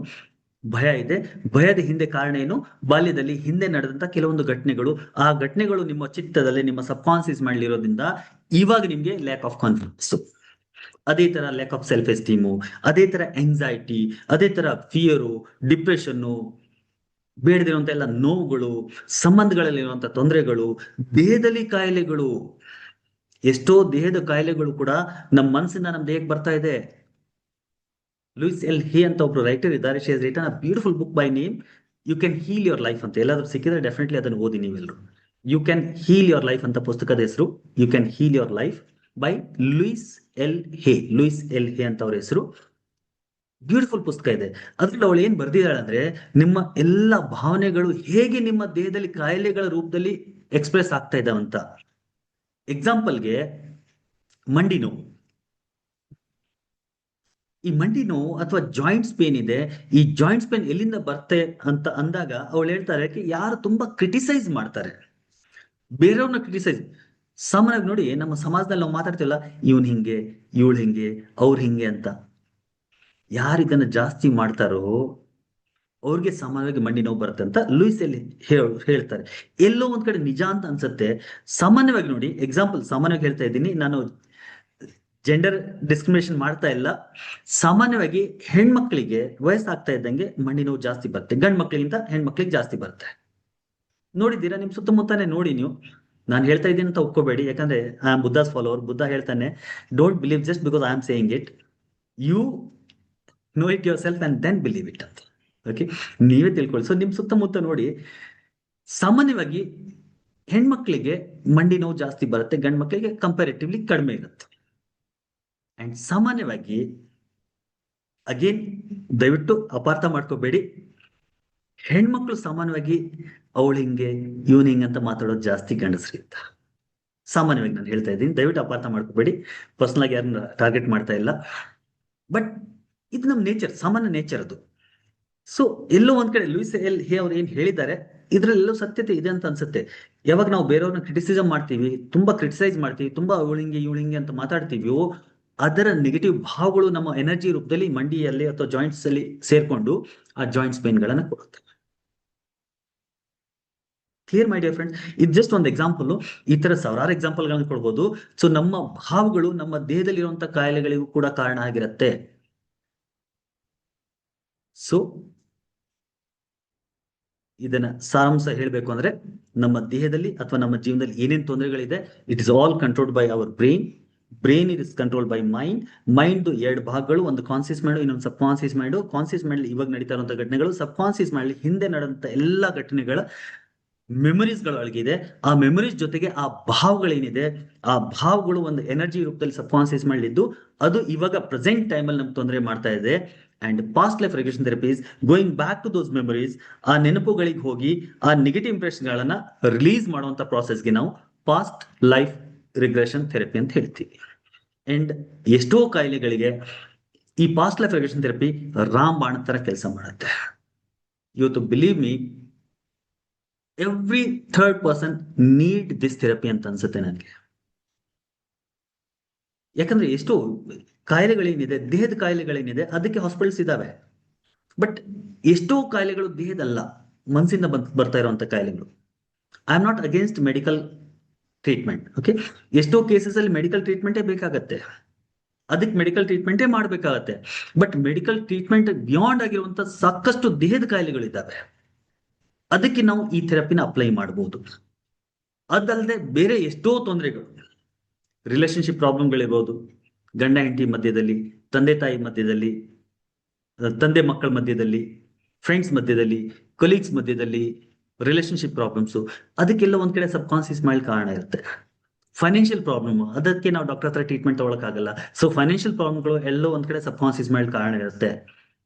ಭಯ ಇದೆ. ಭಯದ ಹಿಂದೆ ಕಾರಣ ಏನು? ಬಾಲ್ಯದಲ್ಲಿ ಹಿಂದೆ ನಡೆದಂತ ಕೆಲವೊಂದು ಘಟನೆಗಳು. ಆ ಘಟನೆಗಳು ನಿಮ್ಮ ಚಿತ್ತದಲ್ಲಿ, ನಿಮ್ಮ ಸಬ್ ಕಾನ್ಸಿಯಸ್ ಮೈಂಡ್ ಇರೋದ್ರಿಂದ ಇವಾಗ ನಿಮ್ಗೆ ಲ್ಯಾಕ್ ಆಫ್ ಕಾನ್ಫಿಡೆನ್ಸ್. ಅದೇ ತರ ಲ್ಯಾಕ್ ಆಫ್ ಸೆಲ್ಫ್ ಎಸ್ಟೀಮು, ಅದೇ ತರ ಎಂಗ್ಸೈಟಿ, ಅದೇ ತರ ಫಿಯರು, ಡಿಪ್ರೆಷನ್ನು, ಬೇಡದಿರುವಂತ ಎಲ್ಲ ನೋವುಗಳು, ಸಂಬಂಧಗಳಲ್ಲಿರುವಂತ ತೊಂದರೆಗಳು, ದೇಹದಲ್ಲಿ ಕಾಯಿಲೆಗಳು, ಎಷ್ಟೋ ದೇಹದ ಕಾಯಿಲೆಗಳು ಕೂಡ ನಮ್ಮ ಮನಸ್ಸಿಂದ ನಮ್ಮ ದೇಹಕ್ಕೆ ಬರ್ತಾ ಇದೆ. ಲೂಯಿಸ್ ಎಲ್ ಹೇ ಅಂತ ಒಬ್ರು ರೈಟರ್ ಇದ್ದಾರೆ. She has written a beautiful book by name you can heal your life ಅಂತ. ಎಲ್ಲಾದ್ರೂ ಸಿಕ್ಕಿದ್ರೆ ಡೆಫಿನೆಟ್ಲಿ ಅದನ್ನು ಓದಿ ನೀವೆಲ್ಲರೂ. You can heal your life ಅಂತ ಪುಸ್ತಕದ ಹೆಸರು. You can heal your life by Louise L Hay. Louise L Hay ಅಂತ ಅವ್ರ ಹೆಸರು. ಬ್ಯೂಟಿಫುಲ್ ಪುಸ್ತಕ ಇದೆ. ಅದ್ರಲ್ಲಿ ಅವಳು ಏನ್ ಬರ್ದಿದ್ದಾಳೆ ಅಂದ್ರೆ, ನಿಮ್ಮ ಎಲ್ಲ ಭಾವನೆಗಳು ಹೇಗೆ ನಿಮ್ಮ ದೇಹದಲ್ಲಿ ಕಾಯಿಲೆಗಳ ರೂಪದಲ್ಲಿ ಎಕ್ಸ್ಪ್ರೆಸ್ ಆಗ್ತಾ ಇದ್ದಾವಂತ. ಎಕ್ಸಾಂಪಲ್ಗೆ ಮಂಡಿ ನೋವು. ಈ ಮಂಡಿ ನೋವು ಅಥವಾ ಜಾಯಿಂಟ್ಸ್ ಪೇನ್ ಇದೆ, ಈ ಜಾಯಿಂಟ್ಸ್ ಪೇನ್ ಎಲ್ಲಿಂದ ಬರ್ತೆ ಅಂತ ಅಂದಾಗ ಅವಳು ಹೇಳ್ತಾರೆ, ಯಾರು ತುಂಬಾ ಕ್ರಿಟಿಸೈಸ್ ಮಾಡ್ತಾರೆ, ಬೇರೆಯವ್ರನ್ನ ಕ್ರಿಟಿಸೈಸ್. ಸಾಮಾನ್ಯವಾಗಿ ನೋಡಿ, ನಮ್ಮ ಸಮಾಜದಲ್ಲಿ ನಾವು ಮಾತಾಡ್ತೀವಲ್ಲ, ಇವನ್ ಹಿಂಗೆ, ಇವಳು ಹಿಂಗೆ, ಅವ್ರು ಹಿಂಗೆ ಅಂತ. ಯಾರು ಇದನ್ನ ಜಾಸ್ತಿ ಮಾಡ್ತಾರೋ ಅವ್ರಿಗೆ ಸಾಮಾನ್ಯವಾಗಿ ಮಂಡಿ ನೋವು ಬರುತ್ತೆ ಅಂತ ಲೂಯಿಸ್ ಎಲ್ ಹೇಳ್ತಾರೆ. ಎಲ್ಲೋ ಒಂದ್ ಕಡೆ ನಿಜ ಅಂತ ಅನ್ಸುತ್ತೆ. ಸಾಮಾನ್ಯವಾಗಿ ನೋಡಿ, ಎಕ್ಸಾಂಪಲ್ ಸಾಮಾನ್ಯವಾಗಿ ಹೇಳ್ತಾ ಇದ್ದೀನಿ, ನಾನು ಜೆಂಡರ್ ಡಿಸ್ಕ್ರಿಮಿನೇಷನ್ ಮಾಡ್ತಾ ಇಲ್ಲ. ಸಾಮಾನ್ಯವಾಗಿ ಹೆಣ್ಮಕ್ಳಿಗೆ ವಯಸ್ಸಾಗ್ತಾ ಇದ್ದಂಗೆ ಮಂಡಿ ನೋವು ಜಾಸ್ತಿ ಬರುತ್ತೆ, ಗಂಡ್ ಮಕ್ಳಿಗಿಂತ ಹೆಣ್ಮಕ್ಳಿಗೆ ಜಾಸ್ತಿ ಬರುತ್ತೆ. ನೋಡಿದ್ದೀರಾ ನಿಮ್ ಸುತ್ತಮುತ್ತನೇ ನೋಡಿ ನೀವು. ನಾನು ಹೇಳ್ತಾ ಇದ್ದೀನಿ ಅಂತ ಒಪ್ಕೋಬೇಡಿ, ಯಾಕಂದ್ರೆ I am Buddha's follower. Buddha ಹೇಳ್ತಾನೆ, don't believe just because I am saying it, you know it yourself and then believe it ಅಂತ. ಓಕೆ, ನೀವೇ ತಿಳ್ಕೊಳ್ಳಿ. ಸೊ ನಿಮ್ ಸುತ್ತಮುತ್ತ ನೋಡಿ, ಸಾಮಾನ್ಯವಾಗಿ ಹೆಣ್ಮಕ್ಳಿಗೆ ಮಂಡಿ ನೋವು ಜಾಸ್ತಿ ಬರುತ್ತೆ, ಗಂಡ್ ಮಕ್ಳಿಗೆ ಕಂಪ್ಯಾರಿಟಿವ್ಲಿ ಕಡಿಮೆ ಇರುತ್ತೆ. ಅಂಡ್ ಸಾಮಾನ್ಯವಾಗಿ, ಅಗೇನ್ ದಯವಿಟ್ಟು ಅಪಾರ್ಥ ಮಾಡ್ಕೋಬೇಡಿ, ಹೆಣ್ಮಕ್ಳು ಸಾಮಾನ್ಯವಾಗಿ ಅವಳು ಹಿಂಗೆ, ಇವನ್ ಹಿಂಗೆ ಅಂತ ಮಾತಾಡೋದು ಜಾಸ್ತಿ ಗಂಡಸ್ರಿಂದ. ಸಾಮಾನ್ಯವಾಗಿ ನಾನು ಹೇಳ್ತಾ ಇದ್ದೀನಿ, ದಯವಿಟ್ಟು ಅಪಾರ್ಥ ಮಾಡ್ಕೋಬೇಡಿ. ಪರ್ಸನಲ್ ಆಗಿ ಯಾರನ್ನ ಟಾರ್ಗೆಟ್ ಮಾಡ್ತಾ ಇಲ್ಲ, ಬಟ್ ಇದು ನಮ್ಮ ನೇಚರ್, ಸಾಮಾನ್ಯ ನೇಚರ್ ಅದು. ಸೊ ಎಲ್ಲೋ ಒಂದ್ ಕಡೆ ಲೂಯಿಸ್ ಎಲ್ ಹೇ ಅವ್ರು ಏನ್ ಹೇಳಿದ್ದಾರೆ, ಇದ್ರಲ್ಲೆಲ್ಲೋ ಸತ್ಯತೆ ಇದೆ ಅಂತ ಅನ್ಸುತ್ತೆ. ಯಾವಾಗ ನಾವು ಬೇರೆಯವ್ರನ್ನ ಕ್ರಿಟಿಸಿಸಮ್ ಮಾಡ್ತೀವಿ, ತುಂಬಾ ಕ್ರಿಟಿಸೈಸ್ ಮಾಡ್ತೀವಿ, ತುಂಬಾ ಅವಳಿಂಗೆ ಇವಳಿಂಗೆ ಅಂತ ಮಾತಾಡ್ತೀವಿಯೋ, ಅದರ ನೆಗೆಟಿವ್ ಭಾವಗಳು ನಮ್ಮ ಎನರ್ಜಿ ರೂಪದಲ್ಲಿ ಮಂಡಿಯಲ್ಲಿ ಅಥವಾ ಜಾಯಿಂಟ್ಸ್ ಅಲ್ಲಿ ಸೇರ್ಕೊಂಡು ಆ ಜಾಯಿಂಟ್ಸ್ ಪೇನ್ ಗಳನ್ನ ಕೊಡುತ್ತೆ. Clear my dear friends? ಇದು ಜಸ್ಟ್ ಒಂದು ಎಕ್ಸಾಂಪಲ್. ಈ ತರ ಸಾವಿರಾರು ಎಕ್ಸಾಂಪಲ್ ಗಳನ್ನ ಕೊಡ್ಬೋದು. ಸೊ ನಮ್ಮ ಭಾವಗಳು ನಮ್ಮ ದೇಹದಲ್ಲಿರುವಂತಹ ಕಾಯಿಲೆಗಳಿಗೂ ಕೂಡ ಕಾರಣ ಆಗಿರುತ್ತೆ. ಸೊ ಇದನ್ನ ಸಾರಾಂಶ ಹೇಳ್ಬೇಕು ಅಂದ್ರೆ, ನಮ್ಮ ದೇಹದಲ್ಲಿ ಅಥವಾ ನಮ್ಮ ಜೀವನದಲ್ಲಿ ಏನೇನ್ ತೊಂದರೆಗಳಿದೆ, it is all controlled by our brain. Brain is control by mind. Mind ಎರಡು ಭಾಗಗಳು, ಒಂದು ಕಾನ್ಸಿಯಸ್ ಮೈಂಡ್, ಇನ್ನೊಂದು subconscious mind. Conscious mind ಇವಾಗ ನಡೀತಾ ಇರುವಂತಹ ಘಟನೆಗಳು, ಸಬ್ ಕಾನ್ಸಿಯಸ್ ಮೈಂಡ್ ಹಿಂದೆ ನಡೆದಂತ ಎಲ್ಲಾ ಘಟನೆಗಳ ಮೆಮೊರೀಸ್ ಗಳು ಅಡಗಿದೆ. ಆ ಮೆಮೊರೀಸ್ ಜೊತೆಗೆ ಆ ಭಾವಗಳೇನಿದೆ, ಆ ಭಾವಗಳು ಒಂದು ಎನರ್ಜಿ ರೂಪದಲ್ಲಿ ಸಬ್ ಕಾನ್ಸಿಯಸ್ ಮೈಂಡ್ ಇದ್ದು, ಅದು ಇವಾಗ ಪ್ರೆಸೆಂಟ್ ಟೈಮ್ ಅಲ್ಲಿ ನಮ್ಗೆ ತೊಂದರೆ ಮಾಡ್ತಾ ಇದೆ. And past life regression therapy is going back to those memories. ಆ ನೆನಪುಗಳಿಗೆ ಹೋಗಿ ಆ ನೆಗೆಟಿವ್ ಇಂಪ್ರೆಷನ್ ಗಳನ್ನ ರಿಲೀಸ್ ಮಾಡುವಂತ ಪ್ರಾಸೆಸ್ಗೆ ನಾವು ಪಾಸ್ಟ್ ಲೈಫ್ ರಿಗ್ರೆಷನ್ ಥೆರಪಿ ಅಂತ ಹೇಳ್ತೀವಿ. ಅಂಡ್ ಎಷ್ಟೋ ಕಾಯಿಲೆಗಳಿಗೆ ಈ ಪಾಸ್ಟ್ ಲೈಫ್ ರಿಗ್ರೆಷನ್ ಥೆರಪಿ ರಾಮಬಾಣ ತರ ಕೆಲಸ ಮಾಡುತ್ತೆ. ಇವತ್ತು believe me, every third person need this therapy ಅಂತ ಅನ್ಸುತ್ತೆ ನನಗೆ. ಯಾಕಂದ್ರೆ ಎಷ್ಟೋ ಕಾಯಿಲೆಗಳೇನಿದೆ, ದೇಹದ ಕಾಯಿಲೆಗಳೇನಿದೆ, ಅದಕ್ಕೆ ಹಾಸ್ಪಿಟಲ್ಸ್ ಇದಾವೆ. ಬಟ್ ಎಷ್ಟೋ ಕಾಯಿಲೆಗಳು ದೇಹದಲ್ಲ, ಮನಸ್ಸಿಂದ ಬರ್ತಾ ಇರುವಂತ ಕಾಯಿಲೆಗಳು. I am not against medical treatment. Okay, ಎಷ್ಟೋ ಕೇಸಸ್ ಅಲ್ಲಿ ಮೆಡಿಕಲ್ ಟ್ರೀಟ್ಮೆಂಟೇ ಬೇಕಾಗತ್ತೆ, ಅದಕ್ಕೆ ಮೆಡಿಕಲ್ ಟ್ರೀಟ್ಮೆಂಟೇ ಮಾಡ್ಬೇಕಾಗತ್ತೆ. ಬಟ್ ಮೆಡಿಕಲ್ ಟ್ರೀಟ್ಮೆಂಟ್ ಬಿಯಾಂಡ್ ಆಗಿರುವಂತ ಸಾಕಷ್ಟು ದೇಹದ ಕಾಯಿಲೆಗಳಿದ್ದಾವೆ, ಅದಕ್ಕೆ ನಾವು ಈ ಥೆರಪಿನ ಅಪ್ಲೈ ಮಾಡಬಹುದು. ಅದಲ್ಲದೆ ಬೇರೆ ಎಷ್ಟೋ ತೊಂದರೆಗಳು, ರಿಲೇಶನ್ಶಿಪ್ ಪ್ರಾಬ್ಲಮ್ಗಳಿರ್ಬೋದು, ಗಂಡ ಹೆಂಡತಿ ಮಧ್ಯದಲ್ಲಿ, ತಂದೆ ತಾಯಿ ಮಧ್ಯದಲ್ಲಿ, ತಂದೆ ಮಕ್ಕಳ ಮಧ್ಯದಲ್ಲಿ, ಫ್ರೆಂಡ್ಸ್ ಮಧ್ಯದಲ್ಲಿ, ಕೊಲೀಗ್ಸ್ ಮಧ್ಯದಲ್ಲಿ ರಿಲೇಶನ್ಶಿಪ್ ಪ್ರಾಬ್ಲಮ್ಸು, ಅದಕ್ಕೆಲ್ಲ ಒಂದ್ ಕಡೆ ಸಬ್ ಕಾನ್ಸಿಯಸ್ ಮೈಂಡ್ ಕಾರಣ ಇರುತ್ತೆ. ಫೈನಾನ್ಷಿಯಲ್ ಪ್ರಾಬ್ಲಮ್, ಅದಕ್ಕೆ ನಾವು ಡಾಕ್ಟರ್ ಹತ್ರ ಟ್ರೀಟ್ಮೆಂಟ್ ತಗೊಳಕ್ಕಾಗಲ್ಲ. ಸೊ ಫೈನಾನ್ಷಿಯಲ್ ಪ್ರಾಬ್ಲಮ್ಗಳು ಎಲ್ಲೋ ಒಂದ್ ಕಡೆ ಸಬ್ ಕಾನ್ಸಿಯಸ್ ಮೈಂಡ್ ಕಾರಣ ಇರುತ್ತೆ.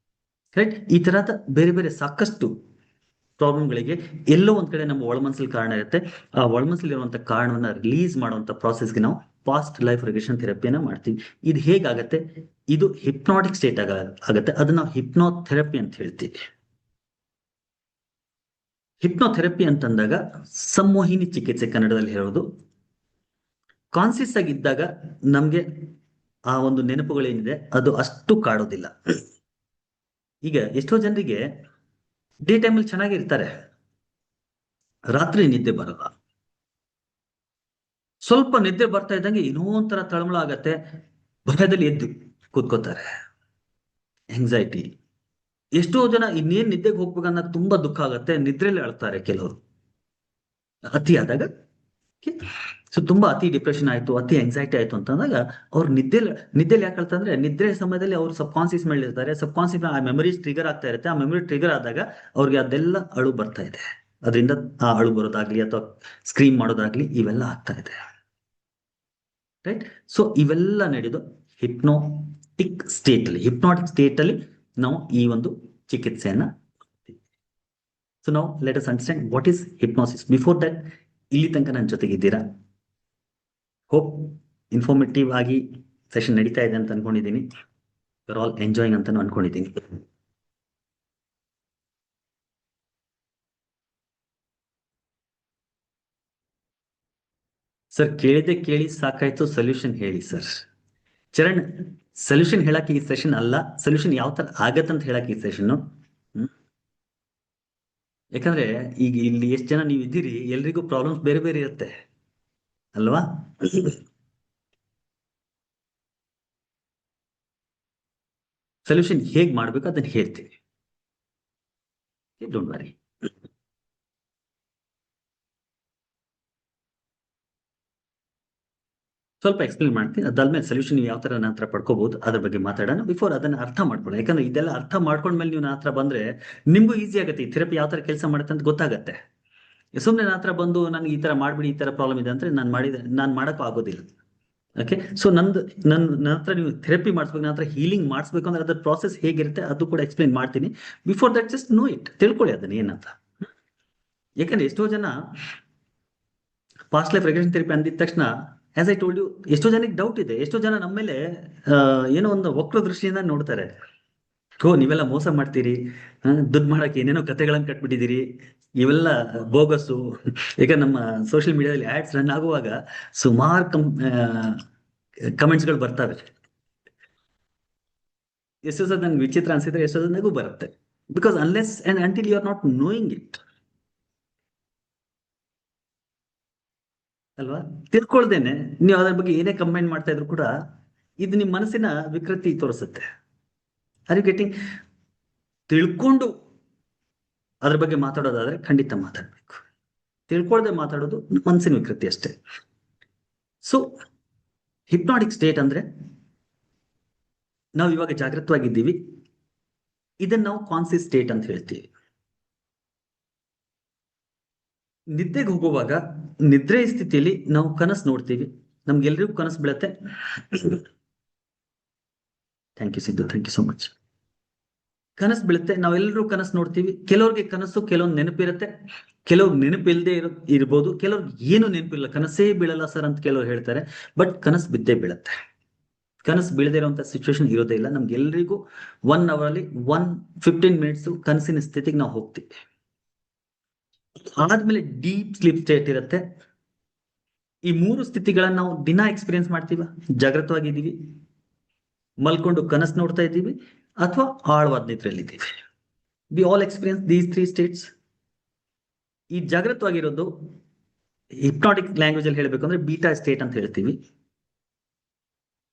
ರೈಟ್? ಈ ತರಹದ ಬೇರೆ ಬೇರೆ ಸಾಕಷ್ಟು ಪ್ರಾಬ್ಲಮ್ಗಳಿಗೆ ಎಲ್ಲೋ ಒಂದ್ ಕಡೆ ನಮ್ಮ ಒಳಮನಸ್ಸಲ್ಲಿ ಕಾರಣ ಇರುತ್ತೆ. ಆ ಒಳಮನಸ್ಸಲ್ಲಿ ಇರುವಂತ ಕಾರಣವನ್ನ ರಿಲೀಸ್ ಮಾಡುವಂತ ಪ್ರಾಸೆಸ್ಗೆ ನಾವು ಪಾಸ್ಟ್ ಲೈಫ್ ರಿಗ್ರೆಷನ್ ಥೆರಪಿಯನ್ನ ಮಾಡ್ತೀವಿ. ಇದು ಹೇಗಾಗತ್ತೆ? ಇದು ಹಿಪ್ನಾಟಿಕ್ ಸ್ಟೇಟ್ ಆಗತ್ತೆ. ಅದನ್ನ ನಾವು ಹಿಪ್ನೋಥೆರಪಿ ಅಂತ ಹೇಳ್ತೀವಿ. ಹಿಪ್ನೋಥೆರಪಿ ಅಂತಂದಾಗ ಸಂಮೋಹಿನಿ ಚಿಕಿತ್ಸೆ ಕನ್ನಡದಲ್ಲಿ ಹೇಳೋದು. ಕಾನ್ಸಿಯಸ್ ಆಗಿದ್ದಾಗ ನಮ್ಗೆ ಆ ಒಂದು ನೆನಪುಗಳೇನಿದೆ ಅದು ಅಷ್ಟು ಕಾಡೋದಿಲ್ಲ. ಈಗ ಎಷ್ಟೋ ಜನರಿಗೆ ಡೇ ಟೈಮಲ್ಲಿ ಚೆನ್ನಾಗಿರ್ತಾರೆ, ರಾತ್ರಿ ನಿದ್ದೆ ಬರಲ್ಲ. ಸ್ವಲ್ಪ ನಿದ್ದೆ ಬರ್ತಾ ಇದ್ದಂಗೆ ಏನೋ ಒಂಥರ ತಳಮಳ ಆಗತ್ತೆ, ಭಯದಲ್ಲಿ ಎದ್ದು ಕೂತ್ಕೋತಾರೆ. ಎಂಗ್ಸೈಟಿ, ಎಷ್ಟೋ ಜನ ಇನ್ನೇನ್ ನಿದ್ದೆಗೆ ಹೋಗ್ಬೇಕನ್ನ ತುಂಬಾ ದುಃಖ ಆಗತ್ತೆ, ನಿದ್ರೆಯಲ್ಲಿ ಅಳ್ತಾರೆ ಕೆಲವರು ಅತಿ ಆದಾಗ. ಸೊ ತುಂಬಾ ಅತಿ ಡಿಪ್ರೆಷನ್ ಆಯ್ತು, ಅತಿ ಆಂಗ್ಸೈಟಿ ಆಯ್ತು ಅಂತಂದಾಗ ಅವ್ರು ನಿದ್ದೆಲಿ ಯಾಕೆ ಹೇಳ್ತಾರೆ ಅಂದ್ರೆ, ನಿದ್ರೆ ಸಮಯದಲ್ಲಿ ಅವ್ರು ಸಬ್ ಕಾನ್ಸಿಯಸ್ ಮೇಲೆ ಇರ್ತಾರೆ, ಸಬ್ ಕಾನ್ಸಿಯಸ್ ಆ ಮೆಮರೀಸ್ ಟ್ರಿಗರ್ ಆಗ್ತಾ ಇರುತ್ತೆ, ಆ ಮೆಮರಿ ಟ್ರಿಗರ್ ಆದಾಗ ಅವ್ರಿಗೆ ಅದೆಲ್ಲ ಅಳು ಬರ್ತಾ ಇದೆ, ಅದರಿಂದ ಆ ಅಳು ಬರೋದಾಗ್ಲಿ ಅಥವಾ ಸ್ಕ್ರೀನ್ ಮಾಡೋದಾಗ್ಲಿ ಇವೆಲ್ಲ ಆಗ್ತಾ ಇದೆ, ರೈಟ್. ಸೊ ಇವೆಲ್ಲ ನಡೆದು ಹಿಪ್ನೋಟಿಕ್ ಸ್ಟೇಟ್ ಅಲ್ಲಿ ನಾವು ಈ ಒಂದು ಚಿಕಿತ್ಸೆಯನ್ನ. ಸೊ ನಾವು let us understand what is hypnosis. Before that, ಇಲ್ಲಿ ತನಕ ನನ್ನ ಜೊತೆಗಿದ್ದೀರಾ, ಹೋಪ್ ಇನ್ಫಾರ್ಮೇಟಿವ್ ಆಗಿ ಸೆಷನ್ ನಡೀತಾ ಇದೆ ಅಂತ ಅನ್ಕೊಂಡಿದ್ದೀನಿ, ಯು ಆರ್ ಆಲ್ ಎಂಜಾಯಿಂಗ್ ಅಂತಾನು ಅನ್ಕೊಂಡಿದ್ದೀನಿ. ಸರ್ ಕೇಳಿ ಸಾಕಾಯ್ತು, ಸೊಲ್ಯೂಷನ್ ಹೇಳಿ ಸರ್. ಚರಣ್, ಸೊಲ್ಯೂಷನ್ ಹೇಳಕ್ಕೆ ಈ ಸೆಷನ್ ಅಲ್ಲ, ಸೊಲ್ಯೂಷನ್ ಯಾವ ತರ ಆಗತ್ತಂತ ಹೇಳಕ್ಕೆ ಈ ಸೆಷನ್. ಯಾಕಂದ್ರೆ ಈಗ ಇಲ್ಲಿ ಎಷ್ಟು ಜನ ನೀವು ಇದ್ದೀರಿ, ಎಲ್ರಿಗೂ ಪ್ರಾಬ್ಲಮ್ಸ್ ಬೇರೆ ಬೇರೆ ಇರುತ್ತೆ ಅಲ್ವಾ. ಸೊಲ್ಯೂಷನ್ ಹೇಗ್ ಮಾಡ್ಬೇಕು ಅದನ್ನ ಹೇಳ್ತೀವಿ, ಡೋಂಟ್ ವರಿ. ಸ್ವಲ್ಪ ಎಕ್ಸ್ಪ್ಲೇನ್ ಮಾಡ್ತೀನಿ, ಅದಾದ್ಮೇಲೆ ಸೊಲ್ಯೂಷನ್ ನೀವು ಯಾವ ತರ ನಂತರ ಪಡ್ಕೋಬಹುದು ಅದ್ರ ಬಗ್ಗೆ ಮಾತಾಡೋಣ. ಬಿಫೋರ್ ಅದನ್ನ ಅರ್ಥ ಮಾಡ್ಕೊಳ್ಳಿ, ಯಾಕಂದ್ರೆ ಇದೆಲ್ಲ ಅರ್ಥ ಮಾಡ್ಕೊಂಡ್ಮೇಲೆ ನೀವು ನಂತರ ಬಂದ್ರೆ ನಿಮ್ಗೂ ಈಸಿ ಆಗುತ್ತೆ, ಈ ಥೆರಪಿ ಯಾವ ತರ ಕೆಲಸ ಮಾಡುತ್ತೆ ಅಂತ ಗೊತ್ತಾಗತ್ತೆ. ಸುಮ್ಮನೆ ನಂತರ ಬಂದು ನನ್ಗೆ ಈ ತರ ಮಾಡ್ಬಿಡಿ, ಈ ತರ ಪ್ರಾಬ್ಲಮ್ ಇದೆ ಅಂದ್ರೆ ನಾನು ಮಾಡಕ್ಕೂ ಆಗೋದಿಲ್ಲ. ಓಕೆ, ಸೊ ನನ್ನ ಹತ್ರ ನೀವು ಥೆರಪಿ ಮಾಡಿಸ್ಬೇಕು, ನನ್ನ ಹತ್ರ ಹೀಲಿಂಗ್ ಮಾಡಿಸ್ಬೇಕು ಅಂದ್ರೆ ಅದ್ರ ಪ್ರಾಸೆಸ್ ಹೇಗಿರುತ್ತೆ ಅದು ಕೂಡ ಎಕ್ಸ್ಪ್ಲೇನ್ ಮಾಡ್ತೀನಿ. Before that just know it, ತಿಳ್ಕೊಳ್ಳಿ ಅದನ್ನ ಏನಂತ. ಯಾಕಂದ್ರೆ ಎಷ್ಟೋ ಜನ ಪಾಸ್ಟ್ ಲೈಫ್ ರಿಗ್ರೆಷನ್ ಥೆರಪಿ ಅಂದಿದ ತಕ್ಷಣ, ಆಸ್ ಐ ಟೋಲ್ಡ್ ಯು, ಎಷ್ಟೋ ಜನಕ್ಕೆ ಡೌಟ್ ಇದೆ, ಎಷ್ಟೋ ಜನ ನಮ್ಮ ಮೇಲೆ ಏನೋ ಒಂದು ವಕ್ರ ದೃಷ್ಟಿಯಿಂದ ನೋಡ್ತಾರೆ. ನೀವೆಲ್ಲ ಮೋಸ ಮಾಡ್ತೀರಿ, ದುಡ್ಡು ಮಾಡಕ್ಕೆ ಏನೇನೋ ಕಥೆಗಳನ್ನ ಕಟ್ಬಿಟ್ಟಿದ್ದೀರಿ, ಇವೆಲ್ಲ ಬೋಗಸ್ಸು. ಈಗ ನಮ್ಮ ಸೋಷಿಯಲ್ ಮೀಡಿಯಾದಲ್ಲಿ ಆಡ್ಸ್ ರನ್ ಆಗುವಾಗ ಸುಮಾರು ಕಮೆಂಟ್ಸ್ಗಳು ಬರ್ತವೆ. ಎಷ್ಟೋ ಸಲ ನನ್ಗೆ ವಿಚಿತ್ರ ಅನ್ಸಿದ್ರೆ, ಎಷ್ಟೋ ನನಗೂ ಬರುತ್ತೆ. Because unless and until you are not knowing it ಅಲ್ವಾ, ತಿಳ್ಕೊಳ್ದೇನೆ ನೀವು ಅದ್ರ ಬಗ್ಗೆ ಏನೇ ಕಂಪ್ಲೇಂಟ್ ಮಾಡ್ತಾ ಇದ್ರು ಕೂಡ ಇದು ನಿಮ್ಮ ಮನಸ್ಸಿನ ವಿಕೃತಿ ತೋರಿಸುತ್ತೆ. Are you getting? ತಿಳ್ಕೊಂಡು ಅದ್ರ ಬಗ್ಗೆ ಮಾತಾಡೋದಾದ್ರೆ ಖಂಡಿತ ಮಾತಾಡ್ಬೇಕು, ತಿಳ್ಕೊಳ್ದೆ ಮಾತಾಡೋದು ಮನಸ್ಸಿನ ವಿಕೃತಿ ಅಷ್ಟೇ. ಸೊ ಹಿಪ್ನಾಟಿಕ್ ಸ್ಟೇಟ್ ಅಂದ್ರೆ ನಾವು ಇವಾಗ ಜಾಗೃತವಾಗಿದ್ದೀವಿ, ಇದನ್ನ ನಾವು ಕಾನ್ಸಿಯಸ್ ಸ್ಟೇಟ್ ಅಂತ ಹೇಳ್ತೀವಿ. ನಿದ್ದೆಗೆ ಹೋಗುವಾಗ ನಿದ್ರೆ ಸ್ಥಿತಿಯಲ್ಲಿ ನಾವು ಕನಸು ನೋಡ್ತೀವಿ, ನಮ್ಗೆಲ್ರಿಗೂ ಕನಸು ಬೀಳತ್ತೆ. Thank you Siddu, thank you so much. ಕನಸು ಬೀಳುತ್ತೆ, ನಾವೆಲ್ಲರೂ ಕನಸು ನೋಡ್ತೀವಿ. ಕೆಲವ್ರಿಗೆ ಕನಸು ಕೆಲವೊಂದು ನೆನಪಿರುತ್ತೆ, ಕೆಲವ್ರಿಗೆ ನೆನಪಿಲ್ಲದೆ ಇರ್ಬೋದು, ಕೆಲವ್ರಿಗೆ ಏನು ನೆನಪಿಲ್ಲ, ಕನಸೇ ಬೀಳಲ್ಲ ಸರ್ ಅಂತ ಕೆಲವ್ರು ಹೇಳ್ತಾರೆ. ಬಟ್ ಕನಸು ಬಿದ್ದೇ ಬೀಳುತ್ತೆ, ಕನಸು ಬೀಳದೇ ಇರುವಂತ ಸಿಚುವೇಶನ್ ಇರೋದೇ ಇಲ್ಲ. ನಮ್ಗೆಲ್ರಿಗೂ 1 hour ಅಲ್ಲಿ 15 minutes ಕನಸಿನ ಸ್ಥಿತಿಗೆ ನಾವು ಹೋಗ್ತೀವಿ. ಆದ್ಮೇಲೆ ಡೀಪ್ ಸ್ಲೀಪ್ ಸ್ಟೇಟ್ ಇರುತ್ತೆ. ಈ 3 ಸ್ಥಿತಿಗಳನ್ನ ನಾವು ದಿನ ಎಕ್ಸ್ಪೀರಿಯನ್ಸ್ ಮಾಡ್ತೀವ. ಜಾಗೃತವಾಗಿದ್ದೀವಿ, ಮಲ್ಕೊಂಡು ಕನಸು ನೋಡ್ತಾ ಇದ್ದೀವಿ, ಅಥವಾ ಆಳವಾದ ನಿದ್ರೆಯಲ್ಲಿದ್ದೀವಿ. We all experience these 3 states. ಈ ಜಾಗೃತವಾಗಿರೋದು ಹಿಪ್ನಾಟಿಕ್ ಲ್ಯಾಂಗ್ವೇಜ್ ಅಲ್ಲಿ ಹೇಳ್ಬೇಕು ಅಂದ್ರೆ ಬೀಟಾ ಸ್ಟೇಟ್ ಅಂತ ಹೇಳ್ತೀವಿ.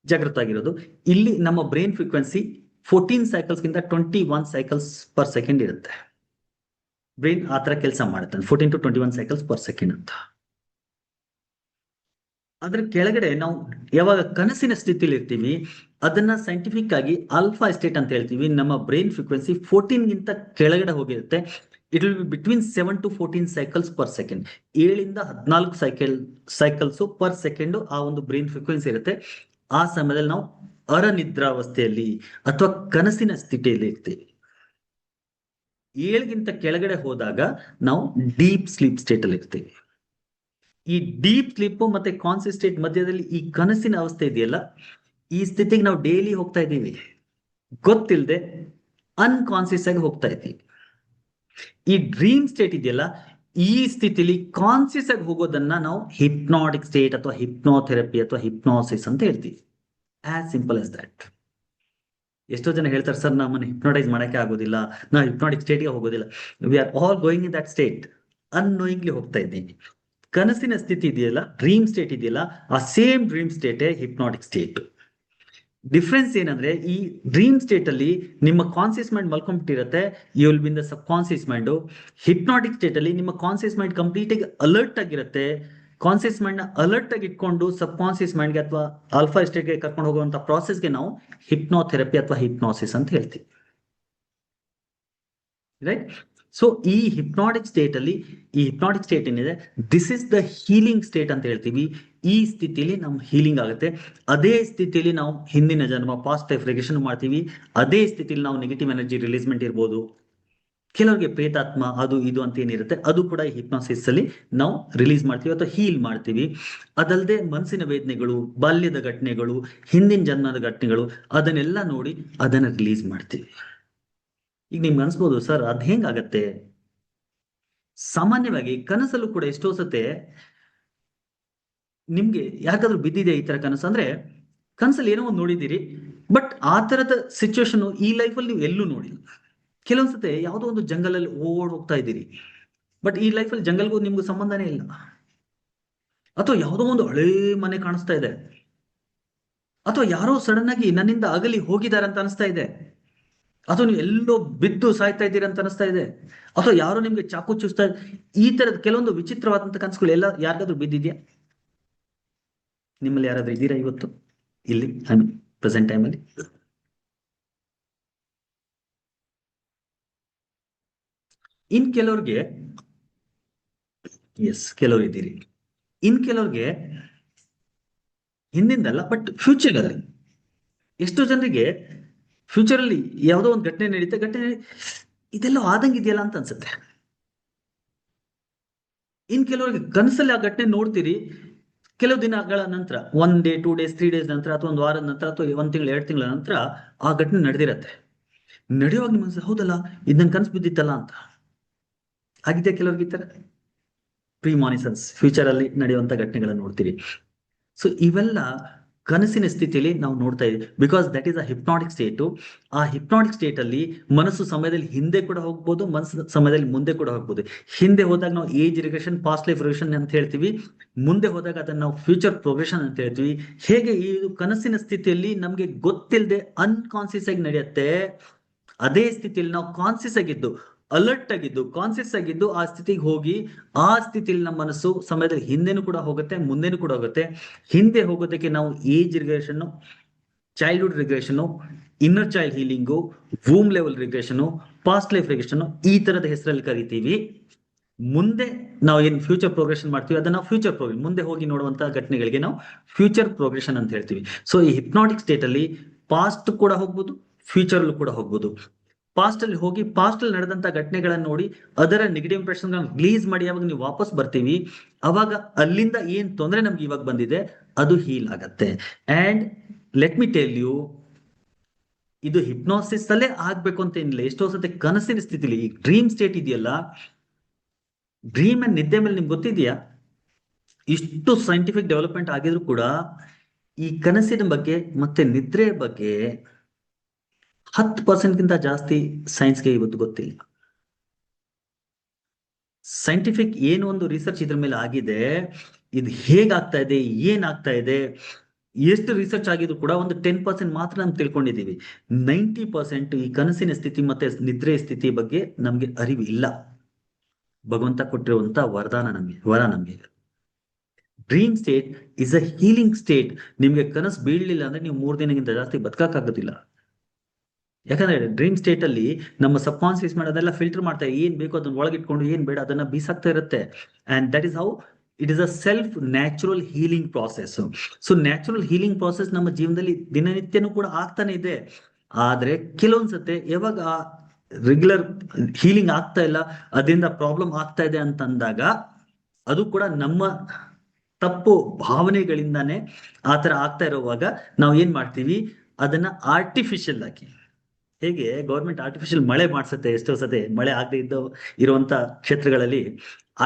ಜಾಗೃತವಾಗಿರೋದು ಇಲ್ಲಿ ನಮ್ಮ ಬ್ರೈನ್ ಫ್ರೀಕ್ವೆನ್ಸಿ 14 cycles ಗಿಂತ 21 cycles per second ಇರುತ್ತೆ. ಬ್ರೈನ್ ಆ ತರ ಕೆಲಸ ಮಾಡುತ್ತೆ, 14 to 21 cycles per second ಅಂತ. ಅದ್ರ ಕೆಳಗಡೆ ನಾವು ಯಾವಾಗ ಕನಸಿನ ಸ್ಥಿತಿಲಿ ಇರ್ತೀವಿ ಅದನ್ನ ಸೈಂಟಿಫಿಕ್ ಆಗಿ ಆಲ್ಫಾ ಸ್ಟೇಟ್ ಅಂತ ಹೇಳ್ತೀವಿ. ನಮ್ಮ ಬ್ರೈನ್ ಫ್ರೀಕ್ವೆನ್ಸಿ 14 ಗಿಂತ ಕೆಳಗಡೆ ಹೋಗಿರುತ್ತೆ. It will be between 7 to 14 cycles per second. 7 ಇಂದ 14 cycles ಪರ್ ಸೆಕೆಂಡ್ ಆ ಒಂದು ಬ್ರೈನ್ ಫ್ರೀಕ್ವೆನ್ಸಿ ಇರುತ್ತೆ. ಆ ಸಮಯದಲ್ಲಿ ನಾವು ಅರನಿದ್ರಾವಸ್ಥೆಯಲ್ಲಿ ಅಥವಾ ಕನಸಿನ ಸ್ಥಿತಿಯಲ್ಲಿ ಇರ್ತೀವಿ. 7ಗಿಂತ ಕೆಳಗಡೆ ಹೋದಾಗ ನಾವು ಡೀಪ್ ಸ್ಲೀಪ್ ಸ್ಟೇಟ್ ಅಲ್ಲಿ ಇರ್ತೀವಿ. ಈ ಡೀಪ್ ಸ್ಲೀಪ್ ಮತ್ತೆ ಕಾನ್ಸಿಯಸ್ ಸ್ಟೇಟ್ ಮಧ್ಯದಲ್ಲಿ ಈ ಕನಸಿನ ಅವಸ್ಥೆ ಇದೆಯಲ್ಲ, ಈ ಸ್ಥಿತಿಗೆ ನಾವು ಡೈಲಿ ಹೋಗ್ತಾ ಇದ್ದೀವಿ, ಗೊತ್ತಿಲ್ಲದೆ ಅನ್ಕಾನ್ಸಿಯಸ್ ಆಗಿ ಹೋಗ್ತಾ ಇದ್ದೀವಿ. ಈ ಡ್ರೀಮ್ ಸ್ಟೇಟ್ ಇದೆಯಲ್ಲ, ಈ ಸ್ಥಿತಿಲಿ ಕಾನ್ಸಿಯಸ್ ಆಗಿ ಹೋಗೋದನ್ನ ನಾವು ಹಿಪ್ನಾಟಿಕ್ ಸ್ಟೇಟ್ ಅಥವಾ ಹಿಪ್ನೋಥೆರಪಿ ಅಥವಾ ಹಿಪ್ನೋಸಿಸ್ ಅಂತ ಹೇಳ್ತೀವಿ. As simple as that. ಎಷ್ಟೋ ಜನ ಹೇಳ್ತಾರೆ ಸರ್ ನಮ್ಮನ್ನು ಹಿಪ್ನೋಟೈಸ್ ಮಾಡಕ್ಕೆ ಆಗೋದಿಲ್ಲ, ನಾವು ಹಿಪ್ನಾಟಿಕ್ ಸ್ಟೇಟ್ಗೆ ಹೋಗೋದಿಲ್ಲ. We are all going in that state, unknowingly ಹೋಗ್ತಾ ಇದ್ದೀನಿ. ಕನಸಿನ ಸ್ಥಿತಿ ಇದೆಯಲ್ಲ, ಡ್ರೀಮ್ ಸ್ಟೇಟ್ ಇದೆಯಲ್ಲ, ಆ ಸೇಮ್ ಡ್ರೀಮ್ ಸ್ಟೇಟೇ ಹಿಪ್ನಾಟಿಕ್ ಸ್ಟೇಟ್. ಡಿಫ್ರೆನ್ಸ್ ಏನಂದ್ರೆ ಈ ಡ್ರೀಮ್ ಸ್ಟೇಟ್ ಅಲ್ಲಿ ನಿಮ್ಮ ಕಾನ್ಸಿಯಸ್ ಮೈಂಡ್ ಮಲ್ಕೊಂಡ್ಬಿಟ್ಟಿರುತ್ತೆ, you will be in the subconscious mind. Hypnotic state ಅಲ್ಲಿ ನಿಮ್ಮ ಕಾನ್ಸಿಯಸ್ ಮೈಂಡ್ ಕಂಪ್ಲೀಟ್ ಆಗಿ ಅಲರ್ಟ್ ಆಗಿರುತ್ತೆ. ಕಾನ್ಸಿಯಸ್ ಮೈಂಡ್ ನ ಅಲರ್ಟ್ ಆಗಿ ಇಟ್ಕೊಂಡು ಸಬ್ ಕಾನ್ಸಿಯಸ್ ಮೈಂಡ್ಗೆ ಅಥವಾ ಆಲ್ಫಾ ಸ್ಟೇಟ್ಗೆ ಕರ್ಕೊಂಡು ಹೋಗುವಂತ ಪ್ರಾಸೆಸ್ಗೆ ನಾವು ಹಿಪ್ನೋಥೆರಪಿ ಅಥವಾ ಹಿಪ್ನೋಸಿಸ್ ಅಂತ ಹೇಳ್ತೀವಿ. ರೈಟ್. ಸೊ ಈ ಹಿಪ್ನಾಟಿಕ್ ಸ್ಟೇಟ್ ಅಲ್ಲಿ, ಈ ಹಿಪ್ನಾಟಿಕ್ ಸ್ಟೇಟ್ ಏನಿದೆ, this is the healing state ಅಂತ ಹೇಳ್ತೀವಿ. ಈ ಸ್ಥಿತಿಯಲ್ಲಿ ನಮ್ ಹೀಲಿಂಗ್ ಆಗುತ್ತೆ. ಅದೇ ಸ್ಥಿತಿಯಲ್ಲಿ ನಾವು ಹಿಂದಿನ ಜನ್ಮ ಪಾಸ್ಟ್ ಲೈಫ್ ರಿಗ್ರೆಷನ್ ಮಾಡ್ತೀವಿ. ಅದೇ ಸ್ಥಿತಿಯಲ್ಲಿ ನಾವು ನೆಗೆಟಿವ್ ಎನರ್ಜಿ ರಿಲೀಸ್ಮೆಂಟ್ ಇರ್ಬೋದು, ಕೆಲವರಿಗೆ ಪ್ರೇತಾತ್ಮ ಅದು ಇದು ಅಂತ ಏನಿರುತ್ತೆ ಅದು ಕೂಡ ಹಿಪ್ನಾಸಿಸ್ ಅಲ್ಲಿ ನಾವು ರಿಲೀಸ್ ಮಾಡ್ತೀವಿ ಅಥವಾ ಹೀಲ್ ಮಾಡ್ತೀವಿ. ಅದಲ್ಲದೆ ಮನಸ್ಸಿನ ವೇದನೆಗಳು, ಬಾಲ್ಯದ ಘಟನೆಗಳು, ಹಿಂದಿನ ಜನ್ಮದ ಘಟನೆಗಳು ಅದನ್ನೆಲ್ಲ ನೋಡಿ ಅದನ್ನ ರಿಲೀಸ್ ಮಾಡ್ತೀವಿ. ಈಗ ನಿಮ್ಗೆ ಅನ್ಸ್ಬೋದು, ಸರ್ ಅದ್ ಹೆಂಗಾಗತ್ತೆ? ಸಾಮಾನ್ಯವಾಗಿ ಕನಸಲ್ಲೂ ಕೂಡ ಎಷ್ಟೋ ಸತೆ ನಿಮ್ಗೆ ಯಾಕಾದ್ರೂ ಬಿದ್ದಿದೆ ಈ ತರ ಕನಸು ಅಂದ್ರೆ, ಕನಸಲ್ಲಿ ಏನೋ ಒಂದು ನೋಡಿದ್ದೀರಿ, ಬಟ್ ಆ ತರದ ಸಿಚುವೇಶನ್ ಈ ಲೈಫಲ್ಲಿ ನೀವು ಎಲ್ಲೂ ನೋಡಿಲ್ಲ. ಕೆಲವೊಂದ್ಸತೆ ಯಾವುದೋ ಒಂದು ಜಂಗಲ್ ಅಲ್ಲಿ ಓಡ್ ಹೋಗ್ತಾ ಇದ್ದೀರಿ, ಬಟ್ ಈ ಲೈಫಲ್ಲಿ ಜಂಗಲ್ಗೂ ನಿಮ್ಗೂ ಸಂಬಂಧನೇ ಇಲ್ಲ. ಅಥವಾ ಯಾವುದೋ ಒಂದು ಹಳೇ ಮನೆ ಕಾಣಿಸ್ತಾ ಇದೆ, ಅಥವಾ ಯಾರೋ ಸಡನ್ ಆಗಿ ನನ್ನಿಂದ ಅಗಲಿ ಹೋಗಿದ್ದಾರೆ ಅಂತ ಅನಿಸ್ತಾ ಇದೆ, ಅಥವಾ ನೀವು ಎಲ್ಲೋ ಬಿದ್ದು ಸಾಯ್ತಾ ಇದ್ದೀರಾ ಅಂತ ಅನಿಸ್ತಾ ಇದೆ, ಅಥವಾ ಯಾರೋ ನಿಮ್ಗೆ ಚಾಕು ಚೂಸ್ತಾ. ಈ ತರದ ಕೆಲವೊಂದು ವಿಚಿತ್ರವಾದಂತ ಕನಸುಗಳು ಎಲ್ಲ ಯಾರಿಗಾದ್ರೂ ಬಿದ್ದಿದ್ಯಾ? ನಿಮ್ಮಲ್ಲಿ ಯಾರಾದ್ರೂ ಇದ್ದೀರಾ ಇವತ್ತು ಇಲ್ಲಿ ಪ್ರೆಸೆಂಟ್ ಟೈಮಲ್ಲಿ? ಇನ್ ಕೆಲವ್ರಿಗೆ ಎಸ್, ಕೆಲವ್ರು ಇದ್ದೀರಿ. ಇನ್ ಕೆಲವ್ರಿಗೆ ಹಿಂದಿಂದಲ್ಲ, ಬಟ್ ಫ್ಯೂಚರ್ ಅಲ್ಲಿ ಎಷ್ಟೋ ಜನರಿಗೆ ಫ್ಯೂಚರ್ ಅಲ್ಲಿ ಯಾವುದೋ ಒಂದು ಘಟನೆ ನಡೀತೆ, ಘಟನೆ ಇದೆಲ್ಲ ಆದಂಗಿದೆಯಲ್ಲ ಅಂತ ಅನ್ಸುತ್ತೆ. ಇನ್ ಕೆಲವರಿಗೆ ಕನಸಲ್ಲಿ ಆ ಘಟನೆ ನೋಡ್ತೀರಿ, ಕೆಲವು ದಿನಗಳ ನಂತರ, 1 ಡೇ 2 ಡೇಸ್ 3 ಡೇಸ್ ನಂತರ, ಅಥವಾ ಒಂದು ವಾರದ ನಂತರ, ಅಥವಾ 1 ತಿಂಗಳು 2 ತಿಂಗಳ ನಂತರ ಆ ಘಟನೆ ನಡೆದಿರತ್ತೆ. ನಡೆಯುವಾಗ ನಿಮ್ಗೆ ಹೌದಲ್ಲ ಇದು ನನ್ ಕನಸು ಬಿದ್ದಿತ್ತಲ್ಲ ಅಂತ ಆಗಿದೆ. ಕೆಲವ್ರಿಗೆ ಈ ತರ ಪ್ರಿಮಾನಿಸನ್ಸ್, ಫ್ಯೂಚರ್ ಅಲ್ಲಿ ನಡೆಯುವಂತ ಘಟನೆಗಳನ್ನ ನೋಡ್ತೀರಿ. ಸೊ ಇವೆಲ್ಲ ಕನಸಿನ ಸ್ಥಿತಿಯಲ್ಲಿ ನಾವು ನೋಡ್ತಾ ಇದ್ದೀವಿ, because that is a hypnotic state. ಆ ಹಿಪ್ನಾಟಿಕ್ ಸ್ಟೇಟ್ ಅಲ್ಲಿ ಮನಸ್ಸು ಸಮಯದಲ್ಲಿ ಹಿಂದೆ ಕೂಡ ಹೋಗ್ಬೋದು, ಮನಸ್ಸು ಸಮಯದಲ್ಲಿ ಮುಂದೆ ಕೂಡ ಹೋಗ್ಬೋದು. ಹಿಂದೆ ಹೋದಾಗ ನಾವು age regression, past life regression ಅಂತ ಹೇಳ್ತೀವಿ. ಮುಂದೆ ಹೋದಾಗ ಅದನ್ನ ನಾವು ಫ್ಯೂಚರ್ ಪ್ರೋಗ್ರೆಷನ್ ಅಂತ ಹೇಳ್ತೀವಿ. ಹೇಗೆ ಈ ಕನಸಿನ ಸ್ಥಿತಿಯಲ್ಲಿ ನಮ್ಗೆ ಗೊತ್ತಿಲ್ಲದೆ ಅನ್ಕಾನ್ಸಿಯಸ್ ಆಗಿ ನಡೆಯುತ್ತೆ, ಅದೇ ಸ್ಥಿತಿಯಲ್ಲಿ ನಾವು ಕಾನ್ಸಿಯಸ್ ಆಗಿದ್ದು, ಅಲರ್ಟ್ ಆಗಿದ್ದು, ಕಾನ್ಸಿಯಸ್ ಆಗಿದ್ದು ಆ ಸ್ಥಿತಿಗೆ ಹೋಗಿ ಆ ಸ್ಥಿತಿಯಲ್ಲಿ ನಮ್ಮ ಮನಸ್ಸು ಸಮಯದಲ್ಲಿ ಹಿಂದೆನೂ ಕೂಡ ಹೋಗುತ್ತೆ, ಮುಂದೆನೂ ಕೂಡ ಹೋಗುತ್ತೆ. ಹಿಂದೆ ಹೋಗೋದಕ್ಕೆ ನಾವು age regression, childhood regression, inner child healing, whom level regression, past life regression ಈ ತರದ ಹೆಸರಲ್ಲಿ ಕರಿತೀವಿ. ಮುಂದೆ ನಾವು ಏನ್ ಫ್ಯೂಚರ್ ಪ್ರೋಗ್ರೆಷನ್ ಮಾಡ್ತೀವಿ ಅದನ್ನ ಫ್ಯೂಚರ್ ಪ್ರೋಗ್ರೆಷನ್, ಮುಂದೆ ಹೋಗಿ ನೋಡುವಂತಹ ಘಟನೆಗಳಿಗೆ ನಾವು ಫ್ಯೂಚರ್ ಪ್ರೋಗ್ರೆಷನ್ ಅಂತ ಹೇಳ್ತೀವಿ. ಸೊ ಈ ಹಿಪ್ನಾಟಿಕ್ ಸ್ಟೇಟ್ ಅಲ್ಲಿ ಪಾಸ್ಟ್ ಕೂಡ ಹೋಗ್ಬೋದು, ಫ್ಯೂಚರ್ ಅಲ್ಲೂ ಕೂಡ ಹೋಗ್ಬೋದು. ಪಾಸ್ಟ್ ಅಲ್ಲಿ ಹೋಗಿ ಪಾಸ್ಟ್ ಅಲ್ಲಿ ನಡೆದಂತ ಘಟನೆಗಳನ್ನ ನೋಡಿ ಅದರ ನೆಗೆಟಿವ್ ಇಂಪ್ರೆಷನ್ ರಿಲೀಸ್ ಮಾಡಿ ಯಾವಾಗ ನೀವು ವಾಪಸ್ ಬರ್ತೀವಿ, ಅವಾಗ ಅಲ್ಲಿಂದ ಏನ್ ತೊಂದರೆ ನಮ್ಗೆ ಇವಾಗ ಬಂದಿದೆ ಅದು ಹೀಲ್ ಆಗತ್ತೆ. And let me tell you, ಇದು ಹಿಪ್ನೋಸಿಸ್ ಅಲ್ಲೇ ಆಗ್ಬೇಕು ಅಂತ ಏನಿಲ್ಲ. ಎಷ್ಟೋ ಸತಿ ಕನಸಿನ ಸ್ಥಿತಿಲಿ, ಈ ಡ್ರೀಮ್ ಸ್ಟೇಟ್ ಇದೆಯಲ್ಲ, ಡ್ರೀಮ್ ಅಂಡ್ ನಿದ್ದೆ ಮೇಲೆ ನಿಮ್ಗೆ ಗೊತ್ತಿದೆಯಾ, ಇಷ್ಟು ಸೈಂಟಿಫಿಕ್ ಡೆವಲಪ್ಮೆಂಟ್ ಆಗಿದ್ರು ಕೂಡ ಈ ಕನಸಿನ ಬಗ್ಗೆ ಮತ್ತೆ ನಿದ್ರೆ ಬಗ್ಗೆ 10% ಜಾಸ್ತಿ ಸೈನ್ಸ್ಗೆ ಇವತ್ತು ಗೊತ್ತಿಲ್ಲ. ಸೈಂಟಿಫಿಕ್ ಏನು ಒಂದು ರಿಸರ್ಚ್ ಇದ್ರ ಮೇಲೆ ಆಗಿದೆ, ಇದು ಹೇಗಾಗ್ತಾ ಇದೆ, ಏನಾಗ್ತಾ ಇದೆ, ಎಷ್ಟು ರಿಸರ್ಚ್ ಆಗಿದ್ರು ಕೂಡ ಒಂದು 10% ಮಾತ್ರ ನಾವು ತಿಳ್ಕೊಂಡಿದ್ದೀವಿ. 90% ಈ ಕನಸಿನ ಸ್ಥಿತಿ ಮತ್ತೆ ನಿದ್ರೆ ಸ್ಥಿತಿ ಬಗ್ಗೆ ನಮ್ಗೆ ಅರಿವು ಇಲ್ಲ. ಭಗವಂತ ಕೊಟ್ಟಿರುವಂತ ವರದಾನ ನಮ್ಗೆ, ವರ ನಮ್ಗೆ. Dream state is a healing state. ನಿಮ್ಗೆ ಕನಸು ಬೀಳಲಿಲ್ಲ ಅಂದ್ರೆ ನೀವು 3 ದಿನಕ್ಕಿಂತ ಜಾಸ್ತಿ ಬದುಕಾಗೋದಿಲ್ಲ. ಯಾಕಂದ್ರೆ ಡ್ರೀಮ್ ಸ್ಟೇಟ್ ಅಲ್ಲಿ ನಮ್ಮ ಸಬ್ ಕಾನ್ಸಿಯಸ್ ಮೈಂಡ್ ಅದೆಲ್ಲ ಫಿಲ್ಟರ್ ಮಾಡ್ತಾ ಏನ್ ಬೇಕು ಅದನ್ನ ಒಳಗಿಟ್ಕೊಂಡು ಏನ್ ಬೇಡ ಅದನ್ನ ಬೀಸಾಕ್ತಾ ಇರುತ್ತೆ. And that is how it is a self natural healing process. So natural healing process ನಮ್ಮ ಜೀವನದಲ್ಲಿ ದಿನನಿತ್ಯನೂ ಕೂಡ ಆಗ್ತಾನೆ ಇದೆ. ಆದ್ರೆ ಕೆಲವೊಂದ್ಸತೆ ಯಾವಾಗ ರೆಗ್ಯುಲರ್ ಹೀಲಿಂಗ್ ಆಗ್ತಾ ಇಲ್ಲ, ಅದರಿಂದ ಪ್ರಾಬ್ಲಮ್ ಆಗ್ತಾ ಇದೆ ಅಂತ ಅಂದಾಗ ಅದು ಕೂಡ ನಮ್ಮ ತಪ್ಪು ಭಾವನೆಗಳಿಂದಾನೇ ಆತರ ಆಗ್ತಾ ಇರುವಾಗ ನಾವು ಏನ್ ಮಾಡ್ತೀವಿ, ಅದನ್ನ ಆರ್ಟಿಫಿಷಿಯಲ್ ಆಗಿ, ಹೇಗೆ ಗೌರ್ಮೆಂಟ್ ಆರ್ಟಿಫಿಷಿಯಲ್ ಮಳೆ ಮಾಡ್ಸತ್ತೆ, ಎಷ್ಟೋ ಸತಿ ಮಳೆ ಆಗದೆ ಇರುವಂತ ಕ್ಷೇತ್ರಗಳಲ್ಲಿ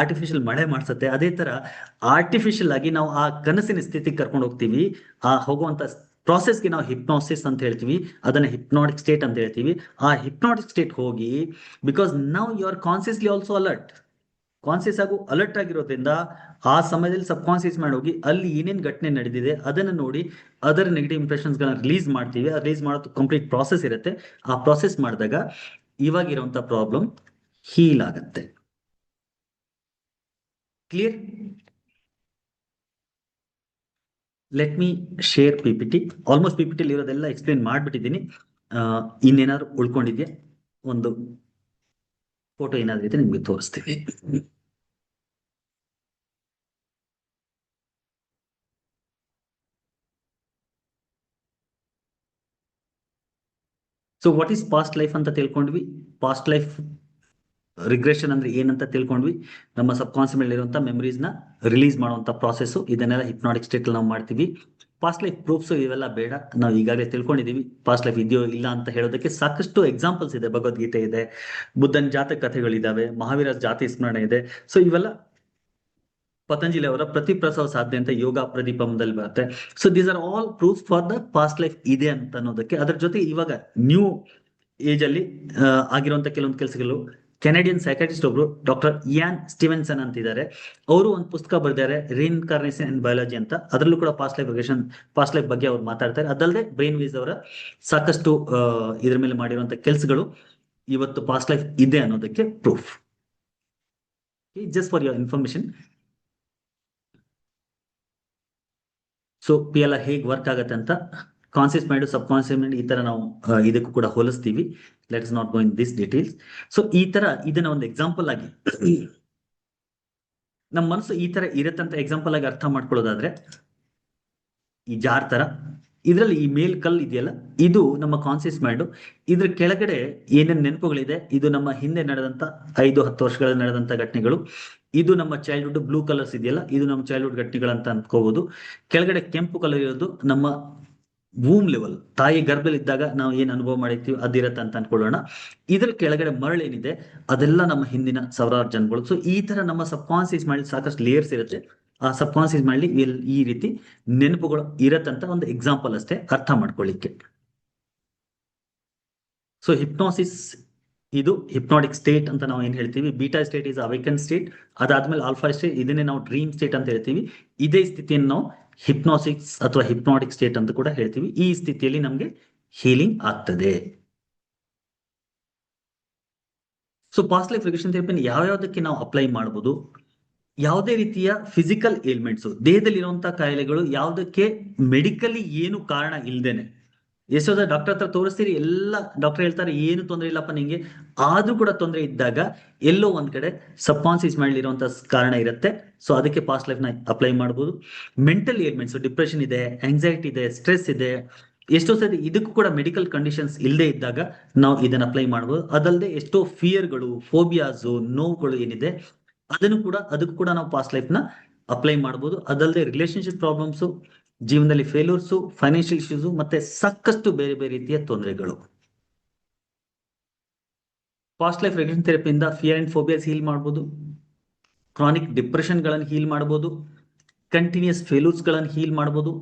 ಆರ್ಟಿಫಿಷಿಯಲ್ ಮಳೆ ಮಾಡ್ಸತ್ತೆ, ಅದೇ ತರ ಆರ್ಟಿಫಿಷಿಯಲ್ ಆಗಿ ನಾವು ಆ ಕನಸಿನ ಸ್ಥಿತಿಗೆ ಕರ್ಕೊಂಡು ಹೋಗ್ತೀವಿ. ಆ ಹೋಗುವಂತ ಪ್ರಾಸೆಸ್ಗೆ ನಾವು ಹಿಪ್ನೋಸಿಸ್ ಅಂತ ಹೇಳ್ತೀವಿ, ಅದನ್ನ ಹಿಪ್ನಾಟಿಕ್ ಸ್ಟೇಟ್ ಅಂತ ಹೇಳ್ತೀವಿ. ಆ ಹಿಪ್ನಾಟಿಕ್ ಸ್ಟೇಟ್ ಹೋಗಿ, because now you are consciously also alert, conscious ಆಗು ಅಲರ್ಟ್ ಆಗಿರೋದ್ರಿಂದ ಆ ಸಮಯದಲ್ಲಿ ಸಬ್ ಕಾನ್ಸಿಯಸ್ ಮಾಡಿ ಹೋಗಿ ಅಲ್ಲಿ ಏನೇನ್ ಘಟನೆ ನಡೆದಿದೆ ಅದನ್ನ ನೋಡಿ ಅದರ ನೆಗೆಟಿವ್ ಇಂಪ್ರೆಷನ್ಸ್ ಗಳನ್ನ ರಿಲೀಸ್ ಮಾಡ್ತೀವಿ. ರಿಲೀಸ್ ಮಾಡೋದು ಕಂಪ್ಲೀಟ್ ಪ್ರಾಸೆಸ್ ಇರುತ್ತೆ. ಆ ಪ್ರಾಸೆಸ್ ಮಾಡಿದಾಗ ಇವಾಗಿರುವಂತ ಪ್ರಾಬ್ಲಮ್ ಹೀಲ್ ಆಗತ್ತೆ. Clear? Let me share PPT. Almost PPT ಇರೋದೆಲ್ಲ ಎಕ್ಸ್ಪ್ಲೇನ್ ಮಾಡ್ಬಿಟ್ಟಿದ್ದೀನಿ. ಇನ್ನೇನಾದ್ರು ಉಳ್ಕೊಂಡಿದ್ಯಾ? ಒಂದು ಫೋಟೋ ಏನಾದ್ರು ಇದೆ ನಿಮ್ಗೆ ತೋರಿಸ್ತೀವಿ. So what is past life ಅಂತ ತಿಳ್ಕೊಂಡ್ವಿ. ಪಾಸ್ಟ್ ಲೈಫ್ ರಿಗ್ರೆಷನ್ ಅಂದ್ರೆ ಏನಂತ ತಿಳ್ಕೊಂಡ್ವಿ. ನಮ್ಮ ಸಬ್ ಕಾನ್ಸಿಯಸ್ ಮೇಲೆ ಇರುವಂತ ಮೆಮರೀಸ್ ನ ರಿಲೀಸ್ ಮಾಡುವಂತ ಪ್ರಾಸೆಸ್, ಇದನ್ನೆಲ್ಲ ಹಿಪ್ನಾಟಿಕ್ ಸ್ಟೇಟ್ ನಾವು ಮಾಡ್ತೀವಿ. ಪಾಸ್ಟ್ ಲೈಫ್ ಪ್ರೂಫ್ಸ್ ಇವೆಲ್ಲ ಬೇಡ, ನಾವು ಈಗಾಗಲೇ ತಿಳ್ಕೊಂಡಿದೀವಿ. ಪಾಸ್ಟ್ ಲೈಫ್ ಇದೆಯೋ ಇಲ್ಲ ಅಂತ ಹೇಳೋದಕ್ಕೆ ಸಾಕಷ್ಟು ಎಕ್ಸಾಂಪಲ್ಸ್ ಇದೆ. ಭಗವದ್ಗೀತೆ ಇದೆ, ಬುದ್ಧನ್ ಜಾತಕ ಕಥೆಗಳಿದಾವೆ, ಮಹಾವೀರ ಜಾತಿ ಸ್ಮರಣೆ ಇದೆ. ಸೊ ಇವೆಲ್ಲ ಪತಂಜಲಿ ಅವರ ಪ್ರತಿ ಪ್ರಸವ ಸಾಧನೆ ಅಂತ ಯೋಗ ಪ್ರದೀಪಂದಲ್ಲಿ ಬರುತ್ತೆ. So these are all proof for the past life ಇದೆ ಅಂತ ಅನ್ನೋದಕ್ಕೆ. ಅದ್ರ ಜೊತೆ ಇವಾಗ ನ್ಯೂ ಏಜ್ ಅಲ್ಲಿ ಆಗಿರುವಂತ ಕೆಲವೊಂದು ಕೆಲಸಗಳು, ಕೆನಡಿಯನ್ ಸೈಕಾಟ್ರಿಸ್ಟ್ ಒಬ್ರು ಡಾಕ್ಟರ್ ಇಯಾನ್ ಸ್ಟೀವೆನ್ಸನ್ ಅಂತಿದ್ದಾರೆ. ಅವರು ಒಂದು ಪುಸ್ತಕ ಬರೆದಿದ್ದಾರೆ, ರೀಇನ್ಕಾರ್ನೇಷನ್ ಅಂಡ್ ಬಯಾಲಜಿ ಅಂತ. ಅದರಲ್ಲೂ ಕೂಡ past life regression, past life ಬಗ್ಗೆ ಅವ್ರು ಮಾತಾಡ್ತಾರೆ. ಅದಲ್ಲದೆ ಬ್ರೈನ್ ವೀಸ್ ಅವರ ಸಾಕಷ್ಟು ಇದ್ರ ಮೇಲೆ ಮಾಡಿರುವಂತ ಕೆಲಸಗಳು ಇವತ್ತು ಪಾಸ್ಟ್ ಲೈಫ್ ಇದೆ ಅನ್ನೋದಕ್ಕೆ proof. Just for your information. So PLR ಹೇಗೆ ವರ್ಕ್ ಆಗತ್ತೆ ಅಂತ, conscious mind, subconscious mind, ಈ ತರ ನಾವು ಇದಕ್ಕೂ ಕೂಡ ಹೋಲಿಸ್ತೀವಿ. Let us not go in this details. So ಈ ತರ ಇದನ್ನ ಒಂದು ಎಕ್ಸಾಂಪಲ್ ಆಗಿ ನಮ್ಮ ಮನಸ್ಸು ಈ ತರ ಇರತ್ತಂತ ಎಕ್ಸಾಂಪಲ್ ಆಗಿ ಅರ್ಥ ಮಾಡ್ಕೊಳ್ಳೋದಾದ್ರೆ, ಈ ಜಾರ್ ತರ ಇದ್ರಲ್ಲಿ ಈ ಮೇಲ್ ಕಲ್ ಇದೆಯಲ್ಲ, ಇದು ನಮ್ಮ ಕಾನ್ಸಿಯಸ್ ಮೈಂಡ್. ಇದ್ರ ಕೆಳಗಡೆ ಏನೇನ್ ನೆನಪುಗಳಿದೆ, ಇದು ನಮ್ಮ ಹಿಂದೆ ನಡೆದಂತ 5-10 ವರ್ಷಗಳಲ್ಲಿ ನಡೆದಂತ ಘಟನೆಗಳು. ಇದು ನಮ್ಮ ಚೈಲ್ಡ್ಹುಡ್. ಬ್ಲೂ ಕಲರ್ಸ್ ಇದೆಯಲ್ಲ, ಇದು ನಮ್ಮ ಚೈಲ್ಡ್ಹುಡ್ ಘಟನೆಗಳಂತ ಅನ್ಕೋಬಹುದು. ಕೆಳಗಡೆ ಕೆಂಪು ಕಲರ್ ಇರೋದು ನಮ್ಮ ವೂಮ್ ಲೆವೆಲ್, ತಾಯಿ ಗರ್ಭದಲ್ಲಿ ಇದ್ದಾಗ ನಾವು ಏನ್ ಅನುಭವ ಮಾಡಿರ್ತೀವಿ ಅದಿರತ್ತೆ ಅಂತ ಅನ್ಕೊಳ್ಳೋಣ. ಇದ್ರ ಕೆಳಗಡೆ ಮರಳು ಏನಿದೆ ಅದೆಲ್ಲ ನಮ್ಮ ಹಿಂದಿನ ಸಾವಿರಾರು ಜನ್ಗಳು. ಸೊ ಈ ತರ ನಮ್ಮ ಸಬ್ ಕಾನ್ಸಿಯಸ್ ಮೈಂಡ್ ಸಾಕಷ್ಟು ಲೇಯರ್ಸ್ ಇರುತ್ತೆ. ಆ ಸಬ್ ಕಾನ್ಸಿಯಸ್ ಮೈಂಡ್ ಈ ರೀತಿ ನೆನಪುಗಳು ಇರತ್ತಂತ ಒಂದು ಎಕ್ಸಾಂಪಲ್ ಅಷ್ಟೇ, ಅರ್ಥ ಮಾಡ್ಕೊಳ್ಳಿಕ್ಕೆ. ಸೊ ಹಿಪ್ನೋಸಿಸ್, ಇದು ಹಿಪ್ನಾಟಿಕ್ ಸ್ಟೇಟ್ ಅಂತ ನಾವು ಏನ್ ಹೇಳ್ತೀವಿ. Beta state is awaken state. ಅದಾದ್ಮೇಲೆ ಆಲ್ಫಾ ಸ್ಟೇಟ್, ಇದನ್ನೇ ನಾವು ಡ್ರೀಮ್ ಸ್ಟೇಟ್ ಅಂತ ಹೇಳ್ತೀವಿ. ಇದೇ ಸ್ಥಿತಿಯನ್ನು ನಾವು ಹಿಪ್ನೋಸಿಸ್ ಅಥವಾ ಹಿಪ್ನಾಟಿಕ್ ಸ್ಟೇಟ್ ಅಂತ ಕೂಡ ಹೇಳ್ತೀವಿ. ಈ ಸ್ಥಿತಿಯಲ್ಲಿ ನಮ್ಗೆ ಹೀಲಿಂಗ್ ಆಗ್ತದೆ. ಸೊ ಪಾಸ್ಟ್ ಲೈಫ್ ರಿಗ್ರೆಷನ್ ಥೆರಪಿನ ಯಾವ್ಯಾವುದಕ್ಕೆ ನಾವು ಅಪ್ಲೈ ಮಾಡಬಹುದು? ಯಾವುದೇ ರೀತಿಯ ಫಿಸಿಕಲ್ ಏಲ್ಮೆಂಟ್ಸ್, ದೇಹದಲ್ಲಿ ಇರುವಂತಹ ಕಾಯಿಲೆಗಳು ಯಾವುದಕ್ಕೆ ಮೆಡಿಕಲಿ ಏನು ಕಾರಣ ಇಲ್ದೇನೆ, ಎಷ್ಟೋ ಡಾಕ್ಟರ್ ಹತ್ರ ತೋರಿಸ್ತೀರಿ, ಎಲ್ಲ ಡಾಕ್ಟರ್ ಹೇಳ್ತಾರೆ ಏನು ತೊಂದರೆ ಇಲ್ಲಪ್ಪ ನಿಂಗೆ, ಆದ್ರೂ ಕೂಡ ತೊಂದರೆ ಇದ್ದಾಗ ಎಲ್ಲೋ ಒಂದ್ ಕಡೆ ಸಬ್ ಕಾನ್ಸಿಯಸ್ ಮೈಂಡ್ ಇರುವಂತ ಕಾರಣ ಇರುತ್ತೆ. ಸೊ ಅದಕ್ಕೆ ಪಾಸ್ಟ್ ಲೈಫ್ ನ ಅಪ್ಲೈ ಮಾಡಬಹುದು. ಮೆಂಟಲ್ ಏಲ್ಮೆಂಟ್ಸ್, ಡಿಪ್ರೆಷನ್ ಇದೆ, ಆಂಗ್ಸೈಟಿ ಇದೆ, ಸ್ಟ್ರೆಸ್ ಇದೆ, ಎಷ್ಟೋ ಸತಿ ಇದಕ್ಕೂ ಕೂಡ ಮೆಡಿಕಲ್ ಕಂಡೀಷನ್ಸ್ ಇಲ್ಲದೆ ಇದ್ದಾಗ ನಾವು ಇದನ್ನ ಅಪ್ಲೈ ಮಾಡಬಹುದು. ಅದಲ್ಲದೆ ಎಷ್ಟೋ ಫಿಯರ್ಗಳು, ಫೋಬಿಯಾಸು, ನೋವುಗಳು ಏನಿದೆ ಅದಕ್ಕೂ ಕೂಡ ನಾವು ಪಾಸ್ಟ್ ಲೈಫ್ ನ ಅಪ್ಲೈ ಮಾಡಬಹುದು. ಅದಲ್ಲದೆ ರಿಲೇಶನ್ಶಿಪ್ ಪ್ರಾಬ್ಲಮ್ಸ್, ಜೀವನದಲ್ಲಿ ಫೇಲ್ಯೂರ್ಸು, ಫೈನಾನ್ಷಿಯಲ್ ಇಶ್ಯೂಸ್, ಮತ್ತೆ ಸಾಕಷ್ಟು ಬೇರೆ ಬೇರೆ ರೀತಿಯ ತೊಂದರೆಗಳು. ಪಾಸ್ಟ್ ಲೈಫ್ ರಿಗ್ರೆಷನ್ ಥೆರಪಿಯಿಂದ ಫಿಯರ್ ಅಂಡ್ ಫೋಬಿಯಾಸ್ ಹೀಲ್ ಮಾಡಬಹುದು, ಕ್ರಾನಿಕ್ ಡಿಪ್ರೆಷನ್ ಗಳನ್ನು ಹೀಲ್ ಮಾಡಬಹುದು, ಕಂಟಿನ್ಯೂಸ್ ಫೇಲ್ಯೂರ್ಸ್ ಗಳನ್ನು ಹೀಲ್ ಮಾಡಬಹುದು,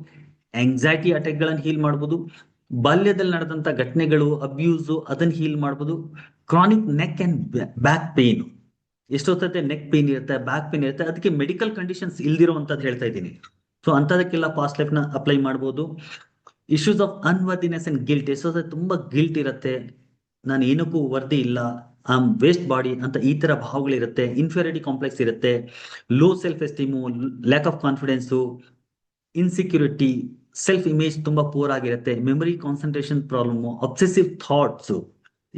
ಆಂಗ್ಸೈಟಿ ಅಟ್ಯಾಕ್ ಗಳನ್ನು ಹೀಲ್ ಮಾಡಬಹುದು, ಬಾಲ್ಯದಲ್ಲಿ ನಡೆದಂತ ಘಟನೆಗಳು, ಅಬ್ಯೂಸ್, ಅದನ್ನ ಹೀಲ್ ಮಾಡಬಹುದು, chronic neck and back pain. ಎಷ್ಟೊತ್ತೇ ನೆಕ್ ಪೇನ್ ಇರುತ್ತೆ, ಬ್ಯಾಕ್ ಪೇನ್ ಇರುತ್ತೆ, ಅದಕ್ಕೆ ಮೆಡಿಕಲ್ ಕಂಡೀಷನ್ಸ್ ಇಲ್ದಿರುವಂತದ್ದು ಹೇಳ್ತಾ ಇದ್ದೀನಿ. ಸೊ ಅಂತದಕ್ಕೆಲ್ಲ ಪಾಸ್ಟ್ ಲೈಫ್ ನ ಅಪ್ಲೈ ಮಾಡಬಹುದು. Issues of unworthiness and guilt, ಎಷ್ಟೋ ತುಂಬಾ ಗಿಲ್ಟ್ ಇರುತ್ತೆ, ನಾನು ಏನಕ್ಕೂ ವರ್ದಿ ಇಲ್ಲ, ಐ ಆಮ್ ವೇಸ್ಟ್ ಬಾಡಿ ಅಂತ ಈ ತರ ಭಾವಗಳಿರುತ್ತೆ. ಇನ್ಫೀರಿಯಾರಿಟಿ ಕಾಂಪ್ಲೆಕ್ಸ್ ಇರುತ್ತೆ, low self esteem, lack of confidence, insecurity, self image ತುಂಬಾ ಪೂರ್ ಆಗಿರುತ್ತೆ, memory concentration problem, obsessive thoughts.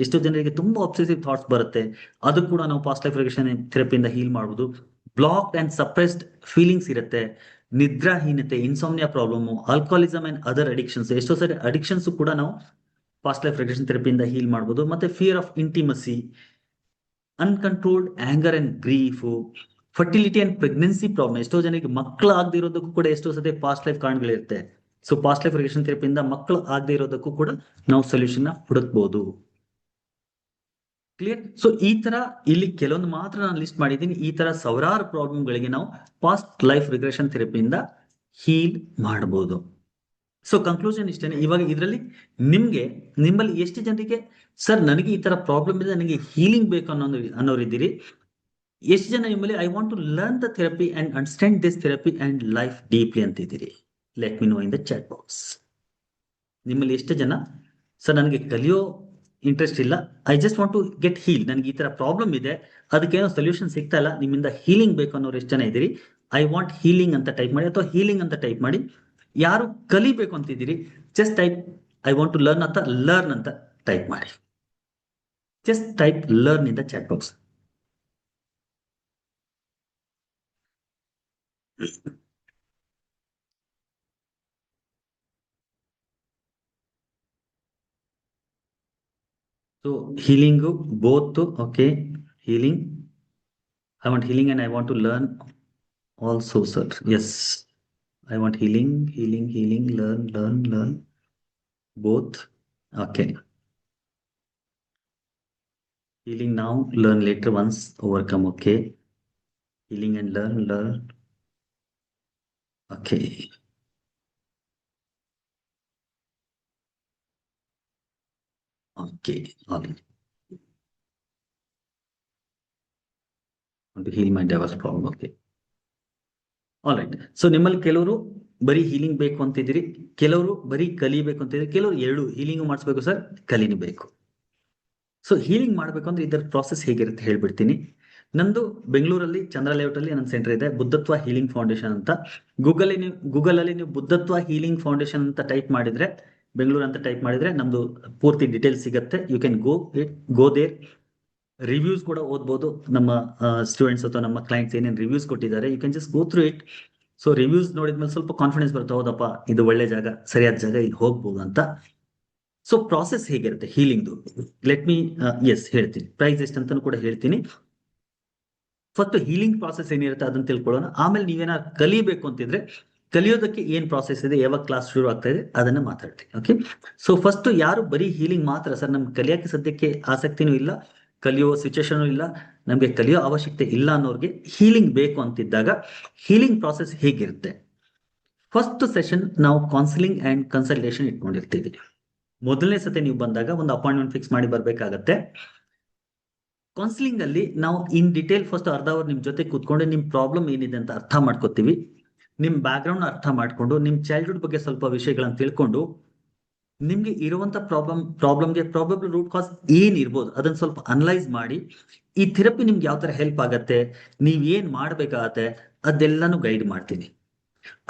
ಎಷ್ಟೋ ಜನರಿಗೆ ತುಂಬಾ ಅಬ್ಸೆಸಿವ್ ಥಾಟ್ಸ್ ಬರುತ್ತೆ, ಅದು ಕೂಡ ನಾವು ಪಾಸ್ಟ್ ಲೈಫ್ ರಿಗ್ರೆಷನ್ ಥೆರಪಿಯಿಂದ ಹೀಲ್ ಮಾಡಬಹುದು. ಬ್ಲಾಕ್ಡ್ ಅಂಡ್ ಸಪ್ರೆಸ್ಡ್ ಫೀಲಿಂಗ್ಸ್ ಇರುತ್ತೆ, ನಿದ್ರಾಹೀನತೆ, insomnia problem, alcoholism and other addictions. ಎಷ್ಟೋ ಸರಿ ಅಡಿಕ್ಷನ್ಸ್ ಕೂಡ ನಾವು ಪಾಸ್ಟ್ ಲೈಫ್ ರಿಗ್ರೆಷನ್ ಥೆರಪಿಯಿಂದ ಹೀಲ್ ಮಾಡಬಹುದು. ಮತ್ತೆ fear of intimacy, uncontrolled anger and grief, fertility and pregnancy problem. ಎಷ್ಟೋ ಜನಕ್ಕೆ ಮಕ್ಕಳು ಆಗದೆ ಇರೋದಕ್ಕೂ ಕೂಡ ಎಷ್ಟೋ ಸತಿ ಪಾಸ್ಟ್ ಲೈಫ್ ಕಾರಣಗಳಿರುತ್ತೆ. ಸೊ ಪಾಸ್ಟ್ ಲೈಫ್ ರಿಗ್ರೆಷನ್ ಥೆರಪಿಯಿಂದ ಮಕ್ಕಳು ಆಗದೆ ಇರೋದಕ್ಕೂ ಕೂಡ ನಾವು ಸೊಲ್ಯೂಷನ್ ಹುಡುಕ್ಬಹುದು. ಕ್ಲಿಯರ್? ಸೊ ಈ ತರ ಇಲ್ಲಿ ಕೆಲವೊಂದು ಮಾತ್ರ ನಾನು ಲಿಸ್ಟ್ ಮಾಡಿದ್ದೀನಿ. ಈ ತರ ಸಾವಿರಾರು ಪ್ರಾಬ್ಲಮ್ ಗಳಿಗೆ ನಾವು ಪಾಸ್ಟ್ ಲೈಫ್ ರಿಗ್ರೆಷನ್ ಥೆರಪಿಯಿಂದ ಹೀಲ್ ಮಾಡಬಹುದು. ಸೊ ಕನ್ಕ್ಲೂಷನ್ ಇಷ್ಟೇನೆ. ಇವಾಗ ಇದರಲ್ಲಿ ನಿಮ್ಮಲ್ಲಿ ಎಷ್ಟು ಜನರಿಗೆ ಸರ್ ನನಗೆ ಈ ತರ ಪ್ರಾಬ್ಲಮ್ ಇದೆ, ನನಗೆ ಹೀಲಿಂಗ್ ಬೇಕು ಅನ್ನೋರಿದ್ದೀರಿ, ಎಷ್ಟು ಜನ ನಿಮ್ಮಲ್ಲಿ I want to learn the therapy and understand this therapy and life deeply ಅಂತಿದ್ದೀರಿ? Let me know in the chat box. ನಿಮ್ಮಲ್ಲಿ ಎಷ್ಟು ಜನ ಸರ್ ನನಗೆ ಕಲಿಯೋ ಇಂಟ್ರೆಸ್ಟ್ ಇಲ್ಲ, I just want to get heal, ನನಗೆ ಈ ತರ ಪ್ರಾಬ್ಲಮ್ ಇದೆ, ಅದಕ್ಕೇನೋ ಸೊಲ್ಯೂಷನ್ ಸಿಗ್ತಾ ಇಲ್ಲ, ನಿಮ್ಮಿಂದ ಹೀಲಿಂಗ್ ಬೇಕು ಅನ್ನೋರು ಎಷ್ಟು ಜನ ಇದ್ದೀರಿ? ಐ ವಾಂಟ್ ಹೀಲಿಂಗ್ ಅಂತ ಟೈಪ್ ಮಾಡಿ, ಅಥವಾ ಹೀಲಿಂಗ್ ಅಂತ ಟೈಪ್ ಮಾಡಿ. ಯಾರು ಕಲಿಬೇಕು ಅಂತಿದ್ದೀರಿ just type I want to learn ಅಂತ ಲರ್ನ್ ಅಂತ ಟೈಪ್ ಮಾಡಿ. Just type learn in the chat box. So healing both, okay, healing. I want healing and I want to learn also, sir. Yes, I want healing, learn both. Okay. Healing now, learn later once overcome. Okay. Healing and learn. Okay. Okay. All right. Want to heal my diverse problem. Okay. All right. So ನಿಮ್ಮಲ್ಲಿ ಕೆಲವರು ಬರೀ healing ಬೇಕು ಅಂತಿದ್ದೀರಿ, ಕೆಲವರು ಬರೀ ಕಲಿಬೇಕು ಅಂತಿದ್ದೀರಿ, ಕೆಲವರು ಎರಡು healing ಮಾಡಿಸ್ಬೇಕು ಸರ್, ಕಲಿನೂ ಬೇಕು. ಸೊ ಹೀಲಿಂಗ್ ಮಾಡಬೇಕು ಅಂದ್ರೆ ಇದರ ಪ್ರಾಸೆಸ್ ಹೇಗಿರುತ್ತೆ ಹೇಳ್ಬಿಡ್ತೀನಿ. ನಂದು ಬೆಂಗಳೂರಲ್ಲಿ ಚಂದ್ರ ಲೇಔಟ್ ಅಲ್ಲಿ ನನ್ನ ಸೆಂಟರ್ ಇದೆ, ಬುದ್ಧತ್ವ ಹೀಲಿಂಗ್ ಫೌಂಡೇಶನ್ ಅಂತ. ಗೂಗಲ್ ಅಲ್ಲಿ ನೀವು ಬುದ್ಧತ್ವ ಹೀಲಿಂಗ್ ಫೌಂಡೇಶನ್ ಅಂತ ಟೈಪ್ ಮಾಡಿದ್ರೆ, ಬೆಂಗಳೂರು ಅಂತ ಟೈಪ್ ಮಾಡಿದ್ರೆ ನಮ್ದು ಪೂರ್ತಿ ಡೀಟೇಲ್ಸ್ ಸಿಗುತ್ತೆ. You can go there. Reviews ಕೂಡ ಓದ್ಬೋದು, ನಮ್ಮ ಸ್ಟೂಡೆಂಟ್ಸ್ ಅಥವಾ ನಮ್ಮ ಕ್ಲೈಂಟ್ಸ್ ಏನೇನು ರಿವ್ಯೂಸ್ ಕೊಟ್ಟಿದ್ದಾರೆ, you can just go through it. So reviews ನೋಡಿದ್ಮೇಲೆ ಸ್ವಲ್ಪ ಕಾನ್ಫಿಡೆನ್ಸ್ ಬರುತ್ತೆ, ಹೌದಪ್ಪ ಇದು ಒಳ್ಳೆ ಜಾಗ, ಸರಿಯಾದ ಜಾಗ, ಇದು ಹೋಗ್ಬೋದು ಅಂತ. ಸೊ ಪ್ರಾಸೆಸ್ ಹೇಗಿರುತ್ತೆ ಹೀಲಿಂಗ್ದು, ಲೆಟ್ ಮಿ ಎಸ್ ಹೇಳ್ತೀನಿ, ಪ್ರೈಸ್ ಎಷ್ಟು ಅಂತಾನು ಕೂಡ ಹೇಳ್ತೀನಿ. ಫಸ್ಟ್ ಹೀಲಿಂಗ್ ಪ್ರಾಸೆಸ್ ಏನಿರುತ್ತೆ ಅದನ್ನ ತಿಳ್ಕೊಳ್ಳೋಣ, ಆಮೇಲೆ ನೀವೇನಾದ್ರು ಕಲಿಬೇಕು ಅಂತಿದ್ರೆ ಕಲಿಯೋದಕ್ಕೆ ಏನ್ ಪ್ರಾಸೆಸ್ ಇದೆ, ಯಾವಾಗ ಕ್ಲಾಸ್ ಶುರು ಆಗ್ತಾ ಇದೆ ಅದನ್ನ ಮಾತಾಡ್ತೀನಿ. ಓಕೆ. ಸೊ ಫಸ್ಟ್ ಯಾರು ಬರೀ ಹೀಲಿಂಗ್ ಮಾತ್ರ ಸರ್ ನಮ್ಗೆ ಕಲಿಯಕ್ಕೆ ಸದ್ಯಕ್ಕೆ ಆಸಕ್ತಿನೂ ಇಲ್ಲ, ಕಲಿಯೋ ಸಿಚುವೇಶನ್ ಇಲ್ಲ, ನಮ್ಗೆ ಕಲಿಯೋ ಅವಶ್ಯಕತೆ ಇಲ್ಲ ಅನ್ನೋರ್ಗೆ ಹೀಲಿಂಗ್ ಬೇಕು ಅಂತಿದ್ದಾಗ ಹೀಲಿಂಗ್ ಪ್ರಾಸೆಸ್ ಹೇಗಿರುತ್ತೆ? ಫಸ್ಟ್ ಸೆಷನ್ ನಾವು ಕೌನ್ಸಿಲಿಂಗ್ ಅಂಡ್ ಕನ್ಸಲ್ಟೇಷನ್ ಇಟ್ಕೊಂಡಿರ್ತೀವಿ. ಮೊದಲನೇ ಸತಿ ನೀವು ಬಂದಾಗ ಒಂದು ಅಪಾಯಿಂಟ್ಮೆಂಟ್ ಫಿಕ್ಸ್ ಮಾಡಿ ಬರ್ಬೇಕಾಗತ್ತೆ. ಕೌನ್ಸಿಲಿಂಗ್ ಅಲ್ಲಿ ನಾವು ಇನ್ ಡಿಟೇಲ್ ಫಸ್ಟ್ ಅರ್ಧ ಅವರ್ ನಿಮ್ ಜೊತೆ ಕೂತ್ಕೊಂಡು ನಿಮ್ ಪ್ರಾಬ್ಲಮ್ ಏನಿದೆ ಅಂತ ಅರ್ಥ ಮಾಡ್ಕೋತೀವಿ. ನಿಮ್ ಬ್ಯಾಕ್ ಗ್ರೌಂಡ್ ಅರ್ಥ ಮಾಡ್ಕೊಂಡು, ನಿಮ್ ಚೈಲ್ಡ್ಹುಡ್ ಬಗ್ಗೆ ಸ್ವಲ್ಪ ವಿಷಯಗಳನ್ನ ತಿಳ್ಕೊಂಡು, ನಿಮ್ಗೆ ಇರುವಂತ ಪ್ರಾಬ್ಲಮ್ಗೆ ಪ್ರಾಬಬಲ್ ರೂಟ್ ಕಾಸ್ ಏನ್ ಇರ್ಬೋದು ಅದನ್ನ ಸ್ವಲ್ಪ ಅನಲೈಸ್ ಮಾಡಿ, ಈ ಥೆರಪಿ ನಿಮ್ಗೆ ಯಾವ ತರ ಹೆಲ್ಪ್ ಆಗತ್ತೆ, ನೀವ್ ಏನ್ ಮಾಡ್ಬೇಕಾಗತ್ತೆ ಅದೆಲ್ಲಾನು ಗೈಡ್ ಮಾಡ್ತೀನಿ.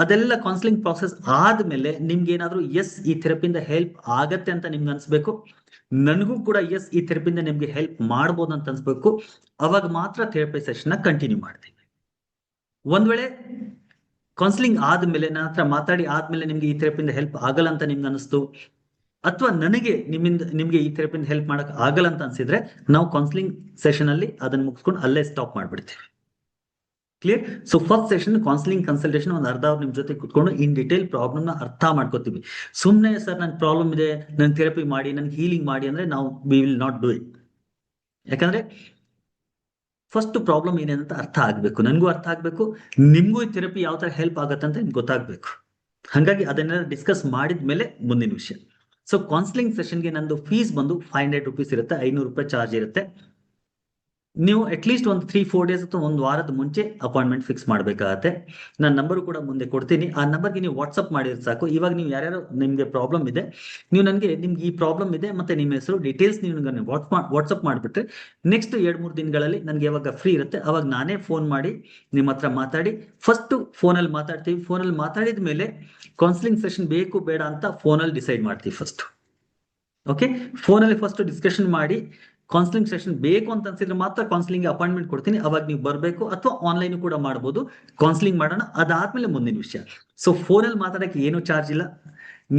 ಅದೆಲ್ಲ ಕೌನ್ಸಿಲಿಂಗ್ ಪ್ರಾಸೆಸ್ ಆದ್ಮೇಲೆ ನಿಮ್ಗೆ ಏನಾದ್ರು ಎಸ್ ಈ ಥೆರಪಿಯಿಂದ ಹೆಲ್ಪ್ ಆಗತ್ತೆ ಅಂತ ನಿಮ್ಗೆ ಅನ್ಸ್ಬೇಕು, ನನಗೂ ಕೂಡ ಎಸ್ ಈ ಥೆರಪಿಯಿಂದ ನಿಮ್ಗೆ ಹೆಲ್ಪ್ ಮಾಡ್ಬೋದು ಅಂತ ಅನ್ಸ್ಬೇಕು, ಅವಾಗ ಮಾತ್ರ ಥೆರಪಿ ಸೆಷನ್ ಕಂಟಿನ್ಯೂ ಮಾಡ್ತೀವಿ. ಒಂದ್ ವೇಳೆ ಕೌನ್ಸಿಲಿಂಗ್ ಆದ್ಮೇಲೆ ನನ್ನ ಹತ್ರ ಮಾತಾಡಿ ಆದ್ಮೇಲೆ ನಿಮ್ಗೆ ಈ ಥೆರಪಿಯಿಂದ ಹೆಲ್ಪ್ ಆಗಲ್ಲ ಅಂತ ನಿಮ್ಗೆ ಅನಿಸ್ತು, ಅಥವಾ ನನಗೆ ನಿಮ್ಗೆ ಈ ಥೆರಪಿಯಿಂದ ಹೆಲ್ಪ್ ಮಾಡಕ್ ಆಗಲ್ಲ ಅಂತ ಅನ್ಸಿದ್ರೆ ನಾವು ಕೌನ್ಸಿಲಿಂಗ್ ಸೆಷನ್ ಅಲ್ಲಿ ಅದನ್ನ ಮುಗಿಸ್ಕೊಂಡು ಅಲ್ಲೇ ಸ್ಟಾಪ್ ಮಾಡ್ಬಿಡ್ತೇವೆ. Clear? So first session counselling consultation ಒಂದು ಅರ್ಧ ಅವ್ರ ನಿಮ್ ಜೊತೆ ಕುತ್ಕೊಂಡು ಇನ್ ಡಿಟೇಲ್ ಪ್ರಾಬ್ಲಮ್ ನ ಅರ್ಥ ಮಾಡ್ಕೋತೀವಿ. ಸುಮ್ನೆ ಸರ್ ನನ್ ಪ್ರಾಬ್ಲಮ್ ಇದೆ, ನನ್ ಥೆರಪಿ ಮಾಡಿ, ನನ್ ಹೀಲಿಂಗ್ ಮಾಡಿ ಅಂದ್ರೆ ನಾವು we will not do it. ಯಾಕಂದ್ರೆ ಫಸ್ಟ್ ಪ್ರಾಬ್ಲಮ್ ಏನೇನಂತ ಅರ್ಥ ಆಗ್ಬೇಕು, ನನ್ಗೂ ಅರ್ಥ ಆಗ್ಬೇಕು, ನಿಮ್ಗೂ ಈ ಥೆರಪಿ ಯಾವ ತರ ಹೆಲ್ಪ್ ಆಗತ್ತೆ ಅಂತ ನಿಮ್ಗೆ ಗೊತ್ತಾಗ್ಬೇಕು. ಹಾಗಾಗಿ ಅದನ್ನೆಲ್ಲ ಡಿಸ್ಕಸ್ ಮಾಡಿದ್ಮೇಲೆ ಮುಂದಿನ ವಿಷಯ. ಸೊ ಕೌನ್ಸಿಲಿಂಗ್ ಸೆಷನ್ಗೆ ನಂದು ಫೀಸ್ ಬಂದು 500 rupees ಇರುತ್ತೆ, 500 ರೂಪಾಯಿ ಚಾರ್ಜ್ ಇರುತ್ತೆ. ನೀವು ಅಟ್ಲೀಸ್ಟ್ ಒಂದು 3-4 days ಅಥವಾ ಒಂದು ವಾರದ ಮುಂಚೆ ಅಪಾಯಿಂಟ್ಮೆಂಟ್ ಫಿಕ್ಸ್ ಮಾಡ್ಬೇಕಾಗತ್ತೆ. ನನ್ನ ನಂಬರ್ ಕೂಡ ಮುಂದೆ ಕೊಡ್ತೀನಿ, ಆ ನಂಬರ್ಗೆ ನೀವು ವಾಟ್ಸಪ್ ಮಾಡಿದ್ರೆ ಸಾಕು. ಇವಾಗ ನೀವು ಯಾರ್ಯಾರು ನಿಮ್ಗೆ ಪ್ರಾಬ್ಲಮ್ ಇದೆ, ನೀವು ನನಗೆ ನಿಮ್ಗೆ ಈ ಪ್ರಾಬ್ಲಮ್ ಇದೆ ಮತ್ತೆ ನಿಮ್ಮ ಹೆಸರು ಡೀಟೇಲ್ಸ್ ನೀವು ನನಗೆ ವಾಟ್ಸಪ್ ಮಾಡಿಬಿಟ್ರೆ ನೆಕ್ಸ್ಟ್ 2-3 ದಿನಗಳಲ್ಲಿ ನನಗೆ ಯಾವಾಗ ಫ್ರೀ ಇರುತ್ತೆ ಅವಾಗ ನಾನೇ ಫೋನ್ ಮಾಡಿ ನಿಮ್ಮ ಹತ್ರ ಮಾತಾಡಿ, ಫಸ್ಟ್ ಫೋನಲ್ಲಿ ಮಾತಾಡ್ತೀವಿ. ಫೋನಲ್ಲಿ ಮಾತಾಡಿದ ಮೇಲೆ ಕೌನ್ಸಿಲಿಂಗ್ ಸೆಷನ್ ಬೇಕು ಬೇಡ ಅಂತ ಫೋನಲ್ಲಿ ಡಿಸೈಡ್ ಮಾಡ್ತೀವಿ ಫಸ್ಟ್. ಓಕೆ, ಫೋನಲ್ಲಿ ಫಸ್ಟ್ ಡಿಸ್ಕಷನ್ ಮಾಡಿ ಕೌನ್ಸಿಲಿಂಗ್ ಸೆಷನ್ ಬೇಕು ಅಂತ ಅನ್ಸಿದ್ರೆ ಮಾತ್ರ ಕೌನ್ಸಿಲಿಂಗ್ ಅಪಾಯಿಂಟ್ಮೆಂಟ್ ಕೊಡ್ತೀನಿ, ಅವಾಗ ನೀವು ಬರಬೇಕು, ಅಥವಾ ಆನ್ಲೈನ್ ಕೂಡ ಮಾಡಬಹುದು. ಕೌನ್ಸಿಲಿಂಗ್ ಮಾಡೋಣ, ಅದಾದ್ಮೇಲೆ ಮುಂದಿನ ವಿಷಯ. ಸೊ ಫೋನಲ್ಲಿ ಮಾತಾಡಕ್ಕೆ ಏನು ಚಾರ್ಜ್ ಇಲ್ಲ,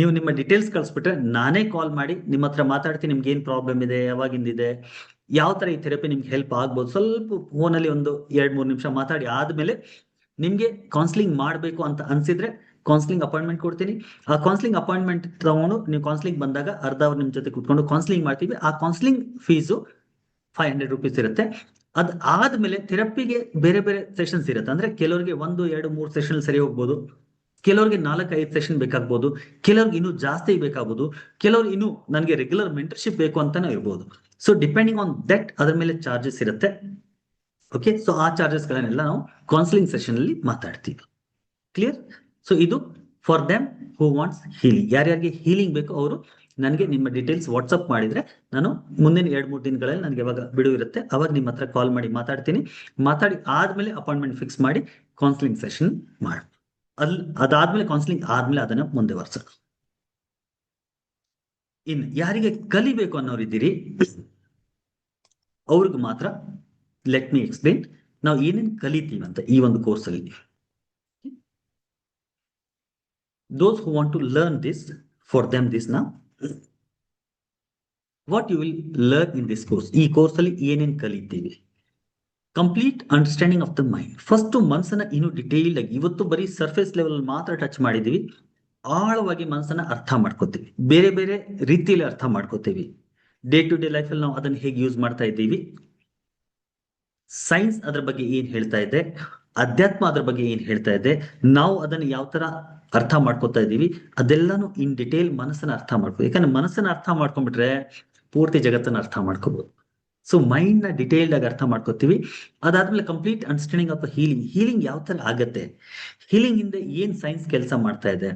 ನೀವು ನಿಮ್ಮ ಡೀಟೇಲ್ಸ್ ಕಳಿಸ್ಬಿಟ್ರೆ ನಾನೇ ಕಾಲ್ ಮಾಡಿ ನಿಮ್ಮ ಹತ್ರ ಮಾತಾಡ್ತೀನಿ, ನಿಮ್ಗೆ ಏನ್ ಪ್ರಾಬ್ಲಮ್ ಇದೆ, ಯಾವಾಗಿಂದಿದೆ, ಯಾವ ತರ ಈ ಥೆರಪಿ ನಿಮ್ಗೆ ಹೆಲ್ಪ್ ಆಗ್ಬೋದು. ಸ್ವಲ್ಪ ಫೋನಲ್ಲಿ ಒಂದು 2-3 ನಿಮಿಷ ಮಾತಾಡಿ ಆದ್ಮೇಲೆ ನಿಮ್ಗೆ ಕೌನ್ಸಿಲಿಂಗ್ ಮಾಡಬೇಕು ಅಂತ ಅನ್ಸಿದ್ರೆ ಕೌನ್ಸಿಲಿಂಗ್ ಅಪಾಯಿಂಟ್ಮೆಂಟ್ ಕೊಡ್ತೀನಿ. ಆ ಕೌನ್ಸಿಲಿಂಗ್ ಅಪಾಯಿಂಟ್ಮೆಂಟ್ ತಗೊಂಡು ನೀವು ಕೌನ್ಸಿಲಿಂಗ್ ಬಂದಾಗ ಅರ್ಧ ಅವರ್ ನಿಮ್ ಜೊತೆ ಕುತ್ಕೊಂಡು ಕೌನ್ಸಿಲಿಂಗ್ ಮಾಡ್ತೀವಿ. ಆ ಕೌನ್ಸಿಲಿಂಗ್ ಫೀಸು 500 rupees ಇರುತ್ತೆ. ಅದ್ ಆದ್ಮೇಲೆ ಥೆರಪಿಗೆ ಬೇರೆ ಬೇರೆ ಸೆಷನ್ಸ್ ಇರುತ್ತೆ. ಅಂದ್ರೆ ಕೆಲವರಿಗೆ 1-2-3 ಸೆಷನ್ ಸರಿ ಹೋಗ್ಬೋದು, ಕೆಲವರಿಗೆ 4-5 ಸೆಷನ್ ಬೇಕಾಗ್ಬೋದು, ಕೆಲವ್ರಿಗೆ ಇನ್ನೂ ಜಾಸ್ತಿ ಬೇಕಾಗ್ಬೋದು, ಕೆಲವ್ರು ಇನ್ನೂ ನನಗೆ ರೆಗ್ಯುಲರ್ ಮೆಂಟರ್ಶಿಪ್ ಬೇಕು ಅಂತಾನೆ ಇರ್ಬೋದು. ಸೊ ಡಿಪೆಂಡಿಂಗ್ ಆನ್ ದಟ್ ಅದ್ರ ಮೇಲೆ ಚಾರ್ಜಸ್ ಇರುತ್ತೆ. ಓಕೆ, ಸೊ ಆ ಚಾರ್ಜಸ್ ಗಳನ್ನೆಲ್ಲ ನಾವು ಕೌನ್ಸಿಲಿಂಗ್ ಸೆಷನ್ ಅಲ್ಲಿ ಮಾತಾಡ್ತೀವಿ. ಕ್ಲಿಯರ್? ಸೊ ಇದು for them who wants healing. ಯಾರ್ಯಾರಿಗೆ ಹೀಲಿಂಗ್ ಬೇಕು ಅವರು ನನಗೆ ನಿಮ್ಮ ಡೀಟೇಲ್ಸ್ ವಾಟ್ಸಪ್ ಮಾಡಿದ್ರೆ ನಾನು ಮುಂದಿನ 2-3 ದಿನಗಳಲ್ಲಿ ನನಗೆ ಯಾವಾಗ ಬಿಡುವು ಇರುತ್ತೆ ಅವಾಗ ನಿಮ್ಮ ಹತ್ರ ಕಾಲ್ ಮಾಡಿ ಮಾತಾಡ್ತೀನಿ. ಮಾತಾಡಿ ಆದ್ಮೇಲೆ ಅಪಾಯಿಂಟ್ಮೆಂಟ್ ಫಿಕ್ಸ್ ಮಾಡಿ ಕೌನ್ಸಿಲಿಂಗ್ ಸೆಷನ್ ಮಾಡಿ ಅದಾದ್ಮೇಲೆ ಕೌನ್ಸಿಲಿಂಗ್ ಆದ್ಮೇಲೆ ಅದನ್ನ ಮುಂದೆ ವರ್ಸೋದು. ಇನ್ನು ಯಾರಿಗೆ ಕಲಿಬೇಕು ಅನ್ನೋರಿದ್ದೀರಿ ಅವ್ರಿಗೆ ಮಾತ್ರ ಲೆಟ್ ಮಿ ಎಕ್ಸ್ಪ್ಲೇನ್ ನಾವು ಏನೇನು ಕಲಿತೀವಿ ಅಂತ ಈ ಒಂದು ಕೋರ್ಸ್ ಅಲ್ಲಿ. Those who want to learn this, for them this now, what you will learn in this course. ಈ ಕೋರ್ಸ್ ಅಲ್ಲಿ ಏನೇನು ಕಲಿತೀವಿ? Complete understanding of the mind. First ಮನಸ್ಸನ್ನ ಇನ್ನು ಡಿಟೇಲ್ ಆಗಿ, ಇವತ್ತು ಬರೀ ಸರ್ಫೇಸ್ ಲೆವೆಲ್ ಮಾತ್ರ ಟಚ್ ಮಾಡಿದೀವಿ. ಆಳವಾಗಿ ಮನಸ್ಸನ್ನ ಅರ್ಥ ಮಾಡ್ಕೋತೀವಿ, ಬೇರೆ ಬೇರೆ ರೀತಿಯಲ್ಲಿ ಅರ್ಥ ಮಾಡ್ಕೋತೀವಿ. ಡೇ ಟು ಡೇ ಲೈಫ್ ಅಲ್ಲಿ ನಾವು ಅದನ್ನ ಹೇಗೆ ಯೂಸ್ ಮಾಡ್ತಾ ಇದ್ದೀವಿ, ಸೈನ್ಸ್ ಅದ್ರ ಬಗ್ಗೆ ಏನ್ ಹೇಳ್ತಾ ಇದೆ, ಅಧ್ಯಾತ್ಮ ಅದ್ರ ಬಗ್ಗೆ ಏನ್ ಹೇಳ್ತಾ ಇದೆ, ನಾವು ಅದನ್ನ ಯಾವ ತರ ಅರ್ಥ ಮಾಡ್ಕೋತಾ ಇದೀವಿ, ಅದೆಲ್ಲಾನು ಇನ್ ಡಿಟೇಲ್ ಮನಸ್ಸನ್ನ ಅರ್ಥ ಮಾಡ್ಕೋ. ಯಾಕಂದ್ರೆ ಮನಸ್ಸನ್ನ ಅರ್ಥ ಮಾಡ್ಕೊಂಡ್ಬಿಟ್ರೆ ಪೂರ್ತಿ ಜಗತ್ತನ್ನ ಅರ್ಥ ಮಾಡ್ಕೋಬಹುದು. ಸೊ ಮೈಂಡ್ ನ ಡಿಟೇಲ್ಡ್ ಆಗಿ ಅರ್ಥ ಮಾಡ್ಕೋತೀವಿ. ಅದಾದ್ಮೇಲೆ complete understanding of healing. Healing ಯಾವ ತರ ಆಗತ್ತೆ, ಹೀಲಿಂಗ್ ಹಿಂದೆ ಏನ್ ಸೈನ್ಸ್ ಕೆಲಸ ಮಾಡ್ತಾ ಇದೆ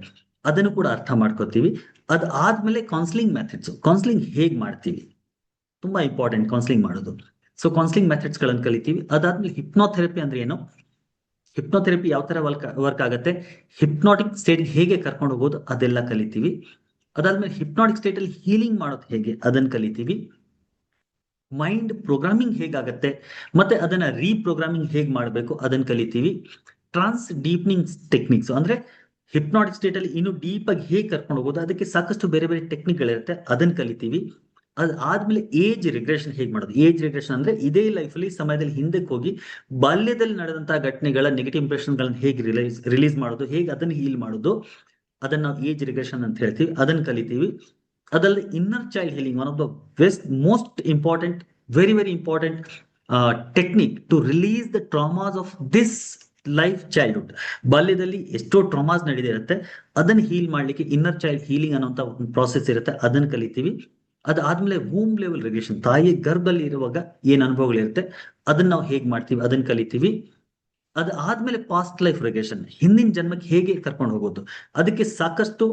ಅದನ್ನು ಕೂಡ ಅರ್ಥ ಮಾಡ್ಕೋತೀವಿ. ಅದಾದ್ಮೇಲೆ ಕೌನ್ಸಿಲಿಂಗ್ ಮೆಥಡ್ಸ್, ಕೌನ್ಸಿಲಿಂಗ್ ಹೇಗ್ ಮಾಡ್ತೀವಿ, ತುಂಬಾ ಇಂಪಾರ್ಟೆಂಟ್ ಕೌನ್ಸಿಲಿಂಗ್ ಮಾಡೋದು. ಸೊ ಕೌನ್ಸಿಲಿಂಗ್ ಮೆಥಡ್ಸ್ ಗಳನ್ನ ಕಲಿತೀವಿ. ಅದಾದ್ಮೇಲೆ ಹಿಪ್ನೋಥೆರಪಿ ಅಂದ್ರೆ ಏನು, ಹಿಪ್ನೋಥೆರಪಿ ಯಾವ ತರ ವರ್ಕ್ ಆಗುತ್ತೆ, ಹಿಪ್ನಾಟಿಕ್ ಸ್ಟೇಟ್ ಹೇಗೆ ಕರ್ಕೊಂಡು ಹೋಗೋದು ಅದೆಲ್ಲ ಕಲಿತೀವಿ. ಅದಾದ್ಮೇಲೆ ಹಿಪ್ನಾಟಿಕ್ ಸ್ಟೇಟ್ ಅಲ್ಲಿ ಹೀಲಿಂಗ್ ಮಾಡೋದು ಹೇಗೆ ಅದನ್ನ ಕಲಿತೀವಿ. ಮೈಂಡ್ ಪ್ರೋಗ್ರಾಮಿಂಗ್ ಹೇಗಾಗತ್ತೆ ಮತ್ತೆ ಅದನ್ನ ರೀಪ್ರೋಗ್ರಾಮಿಂಗ್ ಹೇಗ್ ಮಾಡಬೇಕು ಅದನ್ನ ಕಲಿತೀವಿ. ಟ್ರಾನ್ಸ್ ಡೀಪ್ನಿಂಗ್ ಟೆಕ್ನಿಕ್ಸ್ ಅಂದ್ರೆ ಹಿಪ್ನಾಟಿಕ್ ಸ್ಟೇಟ್ ಅಲ್ಲಿ ಇನ್ನು ಡೀಪ್ ಆಗಿ ಹೇಗೆ ಕರ್ಕೊಂಡು ಹೋಗೋದು, ಅದಕ್ಕೆ ಸಾಕಷ್ಟು ಬೇರೆ ಬೇರೆ ಟೆಕ್ನಿಕ್ ಗಳಿರುತ್ತೆ, ಅದನ್ನ ಕಲಿತೀವಿ. ಅದಾದ್ಮೇಲೆ ಏಜ್ ರಿಗ್ರೆಷನ್ ಹೇಗೆ ಮಾಡೋದು. ಏಜ್ ರಿಗ್ರೆಷನ್ ಅಂದ್ರೆ ಇದೇ ಲೈಫ್ ಅಲ್ಲಿ ಸಮಯದಲ್ಲಿ ಹಿಂದಕ್ಕೆ ಹೋಗಿ ಬಾಲ್ಯದಲ್ಲಿ ನಡೆದಂತಹ ಘಟನೆಗಳ ನೆಗೆಟಿವ್ ಇಂಪ್ರೆಷನ್ ಗಳನ್ನ ಹೇಗೆ ರಿಲೀಸ್ ಮಾಡೋದು, ಹೇಗೆ ಅದನ್ನ ಹೀಲ್ ಮಾಡೋದು, ಅದನ್ನ ನಾವು ಏಜ್ ರಿಗ್ರೆಷನ್ ಅಂತ ಹೇಳ್ತೀವಿ, ಅದನ್ನ ಕಲಿತೀವಿ. ಅದಲ್ಲದೆ inner child healing, one of the most important, very very important technique to release the traumas of this life childhood. ಬಾಲ್ಯದಲ್ಲಿ ಎಷ್ಟೋ ಟ್ರಾಮಾಸ್ ನಡೆದಿರುತ್ತೆ, ಅದನ್ನ ಹೀಲ್ ಮಾಡ್ಲಿಕ್ಕೆ ಇನ್ನರ್ ಚೈಲ್ಡ್ ಹೀಲಿಂಗ್ ಅನ್ನೋಂಥ ಒಂದು ಪ್ರಾಸೆಸ್ ಇರುತ್ತೆ, ಅದನ್ನ ಕಲಿತೀವಿ. ಅದಾದ್ಮೇಲೆ ವೂಮ್ ಲೆವೆಲ್ ರಿಗ್ರೆಷನ್, ತಾಯಿ ಗರ್ಭದಲ್ಲಿ ಇರುವಾಗ ಏನ್ ಅನುಭವಗಳಿರುತ್ತೆ ಅದನ್ನ ನಾವು ಹೇಗ್ ಮಾಡ್ತೀವಿ ಅದನ್ನ ಕಲಿತೀವಿ. ಅದಾದ್ಮೇಲೆ ಪಾಸ್ಟ್ ಲೈಫ್ ರಿಗ್ರೆಷನ್, ಹಿಂದಿನ ಜನ್ಮಕ್ಕೆ ಹೇಗೆ ಕರ್ಕೊಂಡು ಹೋಗೋದು, ಅದಕ್ಕೆ ಸಾಕಷ್ಟು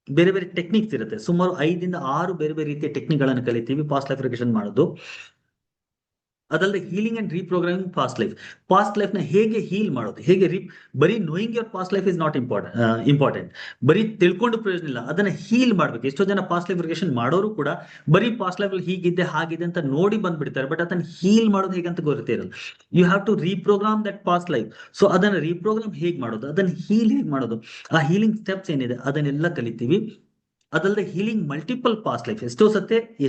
ಬೇರೆ ಬೇರೆ ಟೆಕ್ನಿಕ್ಸ್ ಇರುತ್ತೆ. ಸುಮಾರು 5-6 ಬೇರೆ ಬೇರೆ ರೀತಿಯ ಟೆಕ್ನಿಕ್ ಗಳನ್ನು ಕಲಿತೀವಿ ಪಾಸ್ಟ್ ಲೈಫ್ ರಿಗ್ರೆಷನ್ ಮಾಡೋದು. ಅದಲ್ಲದೆ healing and reprogramming past life ನ ಹೇಗೆ ಹೀಲ್ ಮಾಡೋದು, ಹೇಗೆ ಬರೀ knowing your past life is not important, ಬರೀ ತಿಳ್ಕೊಂಡು ಪ್ರಯೋಜನ ಇಲ್ಲ, ಅದನ್ನ ಹೀಲ್ ಮಾಡ್ಬೇಕು. ಎಷ್ಟೋ ಜನ ಪಾಸ್ಟ್ ಲೈಫ್ ರಿಗ್ರೆಷನ್ ಮಾಡೋರು ಕೂಡ ಬರೀ ಪಾಸ್ಟ್ ಲೈಫ್ ಅಲ್ಲಿ ಹೀಗಿದ್ದೆ ಹಾಗಿದೆ ಅಂತ ನೋಡಿ ಬಂದ್ಬಿಡ್ತಾರೆ, ಬಟ್ ಅದನ್ನ ಹೀಲ್ ಮಾಡೋದು ಹೇಗೆ ಅಂತ ಗೊತ್ತಿರಲ್ಲ. You have to reprogram that past life. So ಅದನ್ನ ರೀಪ್ರೋಗ್ರಾಮ್ ಹೇಗೆ ಮಾಡೋದು, ಅದನ್ನ ಹೀಲ್ ಹೇಗೆ ಮಾಡೋದು, ಆ ಹೀಲಿಂಗ್ ಸ್ಟೆಪ್ಸ್ ಏನಿದೆ ಅದನ್ನೆಲ್ಲ ಕಲಿತೀವಿ. ಅದಲ್ಲದೆ ಹೀಲಿಂಗ್ ಮಲ್ಟಿಪಲ್ ಪಾಸ್ಟ್ ಲೈಫ್,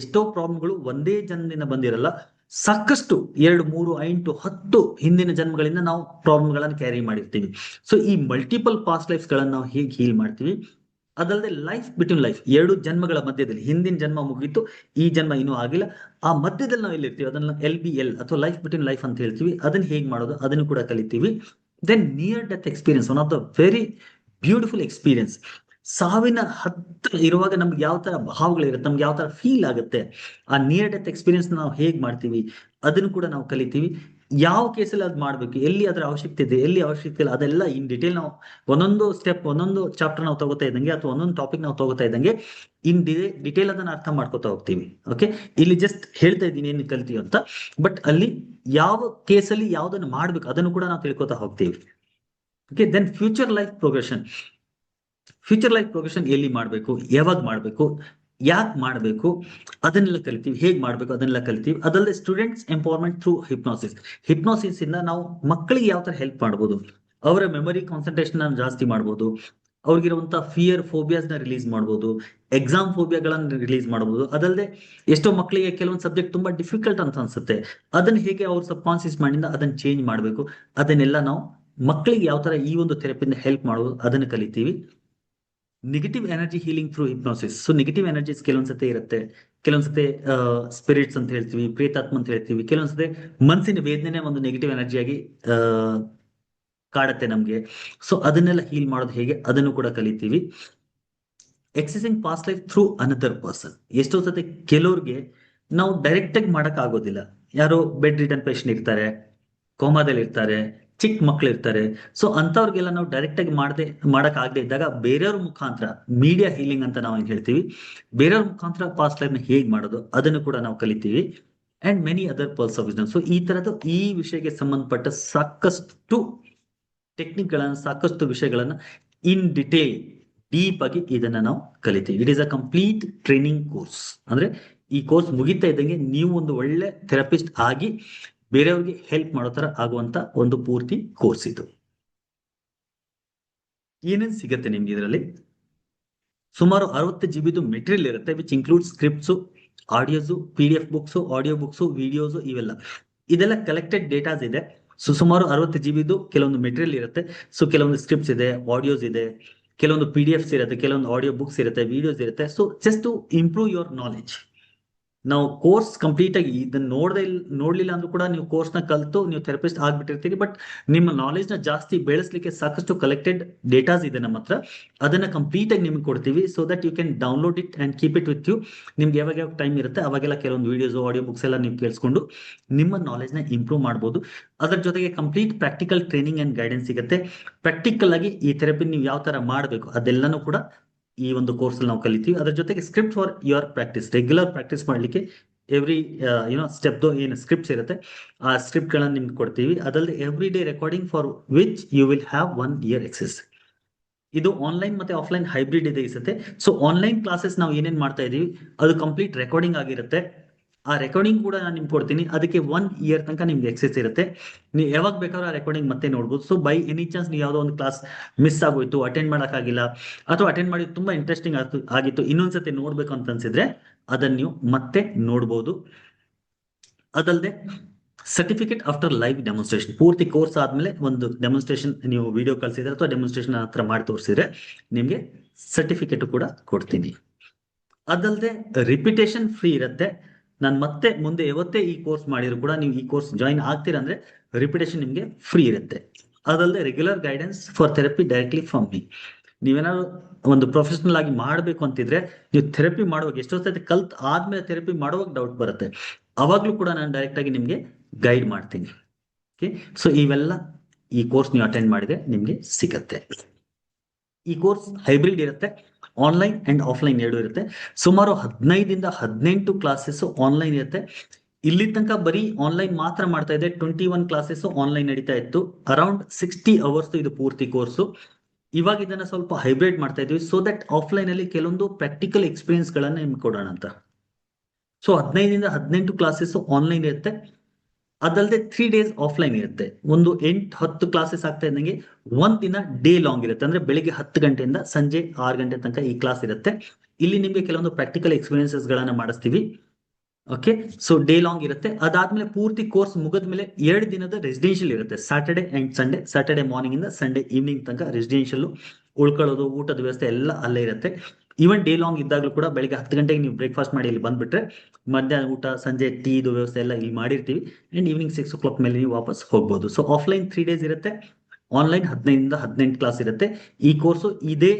ಎಷ್ಟೋ ಪ್ರಾಬ್ಲಮ್ಗಳು ಒಂದೇ ಜನ್ಮದಿಂದ ಬಂದಿರಲ್ಲ, ಸಾಕಷ್ಟು 2, 3, 5, 10 ಹಿಂದಿನ ಜನ್ಮಗಳಿಂದ ನಾವು ಪ್ರಾಬ್ಲಮ್ ಗಳನ್ನ ಕ್ಯಾರಿ ಮಾಡಿರ್ತೀವಿ. ಸೊ ಈ ಮಲ್ಟಿಪಲ್ ಪಾಸ್ಟ್ ಲೈಫ್ ಗಳನ್ನ ನಾವು ಹೇಗೆ ಹೀಲ್ ಮಾಡ್ತೀವಿ. ಅದಲ್ಲದೆ ಲೈಫ್ ಬಿಟ್ವೀನ್ ಲೈಫ್, 2 ಜನ್ಮಗಳ ಮಧ್ಯದಲ್ಲಿ, ಹಿಂದಿನ ಜನ್ಮ ಮುಗಿತು, ಈ ಜನ್ಮ ಇನ್ನೂ ಆಗಿಲ್ಲ, ಆ ಮಧ್ಯದಲ್ಲಿ ನಾವು ಎಲ್ಲಿರ್ತೀವಿ ಅದನ್ನ LBL ಅಥವಾ ಲೈಫ್ ಬಿಟ್ವೀನ್ ಲೈಫ್ ಅಂತ ಹೇಳ್ತೀವಿ, ಅದನ್ನ ಹೇಗೆ ಮಾಡೋದು ಅದನ್ನು ಕೂಡ ಕಲಿತೀವಿ. Then near death experience, one of the very beautiful experience. ಸಾವಿನ ಹತ್ರ ಇರುವಾಗ ನಮ್ಗೆ ಯಾವ ತರ ಭಾವಗಳಿರುತ್ತೆ, ನಮ್ಗೆ ಯಾವ ತರ ಫೀಲ್ ಆಗುತ್ತೆ, ಆ ನಿಯರ್ ಡೆತ್ ಎಕ್ಸ್ಪೀರಿಯನ್ಸ್ ನಾವು ಹೇಗ್ ಮಾಡ್ತೀವಿ ಅದನ್ನು ಕೂಡ ನಾವು ಕಲಿತೀವಿ. ಯಾವ ಕೇಸಲ್ಲಿ ಅದ್ ಮಾಡ್ಬೇಕು, ಎಲ್ಲಿ ಅದರ ಅವಶ್ಯಕತೆ ಇದೆ, ಎಲ್ಲಿ ಅವಶ್ಯಕತೆ ಇಲ್ಲ, ಅದೆಲ್ಲ ಇನ್ ಡಿಟೇಲ್ ನಾವು ಒಂದೊಂದು ಸ್ಟೆಪ್, ಒಂದೊಂದು ಚಾಪ್ಟರ್ ನಾವು ತಗೋತಾ ಇದ್ದಂಗೆ ಅಥವಾ ಒಂದೊಂದು ಟಾಪಿಕ್ ನಾವು ತಗೋತಾ ಇದ್ದಂಗೆ ಇನ್ ಡಿಟೇಲ್ ಅದನ್ನ ಅರ್ಥ ಮಾಡ್ಕೋತಾ ಹೋಗ್ತೀವಿ. ಓಕೆ, ಇಲ್ಲಿ ಜಸ್ಟ್ ಹೇಳ್ತಾ ಇದ್ದೀನಿ ಏನು ಕಲಿತೀವಿ ಅಂತ, ಬಟ್ ಅಲ್ಲಿ ಯಾವ ಕೇಸಲ್ಲಿ ಯಾವ್ದನ್ನ ಮಾಡ್ಬೇಕು ಅದನ್ನು ಕೂಡ ನಾವು ತಿಳ್ಕೊತಾ ಹೋಗ್ತೀವಿ. Okay, then future life progression ಎಲ್ಲಿ ಮಾಡಬೇಕು, ಯಾವಾಗ ಮಾಡಬೇಕು, ಯಾಕೆ ಮಾಡಬೇಕು ಅದನ್ನೆಲ್ಲ ಕಲಿತೀವಿ, ಹೇಗೆ ಮಾಡಬೇಕು ಅದನ್ನೆಲ್ಲ ಕಲಿತೀವಿ. ಅದಲ್ಲದೆ ಸ್ಟೂಡೆಂಟ್ಸ್ ಎಂಪವರ್ಮೆಂಟ್ ಥ್ರೂ ಹಿಪ್ನೋಸಿಸ್ ಇಂದ ನಾವು ಮಕ್ಕಳಿಗೆ ಯಾವ ತರ ಹೆಲ್ಪ್ ಮಾಡ್ಬೋದು, ಅವರ ಮೆಮೊರಿ ಕಾನ್ಸಂಟ್ರೇಷನ್ ಜಾಸ್ತಿ ಮಾಡ್ಬೋದು, ಅವ್ರಿಗಿರುವಂತ ಫಿಯರ್ ಫೋಬಿಯಾಸ್ ನ ರಿಲೀಸ್ ಮಾಡ್ಬೋದು, ಎಕ್ಸಾಮ್ ಫೋಬಿಯಾಗಳನ್ನ ರಿಲೀಸ್ ಮಾಡಬಹುದು. ಅದಲ್ಲದೆ ಎಷ್ಟೋ ಮಕ್ಕಳಿಗೆ ಕೆಲವೊಂದು ಸಬ್ಜೆಕ್ಟ್ ತುಂಬಾ ಡಿಫಿಕಲ್ಟ್ ಅಂತ ಅನ್ಸುತ್ತೆ, ಅದನ್ನ ಹೇಗೆ ಅವ್ರ ಸಬ್ ಕಾನ್ಸಿಯಸ್ ಮೈಂಡ್ ಇಂದ ಅದನ್ನ ಚೇಂಜ್ ಮಾಡಬೇಕು, ಅದನ್ನೆಲ್ಲ ನಾವು ಮಕ್ಕಳಿಗೆ ಯಾವ ತರ ಈ ಒಂದು ಥೆರಪಿಯಿಂದ ಹೆಲ್ಪ್ ಮಾಡೋದು ಅದನ್ನು ಕಲಿತೀವಿ. Negative energy healing through hypnosis. So negative energies ಕೆಲವೊಂದ್ಸತಿ ಇರುತ್ತೆ, ಕೆಲವೊಂದ್ಸತಿ ಸ್ಪಿರಿಟ್ಸ್ ಅಂತ ಹೇಳ್ತೀವಿ, ಪ್ರೇತಾತ್ಮ ಅಂತ ಹೇಳ್ತೀವಿ, ಕೆಲವೊಂದ್ಸತಿ ಮನಸ್ಸಿನ ವೇದನೆ ಒಂದು ನೆಗೆಟಿವ್ ಎನರ್ಜಿಯಾಗಿ ಕಾಡತ್ತೆ ನಮ್ಗೆ. ಸೊ ಅದನ್ನೆಲ್ಲ ಹೀಲ್ ಮಾಡೋದು ಹೇಗೆ ಅದನ್ನು ಕೂಡ ಕಲಿತೀವಿ. Accessing past life through another person. ಎಷ್ಟೋ ಸತಿ ಕೆಲವ್ರಿಗೆ ನಾವು ಡೈರೆಕ್ಟ್ ಆಗಿ ಮಾಡಕ್ ಆಗೋದಿಲ್ಲ, ಯಾರೋ ಬೆಡ್ ರಿಟರ್ನ್ ಪೇಷಂಟ್ ಇರ್ತಾರೆ, ಕೋಮಾದಲ್ಲಿ ಇರ್ತಾರೆ, ಚಿಕ್ಕ ಮಕ್ಳು ಇರ್ತಾರೆ. ಸೊ ಅಂತವ್ರಿಗೆಲ್ಲ ನಾವು ಡೈರೆಕ್ಟ್ ಆಗಿ ಮಾಡಕ್ ಆಗದೆ ಇದ್ದಾಗ ಬೇರೆಯವ್ರ ಮುಖಾಂತರ ಮೀಡಿಯಾ ಹೀಲಿಂಗ್ ಅಂತ ನಾವು ಏನ್ ಹೇಳ್ತೀವಿ, ಬೇರೆಯವ್ರ ಮುಖಾಂತರ ಪಾಸ್ಟ್ ಲೈಫ್ ನ ಹೇಗ್ ಮಾಡೋದು ಅದನ್ನು ಕೂಡ ನಾವು ಕಲಿತೀವಿ. And many other purse of wisdom. So ಈ ತರದ ಈ ವಿಷಯಕ್ಕೆ ಸಂಬಂಧಪಟ್ಟ ಸಾಕಷ್ಟು ಟೆಕ್ನಿಕ್ ಗಳನ್ನ, ಸಾಕಷ್ಟು ವಿಷಯಗಳನ್ನ ಇನ್ ಡಿಟೇಲ್ ಡೀಪ್ ಆಗಿ ಇದನ್ನ ನಾವು ಕಲಿತೀವಿ. It is a complete training course. ಅಂದ್ರೆ ಈ ಕೋರ್ಸ್ ಮುಗಿತಾ ಇದ್ದಂಗೆ ನೀವು ಒಂದು ಒಳ್ಳೆ ಥೆರಪಿಸ್ಟ್ ಆಗಿ ಬೇರೆಯವ್ರಿಗೆ ಹೆಲ್ಪ್ ಮಾಡೋ ತರ ಆಗುವಂತ ಒಂದು ಪೂರ್ತಿ ಕೋರ್ಸ್ ಇದು. ಏನೇನ್ ಸಿಗತ್ತೆ ನಿಮ್ಗೆ ಇದರಲ್ಲಿ? ಸುಮಾರು 60 GB ಮೆಟೀರಿಯಲ್ ಇರುತ್ತೆ, which include scripts, audios, PDF books, audio books, videos, ಇವೆಲ್ಲ ಇದೆಲ್ಲ ಕಲೆಕ್ಟೆಡ್ ಡೇಟಾಸ್ ಇದೆ. ಸೊ ಸುಮಾರು 60 GB ಕೆಲವೊಂದು ಮೆಟೀರಿಯಲ್ ಇರುತ್ತೆ. ಸೊ ಕೆಲವೊಂದು ಸ್ಕ್ರಿಪ್ಟ್ಸ್ ಇದೆ, ಆಡಿಯೋಸ್ ಇದೆ, ಕೆಲವೊಂದು PDFs ಇರುತ್ತೆ, ಕೆಲವೊಂದು ಆಡಿಯೋ ಬುಕ್ಸ್ ಇರುತ್ತೆ, ವಿಡಿಯೋಸ್ ಇರುತ್ತೆ. So just to improve your knowledge. ನಾವು ಕೋರ್ಸ್ ಕಂಪ್ಲೀಟ್ ಆಗಿ ಇದನ್ನ ನೋಡ್ಲಿಲ್ಲ ಅಂದ್ರೂ ಕೂಡ ನೀವು ಕೋರ್ಸ್ ನ ಕಲ್ತು ನೀವು ಥೆರಪಿಸ್ಟ್ ಆಗ್ಬಿಟ್ಟಿರ್ತೀರಿ. ಬಟ್ ನಿಮ್ಮ ನಾಲೆಜ್ ನ ಜಾಸ್ತಿ ಬೆಳೆಸಲಿಕ್ಕೆ ಸಾಕಷ್ಟು ಕಲೆಕ್ಟೆಡ್ ಡೇಟಾಸ್ ಇದೆ ನಮ್ಮ ಹತ್ರ. ಅದನ್ನ ಕಂಪ್ಲೀಟ್ ಆಗಿ ನಿಮ್ಗೆ ಕೊಡ್ತೀವಿ, so that you can download it and keep it with you. ನಿಮ್ಗೆ ಯಾವಾಗ ಟೈಮ್ ಇರುತ್ತೆ ಅವಾಗೆಲ್ಲ ಕೆಲವೊಂದು ವಿಡಿಯೋಸ್, ಆಡಿಯೋ ಬುಕ್ಸ್ ಎಲ್ಲ ನೀವು ಕೇಳಿಸ್ಕೊಂಡು ನಿಮ್ಮ ನಾಲೆಜ್ ನ ಇಂಪ್ರೂವ್ ಮಾಡಬಹುದು. ಅದರ ಜೊತೆಗೆ complete practical training and guidance ಸಿಗುತ್ತೆ. ಪ್ರಾಕ್ಟಿಕಲ್ ಆಗಿ ಈ ಥೆರಪಿ ನೀವು ಯಾವ ತರ ಮಾಡಬೇಕು ಅದೆಲ್ಲನೂ ಕೂಡ ಈ ಒಂದು ಕೋರ್ಸ್ ನಾವು ಕಲಿತೀವಿ. ಅದ್ರ ಜೊತೆಗೆ script for your practice, regular practice ಮಾಡ್ಲಿಕ್ಕೆ ಎವ್ರಿ ಸ್ಟೆಪ್ ಏನು ಸ್ಕ್ರಿಪ್ಟ್ಸ್ ಇರುತ್ತೆ ಆ ಸ್ಕ್ರಿಪ್ಟ್ ಗಳನ್ನ ನಿಮ್ಗೆ ಕೊಡ್ತೀವಿ. ಅದಲ್ಲದೆ every day recording for which you will have 1 year access. ಇದು ಆನ್ಲೈನ್ ಮತ್ತೆ ಆಫ್ಲೈನ್ ಹೈಬ್ರಿಡ್ ಇದೆ ಇರುತ್ತೆ. ಸೊ ಆನ್ಲೈನ್ ಕ್ಲಾಸಸ್ ನಾವು ಏನೇನ್ ಮಾಡ್ತಾ ಇದೀವಿ ಅದು ಕಂಪ್ಲೀಟ್ ರೆಕಾರ್ಡಿಂಗ್ ಆಗಿರುತ್ತೆ. ಆ ರೆಕಾರ್ಡಿಂಗ್ ಕೂಡ ನಾನು ನಿಮ್ಗೆ ಕೊಡ್ತೀನಿ. ಅದಕ್ಕೆ 1 year ತನಕ ನಿಮ್ಗೆ ಎಕ್ಸೆಸ್ ಇರುತ್ತೆ. ನೀವು ಯಾವಾಗ ಬೇಕಾದ್ರೂ ಆ ರೆಕಾರ್ಡಿಂಗ್ ಮತ್ತೆ ನೋಡ್ಬೋದು. ಸೊ ಬೈ ಎನಿ ಚಾನ್ಸ್ ನೀವು ಯಾವುದೋ ಒಂದು ಕ್ಲಾಸ್ ಮಿಸ್ ಆಗೋಯ್ತು, ಅಟೆಂಡ್ ಮಾಡೋಕ್ಕಾಗಿಲ್ಲ, ಅಥವಾ ಅಟೆಂಡ್ ಮಾಡಿ ತುಂಬಾ ಇಂಟ್ರೆಸ್ಟಿಂಗ್ ಆಗಿತ್ತು, ಇನ್ನೊಂದ್ಸತಿ ನೋಡ್ಬೇಕು ಅಂತ ಅನ್ಸಿದ್ರೆ ಅದನ್ನ ನೀವು ಮತ್ತೆ ನೋಡ್ಬೋದು. ಅದಲ್ಲದೆ ಸರ್ಟಿಫಿಕೇಟ್ ಆಫ್ಟರ್ ಲೈವ್ ಡೆಮಾನ್ಸ್ಟ್ರೇಷನ್, ಪೂರ್ತಿ ಕೋರ್ಸ್ ಆದ್ಮೇಲೆ ಒಂದು ಡೆಮಾನ್ಸ್ಟ್ರೇಷನ್ ನೀವು ವಿಡಿಯೋ ಕಳಿಸಿದ್ರೆ ಅಥವಾ ಡೆಮಾನ್ಸ್ಟ್ರೇಷನ್ ಹತ್ರ ಮಾಡಿ ತೋರಿಸಿದ್ರೆ ನಿಮ್ಗೆ ಸರ್ಟಿಫಿಕೇಟ್ ಕೂಡ ಕೊಡ್ತೀನಿ. ಅದಲ್ಲದೆ ರಿಪಿಟೇಷನ್ ಫ್ರೀ ಇರುತ್ತೆ. ನಾನು ಮತ್ತೆ ಮುಂದೆ ಯಾವತ್ತೇ ಈ ಕೋರ್ಸ್ ಮಾಡಿದ್ರು ಕೂಡ ನೀವು ಈ ಕೋರ್ಸ್ ಜಾಯಿನ್ ಆಗ್ತೀರಾ ಅಂದ್ರೆ ರಿಪಿಟೇಷನ್ ನಿಮ್ಗೆ ಫ್ರೀ ಇರುತ್ತೆ. ಅದಲ್ಲದೆ regular guidance for therapy directly from me. ನೀವೇನಾದ್ರು ಒಂದು ಪ್ರೊಫೆಷನಲ್ ಆಗಿ ಮಾಡಬೇಕು ಅಂತಿದ್ರೆ ನೀವು ಥೆರಪಿ ಮಾಡುವಾಗ ಎಷ್ಟೋ ಸತಿ ಕಲ್ತ್ ಆದ್ಮೇಲೆ ಥೆರಪಿ ಮಾಡುವಾಗ ಡೌಟ್ ಬರುತ್ತೆ, ಅವಾಗ್ಲೂ ಕೂಡ ನಾನು ಡೈರೆಕ್ಟ್ ಆಗಿ ನಿಮ್ಗೆ ಗೈಡ್ ಮಾಡ್ತೀನಿ. ಓಕೆ, ಸೊ ಇವೆಲ್ಲ ಈ ಕೋರ್ಸ್ ನೀವು ಅಟೆಂಡ್ ಮಾಡಿದ್ರೆ ನಿಮ್ಗೆ ಸಿಗತ್ತೆ. ಈ ಕೋರ್ಸ್ ಹೈಬ್ರಿಡ್ ಇರುತ್ತೆ, ಆನ್ಲೈನ್ ಅಂಡ್ ಆಫ್ಲೈನ್ ಎರಡು ಇರುತ್ತೆ. ಸುಮಾರು 15 ಕ್ಲಾಸಸ್ ಆನ್ಲೈನ್ ಇರುತ್ತೆ. ಇಲ್ಲಿ ತನಕ ಬರೀ ಆನ್ಲೈನ್ ಮಾತ್ರ ಮಾಡ್ತಾ ಇದೆ. 21 ಕ್ಲಾಸಸ್ ಆನ್ಲೈನ್ ನಡೀತಾ ಇತ್ತು. ಅರೌಂಡ್ 60 hours ಇದು ಪೂರ್ತಿ ಕೋರ್ಸು. ಇವಾಗ ಇದನ್ನ ಸ್ವಲ್ಪ ಹೈಬ್ರಿಡ್ ಮಾಡ್ತಾ ಇದ್ವಿ, ಸೊ ದಟ್ ಆಫ್ಲೈನ್ ಅಲ್ಲಿ ಕೆಲವೊಂದು ಪ್ರಾಕ್ಟಿಕಲ್ ಎಕ್ಸ್ಪೀರಿಯನ್ಸ್ ಗಳನ್ನ ನಿಮ್ಗೆ ಕೊಡೋಣ ಅಂತ. ಸೊ 15 ಕ್ಲಾಸಸ್ ಆನ್ಲೈನ್ ಇರುತ್ತೆ. ಅದಲ್ಲದೆ 3 days ಆಫ್ಲೈನ್ ಇರುತ್ತೆ. ಒಂದು 8-10 ಕ್ಲಾಸಸ್ ಆಗ್ತಾ ಇದ್ದಂಗೆ ಒಂದ್ ದಿನ ಡೇ ಲಾಂಗ್ ಇರುತ್ತೆ. ಅಂದ್ರೆ ಬೆಳಿಗ್ಗೆ 10 ಗಂಟೆಯಿಂದ ಸಂಜೆ 6 ಗಂಟೆ ತನಕ ಈ ಕ್ಲಾಸ್ ಇರುತ್ತೆ. ಇಲ್ಲಿ ನಿಮ್ಗೆ ಕೆಲವೊಂದು ಪ್ರಾಕ್ಟಿಕಲ್ ಎಕ್ಸ್ಪೀರಿಯನ್ಸಸ್ ಗಳನ್ನ ಮಾಡಿಸ್ತೀವಿ. ಓಕೆ, ಸೊ ಡೇ ಲಾಂಗ್ ಇರುತ್ತೆ. ಅದಾದ್ಮೇಲೆ ಪೂರ್ತಿ ಕೋರ್ಸ್ ಮುಗಿದ್ಮೇಲೆ 2 ದಿನದ ರೆಸಿಡೆನ್ಷಿಯಲ್ ಇರುತ್ತೆ. Saturday and Sunday, Saturday morning ಇಂದ ಸಂಡೇ ಈವ್ನಿಂಗ್ ತನಕ ರೆಸಿಡೆನ್ಷಿಯಲ್, ಉಳ್ಕೊಳ್ಳೋದು, ಊಟದ ವ್ಯವಸ್ಥೆ ಎಲ್ಲ ಅಲ್ಲೇ ಇರುತ್ತೆ. ಈವನ್ ಡೇ ಲಾಂಗ್ ಇದ್ದಾಗಲೂ ಕೂಡ ಬೆಳಿಗ್ಗೆ 10 ಗಂಟೆಗೆ ನೀವು ಬ್ರೇಕ್ಫಾಸ್ಟ್ ಮಾಡಿ ಇಲ್ಲಿ ಬಂದ್ಬಿಟ್ರೆ ಮಧ್ಯಾಹ್ನ ಊಟ, ಸಂಜೆ ಟೀದು ವ್ಯವಸ್ಥೆ ಎಲ್ಲ ಇಲ್ಲಿ ಮಾಡಿರ್ತೀವಿ. ಅಂಡ್ ಈವ್ನಿಂಗ್ 6 o'clock ಮೇಲೆ ನೀವು ವಾಪಸ್ ಹೋಗ್ಬೋದು. ಸೊ ಆಫ್ಲೈನ್ 3 days ಇರುತ್ತೆ, ಆನ್ಲೈನ್ 15 ಕ್ಲಾಸ್ ಇರುತ್ತೆ. ಈ ಕೋರ್ಸು ಇದೇ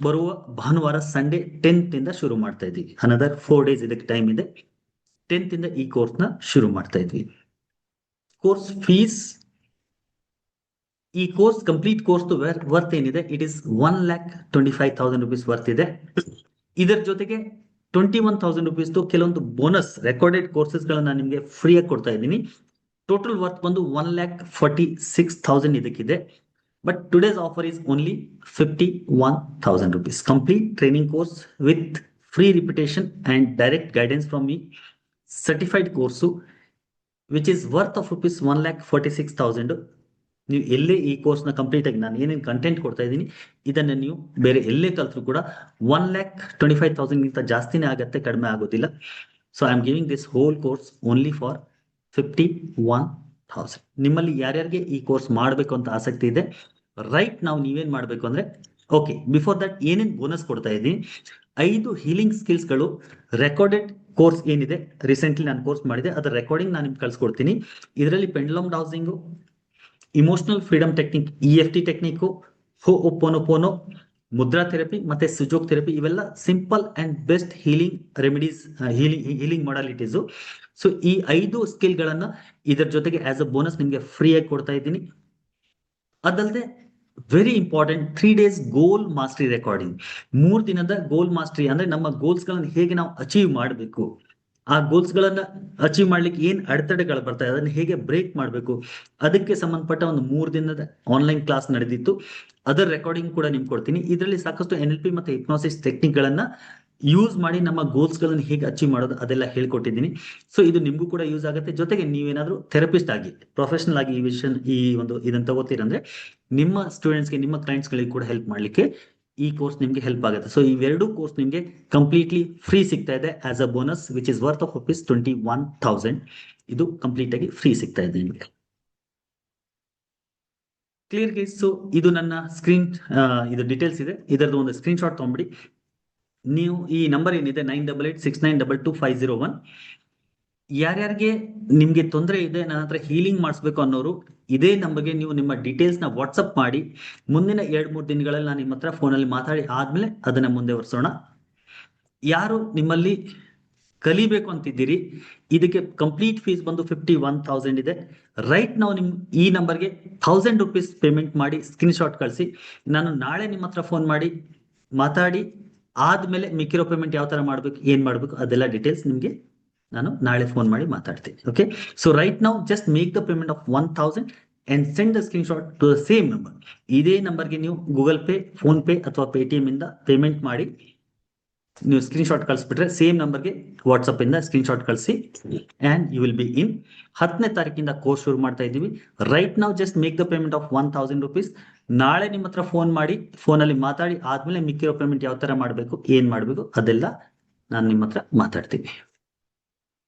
ಬರುವ ಭಾನುವಾರ ಸಂಡೇ 10th ಇಂದ ಶುರು ಮಾಡ್ತಾ ಇದ್ದೀವಿ. ಅನದರ್ 4 days ಇದಕ್ಕೆ ಟೈಮ್ ಇದೆ. 10th ಇಂದ ಈ ಕೋರ್ಸ್ ನ ಶುರು ಮಾಡ್ತಾ ಇದ್ವಿ. ಕೋರ್ಸ್ ಫೀಸ್, ಈ ಕೋರ್ಸ್ ಕಂಪ್ಲೀಟ್ ಕೋರ್ಸ್ ವರ್ತ್ ಏನಿದೆ, ಇಟ್ ಇಸ್ 1,25,000 rupees ವರ್ತ್ ಇದೆ. ಇದರ ಜೊತೆಗೆ 21,000 rupees ಕೆಲವೊಂದು ಬೋನಸ್ ರೆಕಾರ್ಡೆಡ್ ಕೋರ್ಸಸ್ ಗಳನ್ನ ನಿಮ್ಗೆ ಫ್ರೀ ಆಗಿ ಕೊಡ್ತಾ ಇದ್ದೀನಿ. ಟೋಟಲ್ ವರ್ತ್ ಬಂದು 1,46,000 ಇದಕ್ಕಿದೆ. But today's offer is only 51,000 rupees. Complete training course with free repetition and direct guidance from me, certified course which is worth of rupees 1,46,000. ನೀವು ಎಲ್ಲೇ ಈ ಕೋರ್ಸ್ ನ ಕಂಪ್ಲೀಟ್ ಆಗಿ ನಾನು ಏನೇನು ಕಂಟೆಂಟ್ ಕೊಡ್ತಾ ಇದ್ದೀನಿ ಇದನ್ನ ನೀವು ಬೇರೆ ಎಲ್ಲೇ ಕಲ್ತ್ರು ಕೂಡ 1,25,000 ಗಿಂತ ಜಾಸ್ತಿನೇ ಆಗತ್ತೆ, ಕಡಿಮೆ ಆಗೋದಿಲ್ಲ. So I am giving this whole course only for 51,000. ನಿಮ್ಮಲ್ಲಿ ಯಾರ್ಯಾರಿಗೆ ಈ ಕೋರ್ಸ್ ಮಾಡಬೇಕು ಅಂತ ಆಸಕ್ತಿ ಇದೆ ರೈಟ್ ನಾವು ನೀವೇನ್ ಮಾಡಬೇಕು ಅಂದ್ರೆ, ಓಕೆ, ಬಿಫೋರ್ ದಟ್ ಏನೇನ್ ಬೋನಸ್ ಕೊಡ್ತಾ ಇದ್ದೀನಿ, 5 ಹೀಲಿಂಗ್ ಸ್ಕಿಲ್ಸ್ ಗಳು ರೆಕಾರ್ಡೆಡ್ ಕೋರ್ಸ್ ಏನಿದೆ, ರೀಸೆಂಟ್ಲಿ ನಾನು ಕೋರ್ಸ್ ಮಾಡಿದೆ ಅದರ ರೆಕಾರ್ಡಿಂಗ್ ನಾನು ನಿಮ್ಗೆ ಕಳ್ಸಿಕೊಡ್ತೀನಿ. ಇದರಲ್ಲಿ pendulum dowsing, emotional freedom technique, EFT technique, ಹೋಪೋನೋಪೋನೋ, ಮುದ್ರಾ ಥೆರಪಿ ಮತ್ತೆ ಸುಜೋಕ್ ಥೆರಪಿ ಇವೆಲ್ಲ simple and best healing remedies, healing modalities. So ಈ 5 ಸ್ಕಿಲ್ಗಳನ್ನ ಇದರ ಜೊತೆಗೆ ಆಸ್ ಅ ಬೋನಸ್ ನಿಮ್ಗೆ ಫ್ರೀ ಆಗಿ ಕೊಡ್ತಾ ಇದ್ದೀನಿ. ಅದಲ್ಲದೆ very important 3 days goal mastery recording. 3 ದಿನದ ಗೋಲ್ ಮಾಸ್ಟರಿ ಅಂದ್ರೆ ನಮ್ಮ ಗೋಲ್ಸ್ ಗಳನ್ನ ಹೇಗೆ ನಾವು ಅಚೀವ್ ಮಾಡಬೇಕು, ಆ ಗೋಲ್ಸ್ ಗಳನ್ನ ಅಚೀವ್ ಮಾಡ್ಲಿಕ್ಕೆ ಏನ್ ಅಡೆತಡೆಗಳು ಬರ್ತಾ ಇದೆ ಅದನ್ನ ಹೇಗೆ ಬ್ರೇಕ್ ಮಾಡಬೇಕು, ಅದಕ್ಕೆ ಸಂಬಂಧಪಟ್ಟ ಒಂದು 3 ದಿನದ ಆನ್ಲೈನ್ ಕ್ಲಾಸ್ ನಡೆದಿತ್ತು. ಅದರ ರೆಕಾರ್ಡಿಂಗ್ ಕೂಡ ನಿಮ್ಗೆ ಕೊಡ್ತೀನಿ. ಇದರಲ್ಲಿ ಸಾಕಷ್ಟು NLP ಮತ್ತೆ ಹಿಪ್ನೋಸಿಸ್ ಟೆಕ್ನಿಕ್ ಗಳನ್ನ ಯೂಸ್ ಮಾಡಿ ನಮ್ಮ ಗೋಲ್ಸ್ ಗಳನ್ನ ಹೇಗೆ ಅಚೀವ್ ಮಾಡೋದು ಅದೆಲ್ಲ ಹೇಳ್ಕೊಟ್ಟಿದ್ದೀನಿ. ಸೊ ಇದು ನಿಮ್ಗೂ ಕೂಡ ಯೂಸ್ ಆಗುತ್ತೆ. ಜೊತೆಗೆ ನೀವೇನಾದ್ರೂ ಥೆರಪಿಸ್ಟ್ ಆಗಿ ಪ್ರೊಫೆಷನಲ್ ಆಗಿ ಇದನ್ನ ತಗೋತೀರಂದ್ರೆ ನಿಮ್ಮ ಸ್ಟೂಡೆಂಟ್ಸ್ಗೆ, ನಿಮ್ಮ ಕ್ಲೈಂಟ್ಸ್ಗಳಿಗೆ ಕೂಡ ಹೆಲ್ಪ್ ಮಾಡ್ಲಿಕ್ಕೆ ಈ ಕೋರ್ಸ್ ನಿಮ್ಗೆ ಹೆಲ್ಪ್ ಆಗುತ್ತೆ. ಸೊ ಇವೆರಡು ಕೋರ್ಸ್ ನಿಮ್ಗೆ ಕಂಪ್ಲೀಟ್ಲಿ ಫ್ರೀ ಸಿಗ್ತಾ ಇದೆ as a bonus which is worth of ₹21,000. ಇದು ಕಂಪ್ಲೀಟ್ ಆಗಿ ಫ್ರೀ ಸಿಗ್ತಾ ಇದೆ ನಿಮಗೆ. Clear guys? ಸೊ ಇದು ನನ್ನ ಇದು ಡೀಟೇಲ್ಸ್ ಇದೆ. ಇದರದ್ದು ಒಂದು ಸ್ಕ್ರೀನ್ ಶಾಟ್ ತಗೊಂಬಿಡಿ. ನೀವು ಈ ನಂಬರ್ ಏನಿದೆ 9886922501, ಯಾರ್ಯಾರಿಗೆ ನಿಮ್ಗೆ ತೊಂದರೆ ಇದೆ, ನನ್ನ ಹತ್ರ ಹೀಲಿಂಗ್ ಮಾಡಿಸ್ಬೇಕು ಅನ್ನೋರು ಇದೇ ನಂಬರ್ಗೆ ನೀವು ನಿಮ್ಮ ಡೀಟೇಲ್ಸ್ ನ ವಾಟ್ಸಪ್ ಮಾಡಿ. ಮುಂದಿನ 2-3 ದಿನಗಳಲ್ಲಿ ನಾನು ನಿಮ್ಮ ಹತ್ರ ಫೋನಲ್ಲಿ ಮಾತಾಡಿ ಆದ್ಮೇಲೆ ಅದನ್ನ ಮುಂದೆ ವರ್ಸೋಣ. ಯಾರು ನಿಮ್ಮಲ್ಲಿ ಕಲಿಬೇಕು ಅಂತಿದ್ದೀರಿ, ಇದಕ್ಕೆ ಕಂಪ್ಲೀಟ್ ಫೀಸ್ ಬಂದು ₹51,000 ಇದೆ. ರೈಟ್ ನಾವು ಈ ನಂಬರ್ಗೆ ₹1,000 ಪೇಮೆಂಟ್ ಮಾಡಿ ಸ್ಕ್ರೀನ್ ಶಾಟ್ ಕಳಿಸಿ. ನಾನು ನಾಳೆ ನಿಮ್ಮ ಹತ್ರ ಫೋನ್ ಮಾಡಿ ಮಾತಾಡಿ ಆದ್ಮೇಲೆ ಮಿಕ್ಕಿರೋ ಪೇಮೆಂಟ್ ಯಾವ ತರ ಮಾಡ್ಬೇಕು, ಏನ್ ಮಾಡ್ಬೇಕು ಅದೆಲ್ಲ ಡೀಟೇಲ್ಸ್ ನಿಮ್ಗೆ ನಾನು ನಾಳೆ ಫೋನ್ ಮಾಡಿ ಮಾತಾಡ್ತೀನಿ. Okay, so right now just make the payment of 1,000 and send the screenshot to the same number. ಇದೇ ನಂಬರ್ಗೆ ನೀವು ಗೂಗಲ್ ಪೇ, ಫೋನ್ ಪೇ ಅಥವಾ ಪೇಟಿಎಂ ಇಂದ ಪೇಮೆಂಟ್ ಮಾಡಿ ನೀವು ಸ್ಕ್ರೀನ್ ಶಾಟ್ ಕಳಿಸ್ಬಿಟ್ರೆ ಸೇಮ್ ನಂಬರ್ಗೆ ವಾಟ್ಸಪ್ ಇಂದ ಸ್ಕ್ರೀನ್ ಶಾಟ್ ಕಳಿಸಿ and you will be in. 10ನೇ ತಾರೀಕಿಂದ ಕೋರ್ಸ್ ಶುರು ಮಾಡ್ತಾ ಇದ್ದೀವಿ. Right now just make the payment of ₹1,000. ನಾಳೆ ನಿಮ್ಮ ಹತ್ರ ಫೋನ್ ಮಾಡಿ, ಫೋನಲ್ಲಿ ಮಾತಾಡಿ ಆದ್ಮೇಲೆ ಮಿಕ್ಕಿರೋ ಪೇಮೆಂಟ್ ಯಾವ ತರ ಮಾಡಬೇಕು, ಏನ್ ಮಾಡಬೇಕು ಅದೆಲ್ಲ ನಾನು ನಿಮ್ಮ ಹತ್ರ ಮಾತಾಡ್ತೀನಿ.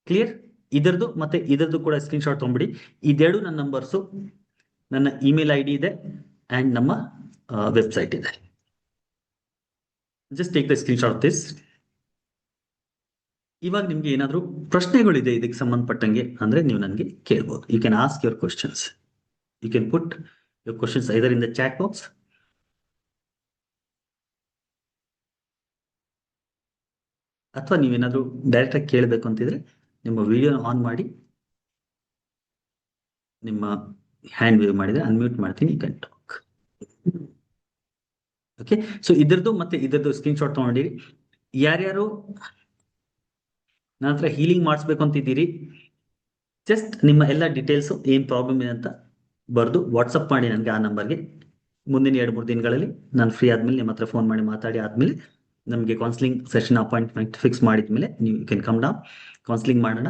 ಕ್ಲಿಯರ್? ಇದರದ್ದು ಮತ್ತೆ ಇದರದ್ದು ಕೂಡ ಸ್ಕ್ರೀನ್ ಶಾಟ್ ತಗೊಂಬಿಡಿ. ಇದೆರಡು ನನ್ನ ನಂಬರ್ಸು, ನನ್ನ ಇಮೇಲ್ ID ಇದೆ ಅಂಡ್ ನಮ್ಮ ವೆಬ್ಸೈಟ್ ಇದೆ. Just take the screen shot of this. ಇವಾಗ ನಿಮ್ಗೆ ಏನಾದರೂ ಪ್ರಶ್ನೆಗಳಿದೆ ಇದಕ್ಕೆ ಸಂಬಂಧಪಟ್ಟಂಗೆ ಅಂದ್ರೆ ನೀವು ನನಗೆ ಕೇಳ್ಬೋದು. You can ask your questions. You can put your questions either in the chat box ಅಥವಾ ನೀವೇನಾದರೂ ಡೈರೆಕ್ಟ್ ಆಗಿ ಕೇಳಬೇಕು ಅಂತಿದ್ರೆ ನಿಮ್ಮ ವಿಡಿಯೋನ ಆನ್ ಮಾಡಿ ನಿಮ್ಮ ಹ್ಯಾಂಡ್ ವೇವ್ ಮಾಡಿದ್ರೆ ಅನ್ಮ್ಯೂಟ್ ಮಾಡ್ತೀನಿ. You can talk. Okay, so ಇದರದ್ದು ಮತ್ತೆ ಇದರದ್ದು ಸ್ಕ್ರೀನ್ ಶಾಟ್ ತಗೊಂಡಿರಿ. ಯಾರ್ಯಾರು ನನ್ನ ಹತ್ರ ಹೀಲಿಂಗ್ ಮಾಡಿಸ್ಬೇಕು ಅಂತಿದ್ದೀರಿ, ಜಸ್ಟ್ ನಿಮ್ಮ ಎಲ್ಲ ಡೀಟೇಲ್ಸು ಏನು ಪ್ರಾಬ್ಲಮ್ ಇದೆ ಅಂತ ಬರೆದು ವಾಟ್ಸಪ್ ಮಾಡಿ ನನಗೆ ಆ ನಂಬರ್ಗೆ. ಮುಂದಿನ 2-3 ದಿನಗಳಲ್ಲಿ ನಾನು ಫ್ರೀ ಆದ್ಮೇಲೆ ನಿಮ್ಮ ಹತ್ರ ಫೋನ್ ಮಾಡಿ ಮಾತಾಡಿ ಆದ್ಮೇಲೆ ನಮಗೆ ಕೌನ್ಸಿಲಿಂಗ್ ಸೆಷನ್ ಅಪಾಯಿಂಟ್ಮೆಂಟ್ ಫಿಕ್ಸ್ ಮಾಡಿದ್ಮೇಲೆ ನೀವು ಕ್ಯಾನ್ ಕಮ್ ಡೌನ್, ಕೌನ್ಸಿಲಿಂಗ್ ಮಾಡೋಣ.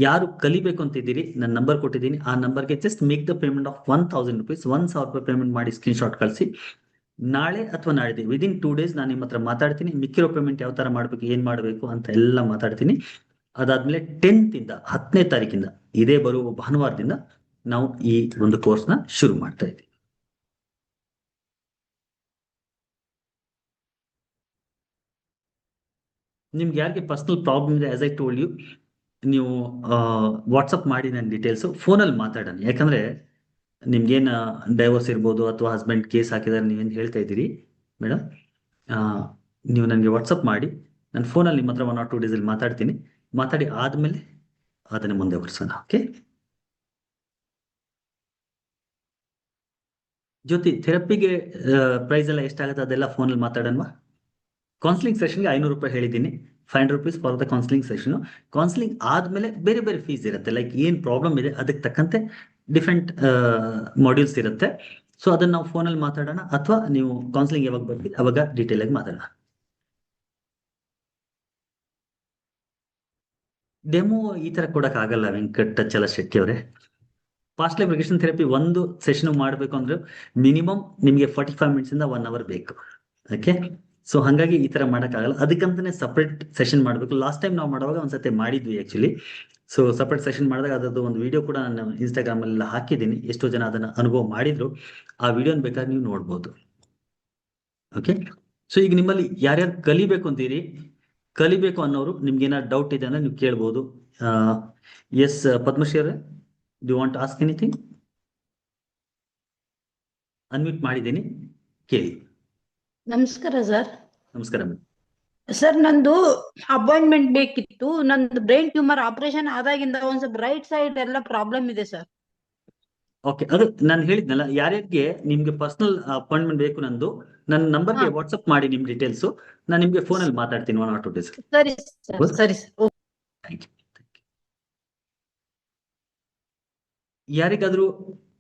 ಯಾರು ಕಲಿಬೇಕು ಅಂತಿದ್ದೀರಿ ನನ್ನ ನಂಬರ್ ಕೊಟ್ಟಿದ್ದೀನಿ, ಆ ನಂಬರ್ಗೆ just make the payment of ₹1,000, ₹1,000 payment ಮಾಡಿ ಸ್ಕ್ರೀನ್ ಶಾಟ್ ಕಳಿಸಿ. ನಾಳೆ ಅಥವಾ ನಾಡಿದ್ದು ವಿದಿನ್ 2 days ನಾನು ನಿಮ್ಮ ಹತ್ರ ಮಾತಾಡ್ತೀನಿ. ಮಿಕ್ಕಿರೋ ಪೇಮೆಂಟ್ ಯಾವ ತರ ಮಾಡಬೇಕು, ಏನ್ ಮಾಡಬೇಕು ಅಂತ ಎಲ್ಲ ಮಾತಾಡ್ತೀನಿ. ಅದಾದ್ಮೇಲೆ 10ನೇ ತಾರೀಕಿಂದ ಇದೇ ಬರುವ ಭಾನುವಾರದಿಂದ ನಾವು ಈ ಒಂದು ಕೋರ್ಸ್ನ ಶುರು ಮಾಡ್ತಾ ಇದ್ದೀವಿ. ನಿಮ್ಗೆ ಯಾರಿಗೆ ಪರ್ಸನಲ್ ಪ್ರಾಬ್ಲಮ್ ಇದೆ, ಆಸ್ ಐ ಟೋಲ್ಡ್ ಯು, ನೀವು ವಾಟ್ಸಪ್ ಮಾಡಿ ನನ್ನ ಡೀಟೇಲ್ಸು, ಫೋನಲ್ಲಿ ಮಾತಾಡೋಣ. ಯಾಕಂದ್ರೆ ನಿಮ್ಗೇನು ಡೈವೋರ್ಸ್ ಇರ್ಬೋದು ಅಥವಾ ಹಸ್ಬೆಂಡ್ ಕೇಸ್ ಹಾಕಿದಾರೆ ನೀವೇನು ಹೇಳ್ತಾ ಇದ್ದೀರಿ ಮೇಡಮ್, ನೀವು ನನಗೆ ವಾಟ್ಸಪ್ ಮಾಡಿ, ನನ್ನ ಫೋನಲ್ಲಿ ನಿಮ್ಮ ಹತ್ರ 1 or 2 days ಮಾತಾಡ್ತೀನಿ. ಮಾತಾಡಿ ಆದ್ಮೇಲೆ ಅದನ್ನ ಮುಂದೆ ವರ್ಸೋಣ. ಓಕೆ, ಜ್ಯೋತಿ ಥೆರಪಿಗೆ ಪ್ರೈಸ್ ಎಲ್ಲ ಎಷ್ಟಾಗುತ್ತೆ ಅದೆಲ್ಲ ಫೋನಲ್ಲಿ ಮಾತಾಡೋಣ. ಕೌನ್ಸಿಲಿಂಗ್ ಸೆಷನ್ಗೆ ₹500 ಹೇಳಿದ್ದೀನಿ, ₹500 for the counselling session. Counselling ಆದ್ಮೇಲೆ ಬೇರೆ ಬೇರೆ ಫೀಸ್ ಇರುತ್ತೆ. ಲೈಕ್ ಏನ್ ಪ್ರಾಬ್ಲಮ್ ಇದೆ ಅದಕ್ಕೆ ತಕ್ಕಂತೆ ಡಿಫ್ರೆಂಟ್ ಮಾಡ್ಯೂಲ್ಸ್ ಇರುತ್ತೆ. ಸೊ ಅದನ್ನ ನಾವು ಫೋನಲ್ಲಿ ಮಾತಾಡೋಣ ಅಥವಾ ನೀವು ಕೌನ್ಸಿಲಿಂಗ್ ಯಾವಾಗ ಬರ್ತೀವಿ ಅವಾಗ ಡೀಟೇಲ್ ಆಗಿ ಮಾತಾಡೋಣ. ಡೆಮೋ ಈ ತರ ಕೊಡಕ್ ಆಗಲ್ಲ ವೆಂಕಟಚಲ ಶೆಟ್ಟಿ ಅವರೇ. ಪಾಸ್ಟ್ ಲೈಫ್ ರಿಗ್ರೆಷನ್ ಥೆರಪಿ ಒಂದು ಸೆಷನ್ ಮಾಡಬೇಕು ಅಂದ್ರೆ ಮಿನಿಮಮ್ ನಿಮಗೆ 45 minutes ಇಂದ 1 hour ಬೇಕು. ಓಕೆ, ಸೊ ಹಾಗಾಗಿ ಈ ತರ ಆಗಲ್ಲ. ಅದಕ್ಕಂತಾನೆ ಸಪ್ರೇಟ್ ಸೆಷನ್ ಮಾಡಬೇಕು. ಲಾಸ್ಟ್ ಟೈಮ್ ನಾವು ಮಾಡುವಾಗ ಒಂದ್ಸತಿ ಮಾಡಿದ್ವಿ ಆಕ್ಚುಲಿ. ಸೊ ಸಪ್ರೇಟ್ ಸೆಷನ್ ಮಾಡಿದಾಗ ಅದರದ್ದು ಒಂದು ವಿಡಿಯೋ ಕೂಡ ನಾನು ಇನ್ಸ್ಟಾಗ್ರಾಮ್ ಅಲ್ಲಿ ಹಾಕಿದ್ದೀನಿ. ಎಷ್ಟೋ ಜನ ಅದನ್ನ ಅನುಭವ ಮಾಡಿದ್ರು. ಆ ವಿಡಿಯೋನ ಬೇಕಾದ್ರೆ ನೀವು ನೋಡ್ಬೋದು. ಓಕೆ, ಸೊ ಈಗ ನಿಮ್ಮಲ್ಲಿ ಯಾರ್ಯಾರು ಕಲಿಬೇಕು ಅಂತೀರಿ, ಕಲಿಬೇಕು ಅನ್ನೋರು ನಿಮ್ಗೆ ಏನಾದ್ರು ಡೌಟ್ ಇದೆ ಅಂದ್ರೆ ನೀವು ಕೇಳ್ಬೋದು. ಎಸ್ ಪದ್ಮಶ್ರೀ ಅವರೇ, do want ask anything? Unmute ಮಾಡಿದ್ದೀನಿ, ಕೇಳಿ. ನಮಸ್ಕಾರ ಸರ್. ನಮಸ್ಕಾರ. ಸರ್ ನಂದು ಅಪಾಯಿಂಟ್ಮೆಂಟ್ ಬೇಕಿತ್ತು. ನಂದು ಬ್ರೈನ್ ಟ್ಯೂಮರ್ ಆಪರೇಷನ್ ಆದಾಗಿಂದ ಒಂದ್ ಸ್ವಲ್ಪ ರೈಟ್ ಸೈಡ್ ಎಲ್ಲ ಪ್ರಾಬ್ಲಮ್ ಇದೆ ಸರ್. ಓಕೆ, ಅದು ನಾನು ಹೇಳಿದ್ನಲ್ಲ, ಯಾರ್ಯಾರಿಗೆ ನಿಮ್ಗೆ ಪರ್ಸನಲ್ ಅಪಾಯಿಂಟ್ಮೆಂಟ್ ಬೇಕು ನಂದು ನನ್ನ ನಂಬರ್ಗೆ ಹಾ ವಾಟ್ಸಪ್ ಮಾಡಿ ನಿಮ್ ಡೀಟೇಲ್ಸ್. ನಾನು ನಿಮ್ಗೆ ಫೋನಲ್ಲಿ ಮಾತಾಡ್ತೀನಿ 1 or 2 days. ಸರಿ ಸರ್, ಸರಿ ಸರ್. Thank you. ಯಾರಿಗಾದ್ರೂ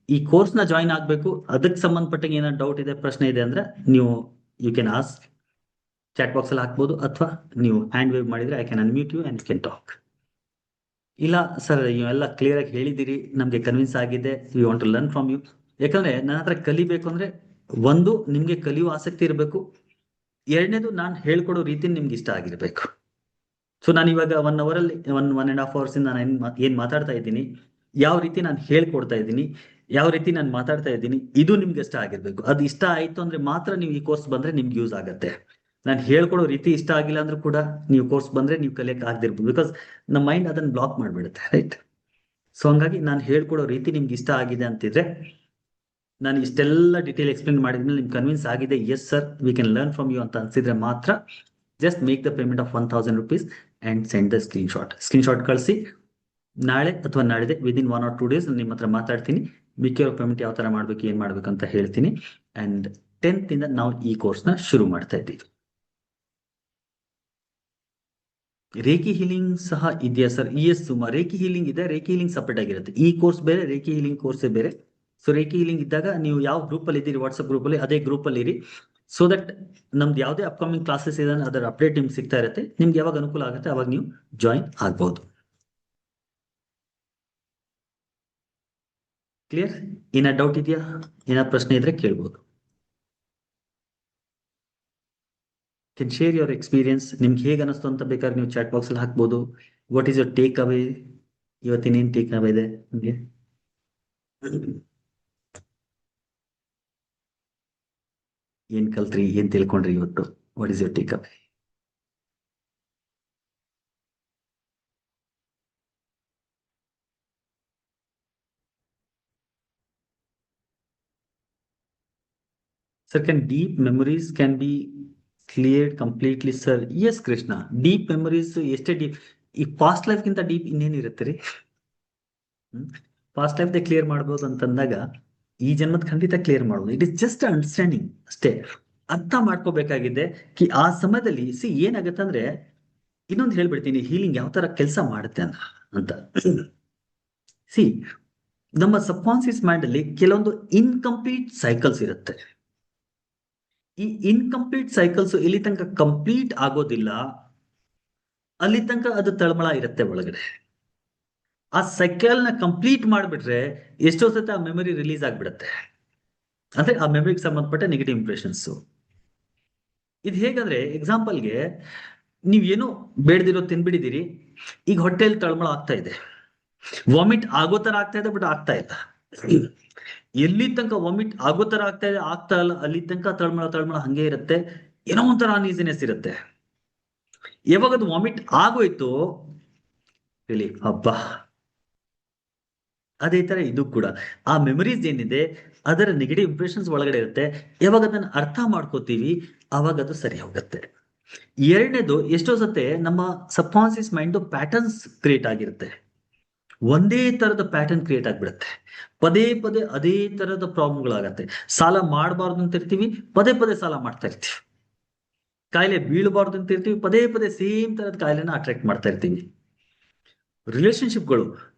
ಈ ಕೋರ್ಸ್ ನ ಜಾಯಿನ್ ಆಗ್ಬೇಕು, ಅದಕ್ಕೆ ಸಂಬಂಧಪಟ್ಟಂಗೆ ಏನಾದ್ರು ಡೌಟ್ ಇದೆ, ಪ್ರಶ್ನೆ ಇದೆ ಅಂದ್ರೆ ನೀವು you can ask. Chat box ಅಲ್ಲಿ ಹಾಕ್ಬೋದು, ಅಥವಾ ನೀವು ಹ್ಯಾಂಡ್ ವೇವ್ ಮಾಡಿದ್ರೆ I can unmute you and can talk. ಇಲ್ಲ ಸರ್, ನೀವೆಲ್ಲ ಕ್ಲಿಯರ್ ಆಗಿ ಹೇಳಿದಿರಿ, ನಮ್ಗೆ ಕನ್ವಿನ್ಸ್ ಆಗಿದೆ, we want to learn from you. ಯಾಕಂದ್ರೆ ನನ್ನ ಹತ್ರ ಕಲಿಬೇಕು ಅಂದ್ರೆ, ಒಂದು ನಿಮ್ಗೆ ಕಲಿಯುವ ಆಸಕ್ತಿ ಇರಬೇಕು, ಎರಡನೇದು ನಾನು ಹೇಳ್ಕೊಡೋ ರೀತಿ ನಿಮ್ಗೆ ಇಷ್ಟ ಆಗಿರ್ಬೇಕು. ಸೊ ನಾನು ಇವಾಗ 1 hour ಅಲ್ಲಿ 1.5 hours ಇಂದ ನಾನು ಏನ್ ಮಾತಾಡ್ತಾ ಇದ್ದೀನಿ, ಯಾವ ರೀತಿ ನಾನು ಹೇಳ್ಕೊಡ್ತಾ ಇದ್ದೀನಿ, ಯಾವ ರೀತಿ ನಾನು ಮಾತಾಡ್ತಾ ಇದ್ದೀನಿ, ಇದು ನಿಮ್ಗೆ ಇಷ್ಟ ಆಗಿರ್ಬೇಕು. ಅದು ಇಷ್ಟ ಆಯ್ತು ಅಂದ್ರೆ ಮಾತ್ರ ನೀವು ಈ ಕೋರ್ಸ್ ಬಂದ್ರೆ ನಿಮ್ಗೆ ಯೂಸ್ ಆಗತ್ತೆ. ನಾನು ಹೇಳ್ಕೊಡೋ ರೀತಿ ಇಷ್ಟ ಆಗಿಲ್ಲ ಅಂದ್ರೂ ಕೂಡ ನೀವು ಕೋರ್ಸ್ ಬಂದ್ರೆ ನೀವು ಕಲಿಯಕ್ಕೆ ಆಗದಿರ್ಬೋದು, ಬಿಕಾಸ್ ನಮ್ಮ ಮೈಂಡ್ ಅದನ್ನ ಬ್ಲಾಕ್ ಮಾಡ್ಬಿಡುತ್ತೆ, ರೈಟ್? ಸೊ ಹಂಗಾಗಿ ನಾನು ಹೇಳ್ಕೊಡೋ ರೀತಿ ನಿಮ್ಗೆ ಇಷ್ಟ ಆಗಿದೆ ಅಂತಿದ್ರೆ, ನಾನು ಇಷ್ಟೆಲ್ಲ ಡೀಟೇಲ್ ಎಕ್ಸ್ಪ್ಲೇನ್ ಮಾಡಿದ್ಮೇಲೆ ನಿಮ್ಗೆ ಕನ್ವಿನ್ಸ್ ಆಗಿದೆ, yes sir we can learn from you ಅಂತ ಅನ್ಸಿದ್ರೆ ಮಾತ್ರ just make the payment of 1000 rupees and send the screenshot ಕಳಿಸಿ. ನಾಳೆ ಅಥವಾ ನಾಡಿದೆ ವಿದಿನ್ 1 or 2 days ನಿಮ್ಮ ಹತ್ರ ಮಾತಾಡ್ತೀನಿ. ಮಿಕ್ಕಿರೋ ಪೇಮೆಂಟ್ ಯಾವ ತರ ಮಾಡ್ಬೇಕು, ಏನ್ ಮಾಡ್ಬೇಕು ಅಂತ ಹೇಳ್ತೀನಿ. ಅಂಡ್ 10th ಇಂದ ನಾವು ಈ ಕೋರ್ಸ್ ನ ಶುರು ಮಾಡ್ತಾ ಇದ್ದೀವಿ. ರೇಖಿ ಹೀಲಿಂಗ್ ಸಹ ಇದೆಯಾ sir? Yes Suma, reiki healing ಇದೆ. ರೇಖಿ ಹೀಲಿಂಗ್ ಸಪರೇಟ್ ಆಗಿರುತ್ತೆ. ಈ ಕೋರ್ಸ್ ಬೇರೆ, ರೇಖಿ ಹೀಲಿಂಗ್ ಕೋರ್ಸ್ ಬೇರೆ. ಸೊ ರೇಖಿ ಹೀಲಿಂಗ್ ಇದ್ದಾಗ ನೀವು ಯಾವ ಗ್ರೂಪ್ ಅಲ್ಲಿ ಇದ್ದೀರಿ, ವಾಟ್ಸ್ಆಪ್ ಗ್ರೂಪ್ ಅಲ್ಲಿ, ಅದೇ ಗ್ರೂಪ್ ಅಲ್ಲಿ ಇರಿ. ಸೊ ದಟ್ ನಮ್ದು ಯಾವುದೇ ಅಪ್ಕಮಿಂಗ್ ಕ್ಲಾಸಸ್ ಇದೆ ಅದರ ಅಪ್ಡೇಟ್ ನಿಮ್ಗೆ ಸಿಗ್ತಾ ಇರುತ್ತೆ. ನಿಮ್ಗೆ ಯಾವಾಗ ಅನುಕೂಲ ಆಗುತ್ತೆ ಅವಾಗ ನೀವು ಜಾಯಿನ್ ಆಗ್ಬಹುದು. ಕ್ಲಿಯರ್? ಏನ ಡೌಟ್ ಇದೆಯಾ? ಏನ ಪ್ರಶ್ನೆ ಇದ್ರೆ ಕೇಳ್ಬೋದು. Can share your experience. ನಿಮ್ಗೆ ಹೇಗೆ ಅನಿಸ್ತು ಅಂತ ಬೇಕಾದ್ರೆ ನೀವು ಚಾಟ್ ಬಾಕ್ಸ್ ಅಲ್ಲಿ ಹಾಕ್ಬೋದು. What is your takeaway? ಇವತ್ತಿನೇನ್ ಟೇಕ್ ಅವೇ ಇದೆ ನಿಮಗೆ? ಏನ್ ಕಲ್ತ್ರಿ, ಏನ್ ತಿಳ್ಕೊಂಡ್ರಿ ಇವತ್ತು? What is your takeaway? Sir, can deep memories can be cleared completely, sir? Yes, Krishna. Deep memories ಎಷ್ಟೇ ಡೀಪ್, ಈ ಪಾಸ್ಟ್ ಲೈಫ್ ಗಿಂತ ಡೀಪ್ ಇನ್ನೇನಿರುತ್ತೆ ರೀ? ಪಾಸ್ಟ್ ಲೈಫ್ ಕ್ಲಿಯರ್ ಮಾಡ್ಬೋದು ಅಂತಂದಾಗ ಈ ಜನ್ಮದ ಖಂಡಿತ ಕ್ಲಿಯರ್ ಮಾಡ್ಬೋದು. ಇಟ್ ಇಸ್ ಜಸ್ಟ್ ಅಂಡರ್ಸ್ಟ್ಯಾಂಡಿಂಗ್ ಅಷ್ಟೇ. ಅರ್ಥ ಮಾಡ್ಕೋಬೇಕಾಗಿದೆ ಕಿ ಆ ಸಮಯದಲ್ಲಿ ಏನಾಗತ್ತೆ ಅಂದ್ರೆ, ಇನ್ನೊಂದು ಹೇಳ್ಬಿಡ್ತೀನಿ ಹೀಲಿಂಗ್ ಯಾವ ತರ ಕೆಲಸ ಮಾಡುತ್ತೆ ಅಂತ. ಸಿ, ನಮ್ಮ ಸಬ್ ಕಾನ್ಸಿಯಸ್ ಮೈಂಡ್ ಅಲ್ಲಿ ಕೆಲವೊಂದು ಇನ್ಕಂಪ್ಲೀಟ್ ಸೈಕಲ್ಸ್ ಇರುತ್ತೆ. ಈ ಇನ್ಕಂಪ್ಲೀಟ್ ಸೈಕಲ್ಸ್ ಇಲ್ಲಿ ತನಕ ಕಂಪ್ಲೀಟ್ ಆಗೋದಿಲ್ಲ, ಅಲ್ಲಿ ತನಕ ಅದು ತಳಮಳ ಇರುತ್ತೆ ಒಳಗಡೆ. ಆ ಸೈಕಲ್ ನ ಕಂಪ್ಲೀಟ್ ಮಾಡ್ಬಿಟ್ರೆ ಎಷ್ಟೋ ಸತ ಆ ಮೆಮೊರಿ ರಿಲೀಸ್ ಆಗ್ಬಿಡುತ್ತೆ. ಅಂದ್ರೆ ಆ ಮೆಮೊರಿಗೆ ಸಂಬಂಧಪಟ್ಟ ನೆಗೆಟಿವ್ ಇಂಪ್ರೆಷನ್ಸ್. ಇದು ಹೇಗಂದ್ರೆ, ಎಕ್ಸಾಂಪಲ್ಗೆ ನೀವೇನೋ ಬೇಡದಿರೋ ತಿನ್ಬಿಡಿದಿರಿ, ಈಗ ಹೊಟ್ಟೆಯಲ್ಲಿ ತಳಮಳ ಆಗ್ತಾ ಇದೆ, ವಾಮಿಟ್ ಆಗೋ ತರ ಆಗ್ತಾ ಇದೆ, ಬಟ್ ಆಗ್ತಾ ಇಲ್ಲ. ಎಲ್ಲಿ ತನಕ ವಾಮಿಟ್ ಆಗೋ ತರ ಆಗ್ತಾ ಇದೆ, ಆಗ್ತಾ ಇಲ್ಲ, ಅಲ್ಲಿ ತನಕ ತಳಮಳ ಹಂಗೆ ಇರುತ್ತೆ. ಏನೋ ಒಂಥರ ಅನ್ಈಸಿನೆಸ್ ಇರುತ್ತೆ. ಯಾವಾಗ ಅದು ವಾಮಿಟ್ ಆಗೋಯ್ತು, ಹೇಳಿ ಹಬ್ಬ. ಅದೇ ತರ ಇದು ಕೂಡ ಆ ಮೆಮರೀಸ್ ಏನಿದೆ ಅದರ ನೆಗೆಟಿವ್ ಇಂಪ್ರೆಷನ್ಸ್ ಒಳಗಡೆ ಇರುತ್ತೆ. ಯಾವಾಗ ಅದನ್ನ ಅರ್ಥ ಮಾಡ್ಕೋತೀವಿ ಅವಾಗ ಅದು ಸರಿ ಹೋಗುತ್ತೆ. ಎರಡನೇದು, ಎಷ್ಟೋ ಸತೆ ನಮ್ಮ ಸಬ್ ಕಾನ್ಸಿಯಸ್ ಮೈಂಡ್ ಪ್ಯಾಟರ್ನ್ಸ್ ಕ್ರಿಯೇಟ್ ಆಗಿರುತ್ತೆ. ಒಂದೇ ತರದ ಪ್ಯಾಟರ್ನ್ ಕ್ರಿಯೇಟ್ ಆಗ್ಬಿಡುತ್ತೆ. ಪದೇ ಪದೇ ಅದೇ ತರದ ಪ್ರಾಬ್ಲಮ್ಗಳಾಗತ್ತೆ. ಸಾಲ ಮಾಡಬಾರ್ದು ಅಂತ ಇರ್ತೀವಿ, ಪದೇ ಪದೇ ಸಾಲ ಮಾಡ್ತಾ ಇರ್ತೀವಿ. ಕಾಯಿಲೆ ಬೀಳಬಾರ್ದು ಅಂತ ಇರ್ತೀವಿ, ಪದೇ ಪದೇ ಸೇಮ್ ತರದ ಕಾಯಿಲೆನ ಅಟ್ರಾಕ್ಟ್ ಮಾಡ್ತಾ ಇರ್ತೀವಿ. ರಿಲೇಶನ್ಶಿಪ್ಗಳು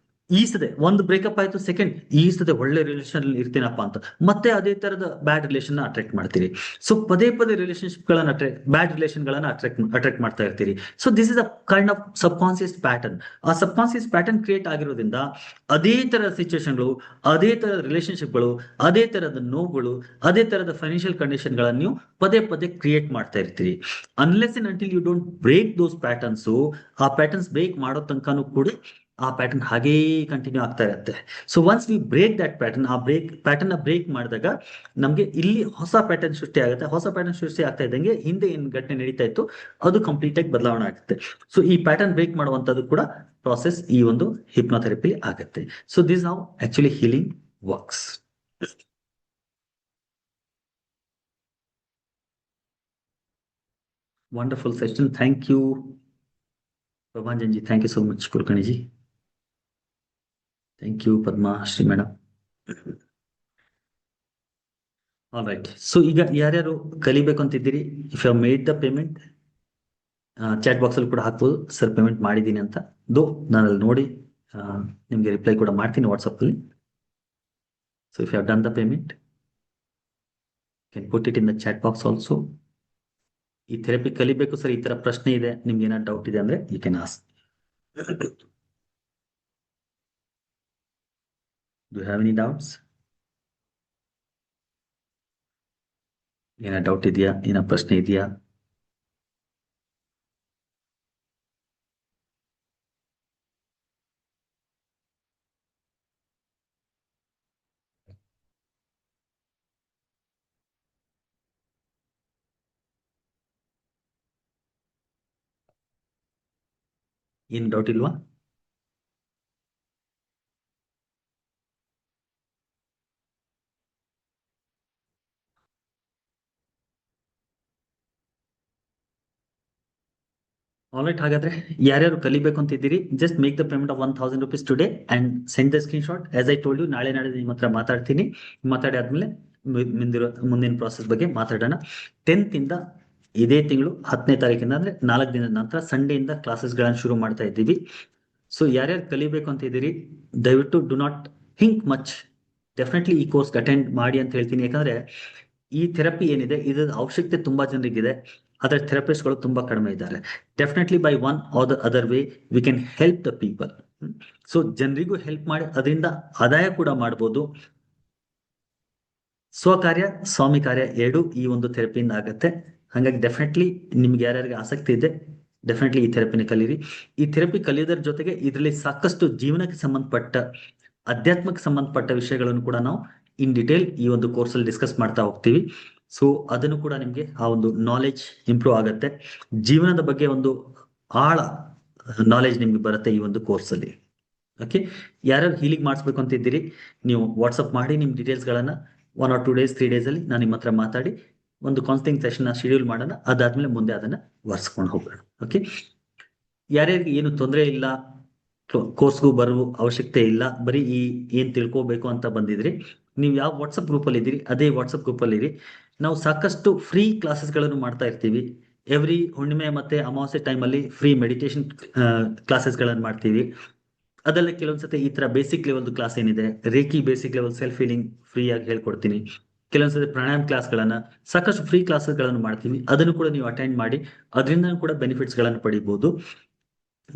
ಈಸದೆ ಒಂದು ಬ್ರೇಕಪ್ ಆಯ್ತು, ಸೆಕೆಂಡ್ ಈಸದೆ ಒಳ್ಳೆ ರಿಲೇಶನ್ ಇರ್ತೀನಪ್ಪ ಅಂತ ಮತ್ತೆ ಅದೇ ತರದ ಬ್ಯಾಡ್ ರಿಲೇಷನ್ ಅಟ್ರಾಕ್ಟ್ ಮಾಡ್ತೀರಿ. ಸೊ ಪದೇ ಪದೇ ರಿಲೇಶನ್ಶಿಪ್ ಗಳನ್ನ ಬ್ಯಾಡ್ ರಿಲೇಷನ್ ಗಳನ್ನ ಅಟ್ರಾಕ್ಟ್ ಮಾಡ್ತಾ ಇರ್ತೀರಿ. So this is a kind of sub conscious pattern. ಆ ಸಬ್ ಕಾನ್ಸಿಯಸ್ ಪ್ಯಾಟರ್ನ್ ಕ್ರಿಯೇಟ್ ಆಗಿರೋದ್ರಿಂದ ಅದೇ ತರದ ಸಿಚುವೇಶನ್ಗಳು, ಅದೇ ತರದ ರಿಲೇಶನ್ಶಿಪ್ಗಳು, ಅದೇ ತರದ ನೋವುಗಳು, ಅದೇ ತರದ ಫೈನಾನ್ಷಿಯಲ್ ಕಂಡೀಷನ್ ಗಳನ್ನ ನೀವು ಪದೇ ಪದೇ ಕ್ರಿಯೇಟ್ ಮಾಡ್ತಾ ಇರ್ತೀರಿ. Unless and until you don't break those patterns, ಆ ಪ್ಯಾಟರ್ನ್ಸ್ ಬ್ರೇಕ್ ಮಾಡೋ ತನಕನೂ ಕೂಡ ಆ ಪ್ಯಾಟರ್ನ್ ಹಾಗೇ ಕಂಟಿನ್ಯೂ ಆಗ್ತಾ ಇರುತ್ತೆ. So once we break that pattern, ಆ ಪ್ಯಾಟರ್ನ್ ಬ್ರೇಕ್ ಮಾಡಿದಾಗ ನಮ್ಗೆ ಇಲ್ಲಿ ಹೊಸ ಪ್ಯಾಟರ್ನ್ ಸೃಷ್ಟಿ ಆಗುತ್ತೆ. ಹೊಸ ಪ್ಯಾಟರ್ನ್ ಸೃಷ್ಟಿ ಆಗ್ತಾ ಇದ್ದಂಗೆ ಹಿಂದೆ ಏನ್ ಘಟನೆ ನಡೀತಾ ಇತ್ತು ಅದು ಕಂಪ್ಲೀಟ್ ಆಗಿ ಬದಲಾವಣೆ ಆಗುತ್ತೆ. ಸೊ ಈ ಪ್ಯಾಟರ್ನ್ ಬ್ರೇಕ್ ಮಾಡುವಂತದ್ದು ಕೂಡ ಪ್ರಾಸೆಸ್ ಈ ಒಂದು ಹಿಪ್ನೋಥೆರಪಿ ಆಗುತ್ತೆ. So this how actually healing works. Wonderful session. Thank you, Prabhanjan ji. Thank you so much, Kulkarni ji. Thank you, Padma Shri madam. All right. So ಈಗ ಯಾರ್ಯಾರು ಕಲಿಬೇಕು ಅಂತಿದ್ದೀರಿ, if you made the payment, chat box ಅಲ್ಲಿ ಕೂಡ ಹಾಕ್ಬೋದು sir payment ಮಾಡಿದ್ದೀನಿ ಅಂತ. ನಾನು ಅಲ್ಲಿ ನೋಡಿ ನಿಮ್ಗೆ ರಿಪ್ಲೈ ಕೂಡ ಮಾಡ್ತೀನಿ ವಾಟ್ಸಪ್ ಅಲ್ಲಿ. So if you have done the payment can put it in the chat box also. ಈ ಥೆರಪಿ ಕಲಿಬೇಕು ಸರ್, ಈ ತರ ಪ್ರಶ್ನೆ ಇದೆ, ನಿಮ್ಗೆ ಏನಾದ್ರು ಡೌಟ್ ಇದೆ ಅಂದ್ರೆ you can ask. Do have any doubts? ಏನೋ ಡೌಟ್ ಇದೆಯಾ, ಏನೋ ಪ್ರಶ್ನೆ ಇದೆಯಾ? ಏನು ಡೌಟ್ ಇಲ್ವಾ? ಆಲ್ರೈಟ್, ಹಾಗಾದ್ರೆ ಯಾರ್ಯಾರು ಕಲಿಬೇಕು ಅಂತಿದ್ದೀರಿ, just make the payment of 1000 rupees today and send the screenshot. As I told you, ನಾಳೆ ನಿಮ್ಮ ಹತ್ರ ಮಾತಾಡ್ತೀನಿ. ಮಾತಾಡಿ ಆದ್ಮೇಲೆ ಮುಂದಿನ ಪ್ರಾಸೆಸ್ ಬಗ್ಗೆ ಮಾತಾಡೋಣ. 10th ಇಂದ ಇದೇ ತಿಂಗಳು 10ನೇ ತಾರೀಕಿಂದ ಅಂದ್ರೆ 4 ದಿನದ ನಂತರ ಸಂಡೇಯಿಂದ ಕ್ಲಾಸಸ್ಗಳನ್ನ ಶುರು ಮಾಡ್ತಾ ಇದ್ದೀವಿ. ಸೊ ಯಾರ್ಯಾರು ಕಲಿಬೇಕು ಅಂತ ಇದ್ದೀರಿ, ದಯವಿಟ್ಟು do not think much, definitely ಈ ಕೋರ್ಸ್ ಅಟೆಂಡ್ ಮಾಡಿ ಅಂತ ಹೇಳ್ತೀನಿ. ಯಾಕಂದ್ರೆ ಈ ಥೆರಪಿ ಏನಿದೆ ಇದರ ಅವಶ್ಯಕತೆ ತುಂಬಾ ಜನರಿಗಿದೆ, ಅದರ ಥೆರಪಿಸ್ಟ್ಗಳು ತುಂಬಾ ಕಡಿಮೆ ಇದ್ದಾರೆ. Definitely by one are the other way we can help the people. So ಜನರಿಗೂ ಹೆಲ್ಪ್ ಮಾಡಿ ಅದರಿಂದ ಆದಾಯ ಕೂಡ ಮಾಡ್ಬೋದು. ಸ್ವಕಾರ್ಯ ಸ್ವಾಮಿ ಕಾರ್ಯ ಎರಡು ಈ ಒಂದು ಥೆರಪಿಯಿಂದ ಆಗತ್ತೆ. ಹಾಗಾಗಿ ಡೆಫಿನೆಟ್ಲಿ ನಿಮ್ಗೆ ಯಾರ್ಯಾರಿಗೆ ಆಸಕ್ತಿ ಇದೆ ಡೆಫಿನೆಟ್ಲಿ ಈ ಥೆರಪಿನ ಕಲೀರಿ. ಈ ಥೆರಪಿ ಕಲಿಯೋದ್ರ ಜೊತೆಗೆ ಇದರಲ್ಲಿ ಸಾಕಷ್ಟು ಜೀವನಕ್ಕೆ ಸಂಬಂಧಪಟ್ಟ, ಅಧ್ಯಾತ್ಮಕ್ಕೆ ಸಂಬಂಧಪಟ್ಟ ವಿಷಯಗಳನ್ನು ಕೂಡ ನಾವು ಇನ್ ಡಿಟೇಲ್ ಈ ಒಂದು ಕೋರ್ಸ್ ಅಲ್ಲಿ ಡಿಸ್ಕಸ್ ಮಾಡ್ತಾ ಹೋಗ್ತೀವಿ. ಸೊ ಅದನ್ನು ಕೂಡ ನಿಮ್ಗೆ ಆ ಒಂದು ನಾಲೆಜ್ ಇಂಪ್ರೂವ್ ಆಗತ್ತೆ, ಜೀವನದ ಬಗ್ಗೆ ಒಂದು ಆಳ ನಾಲೆಜ್ ನಿಮ್ಗೆ ಬರುತ್ತೆ ಈ ಒಂದು ಕೋರ್ಸ್ ಅಲ್ಲಿ. ಓಕೆ, ಯಾರ್ಯಾರು ಹೀಲಿಂಗ್ ಮಾಡಿಸ್ಬೇಕು ಅಂತ ಇದ್ದೀರಿ, ನೀವು ವಾಟ್ಸಪ್ ಮಾಡಿ ನಿಮ್ ಡೀಟೇಲ್ಸ್ ಗಳನ್ನ 1 or 2 days 3 days ಅಲ್ಲಿ ನಾನು ನಿಮ್ಮ ಹತ್ರ ಮಾತಾಡಿ ಒಂದು ಕೌನ್ಸಿಲಿಂಗ್ ಸೆಷನ್ ಶೆಡ್ಯೂಲ್ ಮಾಡೋಣ. ಅದಾದ್ಮೇಲೆ ಮುಂದೆ ಅದನ್ನ ವರ್ಸ್ಕೊಂಡು ಹೋಗೋಣ. ಓಕೆ, ಯಾರ್ಯಾರಿಗೆ ಏನು ತೊಂದರೆ ಇಲ್ಲ, ಕೋರ್ಸ್ಗೂ ಬರುವ ಅವಶ್ಯಕತೆ ಇಲ್ಲ, ಬರೀ ಏನ್ ತಿಳ್ಕೋಬೇಕು ಅಂತ ಬಂದಿದ್ರಿ, ನೀವು ಯಾವ ವಾಟ್ಸಪ್ ಗ್ರೂಪ್ ಅಲ್ಲಿ ಇದ್ದೀರಿ ಅದೇ ವಾಟ್ಸಪ್ ಗ್ರೂಪ್ ಅಲ್ಲಿ ಇರಿ. ನಾವು ಸಾಕಷ್ಟು ಫ್ರೀ ಕ್ಲಾಸಸ್ ಗಳನ್ನು ಮಾಡ್ತಾ ಇರ್ತೀವಿ. ಎವ್ರಿ ಹುಣ್ಣಿಮೆ ಮತ್ತೆ ಅಮಾವಾಸ್ಯೆ ಟೈಮ್ ಅಲ್ಲಿ ಫ್ರೀ ಮೆಡಿಟೇಷನ್ ಕ್ಲಾಸಸ್ ಗಳನ್ನ ಮಾಡ್ತೀವಿ. ಅದೆಲ್ಲ ಕೆಲವೊಂದ್ಸತಿ ಈ ತರ ಬೇಸಿಕ್ ಲೆವೆಲ್ ಕ್ಲಾಸ್ ಏನಿದೆ, reiki basic level self healing free ಆಗಿ ಹೇಳ್ಕೊಡ್ತೀನಿ. ಕೆಲವೊಂದ್ಸತಿ ಪ್ರಾಣಾಯಾಮ ಕ್ಲಾಸ್ಗಳನ್ನ, ಸಾಕಷ್ಟು ಫ್ರೀ ಕ್ಲಾಸಸ್ ಗಳನ್ನು ಮಾಡ್ತೀವಿ. ಅದನ್ನು ಕೂಡ ನೀವು ಅಟೆಂಡ್ ಮಾಡಿ ಅದರಿಂದ ಕೂಡ ಬೆನಿಫಿಟ್ಸ್ ಗಳನ್ನು ಪಡಿಬಹುದು.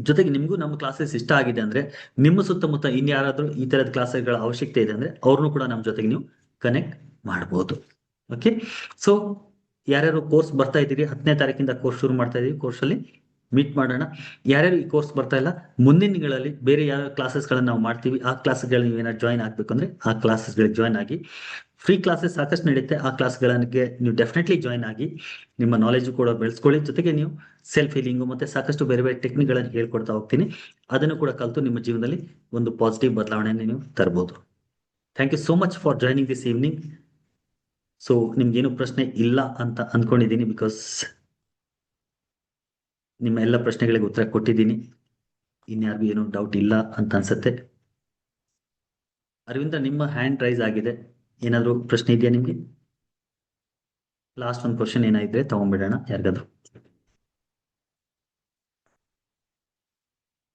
ಜೊತೆಗೆ ನಿಮ್ಗೂ ನಮ್ಮ ಕ್ಲಾಸಸ್ ಇಷ್ಟ ಆಗಿದೆ ಅಂದ್ರೆ ನಿಮ್ಮ ಸುತ್ತಮುತ್ತ ಇನ್ಯಾರಾದ್ರೂ ಈ ತರದ ಕ್ಲಾಸಸ್ಗಳ ಅವಶ್ಯಕತೆ ಇದೆ ಅಂದ್ರೆ ಅವ್ರನ್ನು ಕೂಡ ನಮ್ಮ ಜೊತೆಗೆ ನೀವು ಕನೆಕ್ಟ್ ಮಾಡಬಹುದು. ಓಕೆ, ಸೊ ಯಾರ್ಯಾರು ಕೋರ್ಸ್ ಬರ್ತಾ ಇದ್ದೀರಿ, 10ನೇ ತಾರೀಕಿಂದ ಕೋರ್ಸ್ ಶುರು ಮಾಡ್ತಾ ಇದೀವಿ. ಕೋರ್ಸ್ ಅಲ್ಲಿ ಮೀಟ್ ಮಾಡೋಣ. ಯಾರ್ಯಾರು ಈ ಕೋರ್ಸ್ ಬರ್ತಾ ಇಲ್ಲ, ಮುಂದಿನ ತಿಂಗಳಲ್ಲಿ ಬೇರೆ ಯಾವ ಕ್ಲಾಸಸ್ಗಳನ್ನ ನಾವು ಮಾಡ್ತೀವಿ, ಆ ಕ್ಲಾಸ್ಗಳು ನೀವು ಏನಾದ್ರು ಜಾಯ್ನ್ ಆಗ್ಬೇಕು ಅಂದ್ರೆ ಆ ಕ್ಲಾಸಸ್ಗಳಿಗೆ ಜಾಯ್ನ್ ಆಗಿ. ಫ್ರೀ ಕ್ಲಾಸಸ್ ಸಾಕಷ್ಟು ನಡೆಯುತ್ತೆ, ಆ ಕ್ಲಾಸ್ಗಳಿಗೆ ನೀವು ಡೆಫಿನೆಟ್ಲಿ ಜಾಯ್ನ್ ಆಗಿ ನಿಮ್ಮ ನಾಲೆಜ್ ಕೂಡ ಬೆಳೆಸ್ಕೊಳ್ಳಿ. ಜೊತೆಗೆ ನೀವು ಸೆಲ್ಫ್ ಹೀಲಿಂಗು ಮತ್ತೆ ಸಾಕಷ್ಟು ಬೇರೆ ಬೇರೆ ಟೆಕ್ನಿಕ್ಗಳನ್ನು ಹೇಳ್ಕೊಡ್ತಾ ಹೋಗ್ತೀನಿ. ಅದನ್ನು ಕೂಡ ಕಲಿತು ನಿಮ್ಮ ಜೀವನದಲ್ಲಿ ಒಂದು ಪಾಸಿಟಿವ್ ಬದಲಾವಣೆಯನ್ನು ನೀವು ತರಬಹುದು. Thank you so much for joining this evening. So ನಿಮ್ಗೇನು ಪ್ರಶ್ನೆ ಇಲ್ಲ ಅಂತ ಅನ್ಕೊಂಡಿದ್ದೀನಿ, ಬಿಕಾಸ್ ನಿಮ್ಮ ಎಲ್ಲ ಪ್ರಶ್ನೆಗಳಿಗೆ ಉತ್ತರ ಕೊಟ್ಟಿದ್ದೀನಿ. ಇನ್ಯಾರಿಗೂ ಏನೂ ಡೌಟ್ ಇಲ್ಲ ಅಂತ ಅನ್ಸುತ್ತೆ. ಅರವಿಂದ, ನಿಮ್ಮ ಹ್ಯಾಂಡ್ ರೈಸ್ ಆಗಿದೆ, ಏನಾದ್ರು ಪ್ರಶ್ನೆ ಇದೆಯಾ ನಿಮ್ಗೆ? ಲಾಸ್ಟ್ ಒಂದು ಕ್ವಶನ್ ಏನಾದ್ರೆ ತಗೊಂಡ್ಬಿಡೋಣ ಯಾರಿಗಾದ್ರು.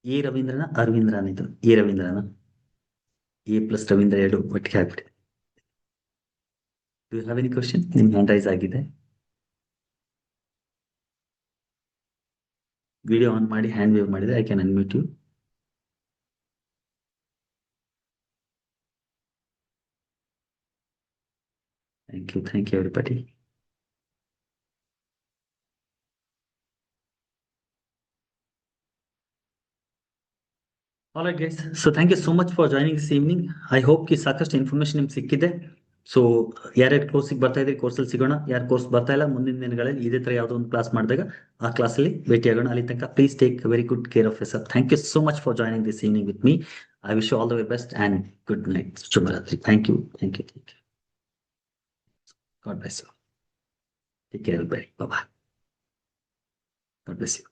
ಎ ರವೀಂದ್ರನ ಅರವಿಂದ್ರನ? ಇದು ಎ ರವೀಂದ್ರನ, ಎ ಪ್ಲಸ್ ರವೀಂದ್ರ ಎರಡು ಒಟ್ಟಿಗೆ ಆಗ್ಬಿಡಿ. Do you have any question? ನಿಮ್ ಹ್ಯಾಂಡ್ ರೈಸ್ ಆಗಿದೆ, ವಿಡಿಯೋ ಆನ್ ಮಾಡಿ ಹ್ಯಾಂಡ್ ವೇವ್ ಮಾಡಿದ್ರೆ I can unmute you. Thank you everybody. All right guys, so thank you so much for joining this evening. I hope ಕಿ ಸಾಕಷ್ಟು information ನಿಮ್ಗೆ ಸಿಕ್ಕಿದೆ. So ಯಾರ್ಯಾರು ಕೋರ್ಸಿಗೆ ಬರ್ತಾ ಇದ್ರಿ ಕೋರ್ಸಲ್ಲಿ ಸಿಗೋಣ, ಯಾರು ಕೋರ್ಸ್ ಬರ್ತಾ ಇಲ್ಲ ಮುಂದಿನ ದಿನಗಳಲ್ಲಿ ಇದೇ ತರ ಯಾವುದೋ ಒಂದು ಕ್ಲಾಸ್ ಮಾಡಿದಾಗ ಆ ಕ್ಲಾಸಲ್ಲಿ ಭೇಟಿ ಆಗೋಣ. ಅಲ್ಲಿ ತನಕ please take very good care of yourself. Thank you so much for joining this evening with me. I wish you all the very best and good night. ಶುಭರಾತ್ರಿ. Thank you. God bless you. Take care everybody. Bye bye. God bless you.